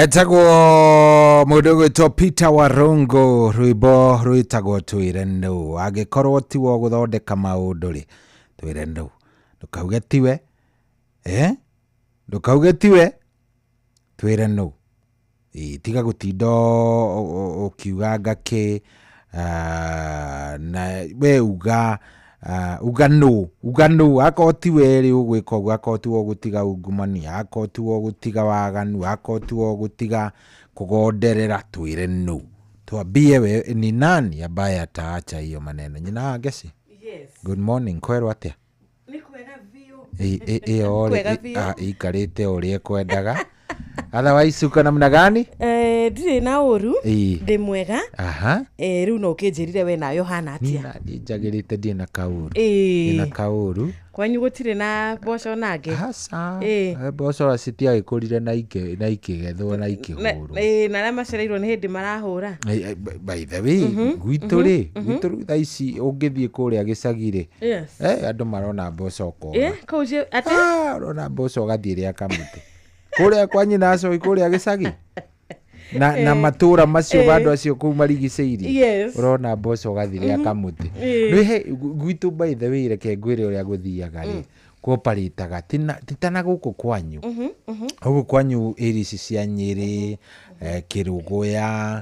Etagwo mundu gwitwo Peter Warungu rwimbo rwitagwo twire ndu agikorwo tiwo guthondeka maundu ri twire ndu ndukauge tiwe ndukauge tiwe twire ndu tiga gutindo ukiuga ngaki na we uga uganu akoti weri ugwika ugu akoti wo gutiga ungumani akoti wo gutiga waganu akoti wo gutiga kugonderera twire nu twambie we ni nani ambaye ataacha hiyo maneno nyina ageci. Yes, good morning kwero atia ni kwega vio ore ikarite ore kwendaga otherwise uko namna gani? Ndire na uru ndi mwega. Riu no kinjirire we na Yohana atia ni njagirite ndi na kauru ni na kauru kwanyu gutire na boco nange hasa boco asitia ikurire na ikigethwo na ikihuru na la macereirwo ni hindi marahura by the way gwitu thaici ungithie kuria gicagire andu marona boco ko kauje ate rona boco gathire akamuti kuria kwanyu naco ikuria gicagi na matura macio bandu acio kuu marigiceirie urona boco gathire akamuti rihe gwitu by the way reke ngwire uria guthiaga ri kuoparitaga titana guku kwanyu guku kwanyu irisi cia Nyeri Kirugoya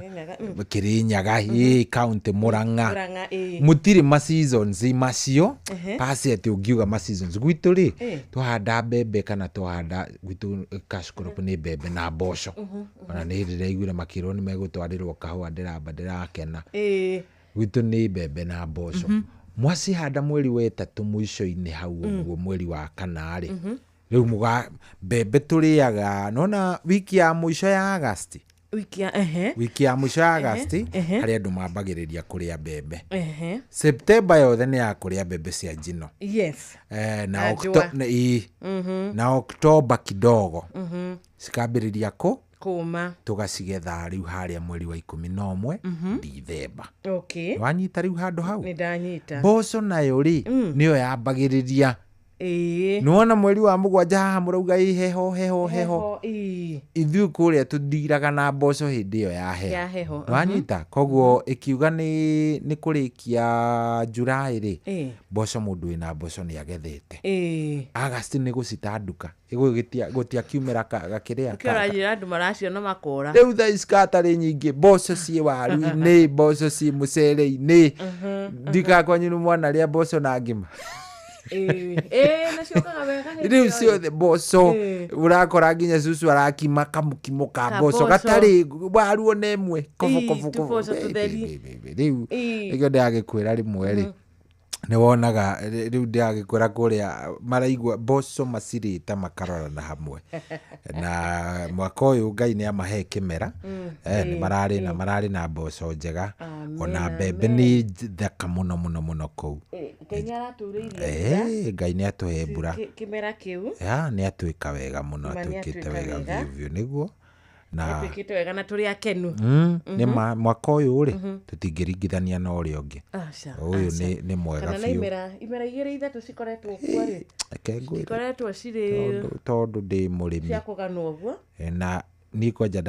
Kirinyaga county Murang'a mutiri ma seasons macio pasi ati ungiuga ma seasons gwitu ri tuhanda mbembe kana tuhanda gwitu cash crop ni mbembe na boco ona ni rire igure makiro ni megutwarirwo kahua ndiramba ndirakena gwitu ni mbembe na boco mwacihanda mweri wa 3 mwico-ini hau uguo mweri wa 4 ri riu muga mbembe turiaga nona wiki ya mwico ya August wiki ya mwico ya August hari andu mambagiriria kuria mbembe September yothe ni ya kuria mbembe cia njino na October kidogo cikambiriria kuma tugacigetha riu haria mweri wa 11 December. Wanyita riu handu hau ni ndanyita boco nayo ri niyo yambagiriria nuona mweri wa 7 haha murauga heho ithu kuria tudiraga na boco hindi yo ya heho wanyita koguo ikiuga ni kurikia July ri boco mundu ina boco ni agethete August ni gucitanduka gutia kiumira gakiria karagira andu maracio no makora riu tha iskatari nyingi boco cie waru ni boco cie mucere ni ndika kwanyu mwana ria boco na ngima na ciokaga wega riu ciothe boco urakora nginya cucu arakima kamukimo ka boco gatari waru ona imwe kofu riu ikio ndiagikwira rimwe ri nĩ wonaga rĩu ndĩragĩkũra kũrĩa maraigua mboco macirĩte makarorana hamwe na mwaka ũyũ Ngai nĩ amahe kĩmera nĩ mararĩ na mboco njega ona mbembe nĩ thaka mũno mũno mũno kũu. Ngai nĩ atũhe mbura kĩmera kĩu nĩ atwĩka wega mũno, atwĩkĩte wega biũ nĩguo na twĩkĩte wega na tũrĩ akenu nĩ mwaka ũyũ rĩ tũtingĩringithania na ũrĩa ũngĩ. Ũyũ nĩ mwega biũ. Kana imera igĩrĩ ithatũ cikoretwo kuo rĩ cikoretwo cirĩ tondũ ndĩ mũrĩmi cia kũganwo ũguo na niĩ kwanja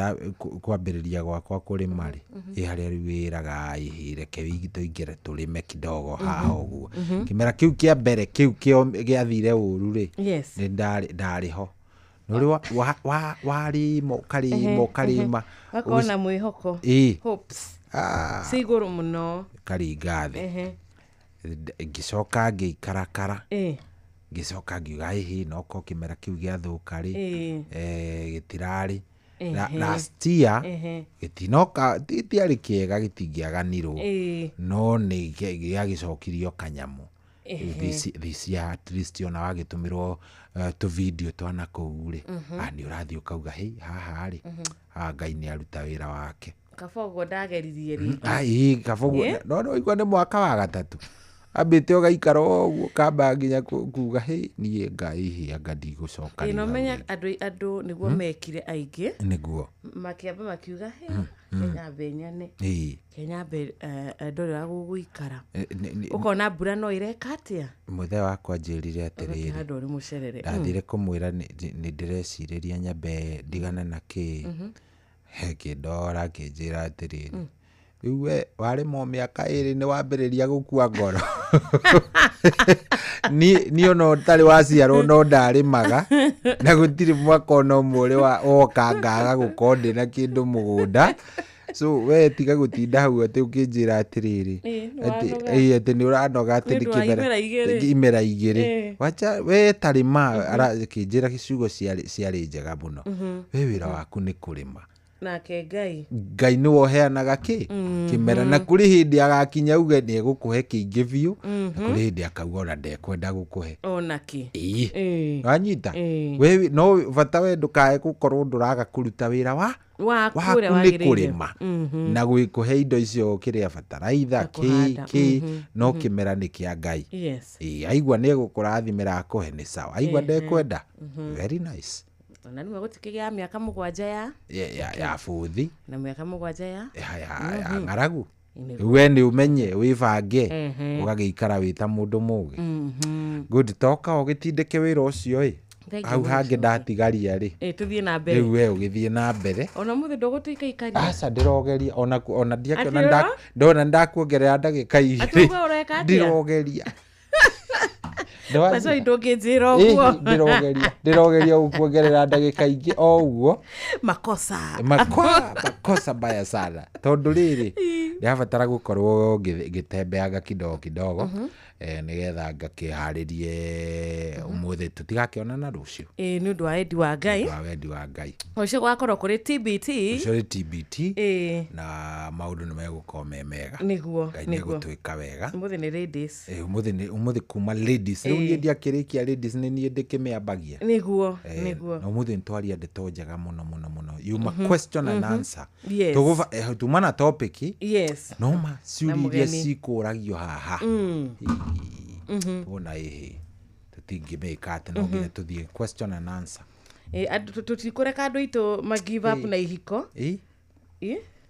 kwambĩrĩria gwakwa kũrĩma rĩ harĩa rĩu wĩraga reke tũingĩre tũrĩme kidogo haha ũguo. Kĩmera kĩu kĩa mbere kĩu gĩathire ũru rĩ nĩ ndarĩ ho warĩma ũkarĩma wakona mwĩhoko hopes ci igũrũ mũno karinga thĩ ngĩcoka ngĩikarakara ngĩcoka ngiuga noko kĩmera kĩu gĩathũka rĩ gĩtirarĩ last year gĩtinoka tiarĩ kĩega gĩtingĩaganirwo no nĩ gĩagĩcokirio kanyamũ this year at least ona wagĩtũmĩrwo tu video twana kũu rĩ nĩ ũrathiĩ ũkauga haha rĩ Ngai nĩ aruta wĩra wake. Kabogo ndageririe rĩ kabogo no igua nĩ mwaka wa gatatũ ambĩte ũgaikara ũguo kamba nginya kuga niĩ Ngai anga ndigũcoka. No menya andũ nĩguo mekire aingĩ nĩguo makĩamba makiuga Kenya benyane Kenya ndũrĩ wa gũgũikara ũkona mbura no ĩreka atĩa. Mũthee wakwa njĩrire atĩrĩrĩ ndathire kũmwĩra nĩ ndĩrecirĩria nyambe ndigana na kĩndora kĩnjĩra atĩrĩrĩ rĩu we warĩma mĩaka ĩrĩ nĩ wambĩrĩria gũkua ngoro. Niĩ ona ũtarĩ waciarwo no ndarĩmaga na gũtirĩ mwaka ona ũmwe woka ngaga gũkorwo ndĩna kĩndũ mũgũnda. So we tiga gũtinda hau atĩ ũkĩnjĩra atĩrĩrĩ atĩ nĩ ũranoga atĩ nĩ imera igĩrĩ wacha we tarĩma kĩnjĩra ciugo ciarĩ njega mũno. We wĩra waku nĩ kũrĩma nake Ngai nĩ woheanaga kĩmera na kũrĩ hĩndĩ agakinya uge nĩ egũkũhe kĩingĩ biũ na kũrĩ hĩndĩ akauga ona ndekwenda gũkũhe onakĩ wanyita we no bata we ndũkae gũkorwo ndũraga kũruta wĩra waku nĩ kũrĩma na gwĩkũhe indo icio kĩrĩa bataraitha no kĩmera nĩ kĩa Ngai. Aigua nĩ egũkũrathimĩra akũhe nĩ sawa, aigua ndekwenda very nice. Na nĩ gũtikĩgĩa mĩaka 7 ya bũthi na mĩaka 7 ya ng'aragu. We nĩ ũmenye wĩbange ũgagĩikara wĩta mũndũ mũgĩ. Good toka ũgĩtindĩke wĩra ũcio hau hangĩ ndatigaria rĩ tũthiĩ na mbere rĩu we ũgĩthiĩ na mbere ona mũthĩ ndũgũtuĩka ikaria aca ndĩrogeria ona ndiakĩona ndona ndakuongerera ndagĩka igĩrĩ ndirogeria ndĩrogeria gũkuongerera ndagĩka ingĩ o ũguo makosa mbaya sana tondũ rĩrĩ ndĩrabatara gũkorwo ngĩtembeaga kidogo nĩgetha ngakĩharĩrie ũmũthĩ tũtigakĩonana rũciũ nĩ ũndũ wa wendi wa Ngai ũcio gwakorwo kũrĩ TBT na maũndũ nĩ megũkorwo me mega nĩguo Ngai nĩgũtwĩka wega. Ũmũthĩ nĩ ladies ũmũthĩ kuma ladies rĩu niĩ ndiakĩrĩkia ladies nĩ niĩ ndĩkĩmĩambagia nĩguo na ũmũthĩ nĩtwaria ndeto njega mũno yuma question and answer tumana topic noma ciũria iria cikũragio haha wona tũtingĩmĩka atĩ no nginya tũthiĩ question and answer tũtikũreka andũ aitũ ma-give up na ihiko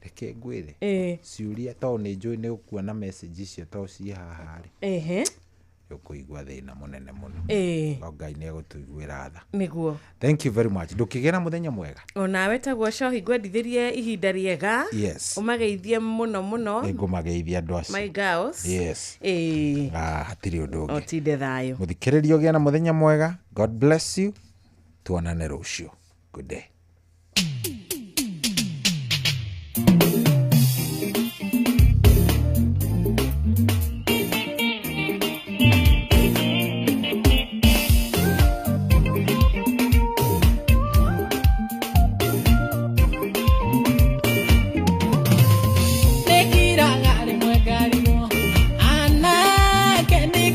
reke ngwĩre ciũria tondũ nĩ njũĩ nĩ ũkuona message icio tondũ ciĩ haha rĩ ũkũigua thĩna mũnene mũno no Ngai nĩ egũtũiguĩra tha nĩguo. Thank you very much. Ndũkĩgĩe na mũthenya mwega. Onawe taguo Cohi ngwendithĩrie ihinda rĩega ũmageithie mũno ngũmageithia andũ acio my girls hatirĩ ũndũ ũngĩ otinde thayũ. Mũthikĩrĩria ũgĩe na mũthenya mwega. God bless you. Tuonane rũciũ. Good day. Anake ni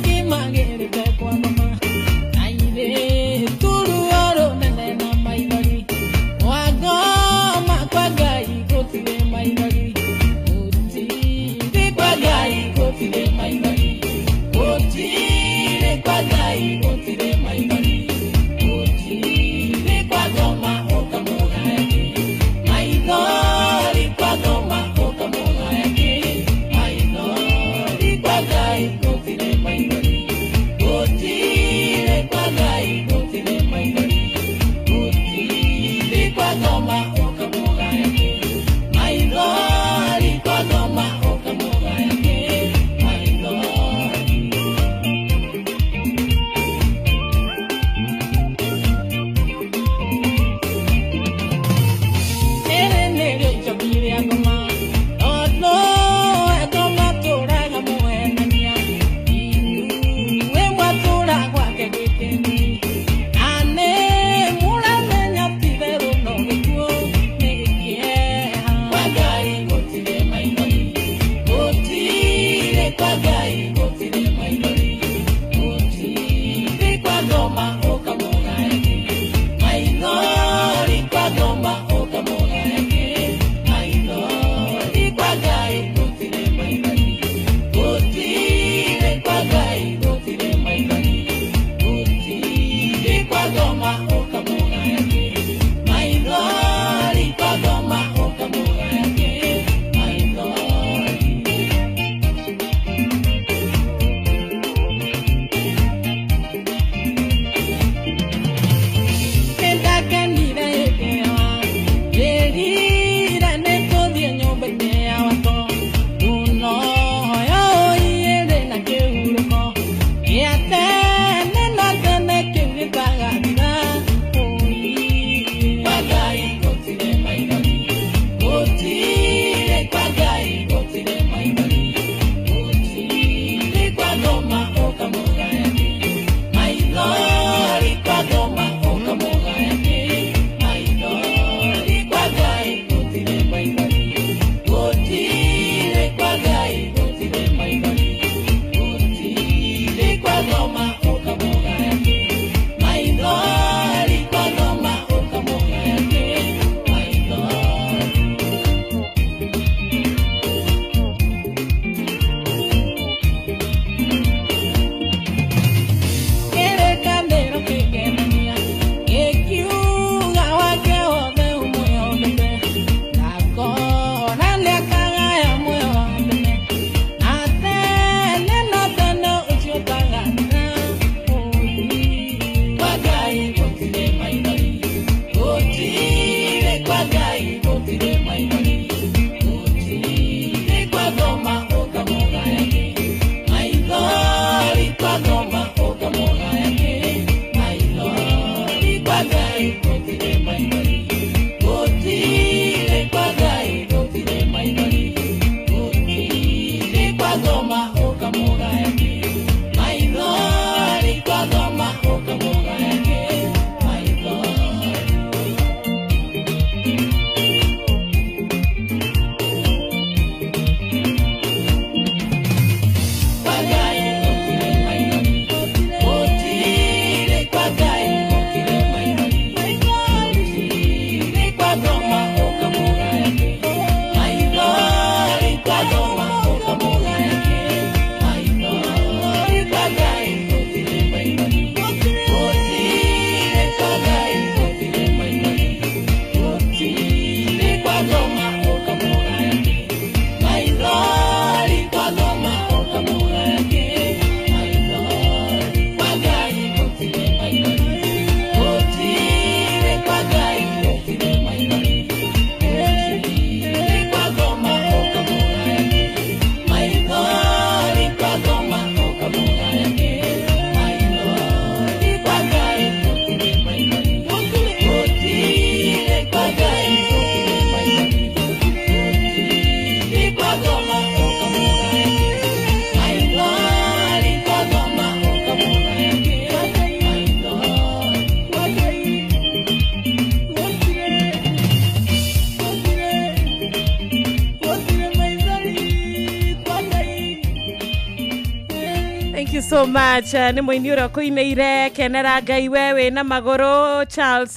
so much. Ni mwinyura kuineire kenera ngai wewe na magoro Charles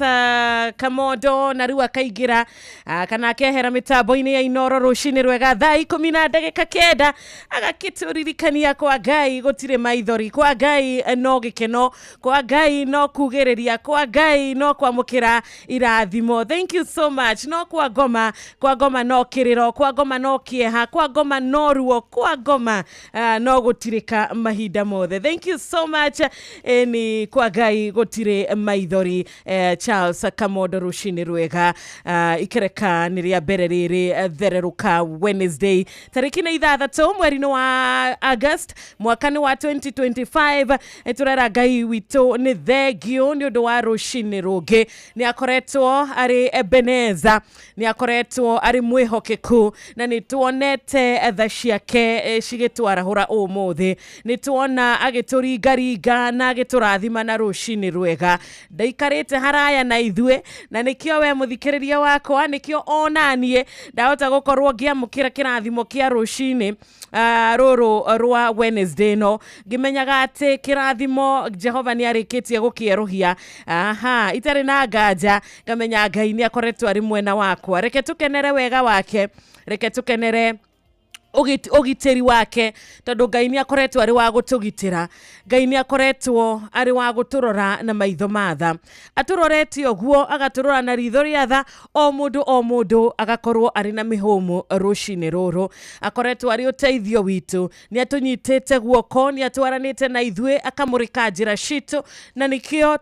Kamodo na riu akaigira kana kehera mitambo-ini ya Inoro rucini rwega thaa 10:09 agakituririkanĩa kwa ngai gutire maithori kwa ngai no gikeno kwa ngai no kugiriria kwa ngai no kwamukira irathimo. Thank you so much. No kwa ngoma no kiriro kwa ngoma no kieha kwa ngoma no ruo kwa ngoma no gutirika mahinda mothe. Thank you so much. Ni kwa ngai gutire maithori Charles Kamodo rucini rwega ikereka niria mbere riri thereruka Wednesday tariki 6 mweri wa August mwaka wa 2025. Turera ngai witu ni thegio ni undu wa rucini rugi ni akoretwo ari Ebeneza ni akoretwo ari mwihokeku na ni tuonete tha ciake cigitwarahura umuthi ni tuona agituringaringa na agiturathima na rucini rwega ndaikarite haraya na ithue na nikio we muthikiriria wakwa nikio onanie ndahota gukorwo ngiamukira kirathimo kia rucini ruru rwa Wednesday no ngimenyaga ati kirathimo Jehova ni arikitie gukieruhia itari na nganja ngamenya ngai ni akoretwo ari mwena wakwa. Reke tukenere wega wake, reke tukenere ugitiri wake tondu ngai ni akoretwo ari wa gutugitira. Ngai ni akoretwo ari wa guturora na maitho matha aturoreti oguo agaturora na ritho ria tha o mundu agakorwo ari na mihumu rucini ruru akoretwo ari uteithio witu ni atunyitete guoko ni atwaranite na ithue akamurika njira citu na nikio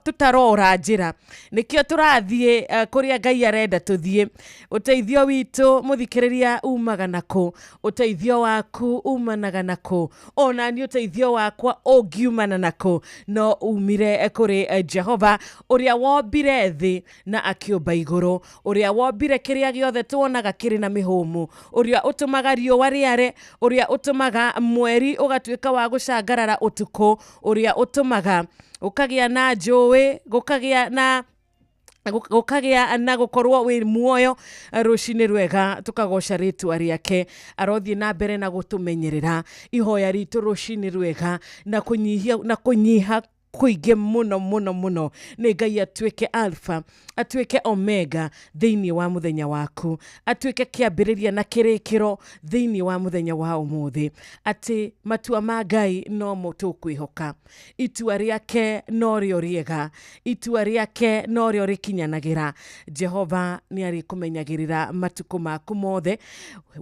tutarora njira nikio turathie kuria ngai arenda tuthie. Uteithio witu muthikiriria umaga nako uteithio waku umanaga nako ona ni uteithio wakwa ogiumana nako no umire kuri Jehova uria wombire thi na akiumba iguru uria wombire kiria giothe tuonaga kiri na mihumu uria utumaga riũa riare uria utumaga mweri ugatuika wa gucangarara utuko uria utumaga ukagia na njũĩ gukagia na gukorwo wi muoyo rucini rwega tukagoca ritwa riake arothie na mbere na gutumenyerera ihoya ritu rucini rwega na kunyiha kuige muno ni ngai atuike alpha atuike omega thiini wa muthenya waku atuike kiambiriria na kirikiro thiini wa muthenya wa umuthi ati matua ma ngai no mutukwihoka itua riake no rio riega itua riake no rio rikinyanagira. Jehova ni ari kumenyagirira matuko maku mothe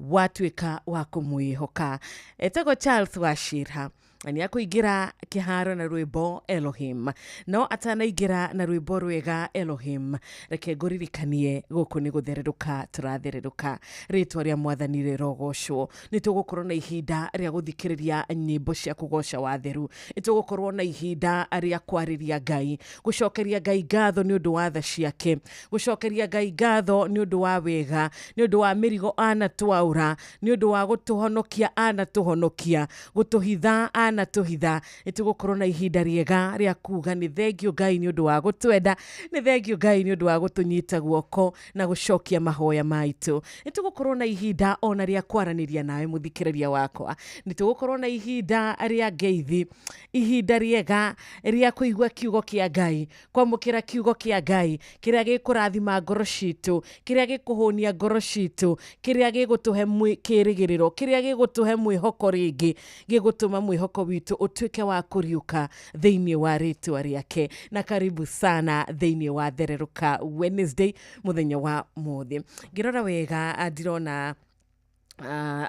watuika wa kumwihoka. Etego Charles Washira ani akuingira kiharo na rwimbo Elohim no atanaingira na rwimbo rwega Elohim reke nguririkanie guku ni guthereruka turathereruka ritwa ria mwathani rirogocwo ni tugukorwo na ihinda ria guthikiriria nyimbo cia kugoca watheru ni tugukorwo na ihinda ria kwariria ngai gucokeria ngai ngatho ni undu wa tha ciake gucokeria ngai ngatho ni undu wa wega ni undu wa mirigo anatwaura ni undu wa gutuhonokia anatuhonokia gutuhitha na tuhitha nitugukorwo na ihinda riega ria kuga ni thengio ngai ni undu wa gutwenda ni thengio ngai ni undu wa gutunyita guoko na gucokia mahoya maitu nitugukorwo na ihinda ona ria kwaraniria nawe muthikiriria wakwa nitugukorwo na ihinda ria ngeithi ihinda riega ria kuigua kiugo kia ngai kwamukira kiugo kia ngai kiria gikurathima ngoro citu kiria gikuhunia ngoro citu kiria gigutuhe kirigiriro kiria gigutuhe mwihoko ringi gigutuma mwihoko witu utuike wa kuriuka thiini wa ritwa riake. Na karibu sana thiini wa thereruka Wednesday muthenya wa muthi ngirora wega ndirona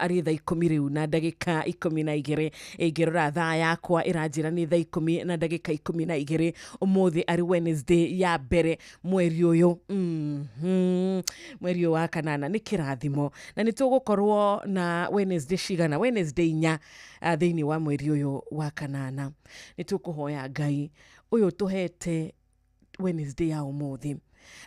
ari thaa 10 riu na ndagika 12 ingirora thaa yakwa iranjira ni thaa 10 na ndagika 12 umuthi ari Wednesday ya mbere mweri uyu mweri wa kanana ni kirathimo na ni tugukorwo na Wednesday cigana Wednesday 4 thiini wa mweri uyu wa kanana ni tukuhoya ngai uyu tuhete Wednesday ya umuthi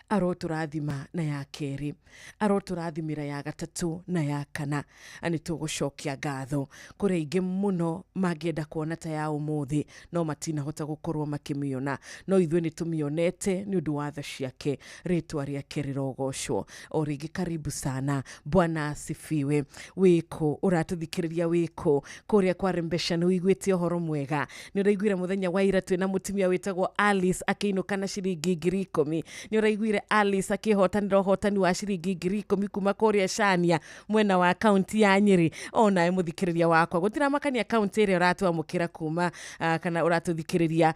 aroturathima na ya keri, aroturathimira ya gatatu na ya kana. Ani tugucokia ngatho kuri aingi muno magienda kuona ta ya umuthi no matina hota gukorwo makimiona, no ithwe ni tumionete ni undu wa tha ciake. Ritwa riake rirogocwo. O ringi karibu sana, Bwana asifiwe. Wiko uratuthikiriria wiko kuria kwa Rembesha ni wiguite uhoro mwega. Ni uraiguire muthenya wa ira twina mutumia witagwo Alice akiinuka na ciringi 10,000. Ni uraiguire Alice akihotanira uhotani wa ciringi 10,000 kuma kuria Shania mwena wa kaunti ya Nyeri. Ona muthikiriria wakwa gutiramakania kaunti ire uratuamukira kuma kana uratuthikiriria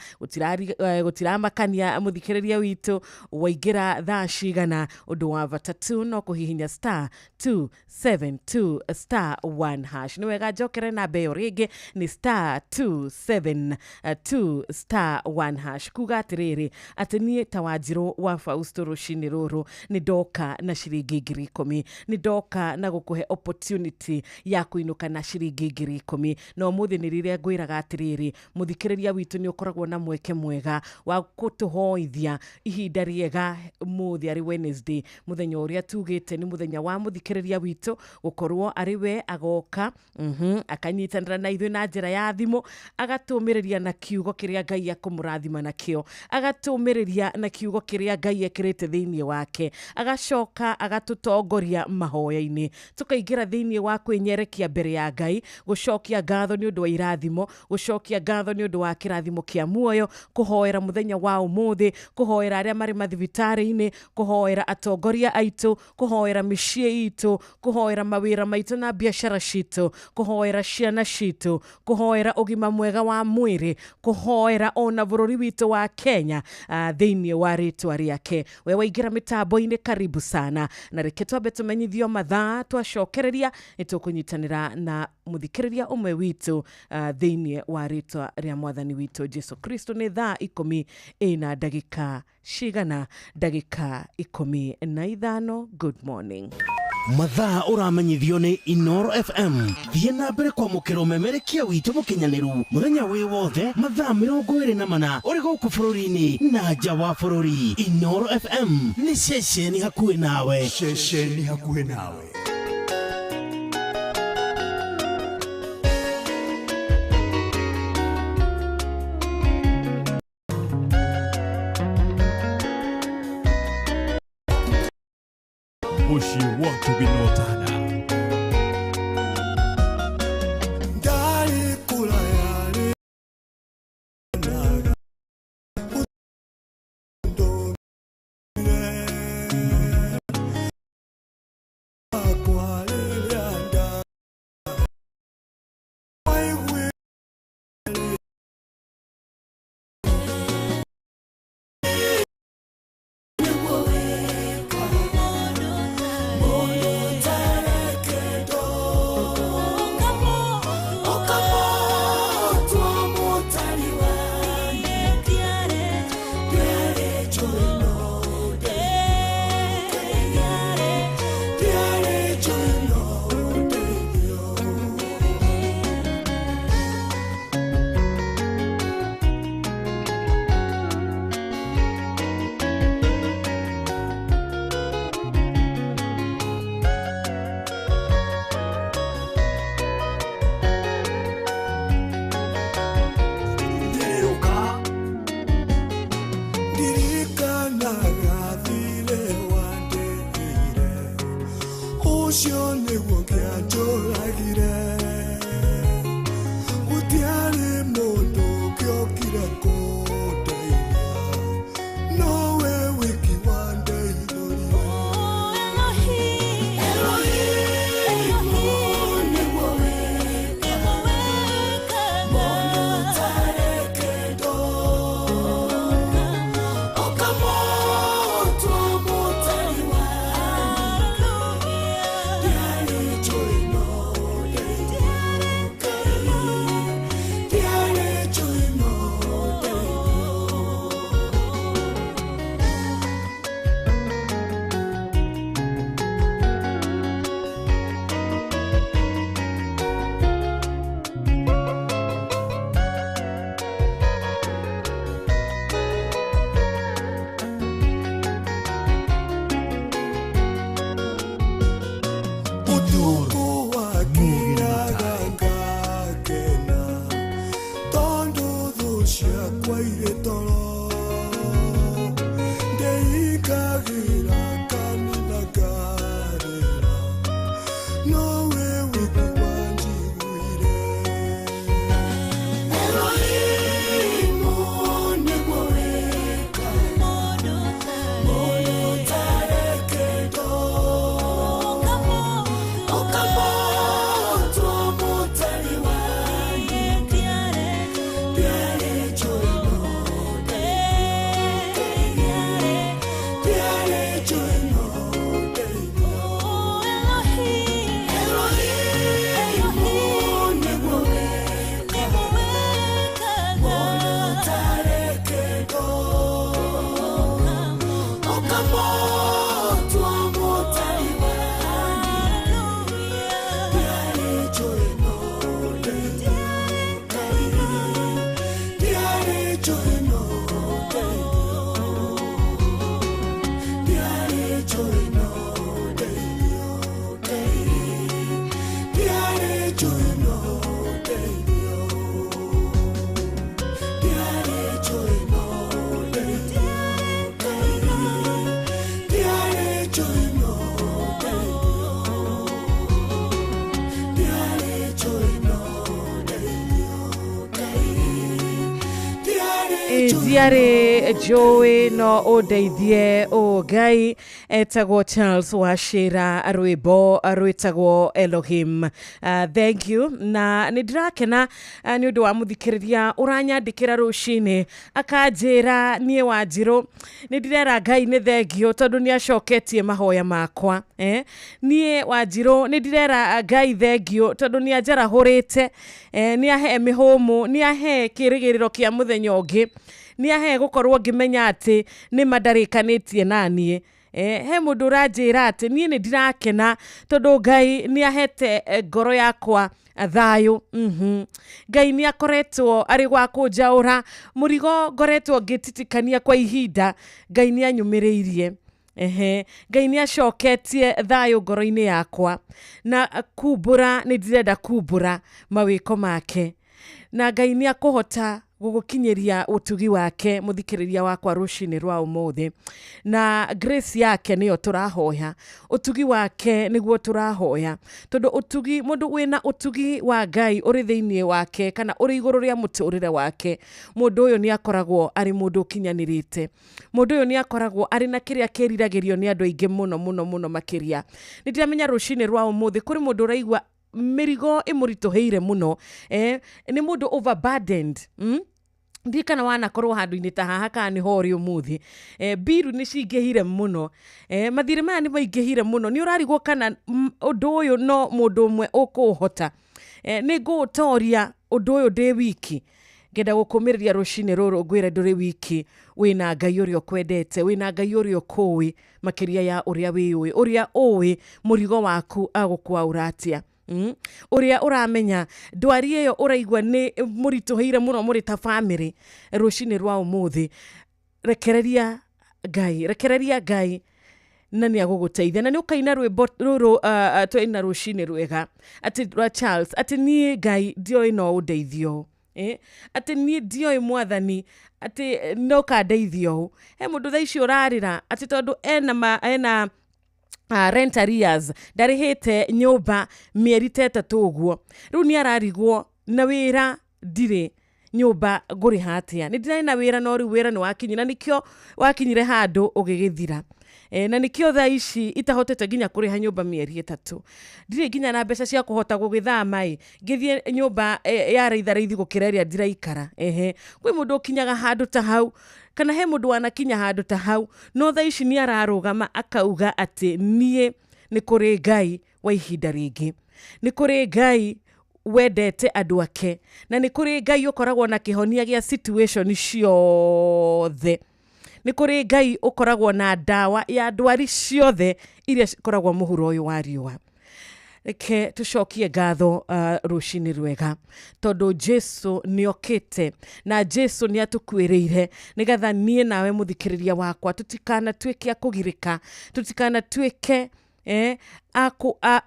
gutiramakania muthikiriria witu waingira thaa cigana undu wa vatatu no kuhihinya *272*1#. Ni wega njokere na mbeyo ringi ni *272*1#. kuga atiriri ati nie ta Wanjiru wa Fausto rucini ruru ni ndoka na ciringi 10,000, ni ndoka na gukuhe opportunity ya kuinuka na ciringi 10,000. no muthi ni riria ngwiraga atiriri muthikiriria witu ni ukoragwo na mweke mwega wa kutuhoithia ihinda riega. Muthi ari Wednesday, muthenya uria tugite ni muthenya wa muthikiriria witu gukorwo ari we agoka akanyitanira na ithu na njira ya thimu, agatumiriria na kiugo kiria Ngai akumurathima nakio, agatumiriria na kiugo kiria Ngai ekirite thiini wake, agacoka agatutongoria mahoya-ini, tukaingira thiini wa kwinyerekia mbere ya Ngai, gucokia ngatho ni undu wa irathimo, gucokia ngatho ni undu wa kirathimo kia muoyo, kuhoera muthenya wa umuthi, kuhoera aria mari mathibitari-ini, kuhoera atongoria aitu, kuhoera micii itu, kuhoera mawira maitu na biashara citu, kuhoera ciana citu, kuhoera ugima mwega wa mwiri, kuhoera ona bururi witu wa Kenya thiini wa ritwa riake. We waingira mitambo-ini karibu sana, na reke twambe tumenyithio mathaa twacokereria nitukunyitanira na muthikiriria umwe witu thiini wa ritwa ria mwathani witu Jesu Kristo. Ni thaa 10 ndagika cigana, ndagika 15. Good morning. mathaa uramenyithio ni Inoro FM. Thie na mbere kwa mukiro memerekia witu mukinyaniru muthenya wi wothe mathaa 24 uri guku bururi-ini na nja wa bururi. Inoro FM ni ceceni hakuhi nawe, ceceni hakuhi nawe. Mushi watu binotana Dari kula yale Diare Joey no odeithie o Ngai etagwo Charles Wachira rwimbo rwitagwo Elohim. Thank you na nidirakena ni undu wa muthikiriria uranyandikira rucini akanjira nie Wanjiru nidirera Ngai ni thengio tondu ni acoketie mahoya makwa nie Wanjiru nidirera Ngai thengio tondu ni anjarahurite ni ahe mihumu ni ahe kirigiriro kia muthenya ungi ni ahe gukorwo ngimenya ati ni madarikanitie nanie he mundu ranjira ati nie ni ndirakena tondu Ngai ni ahete ngoro yakwa thayo Ngai ni akoretwo ari gwa kunjaura murigo ngoretwo ngititikania kwa ihinda Ngai ni anyumiriirie Ngai ni acoketie thayo ngoro-ini yakwa na kumbura ni ndirenda kumbura mawiko make na Ngai ni akuhota gugukinyiria utugi wake muthikiriria wakwa rucini rwa umuthi na grace yake niyo turahoya utugi wake niguo turahoya tondu utugi mundu wina utugi wa Ngai uri thiini wake kana uri iguru ria muturire wake mundu uyu ni akoragwo ari mundu kinyanirite mundu uyu ni akoragwo ari na kiria kiriragirio ni andu aingi muno makiria ndiramenya rucini rwa umuthi kuri mundu uraigwa mirigo imurituheire muno ni mundu overburdened ndikana wana korwo handu-ini ta haha kana ni hori umuthi biru ni cingihire muno mathire maya ni maingihire muno ni urarigwo kana undu uyu no mundu umwe ukuhota ni ngutoria undu uyu ndi wiki ngenda gukumiriria rucini ruru ngwire nduri wiki wina Ngai uria kwendete wina Ngai uria kuwi makiria ya uria wiwi uria uwi murigo waku agukwaura atia uria uramenya ndwari iyo uraigwa ni murituheire muno muri ta family rucini rwa umuthi rekereria Ngai na ni aguguteithia na ni ukaina rwimbo ruru twina rucini rwega ati rwa Charles ati ni Ngai ndio ino undeithio ati ni ndio mwathani ati no ka ndeithio he mundu thaici urarira ati tondu ena rent arrears ndarihite nyumba mieri 3 uguo riu ni ararigwo na wira ndire nyumba nguri hatia ni ndira na wira no riu wira ni wakinyira nikio wakinyire handu ugigithira na nikio tha ici itahotete ginya kuriha nyumba mieri 3 ndire ginya na mbeca cia kuhota gugithama ngithie nyumba ya raitharithi gukireria ndiraikara kwi mundu kinyaga handu ta hau kana he mundu wanakinya handu ta hau no tha ici ni ararugama akauga ati nie ni kuri Ngai wa ihinda ringi ni kuri Ngai wendete andu ake na ni kuri Ngai ukoragwo na kihonia gia situation ciothe ni kuri Ngai ukoragwo na dawa ya ndwari ciothe iria cikoragwo muhuro uyu wa riua reke tucokie ngatho rucini rwega tondu Jesu niokite na Jesu ni atukwiriire nigetha nie nawe muthikiriria wakwa tutikana twike akugirika tutikana twike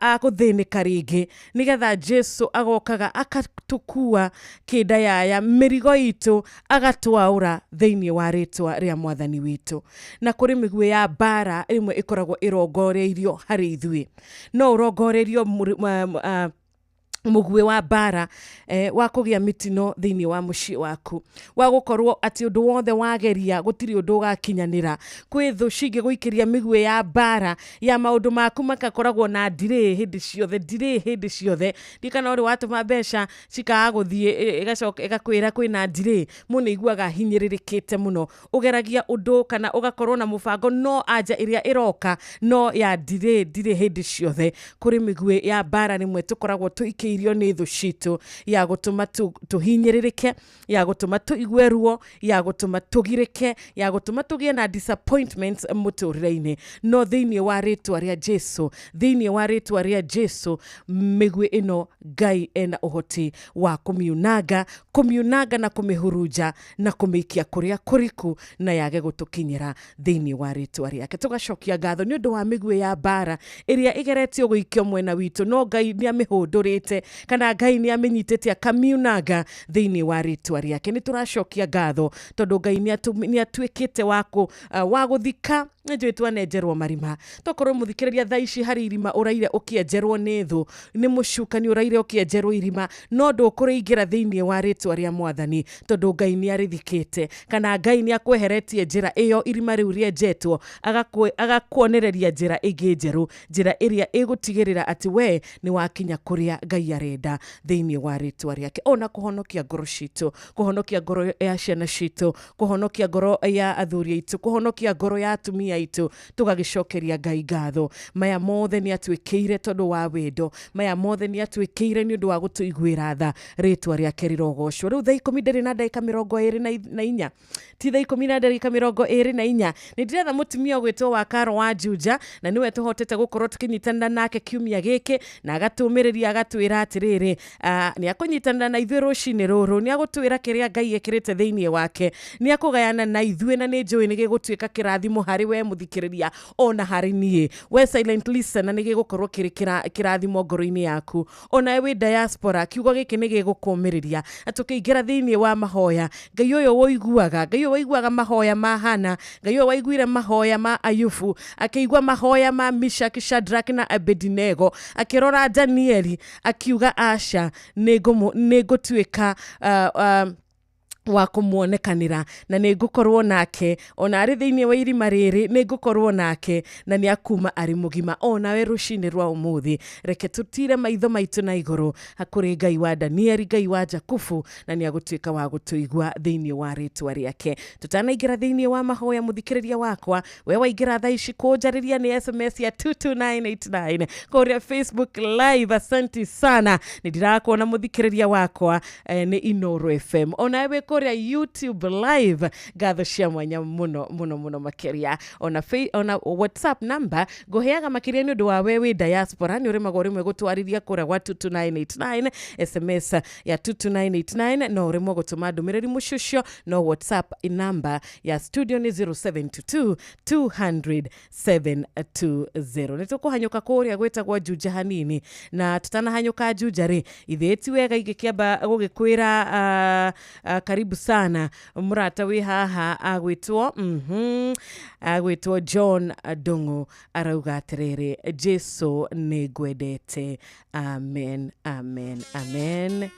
akuthinika ringi nigetha Jesu agokaga akatukua kidayaya mirigo itu agatwaura thiini wa ritwa ria mwathani witu na kuri migwe ya bara imwe ikoragwo irongoreirio hari ithui no urongoreirio mugwe wa bara wa kugia mitino thiini wa muci waku wa gukorwo ati undu wothe wageria gutiri undu gakinyanira kwi thu cingi guikiria migwe ya bara ya maundu maku makakoragwo na ndire hindi ciothe ndikana uri watuma mbeca cikaga guthie igacoka igakwira kwina ndire muno iguaga hinyiririkite muno ugeragia undu kana ugakorwo na mubango no anja iria iroka no ya ndire hindi ciothe kuri migwe ya bara rimwe tukoragwo tuiki twathiũrũrũkĩirio nĩ thũ citũ, ya gũtũma tũhinyĩrĩrĩke, ya gũtũma tũigue ruo, ya gũtũma tũgirĩke, ya gũtũma tũgĩe na disappointments mũtũrĩre-inĩ. No thĩinĩ wa rĩtwa rĩa Jesu, thĩinĩ wa rĩtwa rĩa Jesu, mĩguĩ ĩno Ngai ena ũhoti wa kũmiunanga na kũmĩhurunja na kũmĩikia kũrĩa kũriku na yage gũtũkinyĩra thĩinĩ wa rĩtwa rĩake. Tũgacokia ngatho nĩ ũndũ wa mĩguĩ ya mbara ĩrĩa ĩgeretio gũikio mwena witũ, no Ngai nĩamĩhũndũrĩte, kana Ngai nĩamĩnyitĩte akamiunanga thĩinĩ wa rĩtwa rĩake. Nĩ tũracokia ngatho tondũ Ngai nĩatuĩkĩte wa gũthika njũĩ twanenjerwo marima. Tokorwo mũthikĩrĩria thaa ici harĩ irima ũraire ũkĩenjerwo nĩ thũ, nĩ mũcukani ũraire ũkĩenjerwo irima, no ndũkũrĩingĩra thĩinĩ wa rĩtwa rĩa Mwathani tondũ Ngai nĩarĩthikĩte, kana Ngai nĩakweheretie njĩra ĩyo irima rĩu rĩenjetwo, agakuonereria njĩra ĩngĩ njerũ, njĩra ĩrĩa ĩgũtigĩrĩra atĩ we nĩ wakinya kũrĩa Ngai arenda thĩinĩ wa rĩtwa rĩake. Ona kũhonokia ngoro citũ, kũhonokia ngoro ya ciana citũ, kũhonokia ngoro ya athuri aitũ, kũhonokia ngoro ya atumia aitũ, tũgagĩcokeria Ngai ngatho. Maya mothe nĩatuĩkĩire tondũ wa wendo, maya mothe nĩatuĩkĩire nĩ ũndũ wa gũtũiguĩra tha, rĩtwa rĩake rĩrogocwo. Rĩu thaa 10:24 ti thaa 10:24 nĩ ndĩretha mũtumia ũgwĩtwo wa Karo wa Juja, na nĩwe tũhotete gũkorwo tũkĩnyitanĩra nake kiumia gĩkĩ, na agatũmĩrĩria agatwĩra atĩrĩrĩ, nĩakũnyitanĩra na ithuĩ rũcinĩ rũrũ, nĩagũtwĩra kĩrĩa Ngai ekĩrĩte thĩinĩ wake, nĩakũgayana na ithuĩ, na nĩ njũĩ nĩgĩgũtuĩka kĩrathimo harĩ we mũthikĩrĩria, ona harĩ niĩ we silent listener, nĩgĩgũkorwo kĩrĩ kĩrathimo ngoro-inĩ yaku. Ona we diaspora, kiugo gĩkĩ nĩgĩgũkũmĩrĩria, tũkĩingĩra thĩinĩ wa mahoya. Ngai ũyũ woiguaga, Ngai ũyũ waiguaga mahoya ma Hana, Ngai ũyũ waiguire mahoya ma Ayubu, akĩigua mahoya ma Meshach, Shadrach na Abednego, akĩrora Danieli akiuga aca nĩngũtuĩka wa kũmuonekanĩra, na nĩngũkorwo nake ona arĩ thĩinĩ wa irima rĩrĩ, nĩngũkorwo nake na nĩakuma arĩ mũgima. Ona we rũcinĩ rwa ũmũthĩ, reke tũtire maitho maitũ na igũrũ hakũrĩ Ngai wa Danieli, Ngai wa Jakubu, na nĩagũtuĩka wa gũtũigua thĩinĩ wa rĩtwa rĩake. Tũtanaingĩra thĩinĩ wa mahoya, mũthikĩrĩria wakwa, we waingĩra thaa ici kũnjarĩria nĩ SMS ya 22989 kũrĩa Facebook live. Asante sana, nĩndirakuona mũthikĩrĩria wakwa nĩ Inooro FM. Ona we kũrĩa YouTube live, ngatho cia mwanya mũno makĩria. Ona WhatsApp number ngũheaga makĩria nĩ ũndũ wa we diaspora, nĩ ũrĩmagwo rĩmwe gũtwarithia kũrĩa gwa 22989, SMS ya 22989, no ũrĩmwo gũtũma ndũmĩrĩri mũcucio, no WhatsApp number ya studio nĩ 0722-200-720. nĩtũkũhanyũka kũrĩa gwĩtagwo Juja hanini, na tũtanahanyũka Juja rĩ, ithĩ ti wega ingĩkĩamba gũgĩkwĩra karibu sana mũrata wĩ haha agwĩtwo John Dongo, arauga atĩrĩrĩ, Jesu nĩ ngwendete. Amen, amen, amen.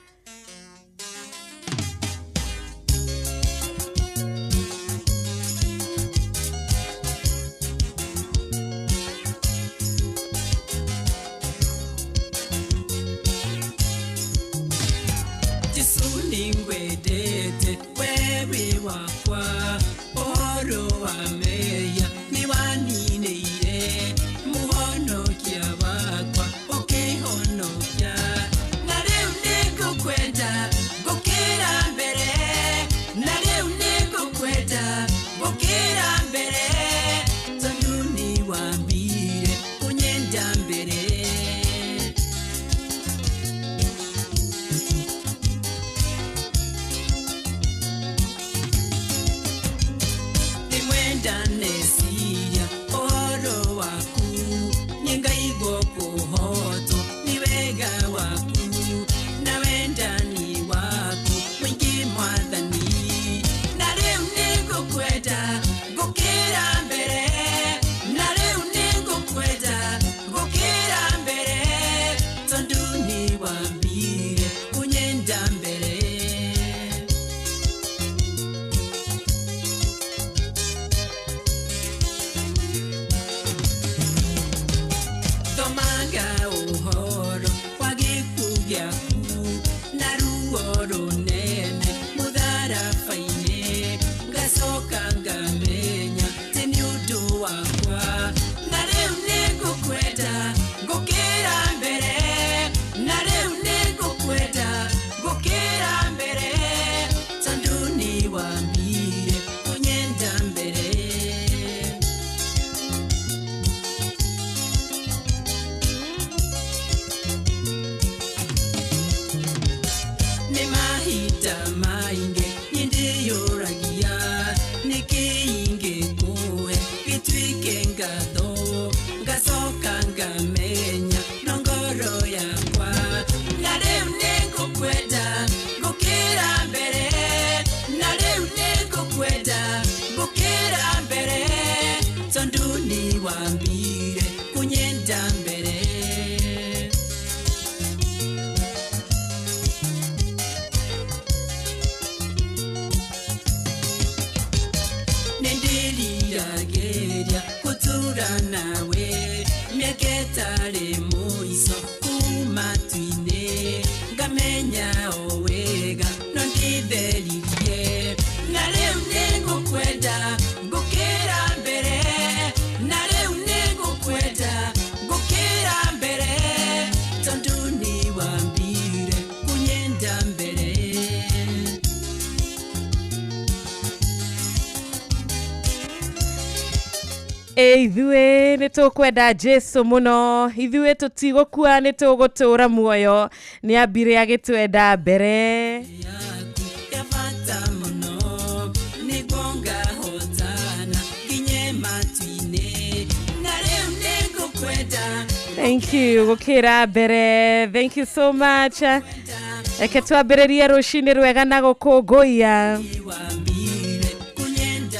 wambire kunyenda mbere nendirirageria kutura nawe miaketare muiso kumatwine ngamenya owega nonditheririe na rĩu nĩngũkwenda ngũkĩra mbere na rĩu nĩngũkwenda ngũkĩra mbere tondũ nĩ wambire kunyenda mbere ithuĩ nĩ tũkwenda Jesu mũno, ithuĩ tũtigũkua nĩ tũgũtũra muoyo, nĩ ambire agĩtwenda mbere. yabata mũno nĩguo ngahotana nginye matu-inĩ na rĩu nĩngũkwenda. Thank you gũkĩra mbere, thank you so much. Reke twambĩrĩrie rũcinĩ rwega na gũkũngũiya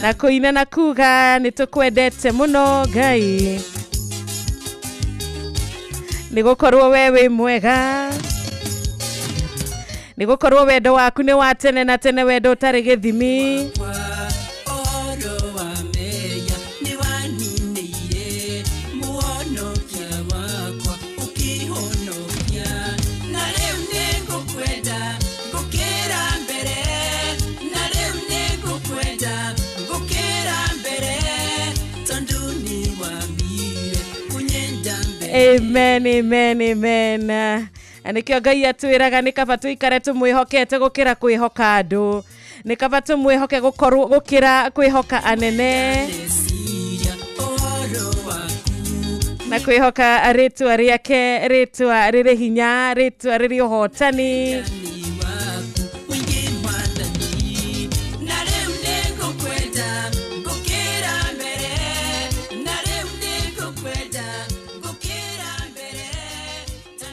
na kũina na kuga nĩ tũkwendete mũno Ngai, nĩ gũkorwo we wĩ mwega, nĩ gũkorwo wendo waku nĩ wa tene na tene, wendo ũtarĩ gĩthimi. Amen, amen, amen. Nĩkĩo Ngai atwĩraga nĩ kaba tũikare tũmwĩhokete gũkĩra kwĩhoka andũ, nĩ kaba tũmwĩhoke gũkĩra kwĩhoka anene, na kwĩhoka rĩtwa rĩake, rĩtwa rĩrĩ hinya, rĩtwa rĩrĩ ũhotani.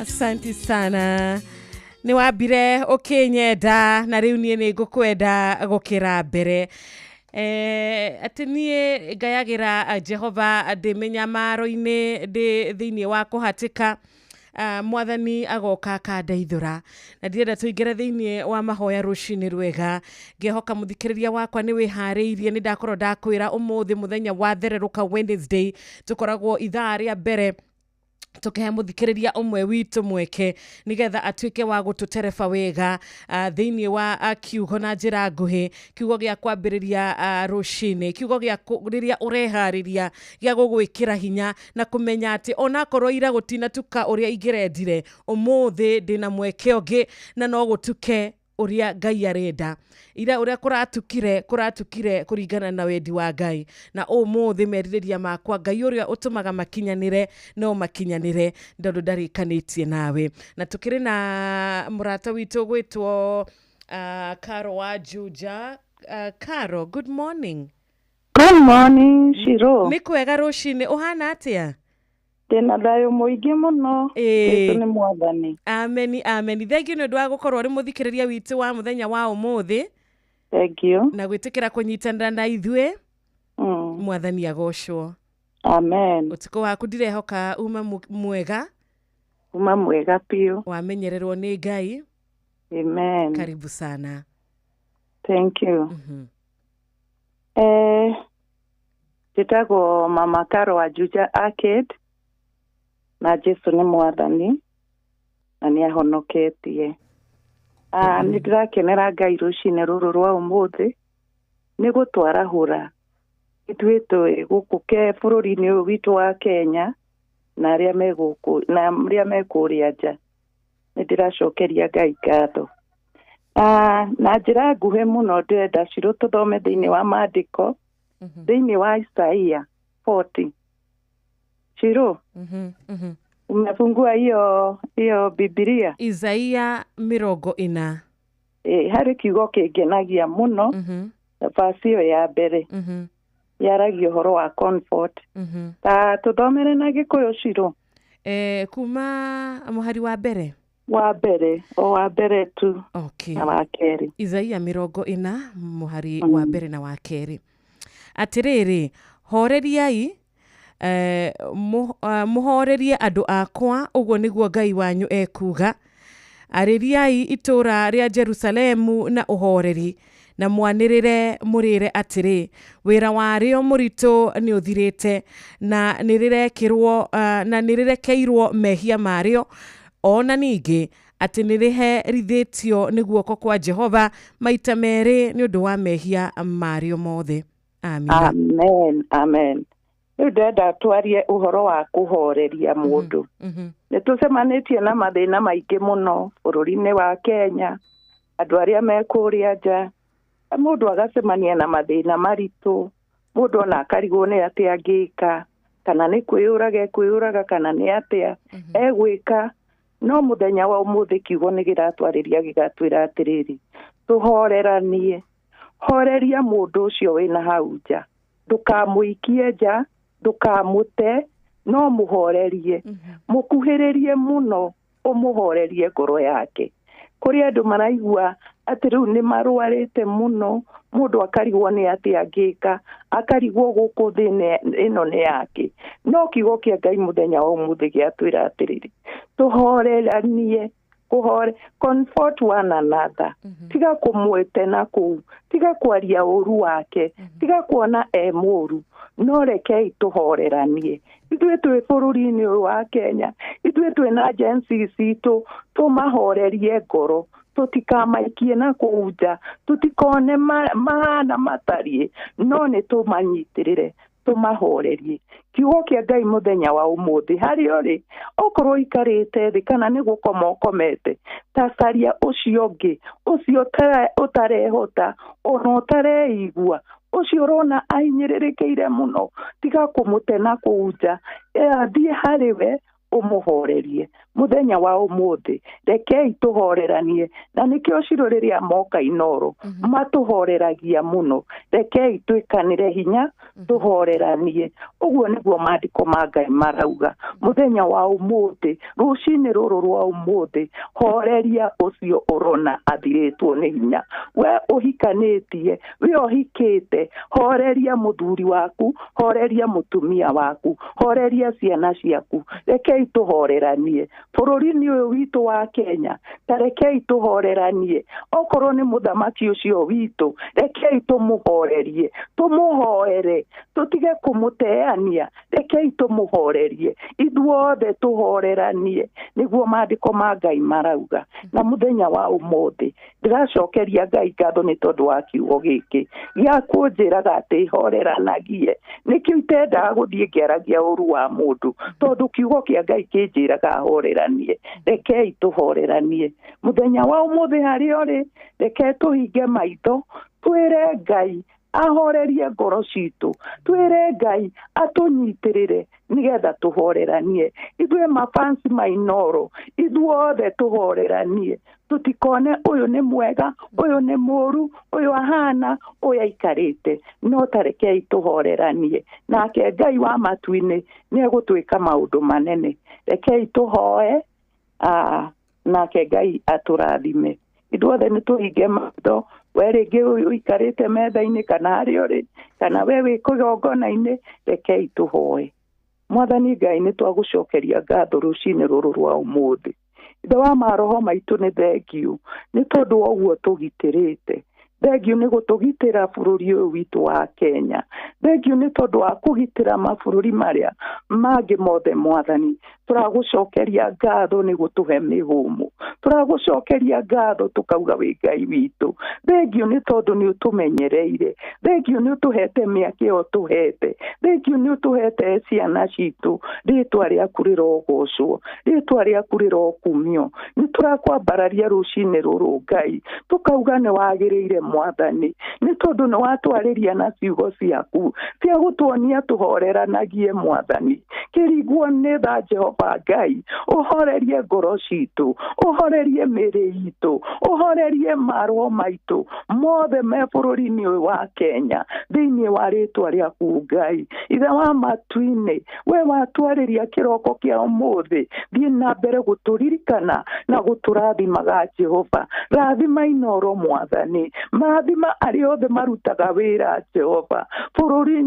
Asante sana, nĩ wambire ũkĩnyenda na rĩu niĩ nĩ ngũkwenda gũkĩra mbere. Atĩ niĩ ngayagĩra Jehova ndĩ mĩnyamaro-inĩ, ndĩ thĩinĩ wa kũhatĩka, Mwathani agoka akandeithũra, na ndirenda tũingĩre thĩinĩ wa mahoya rũcinĩ rwega. Ngĩhoka mũthikĩrĩria wakwa nĩ wĩharĩirie, nĩ ndakorwo ndakwĩra ũmũthĩ mũthenya wa thererũka Wednesday tũkoragwo ithaa rĩa mbere tũkĩhe mũthikĩrĩria ũmwe witũ mweke nĩgetha atuĩke wa gũtũtereba wega thĩinĩ wa kiugo na njĩra nguhĩ, kiugo gĩa kwambĩrĩria rũcinĩ, kiugo gĩa rĩrĩa ũreharĩria gĩa gũgwĩkĩra hinya na kũmenya atĩ onakorwo ira gũtinatuka ũrĩa ingĩrendire, ũmũthĩ ndĩna mweke ũngĩ na no gũtuke ũrĩa Ngai arenda. Ira ũrĩa kũratukire kũringana na wendi wa Ngai, na ũmũthĩ merirĩria makwa Ngai ũrĩa ũtũmaga makinyanĩre no makinyanĩre, ndondũ ndarĩkanĩtie nawe. Na tũkĩrĩ na mũrata witũ gwĩtwo Karo wa Juja. Karo, good morning. Good morning, Shiro. Nĩ kwega rũcinĩ, ũhana atĩa? Tena thayũ mũingĩ mũno, Jesũ nĩ Mwathani. Amen, amen. Thengiũ nĩ ũndũ wa gũkorwo ũrĩ mũthikĩrĩria witũ wa mũthenya wa ũmũthĩ. Thank you. Na gwĩtĩkĩra kũnyitanĩra na ithuĩ. Mwathani agocwo. Amen. Ũtukũ waku ndirehoka uma mwega. Uma mwega piũ. Wamenyererwo nĩ Ngai. Amen. Karibu sana. Thank you. Njĩtagwo Mama Karo wa Juja Arcade, na Jesũ nĩ Mwathani na nĩ ahonoketie. Nĩ ndĩrakenera Ngai rũcinĩ rũrũ rwa ũmũthĩ nĩ gũtwarahũra ithuĩ twĩ gũkũ bũrũri-inĩ ũyũ witũ wa Kenya na arĩa me gũkũ na arĩa me kũrĩa nja. Nĩ ndĩracokeria Ngai ngatho. Na njĩra nguhĩ mũno ndĩrenda Shiro tũthome thĩinĩ wa maandĩko thĩinĩ wa Isaia 40. Shiro, umefungua hiyo Biblia? Isaia 40. Harĩ kiugo kĩngenagia mũno, nafasi ĩyo ya mbere yaragia ũhoro wa comfort. Ta tũthomere na Gĩkũyũ, Shiro. Kuma mũhari wa mbere. Wa mbere tu. Okay. Na wa kerĩ. Isaia 40 mũhari wa mbere na wa kerĩ. Atĩrĩrĩ, horeriai muhorerie andu akwa uguo niguo Ngai wanyu ekuga aririai itura ria Jerusalemu na uhoreri na mwanirire murire atiri wira wario murito ni uthirite na nirirekirwo na nirirekeirwo mehia mario ona ningi ati niriherithitio ni guoko kwa Jehova maita meri ni undu wa mehia mario mothe. Amen. Amen. Amen. Ndenda twarie uhoro wa kuhoreria mundu. Ni tucemanitie na mathina maingi muno bururi-ini wa Kenya. Andu aria mekuria nja mundu agacemania na mathina maritu, mundu ona akarigwo ni atia angika, kana ni kwiyuraga kana ni atia egwika. No muthenya wa umuthi kiugo ni giratwariria gigatwira atiriri tuhoreranie. Horeria mundu ucio wina hau nja, ndukamuikie nja, ndukamute, no muhorerie. Mukuhiririe muno, umuhorerie ngoro yake. Kuri andu maraigua ati riu ni marwarite muno, mundu akarigwo ni ati angika, akarigwo guku thine ino ni yake. No kiugo kia Ngai muthenya wa umuthi giatwira atiriri tuhoreranie. Comfort one another. Tiga kumwete na kuu, tiga kwaria uru wake, tiga kuona muru, no rekei tuhoreranie. Ithuĩ twĩ bũrũri-inĩ ũyũ wa Kenya, ithuĩ twĩ na agencies citũ, tũmahorerie ngoro, tũtikamaikie na kũu nja, tũtikone mahana matariĩ, no nĩ tũmanyitirĩre, tũmahorerie. Kiugo kia Ngai muthenya wa umuthi hari ori okorwo ikarite thi kana ni gukoma ukomete, tacaria ucio ungi, ucio utarehota ona utareigua, ucio urona ahinyiririkiire muno, tiga kumutena kuuja thie hariwe umuhorerie. Muthenya wa umuthi rekei tuhoreranie, na nikio ciruriria moka inoro matuhoreragia muno, rekei twikanire hinya tuhoreranie. Uguo niguo maandiko ma Ngai marauga. Muthenya wa umuthi, rucini ruru rwa umuthi, horeria ucio urona athiritwo ni hinya. We uhikanitie, we uhikite, horeria muthuri waku, horeria mutumia waku, horeria ciana ciaku, rekei tuhoreranie. Bururi-ini uyu witu wa Kenya, tarekei tuhoreranie. Okorwo ni muthamaki ucio witu, rekei tumuhorerie, tumuhoere, tutige kumuteania, rekei tumuhorerie. Ithuothe tuhoreranie, niguo maandiko ma Ngai marauga. Na muthenya wa umuthi ndiracokeria Ngai ngatho ni tondu wa kiugo giki gia kunjiraga ati horeranagie. Nikio itendaga guthie ngeragia uru wa mundu, tondu kiugo kia Ngai kinjiraga horeranie. Rekei tuhoreranie. Muthenya wa umuthi hari ori, rekei tuhinge maitho, twire Ngai ahorerie ngoro citu, twire Ngai atunyitirire nigetha tuhoreranie. Ithuĩ mafansi mainoro, ithuothe tuhoreranie, tutikone uyu ni mwega, uyu ni muru, uyu ahana, uyu aikarite, no tarekei tuhoreranie. Nake Ngai wa matu-ini ni egutwika maundu manene. Rekei tuhoe, nake Ngai aturathime. Ithuothe ni tuhinge maitho, we ringi uikarite metha-ini kana hari uri, kana we wi kigongona-ini, rekei tuhoe. Mwathani Ngai ni twagucokeria ngatho rucini ruru rwa umuthi. Ithe wa maroho maitu ni thengiu, ni tondu wa uguo tugitirite. Thengiu ni gutugitira bururi uyu witu wa Kenya. Thengiu ni tondu wa kugitira mabururi maria mangi mothe Mwathani. Turagucokeria ngatho ni gutuhe mihumu, turagucokeria ngatho tukauga wi Ngai witu. Thengiu ni tondu ni utumenyereire, thengiu ni utuhete miaki utuhete, thengiu ni utuhete ciana citu. Ritwa riaku rirogocwo, ritwa riaku rirokumio. Ni turakwambararia rucini ruru Ngai, tukauga ni wagiriire Mwathani, ni tondu ni watwariria na ciugo ciaku cia gutuonia tuhoreranagie Mwathani. tukiriguo nĩ tha Jehova Ngai ũhorerie ngoro citũ ũhorerie mĩĩrĩ itũ ũhorerie marwo maitũ mothe me bũrũri-inĩ ũyũ wa Kenya thĩinĩ wa rĩtwa rĩaku Ngai ithe wa matu-inĩ we watwarĩria kĩroko kĩa ũmũthĩ thiĩ na mbere gũtũririkana na gũtũrathimaga Jehova rathima Inoro Mwathani mathima arĩa othe marutaga wĩra Jehova bũrũri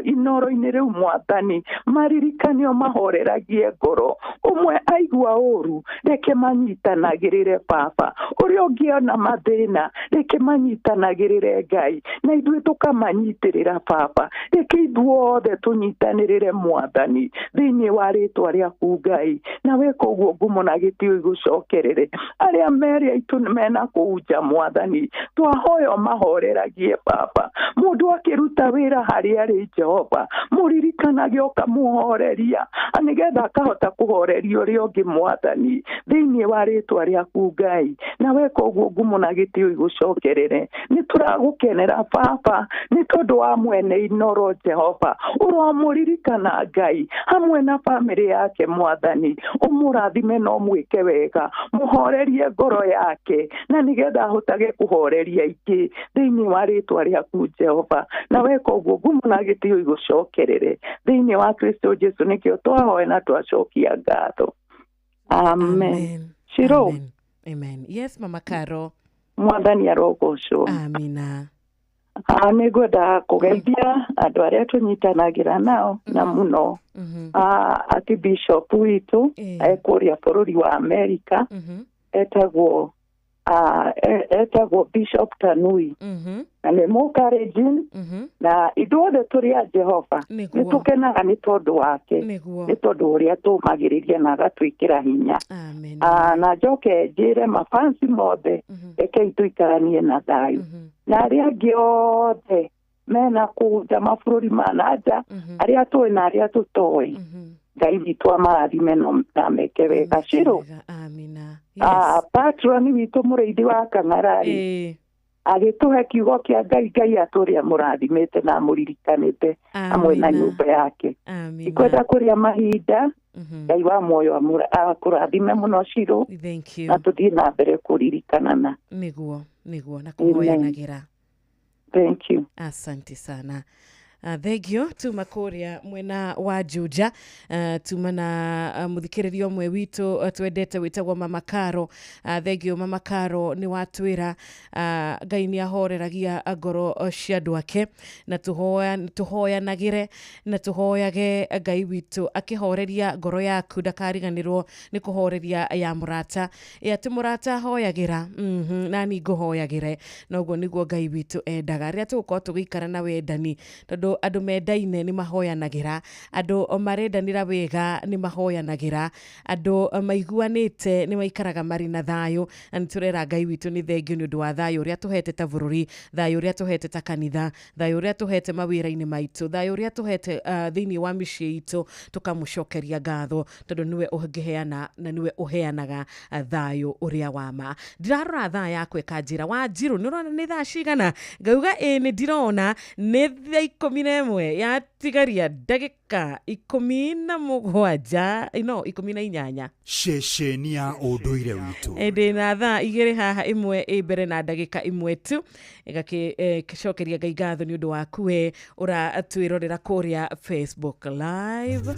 Inoro-inĩ rĩu Mwathani maririkanio mahoreragie ngoro ũmwe aigua ũru reke manyitanagĩrĩre Baba ũrĩa ũngĩona mathĩna reke manyitanagĩrĩre Ngai na ithuĩ tũkamanyitĩrĩra Baba reke ithuothe tũnyitanĩrĩre Mwathani thĩinĩ wa rĩtwa rĩaku Ngai na weka ũguo ngumo na gĩtĩo igũcokerere arĩa merĩ aitũ mena kũu Mwathani twahoya mahoreragie Baba mũndũ akĩruta wĩra harĩa arĩ Jehova mũririkanage ũkamũhoreria nĩgetha akahota kũhoreria ũrĩa ũngĩ Mwathani thĩinĩ wa rĩtwa rĩaku Ngai na weka ũguo ngumo na gĩtĩo igũcokerere nĩ tũragũkenera Baba nĩ tondũ wa mwene Inoro Jehova ũramũririkana Ngai hamwe na bamĩrĩ yake Mwathani ũmũrathime no mwĩke wega mũhorerie ngoro yake na nĩgetha ahotage kũhoreria ingĩ thĩinĩ wa rĩtwa rĩaku Jehova na weka ũguo ngumo na gĩtĩo igũcokerere thĩinĩ wa Kristo Jesu nĩkĩo twahoya na twacokia ngatho amen Shiro amen yes mama Karo Mwathani arogocwo amina nĩ ngwenda kũgeithia andũ arĩa tũnyitanagĩra nao na mũno ati bishop witũ ekũrĩa bũrũri wa Amerika etagwo Bishop Tanui na nĩ mũkarĩnjin na ithuothe tũrĩ a Jehova nĩ tũkenaga nĩ tondũ wake nĩ tondũ ũrĩa tũmagĩrĩria na agatwĩkĩra hinya na njoke njĩre mafansi mothe rekei tũikaranie na thayũ na arĩa angĩ othe mena kũnja mabũrũri ma nanja arĩa tũĩ na arĩa tũtoĩ Ngai witũ amarathime na meke wega Shiro patron witũ mũrĩithi wa Kang'arari agĩtũhe kiugo kĩa Ngai atũrĩa mũrathimĩte na mũririkanĩte hamwe na nyũmba yake ikwenda kũrĩa mahinda Ngai wa muoyo akũrathime mũno Shiro na tũthiĩ na mbere kũririkanana nĩguo na kũhoyanagĩra thank you asante sana thegio tuma kũrĩa mwena wa Juja tuma na mũthikĩrĩria ũmwe witũ twendete wĩtagwo Mama Karo thegio Mama Karo nĩ watwĩra Ngai nĩ ahoreragia ngoro cia andũ ake na tũhoyanagĩre na tũhoyage Ngai witũ akĩhoreria ngoro yaku ndakariganĩrwo nĩ kũhoreria ya mũrata atĩ mũrata hoyagĩra nani ngũhoyagĩre noguo nĩguo Ngai witũ endaga rĩrĩa tũgũkorwo tũgĩikara na wendani tondũ andũ mendaine nĩ mahoyanagĩra andũ marendanĩra wega nĩ mahoyanagĩra andũ maiguanĩte nĩ maikaraga marĩ na thayũ na nĩ tũrera Ngai witũ nĩ thengio nĩ ũndũ wa thayũ ũrĩa tũhete ta bũrũri thayũ ũrĩa tũhete ta kanitha thayũ ũrĩa tũhete mawĩra-inĩ maitũ thayũ ũrĩa tũhete thĩinĩ wa mĩciĩ itũ tũkamũcokeria ngatho tondũ nĩwe ũngĩheana na nĩwe ũheanaga thayũ ũrĩa wa ma ndirarora thaa yakwe kanjĩra Wanjiru nĩ ũrona nĩ thaa cigana ngauga nĩ ndirona nĩ thaa 11 yatigaria ndagĩka 17 no 18 ceceni ya ũndũire witũ ndĩna thaa 2 haha ĩmwe mbere na ndagĩka 1 tu ĩgakĩcokeria Ngai ngatho nĩ ũndũ waku we ũratwĩrorera kũrĩa Facebook live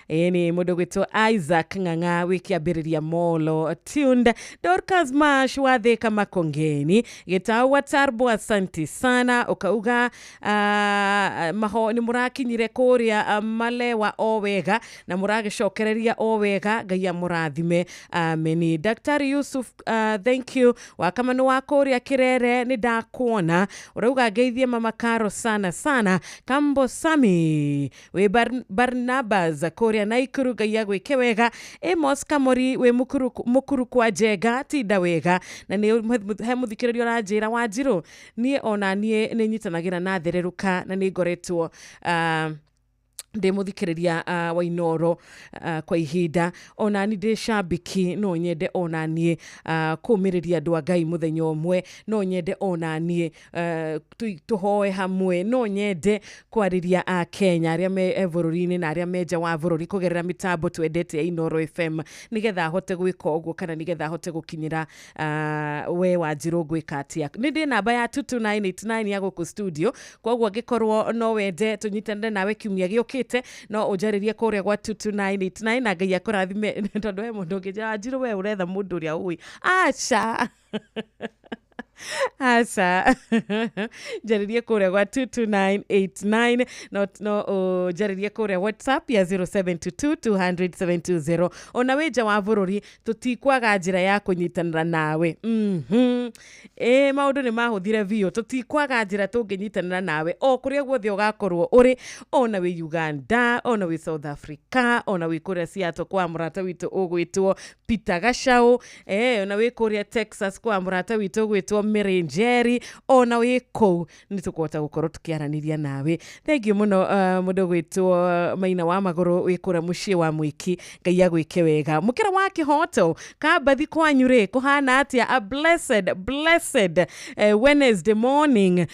nĩ mũndũ gwĩtwo Isaac Ng'ang'a wĩkĩambĩrĩria Molo tuned Dorcas Mash wa Thika Makongeni Gĩtaũ wa Tarbo asante sana ukauga nĩ mũrakinyire kũrĩa Malewa o wega na mũragĩcokereria o wega Ngai amũrathime ameni Dr. Yusuf thank you wakamanu wa kũrĩa Kirere nĩ ndakuona urauga ngeithie Mama Karo sana Kambo Sami we Barnabas kũrĩa Naikuru Ngai agwĩke wega Amos Kamori we mukuru kwa Jega tinda wega na nĩ he mũthikĩrĩrio ranjĩra Wanjiru niĩ ona niĩ nĩ nyitanagĩra na thereruka na nĩ ngoretwo ndimuthikiriria wa Inoro kwa ihinda ona ni ndi shambiki no nyende ona nie kumiriria andu a Ngai muthenya umwe no nyende ona nie tuhoe hamwe no nyende kwariria a Kenya aria me bururi-ini na aria me nja wa bururi kugerera mitambo twendete ya Inoro FM nigetha hote gwika uguo kana nigetha hote gukinyira we Wanjiru gwika atia ni ndi namba ya 22989 ya guku studio kwa uguo ngikorwo no wende tunyitanire nawe kiumia giukite no ujaririe kuria gwa 22989 na Ngai akurathime tondu we mundu ngija Wanjiru we uretha mundu uria ui acha asa jaririe kuria gwa 22989 no jaririe kuria WhatsApp ya 0722200720 ona weja wa bururi tutikwaga njira ya kunyitanira nawe maundu ni mahuthire bio tutikwaga njira tunginyitanira nawe o kuria guothe ugakorwo uri ona we Uganda ona we South Africa ona we kuria Seattle kwa murata witu ugwitwo Peter Gashau ona we kuria Texas kwa murata witu ugwitwo Mirenjeri ona wiko nitukota gukorwo tukiaraniria nawe thank you muno mundu gwitwo Maina wa Maguru wikura mucii wa Mwiki Ngai agwike wega mukira wa Kihoto kabathi kwanyure kuhana atia a blessed Wednesday morning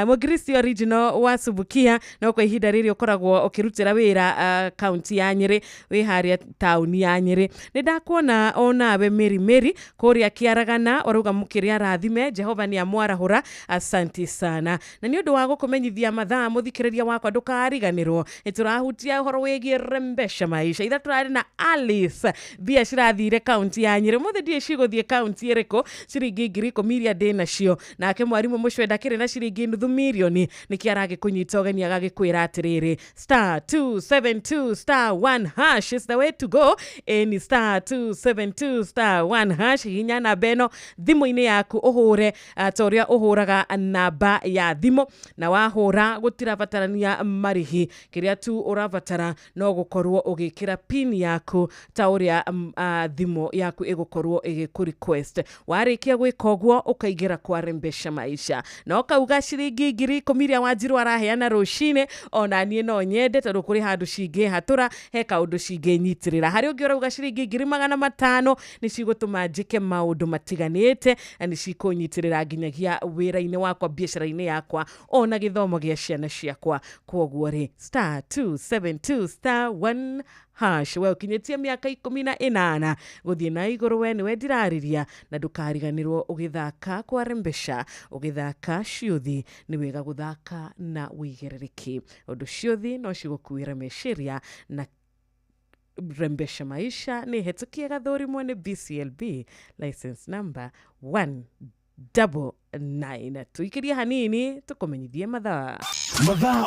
Mugristi original wa Subukia no kwa ihinda riri ukoragwo ukirutira wira county ya Nyeri wi haria town ya Nyeri nindakuona ona we Meri kuria Kiaragana oruga mukiria rathime Jehova ni amwarahura asanti sana na ni undu wa gukumenyithia mathaa muthikiriria wakwa ndukariganirwo iturahutia uhoro wigie rembesha maisha itha turari na Alice bia cirathire county ya Nyeri muthe die ciguthie county iriko ciringi 10,000 ndina cio nake mwarimu mucwenda kiri na ciringi 500,000 nikiarage kunyita ugeni agagikwira atiriri *272*1# is the way to go any *272*1# hinya na beno thimu-ini yaku uhure toria uhuraga namba ya thimu na wahura gutirabatarania marihi kiria tu urabatara no gukorwo ugikira pin yaku tauria thimu yaku igukorwo igikurequest warikia gwika uguo ukaigira kwa rembesha maisha na ukauga ciringi 10,000 Wanjiru araheana rucine ona nie no nyende tondu kuri handu cingi hatura he kaundu cingi nyitirira hari ungi urauga ciringi 500 ni cigutuma njike maundu matiganite ni cikunyitirira nginyagia wira-ini wakwa biacara-ini yakwa ona githomo gia ciana ciakwa kwoguo ri *272*1# we ukinyitie miaka 18 guthie na iguru we ni wendirariria na ndukariganirwo ugithaka kwa rembesha ugithaka ciuthi ni wega guthaka na wigerereki undu ciuthi no cigukuira meciria na rembesha maisha ni hetukie gathurimo ni BCLB license number 199 tuikiria hanini tukumenyithie mathaa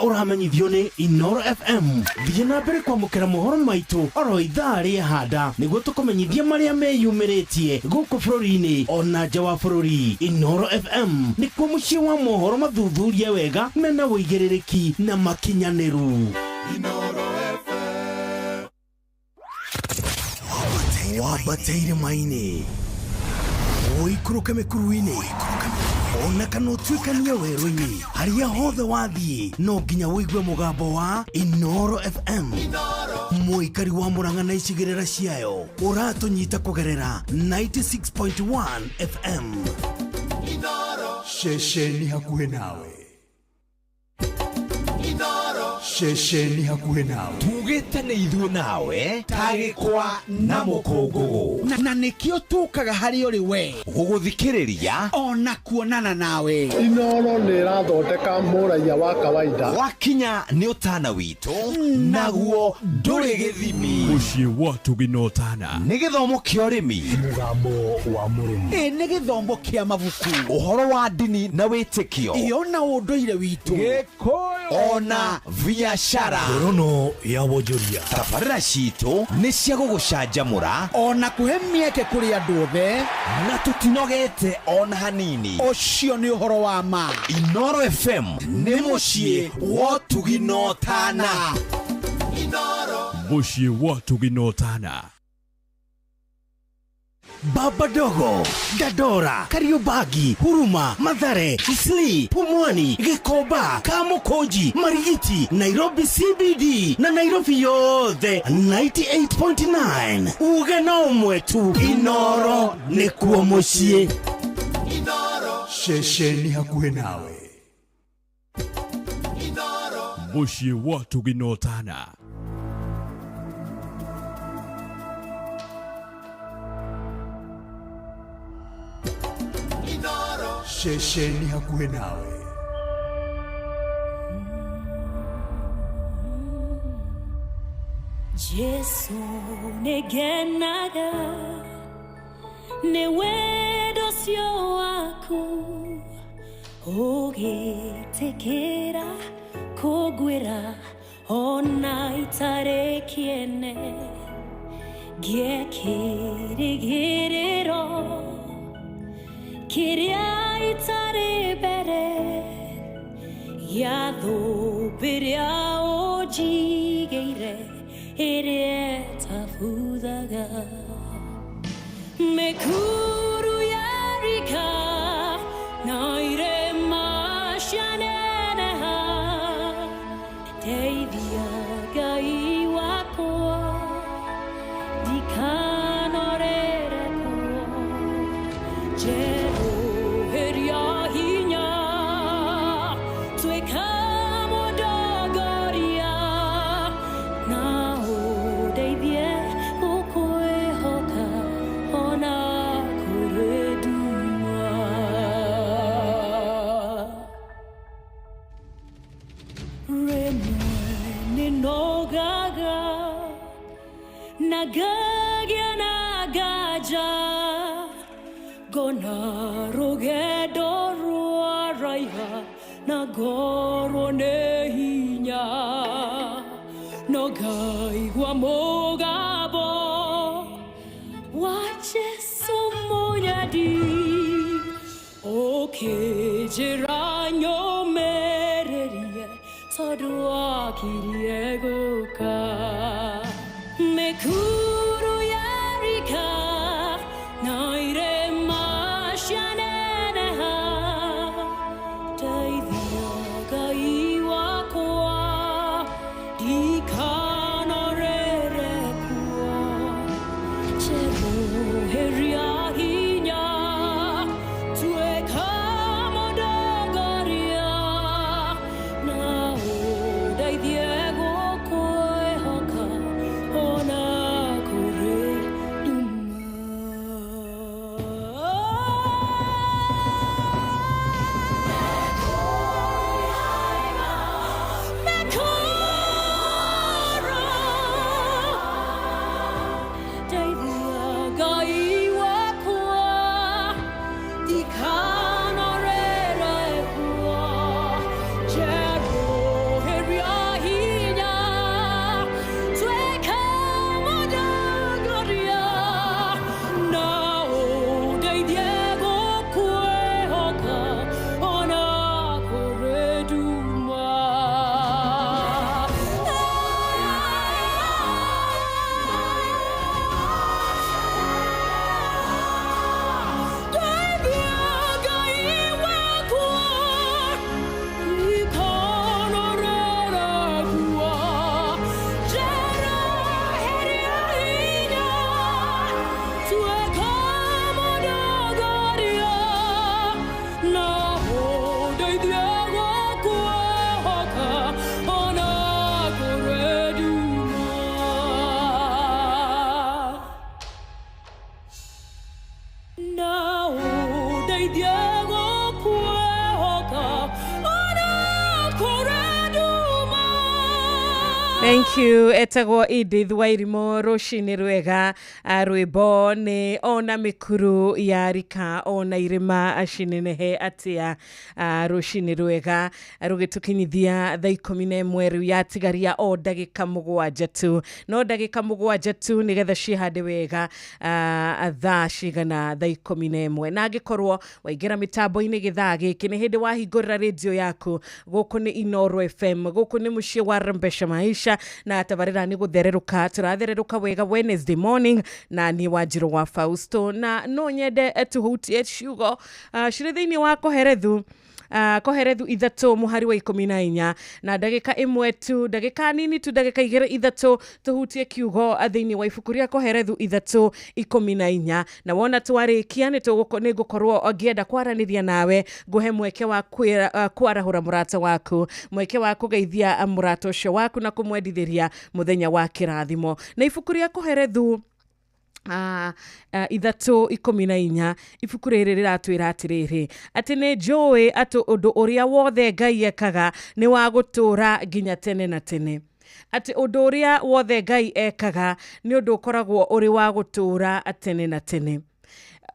uramenyithio ni Inoro FM thie na mbere kwamukira mohoro maitu oro ithaa ria handa niguo tukumenyithia maria meyumiritie guku bururi-ini ona nja wa bururi Inoro FM ni kuo mucii wa mohoro mathuthurie wega mena wigerereki na makinyaniru Inoro FM wabateire maini oikuruka mekuru-ini ona kana utuikania werũ-ini haria hothe wathiĩ no nginya wĩigue mũgambo wa Inoro FM mũikari wa Murang'a na icigĩrĩra ciayo ũratũnyita kũgerera 96.1 FM Inoro ceceni hakuhĩ nawe ceceni hakuhĩ nawe tugĩte nĩ ithuĩ nawe tagĩkwa na mũkũngũgũ na nĩkĩo tũkaga harĩ ũrĩ we gũgũthikĩrĩria ona kuonana nawe Inoro nĩ ĩrathondeka mũraia wa kawaida wakinya nĩ ũtana witũ naguo ndũrĩ gĩthimi mũciĩ wa tũginotana nĩ gĩthomo kĩa ũrĩmi mũgambo wa mũrĩmi nĩ gĩthomo kĩa mabuku ũhoro wa ndini na wĩtĩkio ona ũndũire witũ gĩkũyũ ona biashara ngorono ya wonjoria tabarĩra citũ nĩ cia gũgũcanjamũra ona kũhe mĩeke kũrĩ andũ othe na tũtinogete ona hanini ũcio nĩ ũhoro wa ma Inoro FM nĩ mũciĩ wa tũginotana mũciĩ wa tũginotana Baba Dogo, Dadora, Kariobangi, Huruma, Mathare, Isli, Pumwani, Gikoba, Kamukonji, Marigiti, Nairobi CBD na Nairobi yothe 98.9. Ugeno mwetu Inoro nikuo muciĩ. Inoro shesheni hakuhĩ nawe. Inoro muciĩ watu ginotana. Shesheni hakuhĩ nawe. Jesu negenaga ne wendo cio waku ũgĩtĩkĩra kũngwĩra ona itarĩ kĩene ngĩkĩrĩgĩrĩro kĩrĩa itarĩ mbere gĩathũmbĩrĩa ũnjigĩire ĩrĩa ĩtabuthaga mĩkuru ya rika na irĩma cianeneha ndeithia Ngai wakwa ndikanorere kuo njeruhĩria hinya tuĩka mũndongoria na ũndeithie gũkwĩhoka ona kũrĩ nduma. Rĩmwe nĩnogaga na ngagĩa na nganja ngona rũgendo rwaraiha na ngorwo nĩ hinya no ngaigua mũgambo wa Jesũ mũnyandi ũkĩnjĩra nyũmĩrĩrie tondũ wakirie gũka mĩkuru ya rika na irĩma cianeneha ndeithia Ngai wakwa ndikanorere kuo njeruhĩria hinya tuĩka mũndongoria na ũndeithie gũkwĩhoka ona kũrĩ Thank you. Etagwo Edith Wairimu rũcinĩ rwega. Rwĩmbo nĩ ona mĩkuru ya rika ona irĩma cinenehe atĩa. Rũcinĩ rwega rũgĩtũkinyithia thaa 11 rĩu yatigaria o ndagĩka 7 tu. No ndagĩka 7 tu nĩgetha cihande wega thaa cigana thaa 11. Na angĩkorwo waingĩra mĩtambo-inĩ gĩthaa gĩkĩ nĩ hĩndĩ wahingũrĩra radio yaku. Gũkũ nĩ Inoro FM, gũkũ nĩ mũciĩ wa Rembesha Maisha, na tabarĩra nĩ gũthererũka tũrathererũka wega Wednesday morning na ni Wanjirũ wa Fausto na no nyende tũhutie ciugo cirĩ thĩinĩ wa Koherethu Koherethu ithatũ mũhari wa 14 na ndagĩka ĩmwe tu ndagĩka nini tu ndagĩka 2-3 tũhutie kiugo thĩinĩ wa ibuku rĩa Koherethu ithatũ 14 na wona twarĩkia nĩ ngũkorwo ngĩenda kwaranĩria nawe ngũhe mweke wa kwarahũra mũrata waku mweke wa kũgeithia mũrata ũcio waku na kũmwendithĩria mũthenya wa kĩrathimo na ibuku rĩa Koherethu ithatũ 14 ibuku rĩrĩ rĩratwĩra atĩrĩrĩ atĩ nĩ njũĩ atĩ ũndũ ũrĩa wothe Ngai ekaga nĩ wa gũtũũra nginya tene na tene atĩ ũndũ ũrĩa wothe Ngai ekaga nĩ ũndũ ũkoragwo ũrĩ wa gũtũũra tene na tene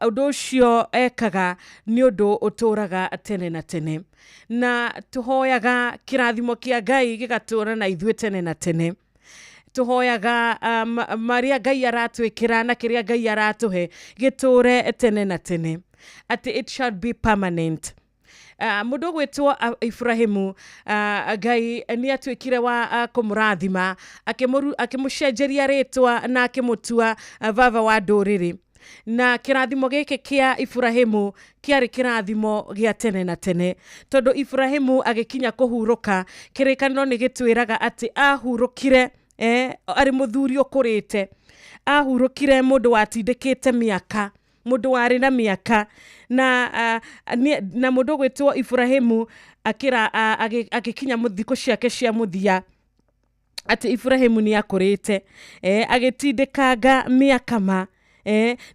ũndũ ũcio ekaga nĩ ũndũ ũtũũraga tene na tene na tũhoyaga kĩrathimo kĩa Ngai gĩgatũũra na ithuĩ tene na tene tuhoyaga maria Ngai aratwĩkĩra na kĩrĩa Ngai aratũhe gĩtũũre tene na tene ati it shall be permanent. Mũndũ gwĩtwo Ibrahimu Ngai nĩ atwĩkire wa kũmũrathima akĩmũcenjeria rĩtwa na akĩmũtua baba wa ndũrĩrĩ na kĩrathimo gĩkĩ kĩa Ibrahimu kĩarĩ kĩrathimo gĩa tene na tene tondũ Ibrahimu agĩkinya kũhurũka kĩrĩkanĩro nĩ gĩtwĩraga atĩ ahurũkire arĩ mũthuri ũkũrĩte ahurũkire mũndũ watindĩkĩte mĩaka mũndũ warĩ na mĩaka na mũndũ gwĩtwo Ibrahimu agĩkinya thikũ ciake cia mũthia atĩ Ibrahimu nĩ akũrĩte agĩtindĩkanga mĩaka ma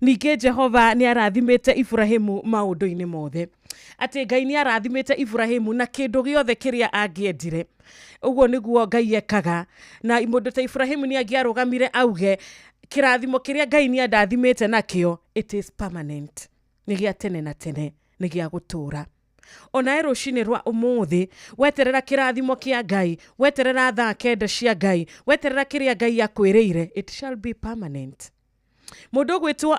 ningĩ Jehova nĩ arathimĩte Ibrahimu maũndũ-inĩ mothe atĩ Ngai nĩ arathimĩte Ibrahimu na kĩndũ gĩothe kĩrĩa angĩendire ũguo nĩguo Ngai ekaga na mũndũ ta Ibrahimu nĩ angĩarũgamire auge kĩrathimo kĩrĩa Ngai nĩ andathimĩte nakĩo it is permanent nĩ gĩa tene na tene nĩ gĩa gũtũũra ona rũcinĩ rwa ũmũthĩ weterera kĩrathimo kĩa Ngai weterera thaa 9 cia Ngai weterera kĩrĩa Ngai akwĩrĩire it shall be permanent. Mũndũ gwĩtwo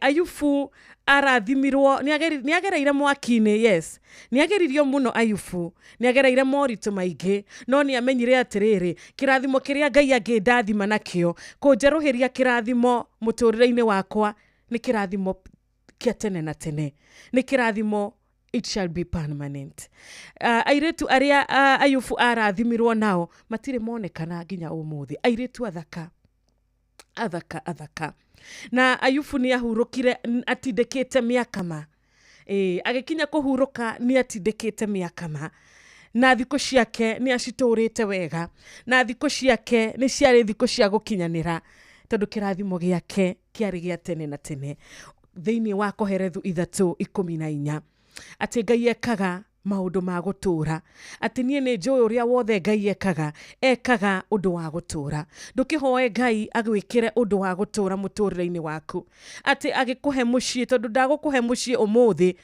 Ayubu arathimirwo nĩ agereire mwaki-inĩ yes nĩ ageririo mũno Ayubu nĩ agereire moritũ maingĩ no nĩ amenyire atĩrĩrĩ kĩrathimo kĩrĩa Ngai angĩndathima nakĩo kũnjerũhĩria kĩrathimo mũtũrĩre-inĩ wakwa nĩ kĩrathimo kĩa tene na tene nĩ kĩrathimo it shall be permanent. Airĩtu arĩa Ayubu arathimirwo nao matirĩ monekana nginya ũmũthĩ airĩtu athaka na Ayubu nĩ ahurũkire atindĩkĩte mĩaka ma agĩkinya kũhurũka nĩ atindĩkĩte mĩaka ma na thikũ ciake nĩ acitũrĩte wega na thikũ ciake nĩ ciarĩ thikũ cia gũkinyanĩra tondũ kĩrathimo gĩake kĩarĩ gĩa tene na tene thĩinĩ wa Koherethu ithatũ 14 atĩ Ngai ekaga maũndũ ma gũtũũra atĩ niĩ nĩ njũĩ ũrĩa wothe Ngai ekaga ũndũ wa gũtũũra ndũkĩhoe Ngai agwĩkĩre ũndũ wa gũtũũra mũtũrĩre-inĩ waku atĩ agĩkũhe mũciĩ tondũ ndagũkũhe mũciĩ ũmũthĩ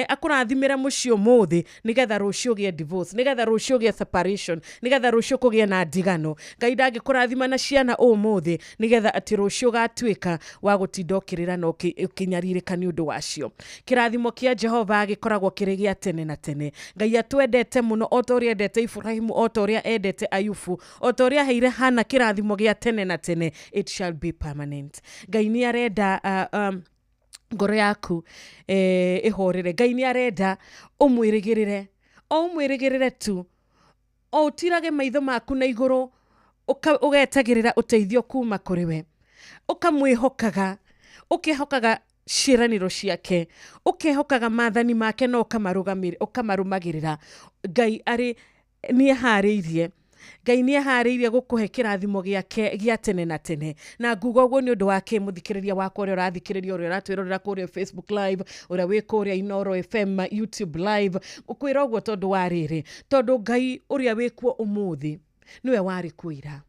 akũrathimĩre mũciĩ ũmũthĩ nĩgetha rũciũ gĩe divorce nĩgetha rũciũ gĩe separation nĩgetha rũciũ kũgĩe na ndigano Ngai ndangĩkũrathima na ciana ũmũthĩ nĩgetha atĩ rũciũ gatuĩka wa gũtinda ũkĩrĩra na ũkinyarirĩka nĩ ũndũ wacio kĩrathimo kĩa Jehova gĩkoragwo kĩrĩ gĩa tene na tene Ngai atwendete mũno o ta ũrĩa endete Ibrahimu o ta ũrĩa endete Ayubu o ta ũrĩa heire Hana kĩrathimo gĩa tene na tene it shall be permanent. Ngai nĩ arenda ngoro yaku ĩhorere Ngai nĩ arenda ũmwĩrĩgĩrĩre tu o ũtirage maitho maku na igũrũ ũgetagĩrĩra ũteithio kuma kũrĩ we ũkamwĩhokaga ũkĩhokaga ciĩranĩro ciake ũkehokaga maathani make no ũkamarũmagĩrĩra Ngai nĩ aharĩirie gũkũhe kĩrathimo gĩake gĩa tene na tene na nguga ũguo nĩ ũndũ wa mũthikĩrĩria wakwa ũrĩa ũrathikĩrĩria ũrĩa ũratwĩrorera kũrĩa Facebook live ũrĩa wĩ kũrĩa Inoro FM YouTube live ũkwĩra ũguo tondũ wa rĩrĩ tondũ Ngai ũrĩa wĩ kuo ũmũthĩ nĩwe warĩ kuo ira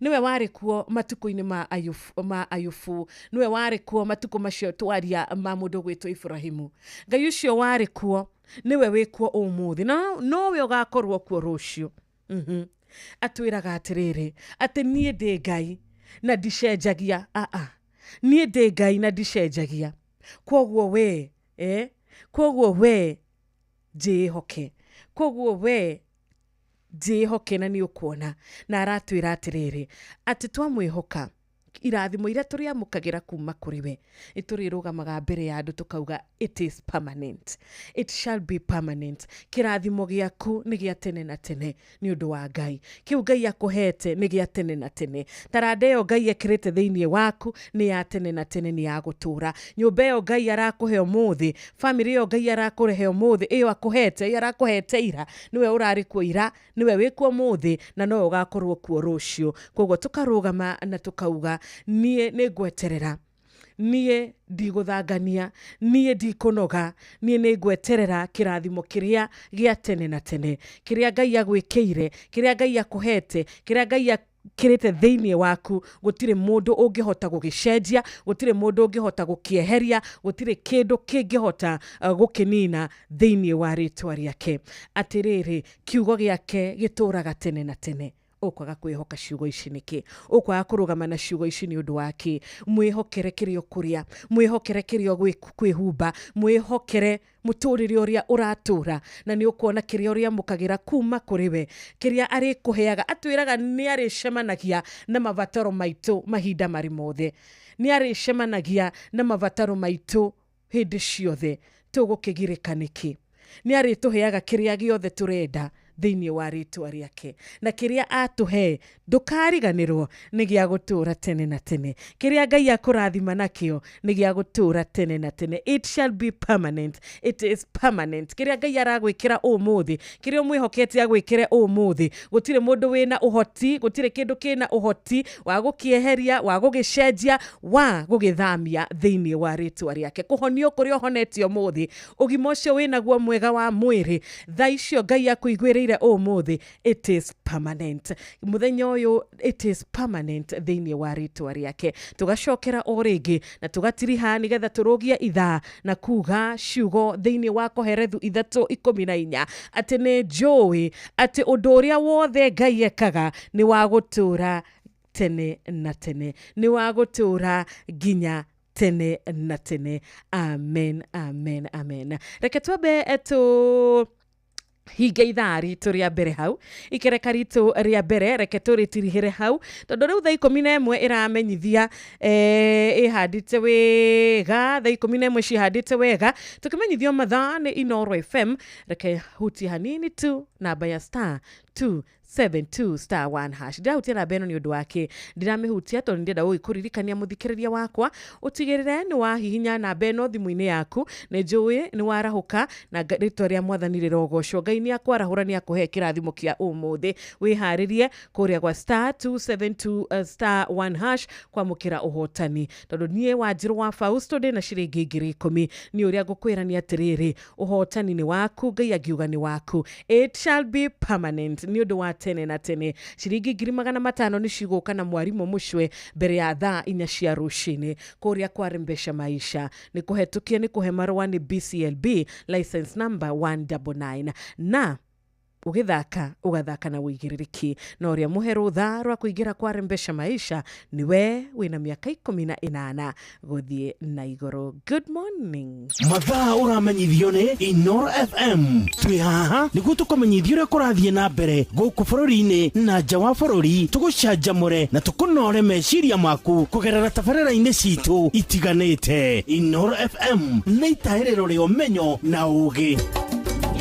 niwe warĩ kuo matukũ-inĩ ma Ayubu niwe warĩ kuo matukũ macio twaria ma mũndũ gwĩtwo Ibrahimu Ngai ũcio warĩ kuo niwe wĩ kuo ũmũthĩ nowe ũgakorwo kuo rũciũ atwĩraga atĩrĩrĩ atĩ niĩ ndĩ Ngai na ndicenjagia niĩ ndĩ Ngai na ndicenjagia kwoguo we njĩhoke kwoguo we ndihoke na nĩ ũkuona na aratwĩra atĩrĩrĩ atĩ twamwĩhoka irathimo iria tũrĩamũkagĩra kuma kũrĩ we nĩtũrĩrũgamaga mbere ya andũ tũkauga it is permanent, it shall be permanent. Kĩrathimo gĩaku nĩ gĩa tene na tene nĩ ũndũ wa Ngai. Kĩu Ngai akũhete nĩ gĩa tene na tene. Taranda ĩyo Ngai ekĩrĩte thĩinĩ waku nĩ ya tene na tene, nĩ ya gũtũra. Nyũmba ĩyo Ngai arakũhe ũmũthĩ, family ĩyo Ngai arakũrehe ũmũthĩ, ĩyo akũhete, ĩyo arakũhete ira, nĩwe ũrarĩ kuo ira, nĩwe wĩkuo ũmũthĩ na nowe ũgakorwo kuo rũciũ. Koguo tũkarũgama na tũkauga niĩ nĩ ngweterera, niĩ ndigũthangania, niĩ ndikũnoga, niĩ nĩ ngweterera kĩrathimo kĩrĩa gĩa tene na tene, kĩrĩa Ngai agwĩkĩire, kĩrĩa Ngai akũhete, kĩrĩa Ngai akĩrĩte thĩinĩ waku. Gũtirĩ mũndũ ũngĩhota gũgĩcenjia, gũtirĩ mũndũ ũngĩhota gũkĩeheria, gũtirĩ kĩndũ kĩngĩhota gũkĩnina thĩinĩ wa rĩtwa rĩake. Atĩrĩrĩ, kiugo gĩake gĩtũraga tene na tene. Ũkwaga kwĩhoka ciugo ici nĩkĩ? Ũkwaga kũrũgama na ciugo ici nĩ ũndũ wake? Mwĩhokere kĩrĩa ũkũrĩa, mwĩhokere kĩrĩa kwĩhumba, mwĩhokere mũtũrĩre ũrĩa ũratũra, na nĩ ũkuona kĩrĩa ũrĩamũkagĩra kuma kũrĩ we, kĩrĩa arĩkũheaga. Atwĩraga nĩ arĩcemanagia na mabataro maitũ mahinda marĩ mothe, nĩ arĩcemanagia na mabataro maitũ hĩndĩ ciothe. Tũgũkĩgirĩka nĩkĩ? Nĩ arĩtũheaga kĩrĩa gĩothe tũrenda thĩinĩ wa rĩtwa rĩake, na kĩrĩa atũhe ndũkariganĩrwo nĩ gĩa gũtũra tene na tene. Kĩrĩa Ngai akũrathima nakĩo nĩ gĩa gũtũra tene na tene. It shall be permanent, it is permanent. Kĩrĩa Ngai aragwĩkĩra ũmũthĩ, kĩrĩa ũmwĩhokete agwĩkĩre ũmũthĩ, gũtirĩ mũndũ wĩna ũhoti, gũtirĩ kĩndũ kĩna ũhoti wa gũkĩeheria, wa gũgĩcenjia, wa gũgĩthamia thĩinĩ wa rĩtwa rĩake. Kũhonio kũrĩa ũhonetio ũmũthĩ, ũgima ũcio wĩnaguo mwega wa mwĩrĩ, thaa icio Ngai akũiguĩrĩire ũmũthĩ, it is permanent. Mũthenya ũyũ it is permanent thĩinĩ wa rĩtwa rĩake. Tũgacokera o rĩngĩ na tũgatiriha nĩgetha tũrũgie ithaa na kuga ciugo thĩinĩ wa Koherethu 3:14 atĩ nĩ njũĩ atĩ ũndũ ũrĩa wothe Ngai ekaga nĩ wa gũtũra tene na tene, nĩ wa gũtũra nginya tene na tene. Amen, amen, amen. Reke twambe hinge ithaa ritũ rĩa mbere hau, ikereka ritũ rĩa mbere reke tũrĩtirihĩre hau, tondũ rĩu thaa 11 ĩramenyithia ĩhandĩte wega, thaa 11 cihandĩte wega, tũkĩmenyithio mathaa nĩ Inooro FM. Reke huti hanini tu namba ya star 272 star 1 hash. Ndahutia namba ĩno nĩ ũndũ wake ndiramĩhutia, tondũ ndĩrenda gũgĩkũririkania mũthikĩrĩria wakwa ũtigĩrĩre nĩ wahihinya namba ĩno thimũ-inĩ yaku. Nĩ njũĩ nĩ warahũka na rĩtwa rĩa Mwathani rĩrogocwo. Ngai nĩ akwarahũra, nĩ akũhe kĩrathimo kĩa ũmũthĩ. Wĩharĩrie kũrĩa kwa star 272 star 1 hash kwamũkĩra ũhotani, tondũ niĩ Wanjirũ wa Fausto ndĩna ciringi 10,000. Nĩ ũrĩa ngũkwĩra nĩ atĩrĩrĩ, ũhotani nĩ waku, Ngai akiuga nĩ waku. It shall be permanent, nĩ ũndũ wa tene na tene. Ciringi 500 nĩ cigũka na mwarimũ Mũcwe mbere ya thaa 4 cia rũcinĩ kũrĩa kwa Rembesha Maisha. Nĩ kũhetũkie, nĩ kũhe marũa nĩ BCLB license number 199 na ũgathaka na wĩigĩrĩrĩki. Na ũrĩa mũhe rũtha rwa kũingĩra kwa Rembesha Maisha nĩwe wĩna mĩaka 18 gũthiĩ na igũrũ. Good morning. Mathaa ũramenyithio nĩ Inooro FM. Twĩ haha nĩguo tũkũmenyithio ũrĩa kũrathiĩ na mbere gũkũ bũrũri-inĩ na nja wa bũrũri, tũgũcanjamũre na tũkũnore meciria maku kũgerera tabarĩra-inĩ citũ itiganĩte. Inooro FM nĩ itaĩrĩro rĩa ũmenyo na ũũgĩ.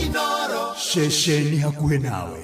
Inooro Shesheni hakuhĩ nawe.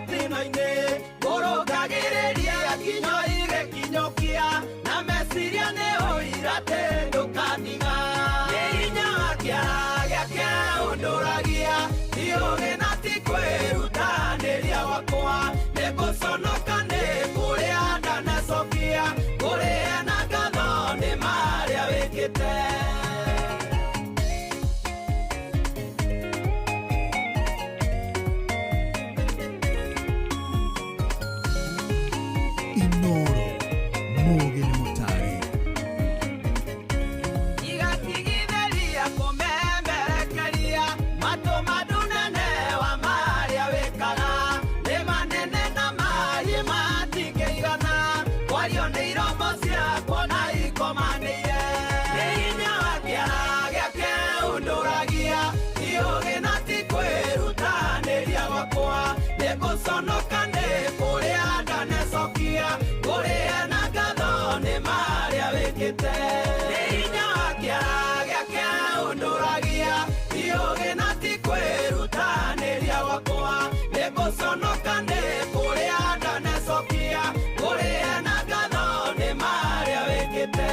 mutino-ini ngurungagireria kinyo igekinyokia na meciria ni uirate ndukaniga hinya wa kiara giake unduragia iugi na ti kwirutanĩria wakwa nĩngũconoka nĩ kũrĩa ndanacokia kũrĩa na ngatho nĩ marĩa wĩkĩte. Inoro Muge ni Mutari. Igatigithĩria kũmemerekeria matũ madunene wa marĩa wĩkaga nĩ manene na marĩ matingĩigana kwario nĩ iromo ciakwo na ikomanĩire nĩ hinya wa kĩara gĩake undũragia iũgĩ na ti kwĩrutanĩria gwakwa nĩngũconoka nĩ kũrĩa ndanacokia kũrĩa na ngatho nĩ marĩa wĩkĩte nĩ hinya wa kĩara gĩake undũragia iũgĩ na ti kwĩrutanĩria gwakwa nĩngũconoka nĩ kũrĩa ndanacokia kũrĩa na ngatho nĩ marĩa wĩkĩte.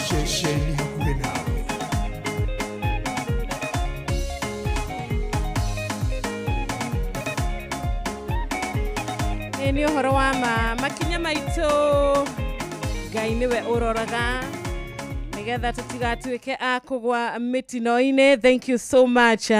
Shesheni hakuhe nawe. Nĩ ũhoro wa makinya maitũ Ngai nĩwe ũroraga nĩgetha tũtigatuĩke a kũgwa mĩtino-inĩ. Thank you so much.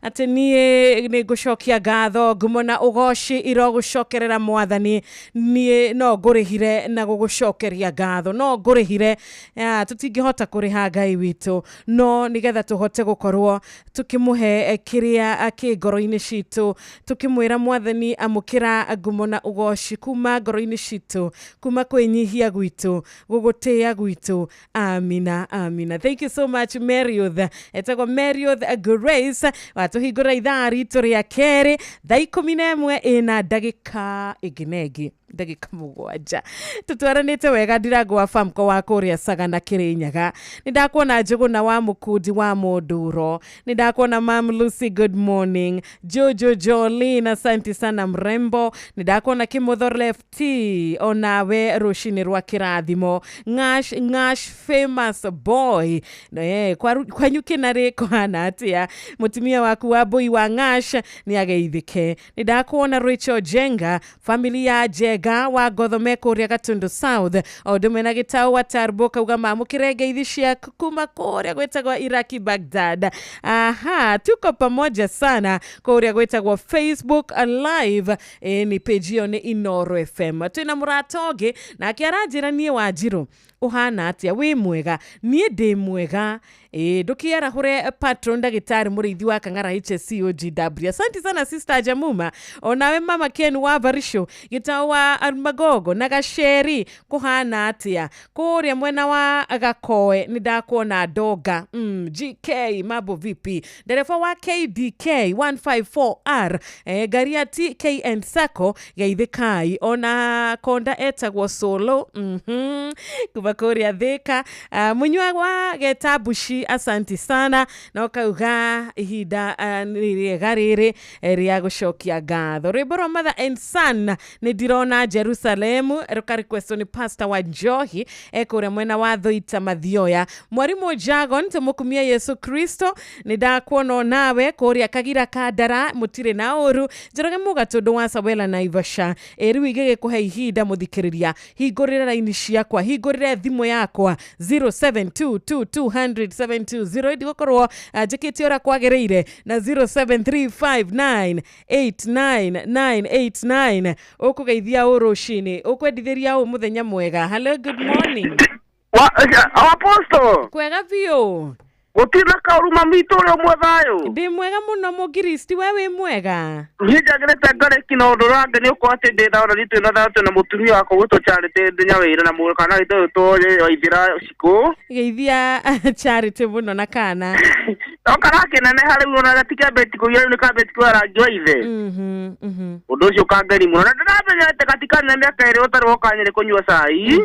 Atĩ niĩ nĩ ngũcokia ngatho ngumo na ũgoci irogũcokerera Mwathani. Niĩ no ngũrĩhire na gũgũcokeria ngatho, no ngũrĩhire tũtingĩhota kũrĩha Ngai witũ, no nĩgetha tũhote gũkorwo tũkĩmũhe kĩrĩa kĩ ngoro-inĩ citũ, tũkĩmwĩra Mwathani amũkĩra ngumo na ũgoci kuma ngoro-inĩ citũ, kuma kwĩnyihia gwitũ, gũgũtĩĩa gwitũ. Amina. Amina. Thank you so much Marioth. Etagwo Marioth Grace. Watuhingũra ithaa ritũ rĩa kerĩ thaa 11 ĩna ndagĩka ĩngĩ ndagĩka 7 tũtwaranĩte wega Ndirango wa Famco wa kũrĩa Sagana Kĩrĩnyaga. Nĩndakuona Njũgũna wa Mũkundi wa Mũndũro. Nĩndakuona Mam Lucy, good morning. Jojo Jolene, asante sana mrembo. Nĩndakuona Kimotho Lefty, onawe rũcinĩ rwa kĩrathimo. Ngash famous boy. Kwanyu kĩnarĩ kũhana atĩa? Mũtumia waku wa Mbũi wa Ngash nĩageithĩke. Nĩndakuona Rachel Jenga, family ya Jenga wa Gothome kũrĩa Gatundu South, o ũndũ mwena Gĩtaũ wa Tarbo kauga mamũkĩre ngeithi ciaku kuma kũrĩa gwĩtagwo Iraki Baghdad. Aha, tuko pamoja sana kũrĩa gwĩtagwo Facebook live, ni page ĩyo nĩ Inoro FM. Twĩna mũrata ũngĩ nake aranjĩra niĩ Wanjirũ ũhana atĩa, wĩ mwega? Niĩ ndĩ mwega. Ndũkĩarahũre patron ndagĩtarĩ mũrĩithi wa Kang'ara HSCOGW. Asante sana sister Jamuma, onawe mama Ken wa Barisho, Gĩtaũ wa Magogo na Gaceri kũhana atĩa? Kũrĩa mwena wa Gakoe nĩndakuona Ndonga. GK mambo vipi? Ndereba wa KDK 154R, ngari ya TK and Sacco geithĩkai. Ona konda etagwo Solo kuma kũrĩa Thĩka. Mũnyua wa Getabushi, asanti sana, na ukauga ihinda rĩega rĩrĩ rĩa gũcokia ngatho. Rwĩmbo rwa Mother and Son nĩ ndirona Jerusalemu ruka request ni Pastor wa Njohi kũrĩa mwena wa Thũita Mathioya. Mwarimũ Jagon tũmũkumia Yesu Kristo nĩndakuona nawe kũrĩa Kagira Kandara mũtirĩ na ũru. Njoroge Mũgatũndũ wa Sawela Naivasha. Rĩu igĩgĩkũhe ihinda mũthikĩrĩria, hingũrĩra raini ciakwa, hingũrĩra thimũ yakwa 0722000720 ndigũkorwo njĩkĩte ũrĩa kwagĩrĩire na 0735889989 ũkũgeithia ũrũcinĩ, ũkwendithĩria ũ mũthenya mwega. Hello, good morning. Apostle Kwega biũ. Gũtirĩ kaũruma mitũ ũrĩa ũmwe thayũ. Ndĩ mwega mũno mũngiristi, we wĩ mwega? Njagĩrĩte ngarĩki na ũndũ ũrangĩ nĩ ũkorwo atĩ ndĩ ndaona ritũ na thayũ na mũtumia wakwa gwĩtwo Charity Nyawĩra na mũrũ kana ritũ tũrĩ Waithĩra Cikũ. Geithia Charity mũno na kana. Okarakĩneneha rĩu ona gatikambeti kũiya rĩu nĩ kambeti kũiya rangi wa ithe. Ũndũ ũcio ũkangeni mũno na ndĩramenya atĩ gatikanene mĩaka ĩrĩ ũtarĩ woka Nyĩrĩ kũnyua cai.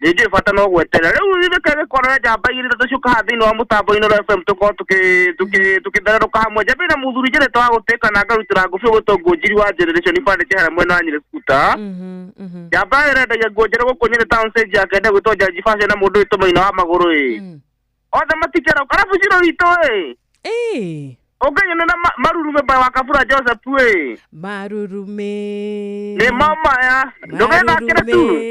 nje fata no gwetera riu thikage korora jamba igiri tucuka hathini wa mutambo ino FM tuko tukitharuka hamwe jabe na muthuri jere twaguteka na ngarutira ngufi gutongo njiri wa generation fund kihara mwena wa Nyeri skuta jamba renda ngojera gukunyere town stage akende gwitoja jifashe na mundu itumaina wa maguru othe matikera karabu ciro wito Oganya na marurume ba wakafura Joseph we. Marurume. Ni mama ya. Ndogena kila tu.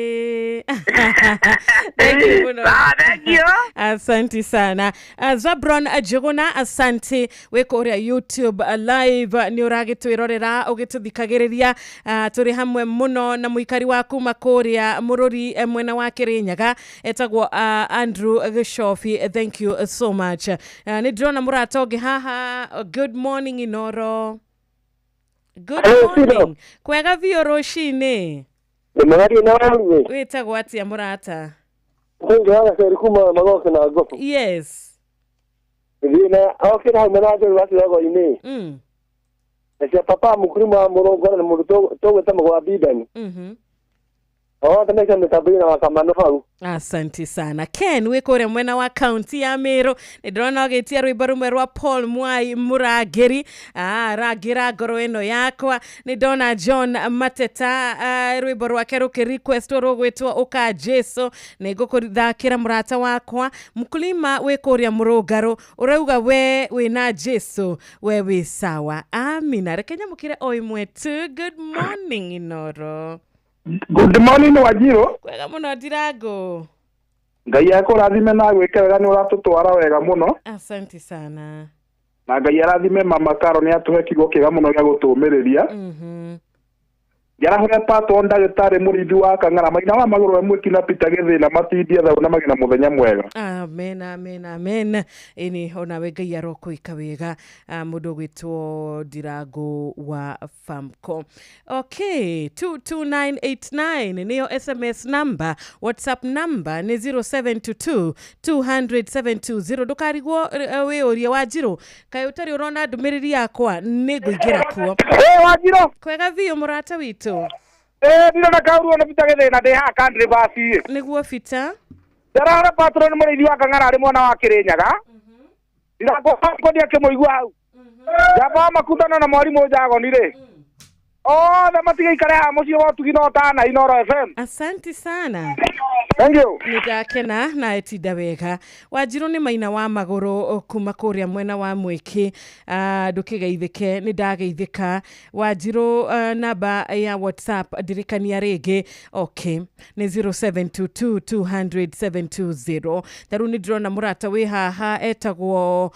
Thank you. Asante sana. Zabron Jogona asante wekoria YouTube live ni uragitwirorera ugituthikagiriria turi hamwe muno na muikari waku makoria mururi mwena wa Kirinyaga etagwo Andrew Gishofi. Thank you so much. Ni drona muratoge haha. Good morning Inoro. Good morning. Kwega vio roshine. Mwari na wangu. Wetagwo atia murata. Kungi hana seri kuma magoke na gofu. Yes. Vina awakira hamanaje wasi wago ine. Ese papa mukurima murongo na muruto to weta mwa bidani. Tameka metabina wakamano hau. Asante sana. Ken wekore mwena wa county ya Meru. Nidrona wagetia rwimbo rumwe rwa Paul Mwai Murageri. Ragira ngoro eno yakwa. Nidona John Mateta rwimbo rwake ruki request rugwitwa uka Jesu. Nigukuthakira murata wakwa. Mkulima wekoria murugaro. Urauga we na Jesu we wi sawa. Amina. Rekenya mukire oimwe tu. Good morning Inoro. Good morning Wajiro. Kwega muno Dirago. Ngai yako rathime na gwikega ni uratutwara wega muno. Asante sana. Na ngai rathime mama Karo ni atuhe kigo kiga muno gya gutumiriria. Yarahoya pato ndagitari murithi wa Kang'ara maina wa maguru amwe kina Peter Githina matindia tha na magina muthenya mwega. Amen amen amen. Ini ona we ngai aroko ikawega mundu gwitwo Dirago wa Famco. Okay, 22989 niyo SMS number, WhatsApp number ni 0722 200 dukarigwo we oria Wajiro kai utari urona ndumiriri yakwa ni guigira kuo. Wajiro kwega vio murata witu. Ndina na kauru na Peter Githina de ha country basi. Niguo fita. Darara patron murithi wa Kang'ara ari mwana wa Kirinyaga. Ndako dia kemoigwa hau. Jaba makutana na mwarimu jagonire. Na matiga ikare ha mucio wa tugino tana Inoro FM. Asante sana. Thank you. Nidakena na etida wega. Wajiro ni maina wa magoro kuma kuria mwena wa Mwiki. Ndukigeithike nidageithika. Wajiro namba ya WhatsApp dirikania rege. Okay. Ni 0722 200 Taruni drona murata we haha etagwo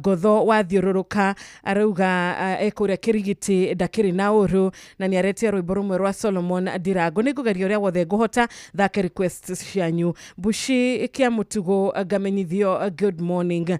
Gotho wa thiururuka arauga ekuria Kirigiti ndakiri na uru na ni aretia rwimbo rumwe rwa Solomon Dirago nigugeria uria wothe nguhota thake request cianyu. Bushi kia mutugo gamenyithio good morning.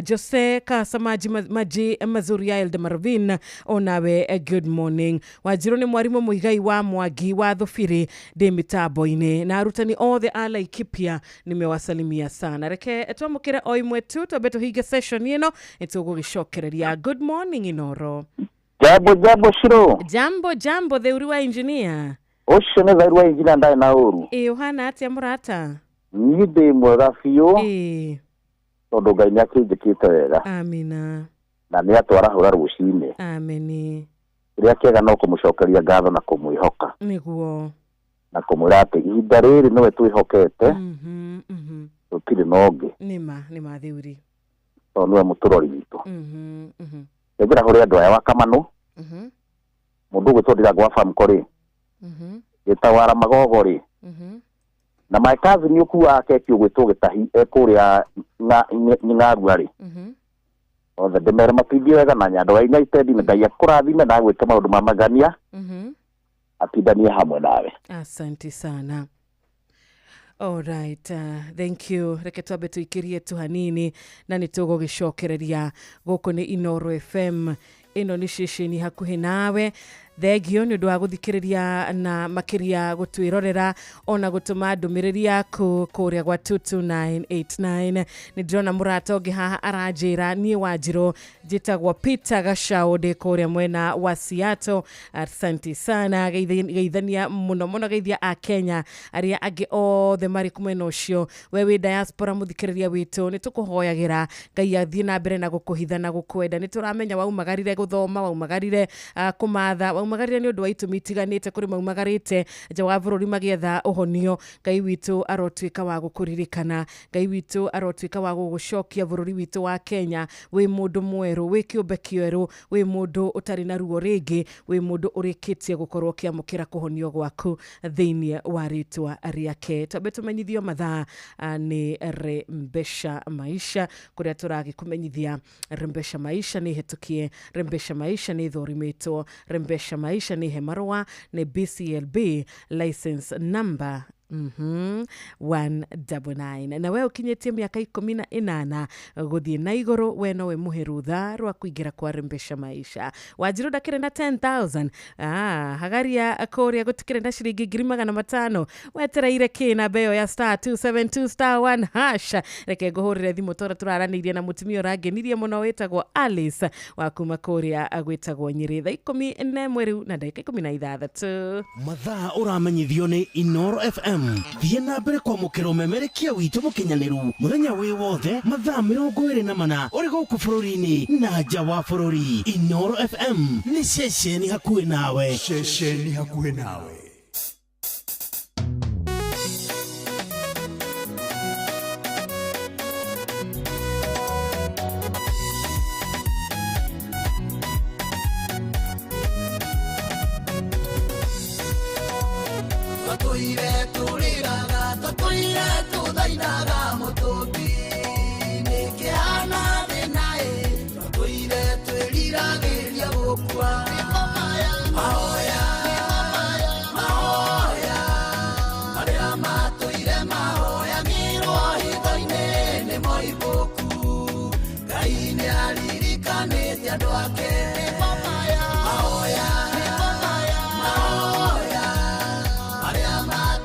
Jose Kasamaji Maji Mazuria Elde Marvin onawe good morning. Wajiro ni mwarimu muigai wa Mwagi wa Thufiri de mitambo-ini na arutani othe ala Ikipia nimewasalimia sana. Reke twamukire oimwe tu tobeto higa session ino etugugicokereria. Good morning Inoro. Jambo Shiro. Jambo theuri wa engineer. Osho ne theuri wa engineer ndai na uru. Uhana atia murata. Nide mwega fiyo. Tondu Ngai niakinjikite wega. Amina. Na ni atwara hura rucine. Ameni. Ria kega no kumucokeria ngatho na kumwihoka. Niguo. Na kumwira ati ihinda riri niwe twihokete. Tutiri nongi. Nima theuri. Niwe muturori witu. Ngira hore andu aya wa Kamano. Mundu gwitwo Dirago wa Famco ri. Gitawara magogo ri. Na my cousin yukuwa keki gwitwo Gitahi ekuria Ng'arua ri. Othe ndemere matithie wega na Nyando United ni Ngai akurathime na gwika maundu ma magania. Atindanie hamwe nawe. Asante sana. All right, thank you. Reke twabe tuikirie tu hanini na nitugugicokereria guku ni Inoro FM. Ino ni shishini hakuhi nawe thegio nĩ ũndũ wa gũthikĩrĩria na makĩria gũtwĩrorera ona gũtũma ndũmĩrĩri yaku kũrĩa gwa 22989. Nĩ ndĩrona mũrata ũngĩ haha aranjĩra niĩ Wanjirũ njĩtagwo Peter Gacaũ ndĩ kũrĩa mwena wa Seattle. Asante sana, geithania mũno geithia a Kenya arĩa angĩ othe marĩ kumena ũcio. We wĩ diaspora mũthikĩrĩria witũ nĩ tũkũhoyagĩra Ngai athiĩ na mbere na gũkũhitha na gũkwenda. Nĩ tũramenya waumagarire gũthoma, waumagarire kũmatha, waumagarire nĩ ũndũ wa itũmi itiganĩte, kũrĩ maumagarĩte nja wa bũrũri magĩetha ũhonio. Ngai witũ arotuĩka wa gũkũririkana, Ngai witũ arotuĩka wa gũgũcokia bũrũri witũ wa Kenya wĩ mũndũ mwerũ, wĩ kĩũmbe kĩerũ, wĩ mũndũ ũtarĩ na ruo rĩngĩ, wĩ mũndũ ũrĩkĩtie gũkorwo kĩamũkĩra kũhonio gwaku thĩinĩ wa rĩtwa rĩake. Twambe tũmenyithio mathaa nĩ Rembesha Maisha, kũrĩa tũragĩkũmenyithia Rembesha Maisha nĩ hetũkie, Rembesha Maisha nĩ thũrimĩtwo, Rembesha Maisha nĩ hemarũa, nĩ BCLB license number 199. Na we ukinyĩtie mĩaka 18 gũthiĩ na igũrũ, we nowe mũhe rũtha rwa kũingĩra kwa Rembesha Maisha. Wanjirũ ndakĩrĩ na 10,000 hagaria kũrĩa gũtikĩrĩ na ciringi 500 wetereire kĩ na mbeyo ya *272*1#. Reke ngũhũrĩre thimũ tondũ tũraranĩirie na mũtumia ũrangenirie mũno wĩtagwo Alice wa kuma kũrĩa gwĩtagwo Nyĩrĩ. Thaa 11 rĩu na ndagĩka 16 mathaa ũramenyithio nĩ Inoro FM. Thiĩ na mbere kwamũkĩra ũmemerekia witũ mũkinyanĩru mũthenya wĩ wothe mathaa 24 ũrĩ gũkũ bũrũri-inĩ na nja wa bũrũri. Inoro FM nĩ ceceni hakuhĩ nawe, ceceni hakuhĩ nawe. Mahoya, mahoya, mahoya, mahoya,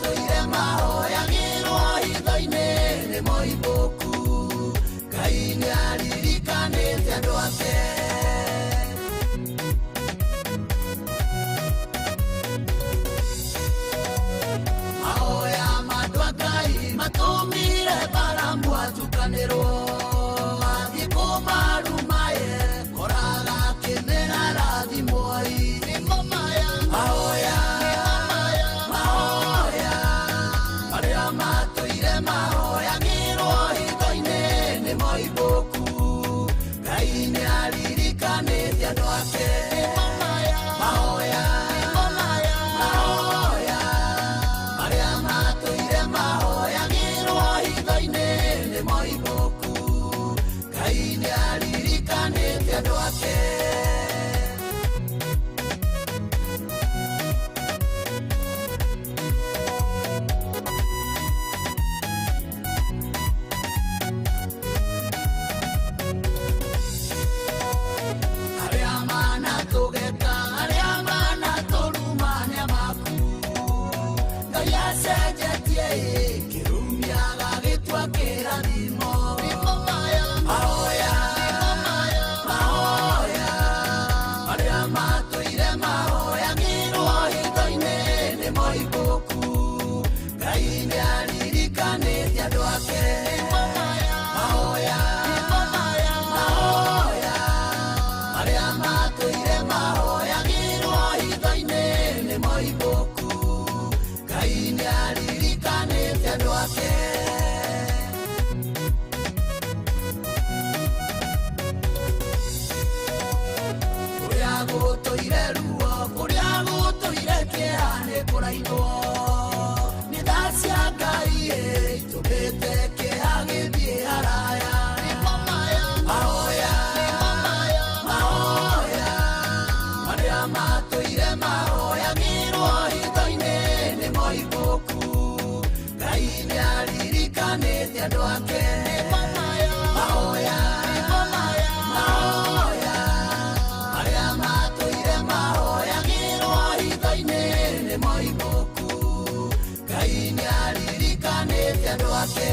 Ngai nĩaririkanĩte andũ ake.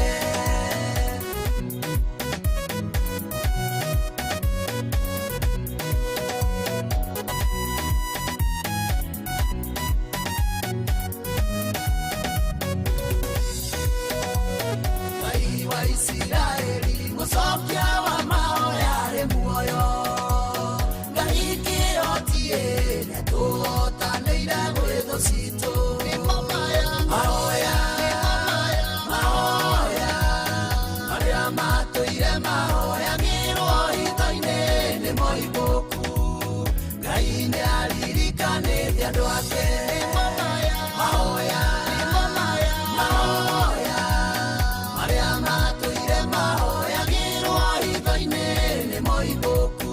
Ngai wa Isiraeli mũcokia wa mahoya arĩ muoyo. Ngai kĩotie nĩtũhotanĩire gwĩ thũ citũ. Mahoya, mahoya, marĩa matũire mahoyagĩrwo hitho-inĩ nĩmo ibũku. Ngai nĩaririkanĩte andũ ake. Mahoya, mahoya, marĩa matũire mahoyagĩrwo hitho-inĩ nĩmo ibũku.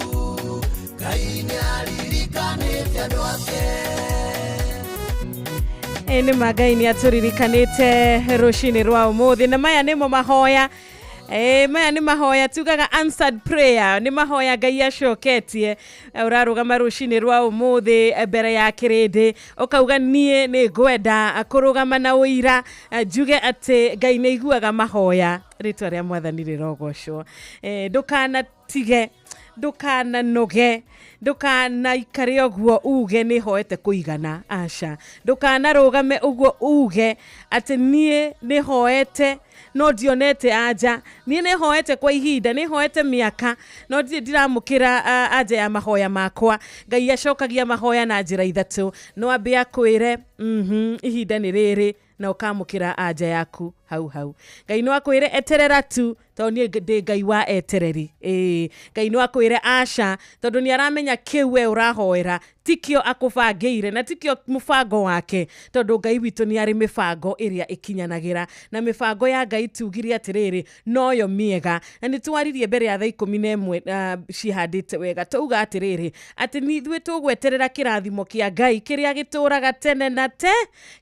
Ngai nĩaririkanĩte andũ ake. Nĩ Ngai nĩatũririkanĩte rũcinĩ rwa ũmũthĩ, na maya nĩmo mahoya. Maya nĩ mahoya tugaga answered prayer, nĩ mahoya Ngai acoketie. Ũrarũgama rũcinĩ rwa ũmũthĩ mbere ya kĩrĩndĩ ũkauga niĩ nĩ ngwenda kũrũgama na ũira njuge atĩ Ngai nĩ aiguaga mahoya. Rĩtwa rĩa Mwathani rĩrogocwo. Ndũkanatige, ndũkananoge, ndũkanaikare ũguo uge nĩ hoete kũigana. Aca, ndũkanarũgame ũguo uge atĩ niĩ nĩ hoete no ndionete anja. Niĩ nĩ hoete kwa ihinda, nĩ hoete mĩaka no ndiramũkĩra anja ya mahoya makwa. Ngai acokagia mahoya na njĩra ithatũ. No ambe akwĩre ihinda nĩ rĩrĩ na ũkamũkĩra anja yaku hau hau. Ngai no akwĩre eterera tu tondũ niĩ ndĩ Ngai wa etereri. Ngai no akwĩre aca tondũ nĩ aramenya kĩu we ũrahoera tikio akũbangĩire na tikio mũbango wake, tondũ Ngai witũ nĩ arĩ mĩbango ĩrĩa ĩkinyanagĩra, na mĩbango ya Ngai tugire atĩrĩrĩ noyo mĩega. Na nĩ twaririe mbere ya 11 cihandĩte wega tauga atĩrĩrĩ atĩ nithuĩ tũgweterera kĩrathimo kĩa Ngai kĩrĩa gĩtũraga tene na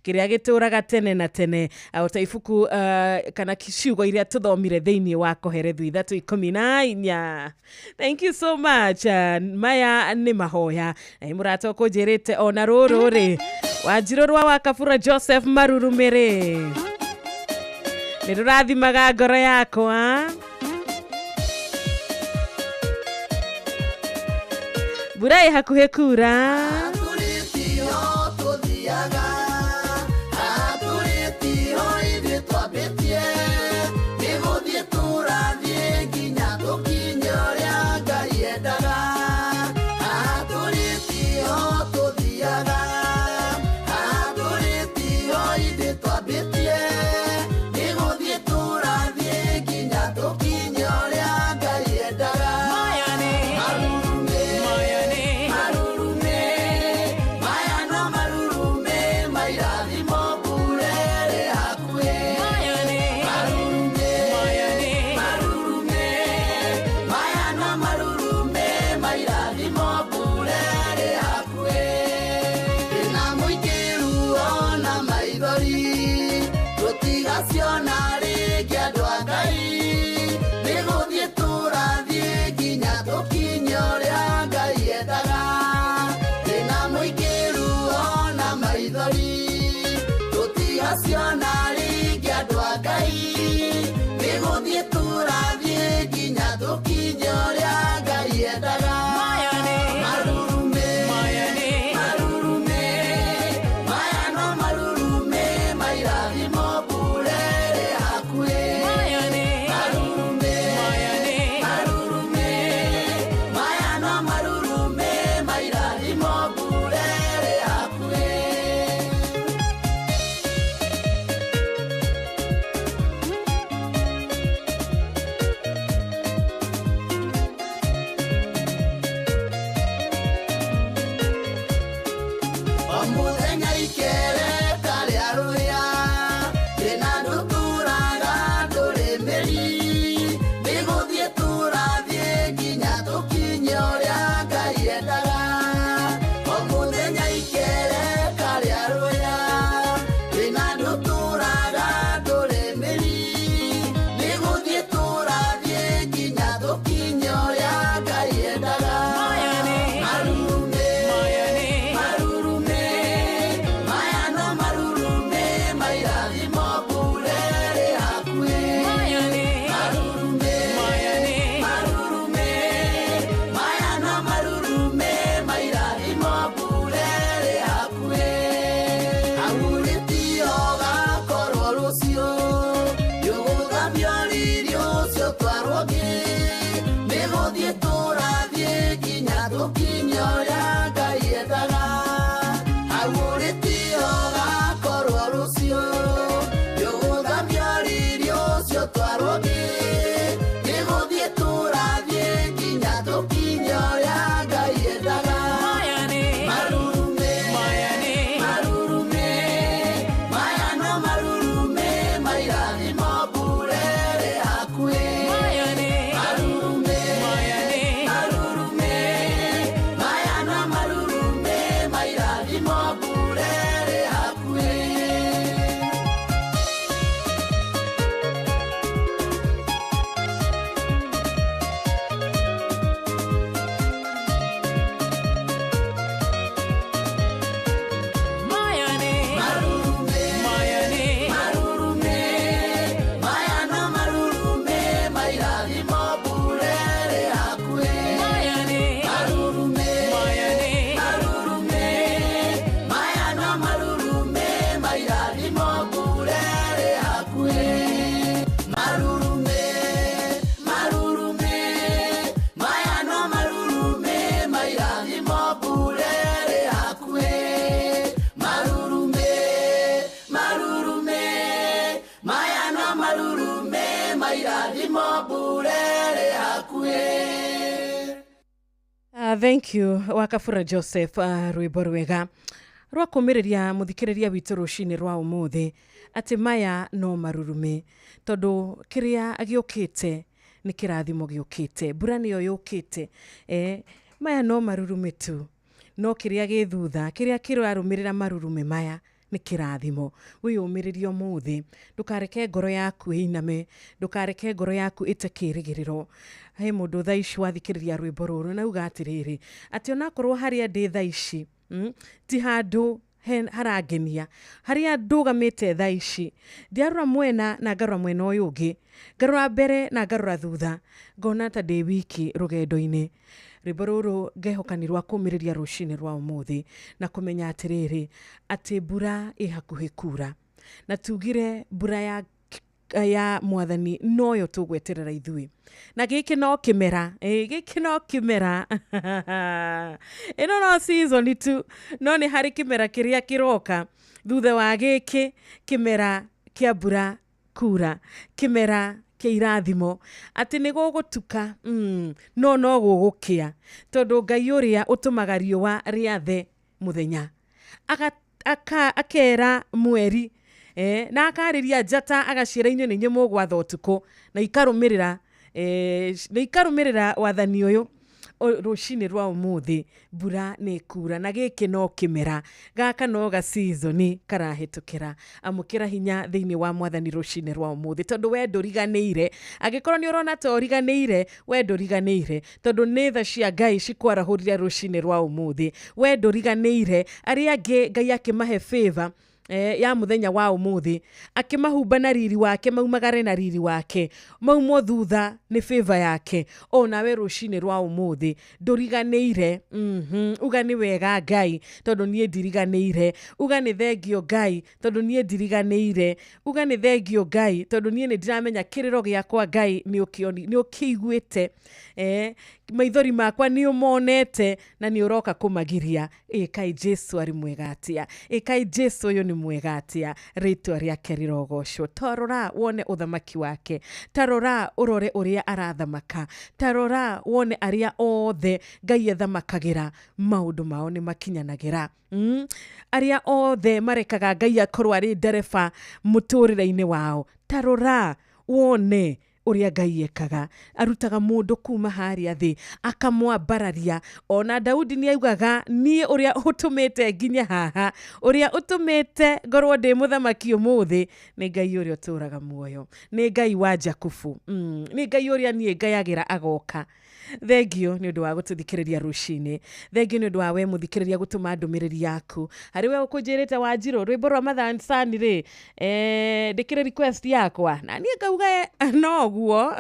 kĩrĩa gĩtũraga tene na tene. Ta ibuku kana ciugo iria tũthomire thĩinĩ wa Koherethu 3:14. Thank you so much. Maya nĩ mahoya. Mũrata kũnjĩrĩte ona rũrũ rĩ Wanjirũ rwa Wakabura Joseph Marurumĩrĩ nĩ rũrathimaga ngoro yakwa. Mbura ĩ hakuhĩ kura. Marurumĩ, maya no marurumĩ, mairathimo irathimo burere hakuhe. Thank you Wakafura Joseph rwimbo rwega rwa kumiriria muthikiriria witu rucini rwa umuthi ati maya no marurume tondu kiria agiukite ni kirathimo giukite mbura niyo yukite maya no marurume tu no kiria githutha kiria kirarumirira marurume maya ni kirathimo wiyumiririo muthi ndukareke ngoro yaku iname ndukareke ngoro yaku itekirigiriro he mundu thaici wathikiriria rwimbo ruru na uga atiriri ati onakorwo haria ndi thaici ti handu harangenia haria ndugamite thaici ndiarora mwena na ngarora mwena uyu ungi ngarora mbere na ngarora thutha ngona ta ndi wiki rugendo-ini rwimbo ruru ngehokanirwa kumiriria rucini rwa umuthi na kumenya atiriri ati mbura ihakuhi kura na tugire mbura ya mwathani noyo tugweterera ithui na giki no kimera giki no kimera ino no season tu no ni hari kimera kiria kiroka thutha wa giki kimera kia mbura kura kimera irathimo ati ni gugutuka no gugukia tondu Ngai uria utumaga riua riathe muthenya akera mweri na akariria njata agacira-inĩ nĩ nyamũ gwatha ũtukũ na ikarumirira wathani uyu rucini rwa umuthi mbura ni kura na giki no kimera gaka no ga season karahitukira amukira hinya thiini wa mwathani rucini rwa umuthi tondu we nduriganiire agikorwo ni urona ta uriganiire we nduriganiire tondu ni tha cia Ngai cikwarahurire rucini rwa umuthi we nduriganiire aria angi Ngai akimahe favor ya muthenya wa umuthi akimahumba na riri wake maumagare na riri wake maumo thutha ni favor yake ona we rucini rwa umuthi nduriganiire uga ni wega Ngai tondu nie ndiriganiire uga ni thengio Ngai tondu nie ndiriganiire uga ni thengio Ngai tondu nie ni ndiramenya kiriro giakwa Ngai ni ukiiguite maithori makwa ni umonete na ni uroka kumagiria kai Jesu ari mwega atia kai Jesu uyu ni mwega atia ritwa riake rirogocwo tarora wone uthamaki wake tarora urore uria arathamaka tarora wone aria othe Ngai ethamakagira maundu mao ni makinyanagira aria othe marekaga Ngai akorwo ari ndereba muturire-ini wao tarora wone uria Ngai ekaga arutaga mundu kuma haria thi akamwambararia ona Daudi ni augaga nie uria utumite nginya haha uria utumite ngorwo ndi muthamaki umuthi ni Ngai uria uturaga muoyo ni Ngai wa Jakubu ni Ngai uria nie ngayagira agoka thengio ni undu wa gututhikiriria rucini thengio ni undu wa we muthikiriria gutuma ndumiriri yaku hari we ukunjirite Wanjiru rwimbo rwa mathansani ri ndikire request yakwa na nie ngauga no guo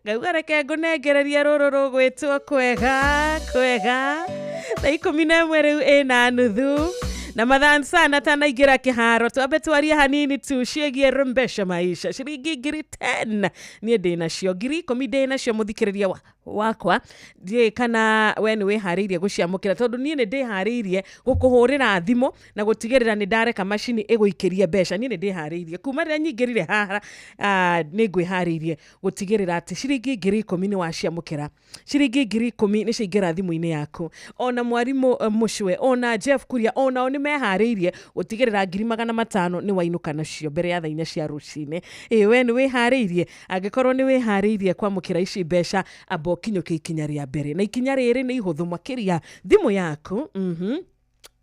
ngauga reke ngunengereria ruru rugwitwo kwega thaa 11 riu ina nuthu na mathansana tanaingira kiharo twambe twarie hanini tu ciĩgie rumbesha maisha ciringi ngiri 10 nie ndina cio ngiri 10 ndina cio muthikiriria wakwa ndie kana we ni wihariirie guciamukira tondu nie ni ndihariirie gukuhurira thimo na gutigirira ni ndareka machini iguikirie mbeca nie ni ndihariirie kuma rĩa nyingirire haha ni ngwihariirie gutigirira ati ciringi ngiri 10 ni waciamukira ciringi ngiri 10 ni ciingira thimu-ini yaku ona mwarimu mucwe ona Jeff Kuria ona oni mehariirie gutigirira ngiri 500 ni wainuka nacio mbere ya thaina cia rucini we ni wihariirie angikorwo ni wihariirie kwamukira ici mbeca abo kinyuke ikinya ria mbere na ikinya riri ni ihuthu makiria thimu yaku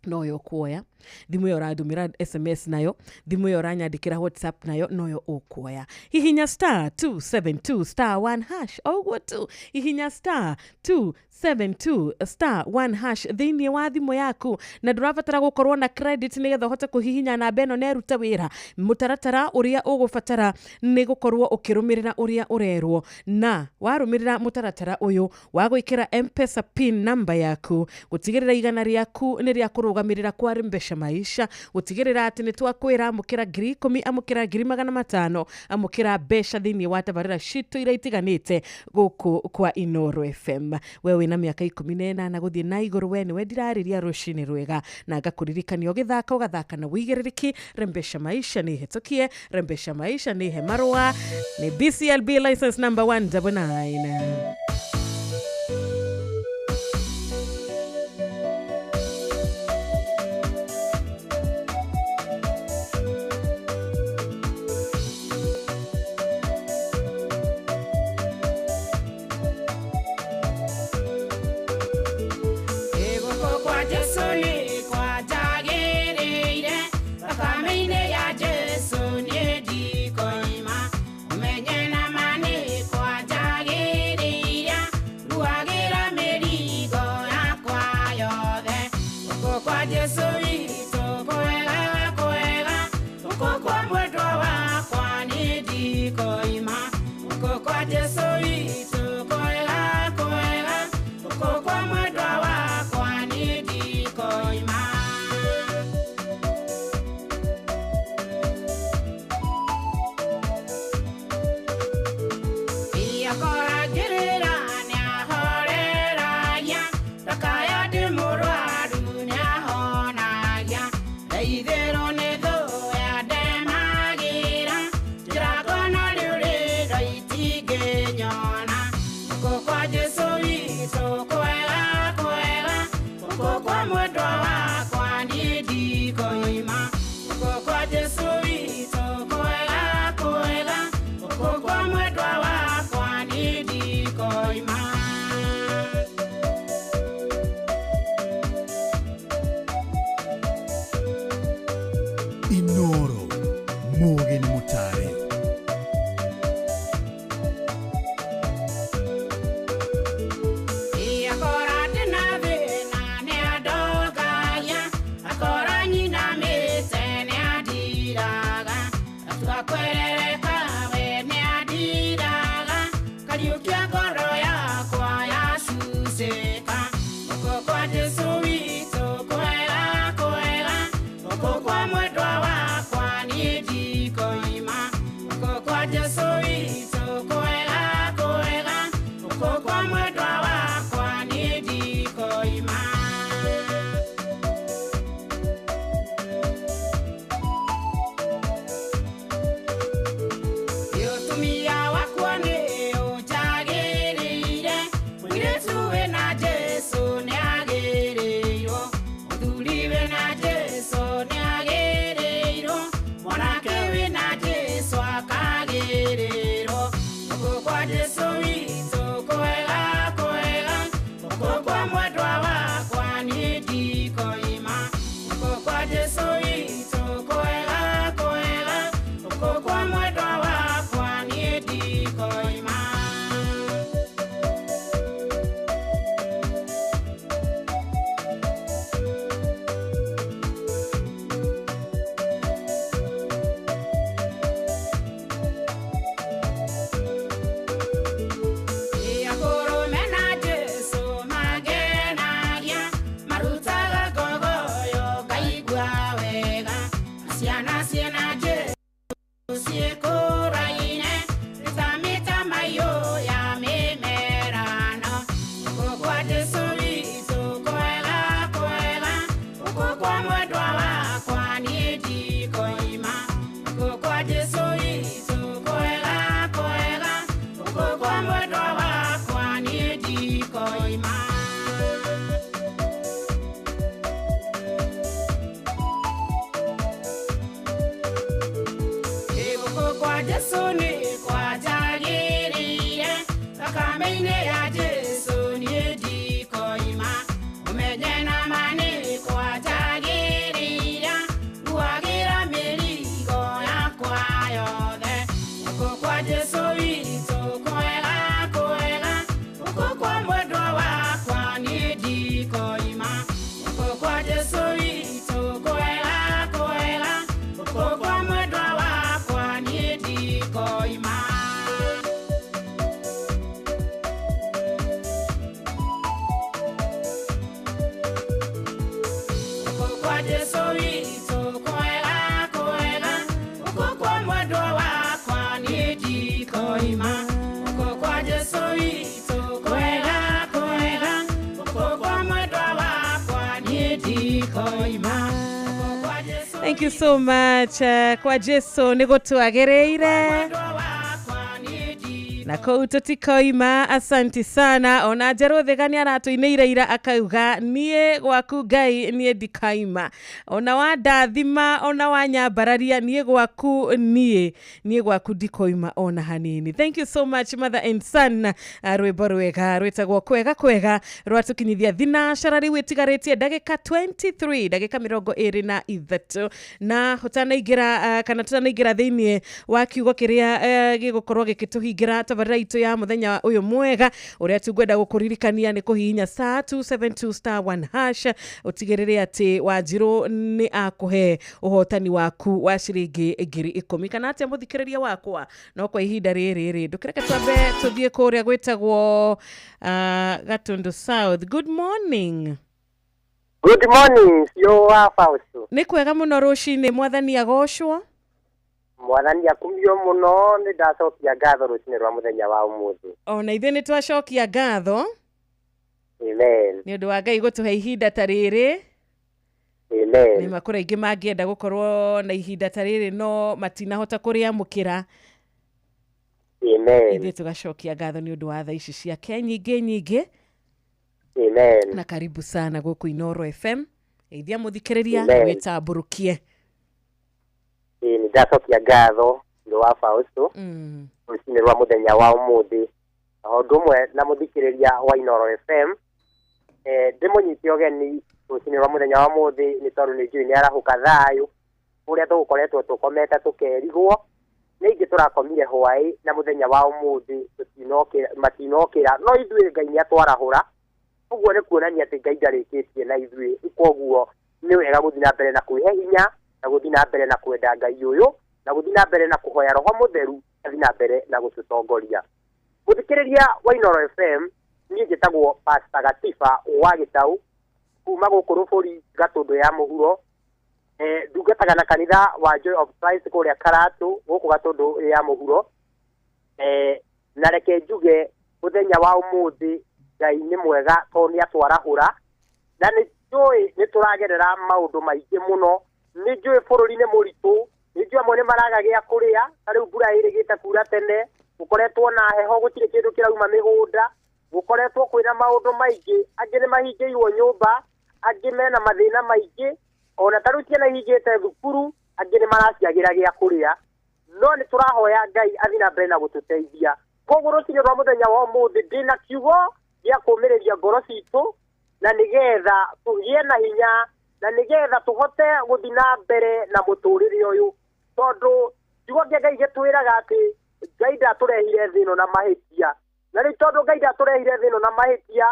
no yo kuoya thimu yo radumira SMS nayo thimu yo ranyandikira WhatsApp nayo no yo ukuoya hihinya star 272 star 1 hash ogwo tu hihinya star 272 star 1 hash thiini wa thimu yaku na ndurabatara gukorwo na credit nigetha uhote kuhihinya na beno neruta wira mutaratara uria ugubatara ni gukorwo ukirumirira uria urerwo na warumirira mutaratara uyu wagwikira M-Pesa pin number yaku gutigirira igana riaku ni ria kurugamirira kwa Rimbe rembesha maisha gutigirira ati ni twakwira amukira 10,000 amukira 500 amukira besha thini wa tabarira shitu ira itiganite guku kwa Inoro FM. Wewe na miaka 18 na guthie na iguru we ni we ndirariria rushini rwega na ngakuririkania ugithaka ugathaka na wigiririki. Rembesha maisha ni hetokie, rembesha maisha ni hemarwa, ni BCLB license number 199. Inoro Mugen Mutare. Thank you so much. Kwa Jesu nigotwagereire. Na kou tutikoima, asanti sana. Ona Njero Thigani aratuinĩire ira akauga nie gwaku Ngai nie ndikaima. Ona wandathima, ona wanyambararia nie gwaku nie gwaku ndikoima ona hanini. Thank you so much mother and son. Rwĩmbo rwega rwĩtagwo kwega rwatukinyithia thinacara rĩu ĩtigarĩtie ndagĩka 23 ndagĩka 23 na hutanaingira kana tutanaingira thĩinĩ wa kiugo kĩrĩa gĩgũkorwo gĩkĩtũhingira tabarĩra itũ ya mũthenya ũyũ mwega ũrĩa tungwenda gũkũririkania nĩ kũhihinya star 272 star 1 hash ũtigĩrĩre atĩ Wanjirũ nĩ akũhe ũhotani waku wa ciringi 10,000 kana atĩa mũthikĩrĩria wakwa no kwa ihinda rĩrĩ ndũkĩreke twambe tũthiĩ kũrĩa gwĩtagwo Gatundu South. Good morning. Good morning, yo Fausto. Nĩ kwega mũno rũcinĩ mwathani agocwo. Mwathani akumio muno ni ndacokia ngatho rucinĩ rwa muthenya wa ũmũthĩ. Ona ithuĩ nĩ twacokia ngatho. Amen. Nĩ ũndũ wa Ngai gũtũhe ihinda ta rĩrĩ. Amen. Nĩ makũra ingĩ mangĩenda gũkorwo na ihinda ta rĩrĩ no matinahota kũrĩamũkĩra. Amen. Ithuĩ tũgacokia ngatho nĩ ũndũ wa tha ici ciake nyingĩ. Amen. Na karibu sana gũkũ Inoro FM. Eithia mũthikĩrĩria wĩtamburukie. Ni ndacokia ngatho nĩ wa Fausto. Rucinĩ rwa muthenya wa ũmũthĩ. Ũndũ ũmwe na mũthikĩrĩria wa Inoro FM. Ndĩmũnyite ũgeni rucinĩ rwa muthenya wa ũmũthĩ nĩ tondũ nĩ njũĩ nĩ arahũka thayũ. Ũrĩa tũgũkoretwo tũkomete tũkerigwo. Nĩngĩ tũrakomire hwaĩ na muthenya wa ũmũthĩ matinokĩra no ithuĩ Ngai nĩ atwarahũra. Ũguo nĩ kuonania atĩ Ngai ndarĩkĩtie na ithuĩ. Koguo nĩ wega gũthiĩ na mbere na kwĩhe hinya na gũthiĩ na mbere na kwenda Ngai ũyũ na gũthiĩ na mbere na kũhoya Roho Mũtheru gũthiĩ na mbere na gũtũtongoria. Mũthikĩrĩria wa Inoro FM niĩ njĩtagwo Pastor Gatiba wa Gĩtaũ kuma gũkũ Rũbũri Gatũndũ ya mũhuro. Ndungataga na kanitha wa Joy of Christ kũrĩa Karatu gũkũ Gatũndũ ya mũhuro. Na reke njuge mũthenya wa ũmũthĩ Ngai nĩ mwega tondũ nĩ atwarahũra na nĩ njũĩ nĩ tũragerera maũndũ maingĩ mũno. Nĩ njũĩ bũrũri nĩ mũritũ, nĩ njũĩ amwe nĩ maraga gĩa kũrĩa, ta rĩu mbura ĩrĩgĩte kuura tene, gũkoretwo na heho gũtirĩ kĩndũ kĩrauma mĩgũnda, gũkoretwo kwĩna maũndũ maingĩ, angĩ nĩ mahingĩirwo nyũmba, angĩ mena mathĩna maingĩ, ona ta rĩu ciana ihingĩte thukuru, angĩ nĩ maraciagĩra gĩa kũrĩa. No nĩ tũrahoya Ngai athiĩ na mbere na gũtũteithia. Koguo rũcinĩ rwa mũthenya wa ũmũthĩ ndĩna kiugo gĩa kũũmĩrĩria ngoro citũ na nĩgetha tũgĩe na hinya na nĩgetha tũhote gũthiĩ na mbere na mũtũrĩre ũyũ. Tondũ kiugo kĩa Ngai gĩtwĩraga atĩ Ngai ndatũrehire thĩ ĩno na mahĩtia. Na rĩu tondũ Ngai ndatũrehire thĩ ĩno na mahĩtia,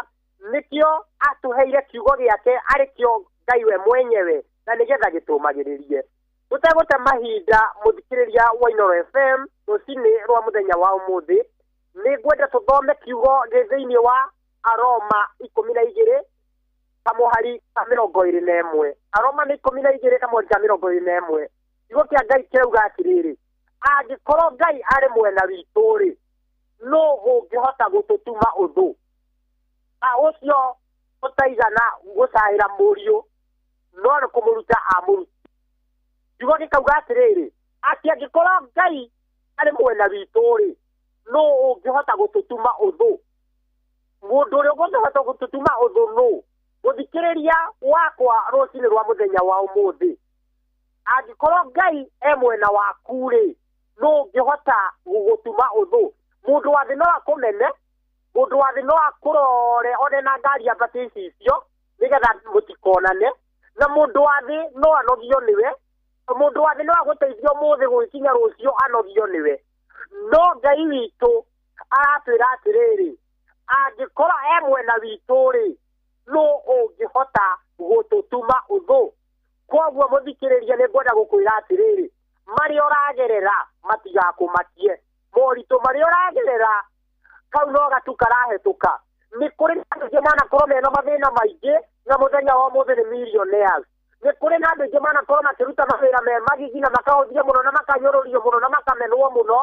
nĩkĩo atũheire kiugo gĩake arĩkĩo Ngai we mwenyewe na nĩgetha gĩtũmagĩrĩrie. Tũtegũte mahinda mũthikĩrĩria wa Inoro FM rũcinĩ rwa mũthenya wa ũmũthĩ, nĩ ngwenda tũthome kiugo thĩinĩ wa Aroma 12 kamũhari ka 21. Aroma nĩ 12 kamũhari ka 21. Kiugo kĩa Ngai kĩrauga atĩrĩrĩ, angĩkorwo Ngai arĩ mwena witũ-rĩ, no ũngĩhota gũtũtuma ũthũ. Ũcio ũtaigana gũcahĩra mũriũ no nĩ kũmũruta amũruti. Kiugo gĩkauga atĩrĩrĩ, atĩ angĩkorwo Ngai arĩ mwena witũ-rĩ, no ũngĩhota gũtũtuma ũthũ. Mũndũ ũrĩa ũngĩhota gũtũtuma ũthũ no mũthikĩrĩria wakwa rũcinĩ rwa mũthenya wa ũmũthĩ. Angĩkorwo Ngai e mwena waku-rĩ, no ũngĩhota gũgũtuma ũthũ. Mũndũ wa thĩ no akũmene, mũndũ wa thĩ no akũrore one na ngari ambatĩ icio nĩgetha mũtikonane, na mũndũ wa thĩ no anogio nĩwe, mũndũ wa thĩ no agũteithio ũmũthĩ gwĩkinya rũciũ anogio nĩwe. No Ngai witũ aratwĩra atĩrĩrĩ, angĩkorwo e mwena witũ-rĩ, no ũngĩhota gũtũtuma ũthũ. Koguo mũthikĩrĩria nĩ ngwenda gũkwĩra atĩrĩrĩ, marĩa ũragerera matigakũmakie. Moritũ marĩa ũragerera kau no gatu karahĩtũka. Nĩ kũrĩ na andũ aingĩ manakorwo mena mathĩna maingĩ na mũthenya wa ũmũthĩ nĩ millionaires. Nĩ kũrĩ na andũ aingĩ manakorwo makĩruta mawĩra me magigi na makahũthia mũno na makanyũrũrio mũno na makamenwo mũno.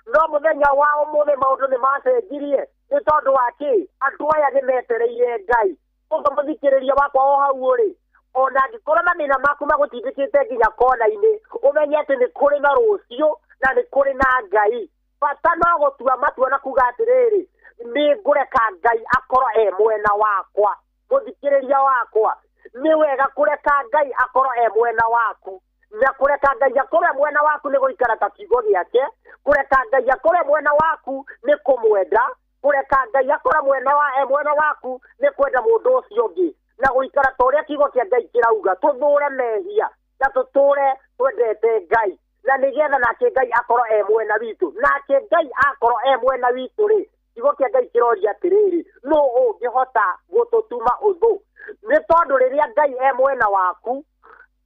No mũthenya wa ũmũthĩ maũndũ nĩ macenjirie nĩ tondũ wa kĩ? Andũ aya nĩ metereire Ngai. Ũguo mũthikĩrĩria wakwa o hau ũrĩ, ona ngikora mamina maku magutindikite nginya kona-ini umenye ati ni kuri na rucio na ni kuri na Ngai bata no gutua matua na kuga atiriri ni ngureka Ngai akoro mwena wakwa muthikiriria wakwa ni wega kureka Ngai akoro mwena waku na kureka Ngai akoro mwena waku ni guikara ta kiugo giake kureka Ngai akoro mwena waku ni kumwenda kureka Ngai akoro mwena waku ni kwenda mundu ucio ungi na guikara ta uria kiugo kia Ngai kirauga tuthure mehia na tuture twendete Ngai na nigetha nake Ngai akoro mwena witu nake Ngai akoro mwena witu ri kiugo kia Ngai kiroria atiriri no ungihota gututuma uthu ni tondu riria Ngai mwena waku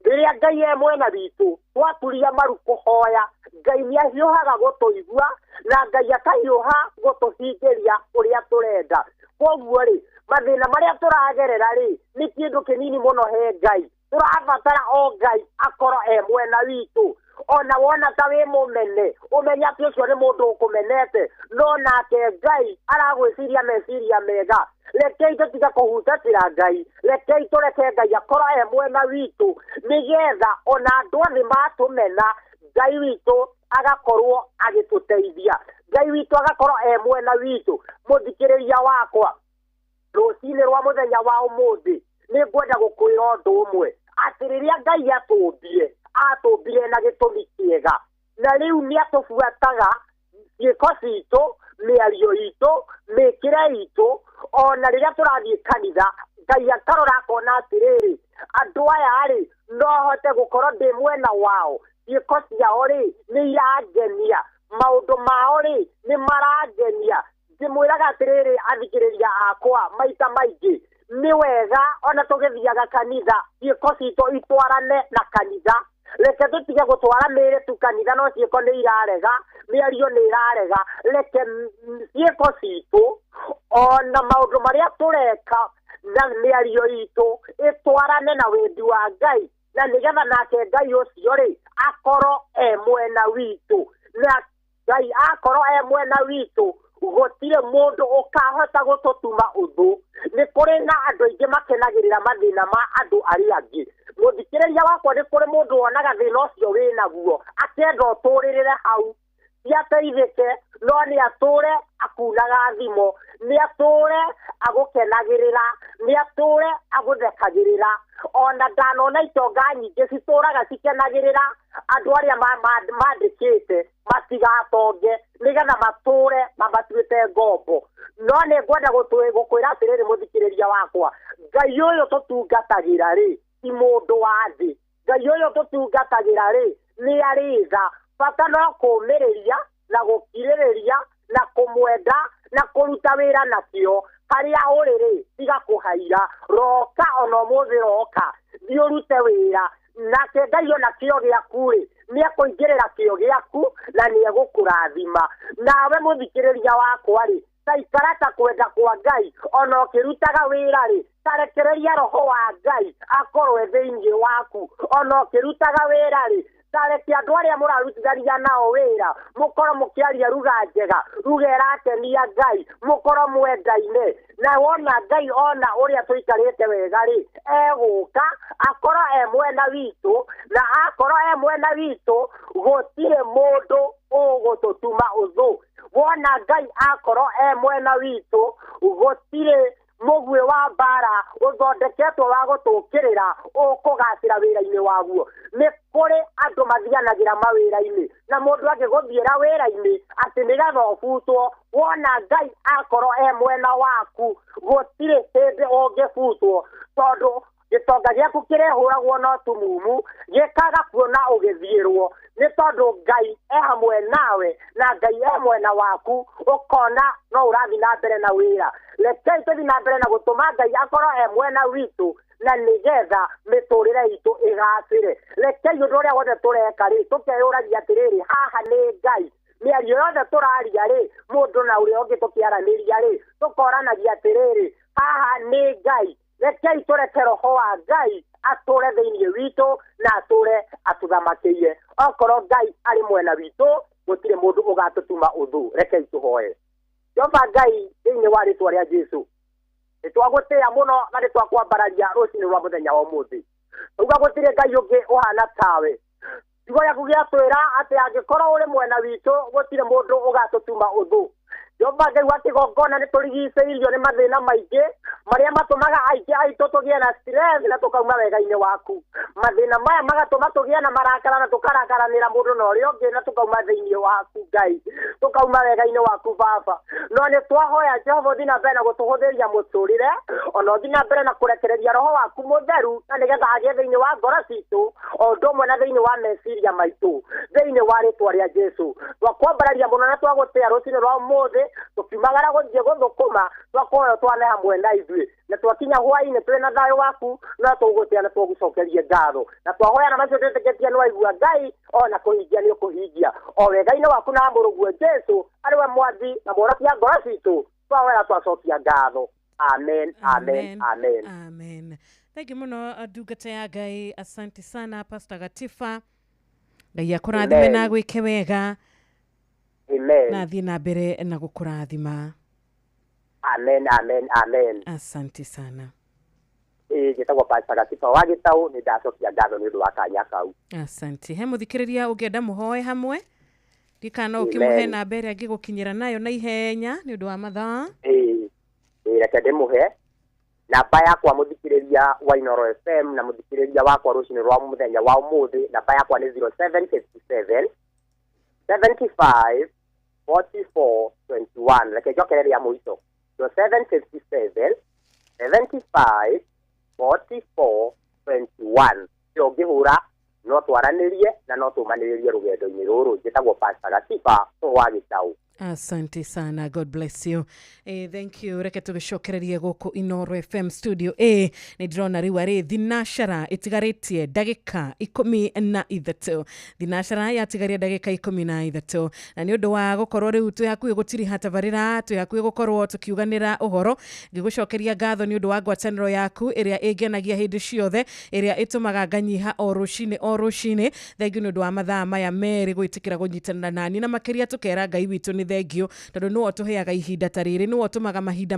riria Ngai mwena witu twaturia maru kuhoya Ngai ni ahiuhaga gutuigua na Ngai akahiuha gutuhingiria uria turenda koguo ri mathina maria turagerera ri ni kindu kinini muno he Ngai turabatara o Ngai akoro mwena witu ona wona ta wi mumene umenya ati ucio ni mundu ukumenete no nake Ngai aragwiciria meciria mega rekei tutiga kuhutatira Ngai rekei tureke Ngai akoro mwena witu nigetha ona andu othe matumena Ngai witu agakorwo agituteithia Ngai witu agakorwo mwena witu muthikiriria wakwa rucini rwa muthenya wa umuthi ni ngwenda gukwira undu umwe ati riria Ngai atumbire na gitumi kiega na riu ni atubuataga ciiko citu miario itu mikire itu ona riria turathie kanitha Ngai akarora akona atiriri andu aya ri no hote gukorwo ndi mwena wao ciiko ciao ri ni irangenia maundu mao ri ni marangenia ndimwiraga atiriri athikiriria akwa maita maingi ni wega ona tugithiaga kanitha ciiko citu itwarane na kanitha reke tutige gutwara mire tu kanitha no ciiko ni irarega miario ni irarega reke ciiko citu ona maundu maria tureka na miario itu itwarane na wendi wa Ngai na nigetha nake Ngai ucio ri akoro mwena witu na Ngai akoro mwena witu gutire mundu ukahota gututuma uthu ni kuri na andu aingi makenagirira mathina ma andu aria angi muthikiriria wakwa ni kuri mundu wonaga thina ucio winaguo akenda uturirire hau yateithike no ni ature akunaga thimo ni ature agukenagirira ni ature aguthekagirira ona ndanona itonga nyingi cituraga cikenagirira andu aria mandikite matigatonge nigetha mature mabatuite ngombo no ni ngwenda gukwira atiriri muthikiriria wakwa Ngai uyu tutungatagira ri ti mundu wa thi Ngai uyu tutungatagira ri ni aritha bata no kumiriria na gukiririria na kumwenda na kuruta wira nakio haria uriri tiga kuhaira roka ona umuthi roka thiurute wira nake Ngai ona kio giaku ri ni akuingirira kio giaku na ni egukurathima nawe muthikiriria wakwa ri taikarata kwenda kwa Ngai ona ukirutaga wira ri tarekereria roho wa Ngai akorwe thiini waku ona ukirutaga wira ri tareke andu aria murarutithania nao wira mukoro mukiaria ruga njega rugera atenia Ngai mukoro mwendaine na wona Ngai ona uria tuikarite wega ri eguka akoro mwena witu na akoro mwena witu gutire mundu ugututuma uthu wona Ngai akoro mwena witu gutire mugwe wa bara uthondeketwo wa gutukirira ukugacira wira-ini waguo ni kuri andu mathianagira mawira-ini na mundu angiguthiira wira-ini ati nigetha ubutwo wona Ngai akoro mwena waku gutire hindi ungibutwo tondu gitonga giaku kirehuragwo no tumumu gikaga kuona ugithiirwo ni tondu Ngai hamwe nawe na Ngai mwena waku ukona no urathi na mbere na wira rekei tuthi na mbere na gutuma Ngai akoro mwena witu na nigetha miturire itu igacire rekei undu uria wothe tureka ri tukeyuragia atiriri haha ni Ngai miario yothe turaria ri mundu na uria ungi tukiaraniria ri tukoranagia atiriri haha ni Ngai rekei tureke roho wa Ngai ature thiini witu na ature atuthamakirie okorwo Ngai ari mwena witu gutire mundu ugatutuma uthu rekei tuhoe Jehova Ngai thiini wa ritwa ria Jesu nitwagutia muno na nitwakwambararia rucini rwa muthenya wa umuthi uga gutire ngai ungi uhana tawe tigo ya kugia twira ati angikora uri mwena witu gutire mundu ugatutuma uthu Jomba ngai wa kigongona ni turigiceirio ni mathina maingi maria matumaga aiki aitu tugie na stress na tukauma wega-ini waku mathina maya magatuma tugie na marakara na tukarakaranira mundu na uria ungi na tukauma thiini waku ngai tukauma wega-ini waku baba no ni twahoya Jehova thina mbere na gutuhuthiria muturire ona thina mbere na kurekereria roho waku mutheru na nigetha agie thiini wa ngoro citu o ndomwe na thiini wa meciria maitu thiini wa ritwa ria Jesu twakwambararia muno na twagutia rucini rwa muthi tukimagara guthiĩ guthukuma twakoyo twane hamwe na ithuĩ na twakinya hwaĩ-inĩ twĩ na thayũ waku na tũgũtĩa na tũgũcokerie ngatho na twahoya na macio twĩtĩkĩtie nĩ waigua Ngai ona kũhingia nĩ ũkũhingia o wega-inĩ waku na mũrũguo Jesu arĩwe mwathi na mũhonokia ngoro citũ twahoya twacokia ngatho amen amen amen amen. Thank you muno ndungata ya Ngai, asante sana Pastor Gatifa. Ngai akũrathime na gwĩke wega. Amen. Na thiĩ na mbere na gũkũrathima. Amen, amen, amen. Asante sana. Njĩtagwo Pastor Gatifa wa Gĩtaũ, nĩ ndacokia ngatho nĩ ũndũ wa kanya kau. Asante. He mũthikĩrĩria ũngĩenda mũhoe hamwe? Ndikana ũkĩmũhe namba ĩrĩa angĩgũkinyĩra nayo na ihenya nĩ ũndũ wa mathaa. Reke ndĩmũhe namba yakwa mũthikĩrĩria wa Inoro FM na mũthikĩrĩria wakwa rũcinĩ rwa mũthenya wa ũmũthĩ, namba yakwa nĩ 0757 75 44 21. Reke njokereria mũico 0757 75 44 21. Ndio ngĩhũra no twaranĩrie na no tũmanĩrĩrie rũgendo-inĩ rũrũ. Njĩtagwo Pastor Gatifa wa Gĩtaũ. Asante sana, God bless you. Thank you. Reke tũgĩcokererie gũkũ Inoro FM studio nĩ ndĩrona rĩu arĩ thinashara ĩtigarĩtie ndagĩka 13. Thinashara yatigaria ndagĩka 13 na nĩ ũndũ wa gũkorwo rĩu twĩ hakuhĩ gũtiriha tabarĩra, twĩ hakuhĩ gũkorwo tũkiuganĩra ũhoro, ngĩgũcokeria ngatho nĩ ũndũ wa ngwatanĩro yaku ĩrĩa ĩngenagia hĩndĩ ciothe, ĩrĩa ĩtũmaga nganyiha o rũcinĩ. Thengiũ nĩ ũndũ wa mathaa maya merĩ gwĩtĩkĩra gũnyitanĩra nani na makĩria tũkera Ngai witũ nĩ thengio tondũ nĩwe ũtũheaga ihinda ta rĩrĩ, nĩwe ũtũmaga mahinda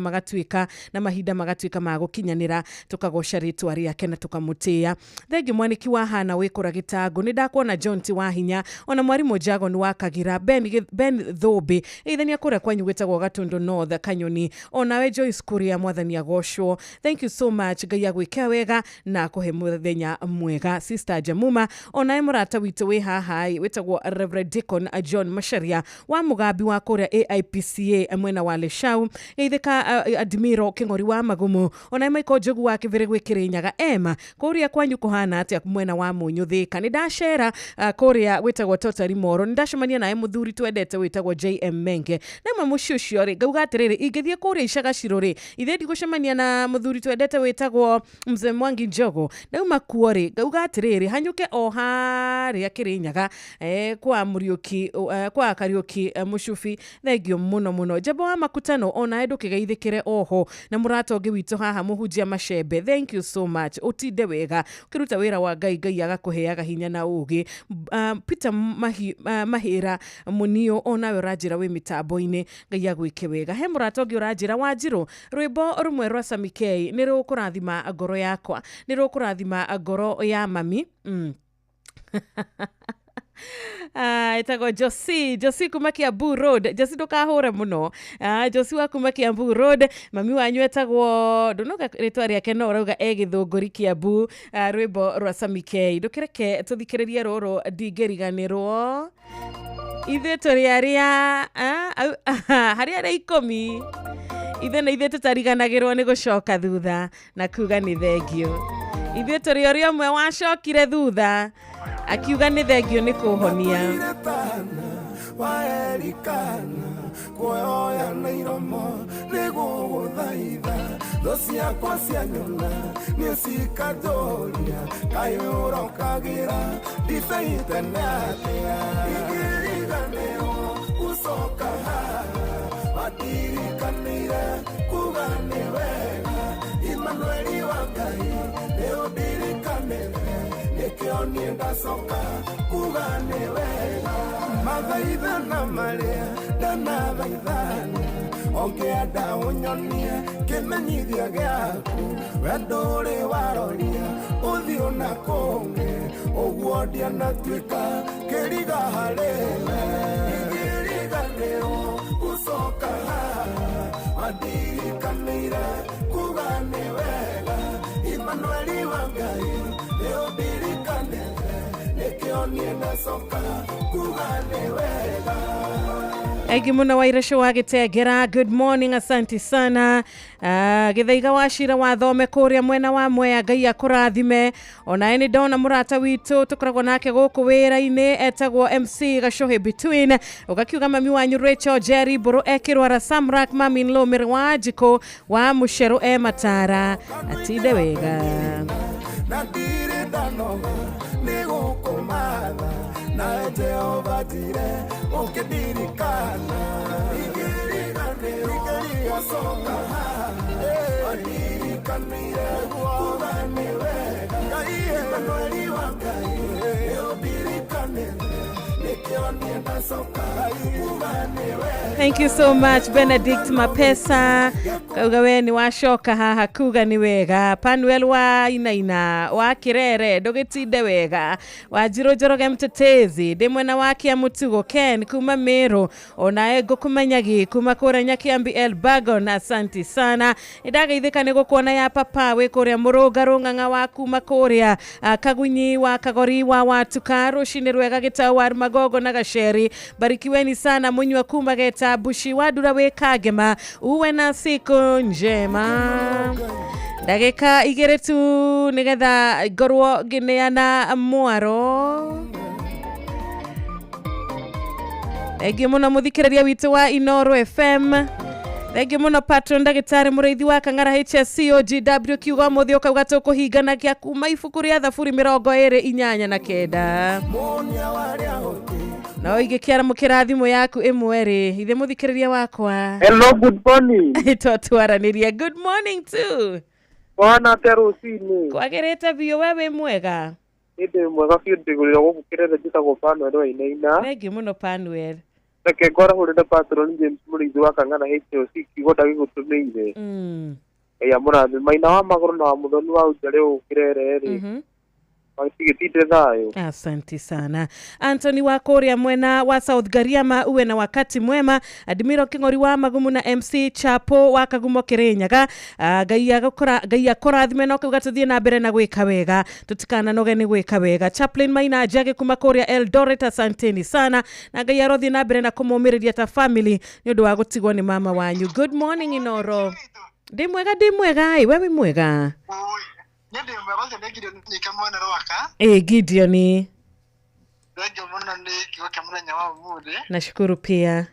magatuĩka ma gũkinyanĩra, tũkagoca rĩtwa rĩake na tũkamũtĩĩa. Thengio mwaniki wa Hana wĩkũra Gĩtango, nĩ ndakuona John T wa hinya, ona mwarimũ Jago nĩ wa Kagira, Ben Thũmbĩ ithania kũrĩa kwanyu gwĩtagwo Gatũndũ North Kanyoni, onawe Joyce Kuria mwathani agocwo. Thank you so much. Ngai agwĩke wega na kũhe mũthenya mwega. Sister Jamuma, onawe mũrata witũ wĩ haha wĩtagwo Reverend Deacon John Macharia wa Mugambi wa kũrĩa AIPCA mwena wa Leshau, geithĩka Admiro Kĩng'ori wa Magumu, onawe Michael Njogu wa Kĩbĩrĩ gwĩ Kĩrĩnyaga, Emma kũrĩa kwanyu kũhana atĩa mwena wa Mũnyũ Thĩka. Nĩ ndacera kũrĩa gwĩtagwo Totari Moro, nĩ ndacemania nawe mũthuri twendete wĩtagwo JM Menge. Naima mũciĩ ũcio rĩ, ngauga atĩrĩrĩ, ingĩthiĩ kũrĩa Icagaciro rĩ, ithe ndigũcemania na mũthuri twendete wĩtagwo Mzee Mwangi Njogo. Nauma kuo rĩ, ngauga atĩrĩrĩ, hanyũke o harĩa Kĩrĩnyaga kwa Mũriũki kwa Kariũki Mũcubi. Thengio mũno. Njamba wa Makutano, onawe ndũkĩgeithĩkĩre oho na mũrata ũngĩ witũ haha Mũhunjia Macembe. Thank you so much. Ũtinde wega ũkĩruta wĩra wa Ngai agakũheaga hinya na ũgĩ. Peter Mahĩra Mũnio, onawe ũranjĩra wĩ mĩtambo-inĩ, Ngai agwĩke wega. He mũrata ũngĩ ũranjĩra Wanjirũ, rwĩmbo rũmwe rwa Sammy K nĩ rũkũrathima ngoro yakwa, nĩ rũkũrathima ngoro ya mami. Itago Josi kuma Kiambu Road. Josi ndũkahũre mũno. Josi wa kuma Kiambu Road, mami wanyu etagwo ndonoga rĩtwa rĩake no rauga Gĩthũngũri Kiambu. Rwĩmbo rwa Sammy K ndũkĩreke tũthikĩrĩrie rũrũ ndingĩriganĩrwo. Ithuĩ tũrĩ arĩa harĩa arĩa 10 ithuĩ na ithuĩ tũtariganagĩrwo nĩ gũcoka thutha na kuga nĩ thengio. Ithuĩ tũrĩ ũrĩa ũmwe wacokire thutha akiuga nĩ thengio nĩ kũhonia. Waerikana kuoya na iromo nĩgũgũthaitha thũ ciakwa cianyona nĩcikatũria kayũrokagĩra ndibeite natĩa ingĩriganĩrwo gũcoka haha matirikanĩire kuga nĩ wega Imanueli wa Ngai nĩũndirikanĩre nĩkĩo niĩ ndacoka kuga nĩ wega mathaithana marĩa ndanathaithana Ongeenda unyonie kimenyithia giaku wendo uri waroria uthi ona konge uguo ndianatuika kiriga hariwe igiriganiro gucoka madirikanire kuga ni wega Imanueli wa Ngai niundirikanire nikio nie ndacoka kuga ni wega. Egi muna wairasho wa Gitegera, good morning, asanti sana. Githaiga washira wa thome kuria mwena wa Mwea, Ngai akurathime. Ona eni dona murata witu tukoragwo nake guku wira-ini etagwo MC Gashohe Between. Ugakiuga mami wanyu Rachel Jerry Buru ekirwara Samrak mami Nlomir wa Jiko wa Musheru Matara atinde wega. Nadire danoga nigukumatha na Jehova jire ukidirikana igiriganiro wasoka adirikanire kugane wega Imanueli wa Ngai udirikane nikio nienda soka kugane wega. Thank you so much Benedict Mapesa. Kauga we ni washoka haha kuga ni wega. Panuel wa Inaina wa Kirere dogitide wega. Wa Jirojoroge Mtetezi demwena wake ya Mutugo Ken kuma Mero. Ona ego kumanyagi kuma kore Nyakiambi Elbagon asanti sana. Idaga idhika nego kuona ya papa we kore Moroga Ronganga wa kuma Korea. Kagunyi wa Kagori wa Watukaro Shinirwega Gitawa Magogo na Gasheri. Barikiweni sana munyu wa kuma geta Bushi wadura we Kagema. Uwe na siku njema. Dagika igeretu nigetha gorwo gineana mwaro. Egi muno muthikiraria witu wa Inoro FM. Egi muno patron ndagitari mureithi wa Kang'ara HSCOGW kiugo muthio kauga tukuhingana kia kuma ibuku ria thaburi 29 na igikiara mukirathimo yaku imweri ithe muthikiriria wakwa. Hello, good morning. Twatwaraniria good morning too. Bwana terusini. Kwagirite biyo wewe mwega. Inde mwega biyo ndigurira gukukirete njitagwo Panuel wa Inaina. Thengi muno Panuel. Reke ngora hurire patron James Murinzi wa Kang'ara HSC kiugo ndagigutumeire. Ya murathi maina wa maguru na wa muthoni wa ujare ukirere ri. Asante sana. Anthony wa Korea mwena wa South Gariama uwe na wakati mwema. Admiro Kingori wa Magumu na MC Chapo wa Kagumo Kirinyaga. Gai akurathime no kuga tuthie na mbere na gwika wega. Tutikana noge ni gwika wega. Chaplain Maina Jage kuma Korea Eldoret asanteni sana. Na gai arothi na mbere na kumumiriria ta family ni undu wa gutigwo ni mama wanyu. Good morning Inoro. Ndi mwega wewe mwega. Gideon. Nashukuru pia.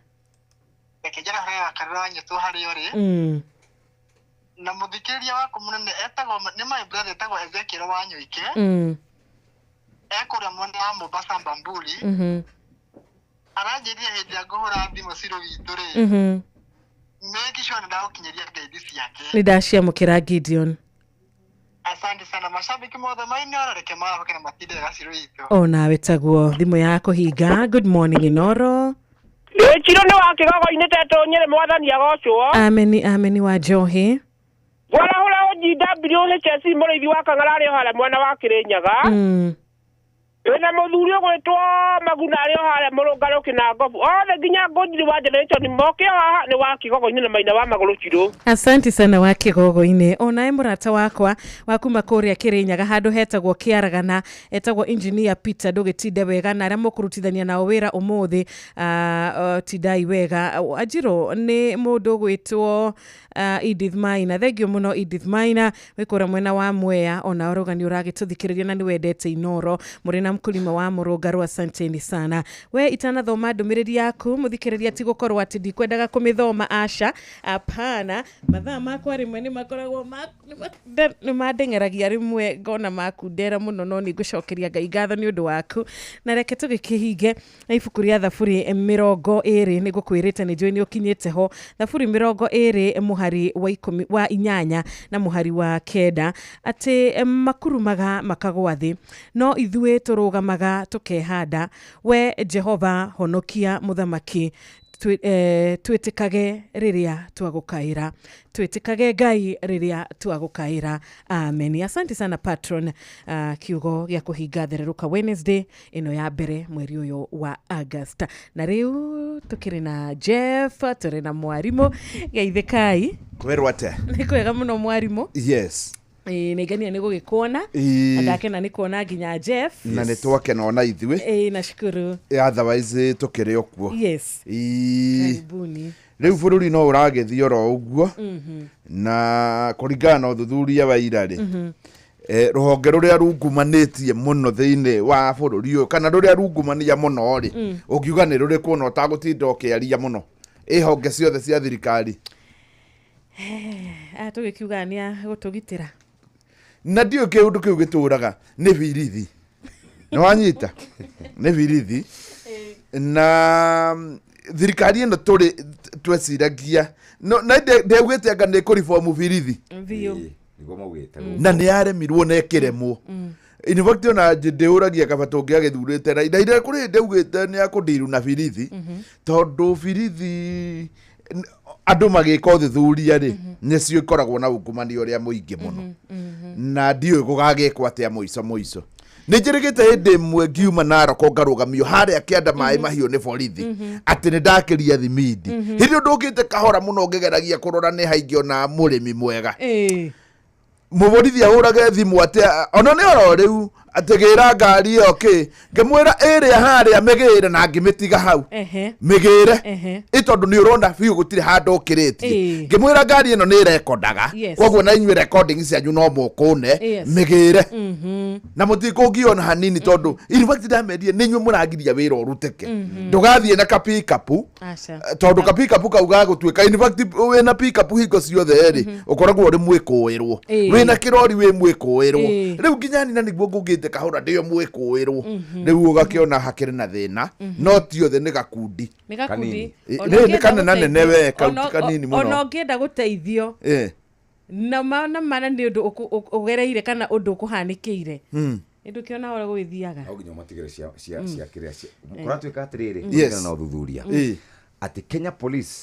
Na muthikiria wako munene etagwo ni my brother etagwo Ezekiel Wanyuike. Ekora mwena wa Mombasa Mbamburi. Aranjiria hindi ya guhura thimu ciro witu ri. Make sure nda ukinyeria guidance yake. Lidashia mukira Gideon. Asante sana mashabiki mothe mainora reke mahoke na matinde gaciro ito. Ona wetagwo thimo yako higa. Good morning Inoro. Chiro ni wakigogo ineteto nyere mwathani agocwo. Ameni wa Johi. Bwana hula OGWHC mureithi wa Kang'ara ri hale mwana wa Kirinyaga. Wena muthuri ogwetwo Maguna ri hale murungaro Kinangobu. Othe nginya Ngojiri wa Generation moke haha ni wa Kigogo ine na maina wa maguru chiro. Asante sana wa Kigogo ine. Ona emurata wakwa wakuma Korea Kirinyaga handu hetagwo Kiaragana etagwo engineer Peter Dogitide wega na aria mukurutithania na wira umuthi tidai wega. Ajiro ni mundu gwitwo Edith Maina. Thegio muno Edith Maina wikora mwena wa Mwea ona orogani uragituthikiriria na ni wendete Inoro murina mkulima wa Murungaru asanteni sana. We itana thoma ndumiriri yaku muthikiriria ti gukorwo ati ndikwendaga kumithoma asha apana mathaa makwa rimwe ni makoragwo ni madengeragia rimwe ngona makundera muno no ni gucokeria Ngai ngatho ni undu waku na reke tugikihinge na ibuku ria thaburi 20 ni gukwirite ni njui ni ukinyite ho thaburi 20 muhari wa 10 wa 8 na muhari wa 9 ati makurumaga makagwa thi no ithue turu tũrũgamaga tũkehanda. We Jehova honokia mũthamaki, twĩtĩkage rĩrĩa twagũkaĩra, twĩtĩkage Ngai rĩrĩa twagũkaĩra. Amen. Asante sana patron. Kiugo gĩa kũhinga Thererũka Wednesday ĩno ya mbere mweri ũyũ wa August. Na rĩu tũkĩrĩ na Jeff, tũrĩ na mwarimũ Geithĩkai. Kwerwo atĩa? Nĩ kwega mũno mwarimũ. Yes. Nĩngenia nĩ gũgĩkuona. Ndakena nĩ kuona nginya Jeff. Na nĩ twakena ona ithuĩ. Nashukuru. Otherwise tũkĩrĩ okuo. Yes. Karibuni. Rĩu bũrũri no ũragĩthiĩ oro ũguo. Na kũringana na ũthuthuria wa ira rĩ. Rũhonge rũrĩa rungumanĩtie mũno thĩinĩ wa bũrũri ũyũ kana rũrĩa rungumania mũno rĩ. Ũngiuga nĩ rũrĩkũ no ũtagũtinda ũkĩaria mũno. Honge ciothe cia thirikari. Tũgĩkiuga nĩ agũtũgitĩra. Na ndio kĩũndũ kĩu gĩtũraga nĩ birithi. Nĩ wanyita? Nĩ birithi. Na thirikari ĩno tũrĩ tweciragia na ndegwĩte anga nĩ kũribomu birithi. Na nĩ yaremirwo na ĩkĩremwo. In fact ona ndĩũragia kaba tũngĩagĩthurĩte na ida kũrĩ ndeugĩte nĩ akũndiru na birithi tondũ birithi andũ magĩka ũthuthuria rĩ nĩcio ikoragwo na ungumania ũrĩa mũingĩ mũno na ndiũĩ gũgagĩkwo atĩa mũico nĩ njĩrĩgĩte hĩndĩ ĩmwe ngiuma Narok ngarũgamio harĩa kĩanda maĩ mahiũ nĩ borithi atĩ nĩ ndakĩria thimindi hĩndĩ ndũkĩte kahora mũno ngĩgeragia kũrora nĩ haingĩ ona mũrĩmi mwega mũborithi ahũrage thimũ atĩ ona nĩ oro rĩu ategera ngari ĩyo ngĩmwĩra ĩrĩa harĩa mĩgĩre na ngĩmĩtiga hau mĩgĩre ĩtondũ nĩ ũrona biũ gũtirĩ handũ ũkĩrĩtie ngĩmwĩra ngari ĩno nĩ ĩrekondaga koguo na inyuĩ recording cianyu no mũkũne mĩgĩre na mũtikũngia ona hanini tondũ in fact ndamerie nĩ inyuĩ mũragiria wĩra ũrutĩke ndũgathiĩ na kapikapu tondũ kapikapu kauga gũtuĩka in fact wĩna pikapu hingo ciothe rĩ ũkoragwo ũrĩ mwĩkũĩrwo wĩna kĩrori wĩ mwĩkũĩrwo rĩu nginya nina nĩguo ngũgĩte kahora ndio mwĩkũĩrwo rĩu ũgakĩona hakĩrĩ na thĩna no ti othe nĩ gakundi nĩ kanena nene we kanini mũno ona ũngĩenda gũteithio na mana nĩ ũndũ ũgereire kana ũndũ ũkũhanĩkĩire ndũkĩona ũrĩa gũgĩthiaga no nginya matigĩre cia kĩrĩa kũratuĩka atĩrĩrĩ na ũthuthuria atĩ Kenya Police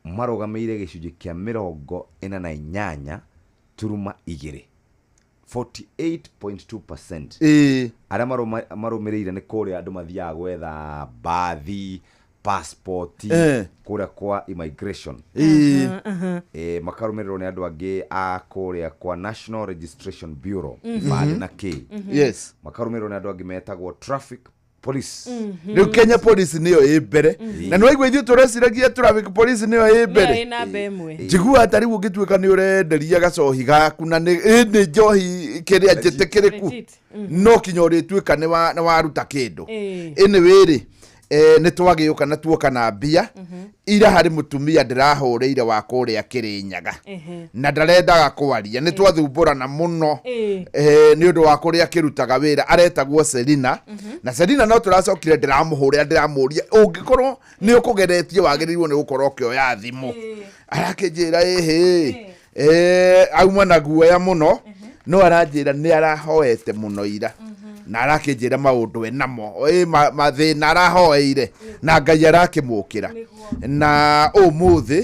marũgamĩire gĩcunjĩ kĩa 48 turuma 2 48.2% arĩa marũmĩrĩire nĩ kũrĩa andũ mathiaga gwetha bathi passport kũrĩa kwa immigration makarũmĩrĩrwo nĩ andũ angĩ a kũrĩa kwa National Registration Bureau bathi na K makarũmĩrĩrwo nĩ andũ angĩ metagwo traffic police rĩu Kenya Police nĩyo ĩ mbere na nĩ waigua ithuĩ tũreciragia traffic police nĩyo ĩ mbere njigua atari ũngĩtuĩka nĩ ũrenderia gacohi gaku na nĩ njohi kĩrĩa njĩtĩkĩrĩku no kinya ũrĩtuĩka nĩ waruta kĩndũ ĩnĩ wĩrĩ nĩ twagĩũka na tuoka na mbia ira harĩ mũtumia ndĩrahũrĩire wa kũrĩa Kĩrĩnyaga na ndarendaga kwaria nĩ twathumbũrana mũno nĩ ũndũ wa kũrĩa kĩrutaga wĩra aretagwo Selina na Selina no tũracokire ndĩramũhũrĩra ndĩramũria ũngĩkorwo nĩ ũkũgeretie wagĩrĩirwo nĩ gũkorwo kĩoya thimũ arakĩnjĩra auma na guoya mũno no aranjĩra nĩ arahoete mũno ira na arakĩnjĩra maũndũ enamo mathĩna arahoeire na Ngai arakĩmũkĩra na ũmũthĩ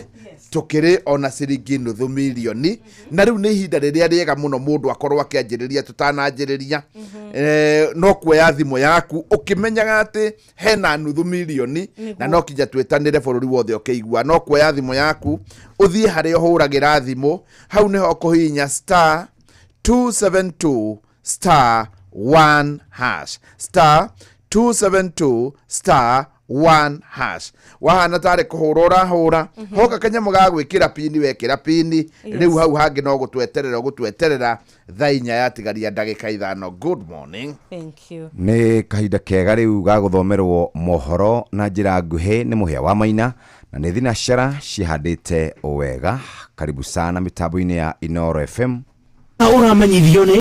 tũkĩrĩ ona ciringi nuthu milioni na rĩu nĩ ihinda rĩrĩa rĩega mũno mũndũ akorwo akĩanjĩrĩria tũtananjĩrĩria no kuoya thimũ yaku ũkĩmenyaga atĩ hena nuthu milioni na no kinya twĩtanĩre bũrũri wothe ũkĩigua no kuoya thimũ yaku ũthiĩ harĩa ũhũragĩra thimũ hau nĩho ũkũhihinya *272*1# *272*1# wahana tarĩ kũhũra ũrahũra hoka kanyamũ ga gwĩkĩra pini wekĩra pini rĩu hau hangĩ no gũtweterera thaa 4 yatigaria ndagĩka 5 good morning thank you nĩ kahinda kega rĩu ga gũthomerwo mohoro na njĩra nguhĩ nĩ Mũhĩa wa Maina na nĩ thinacara cihandĩte wega karibu sana mitambo-inĩ ya Inoro FM ũramanyithio nĩ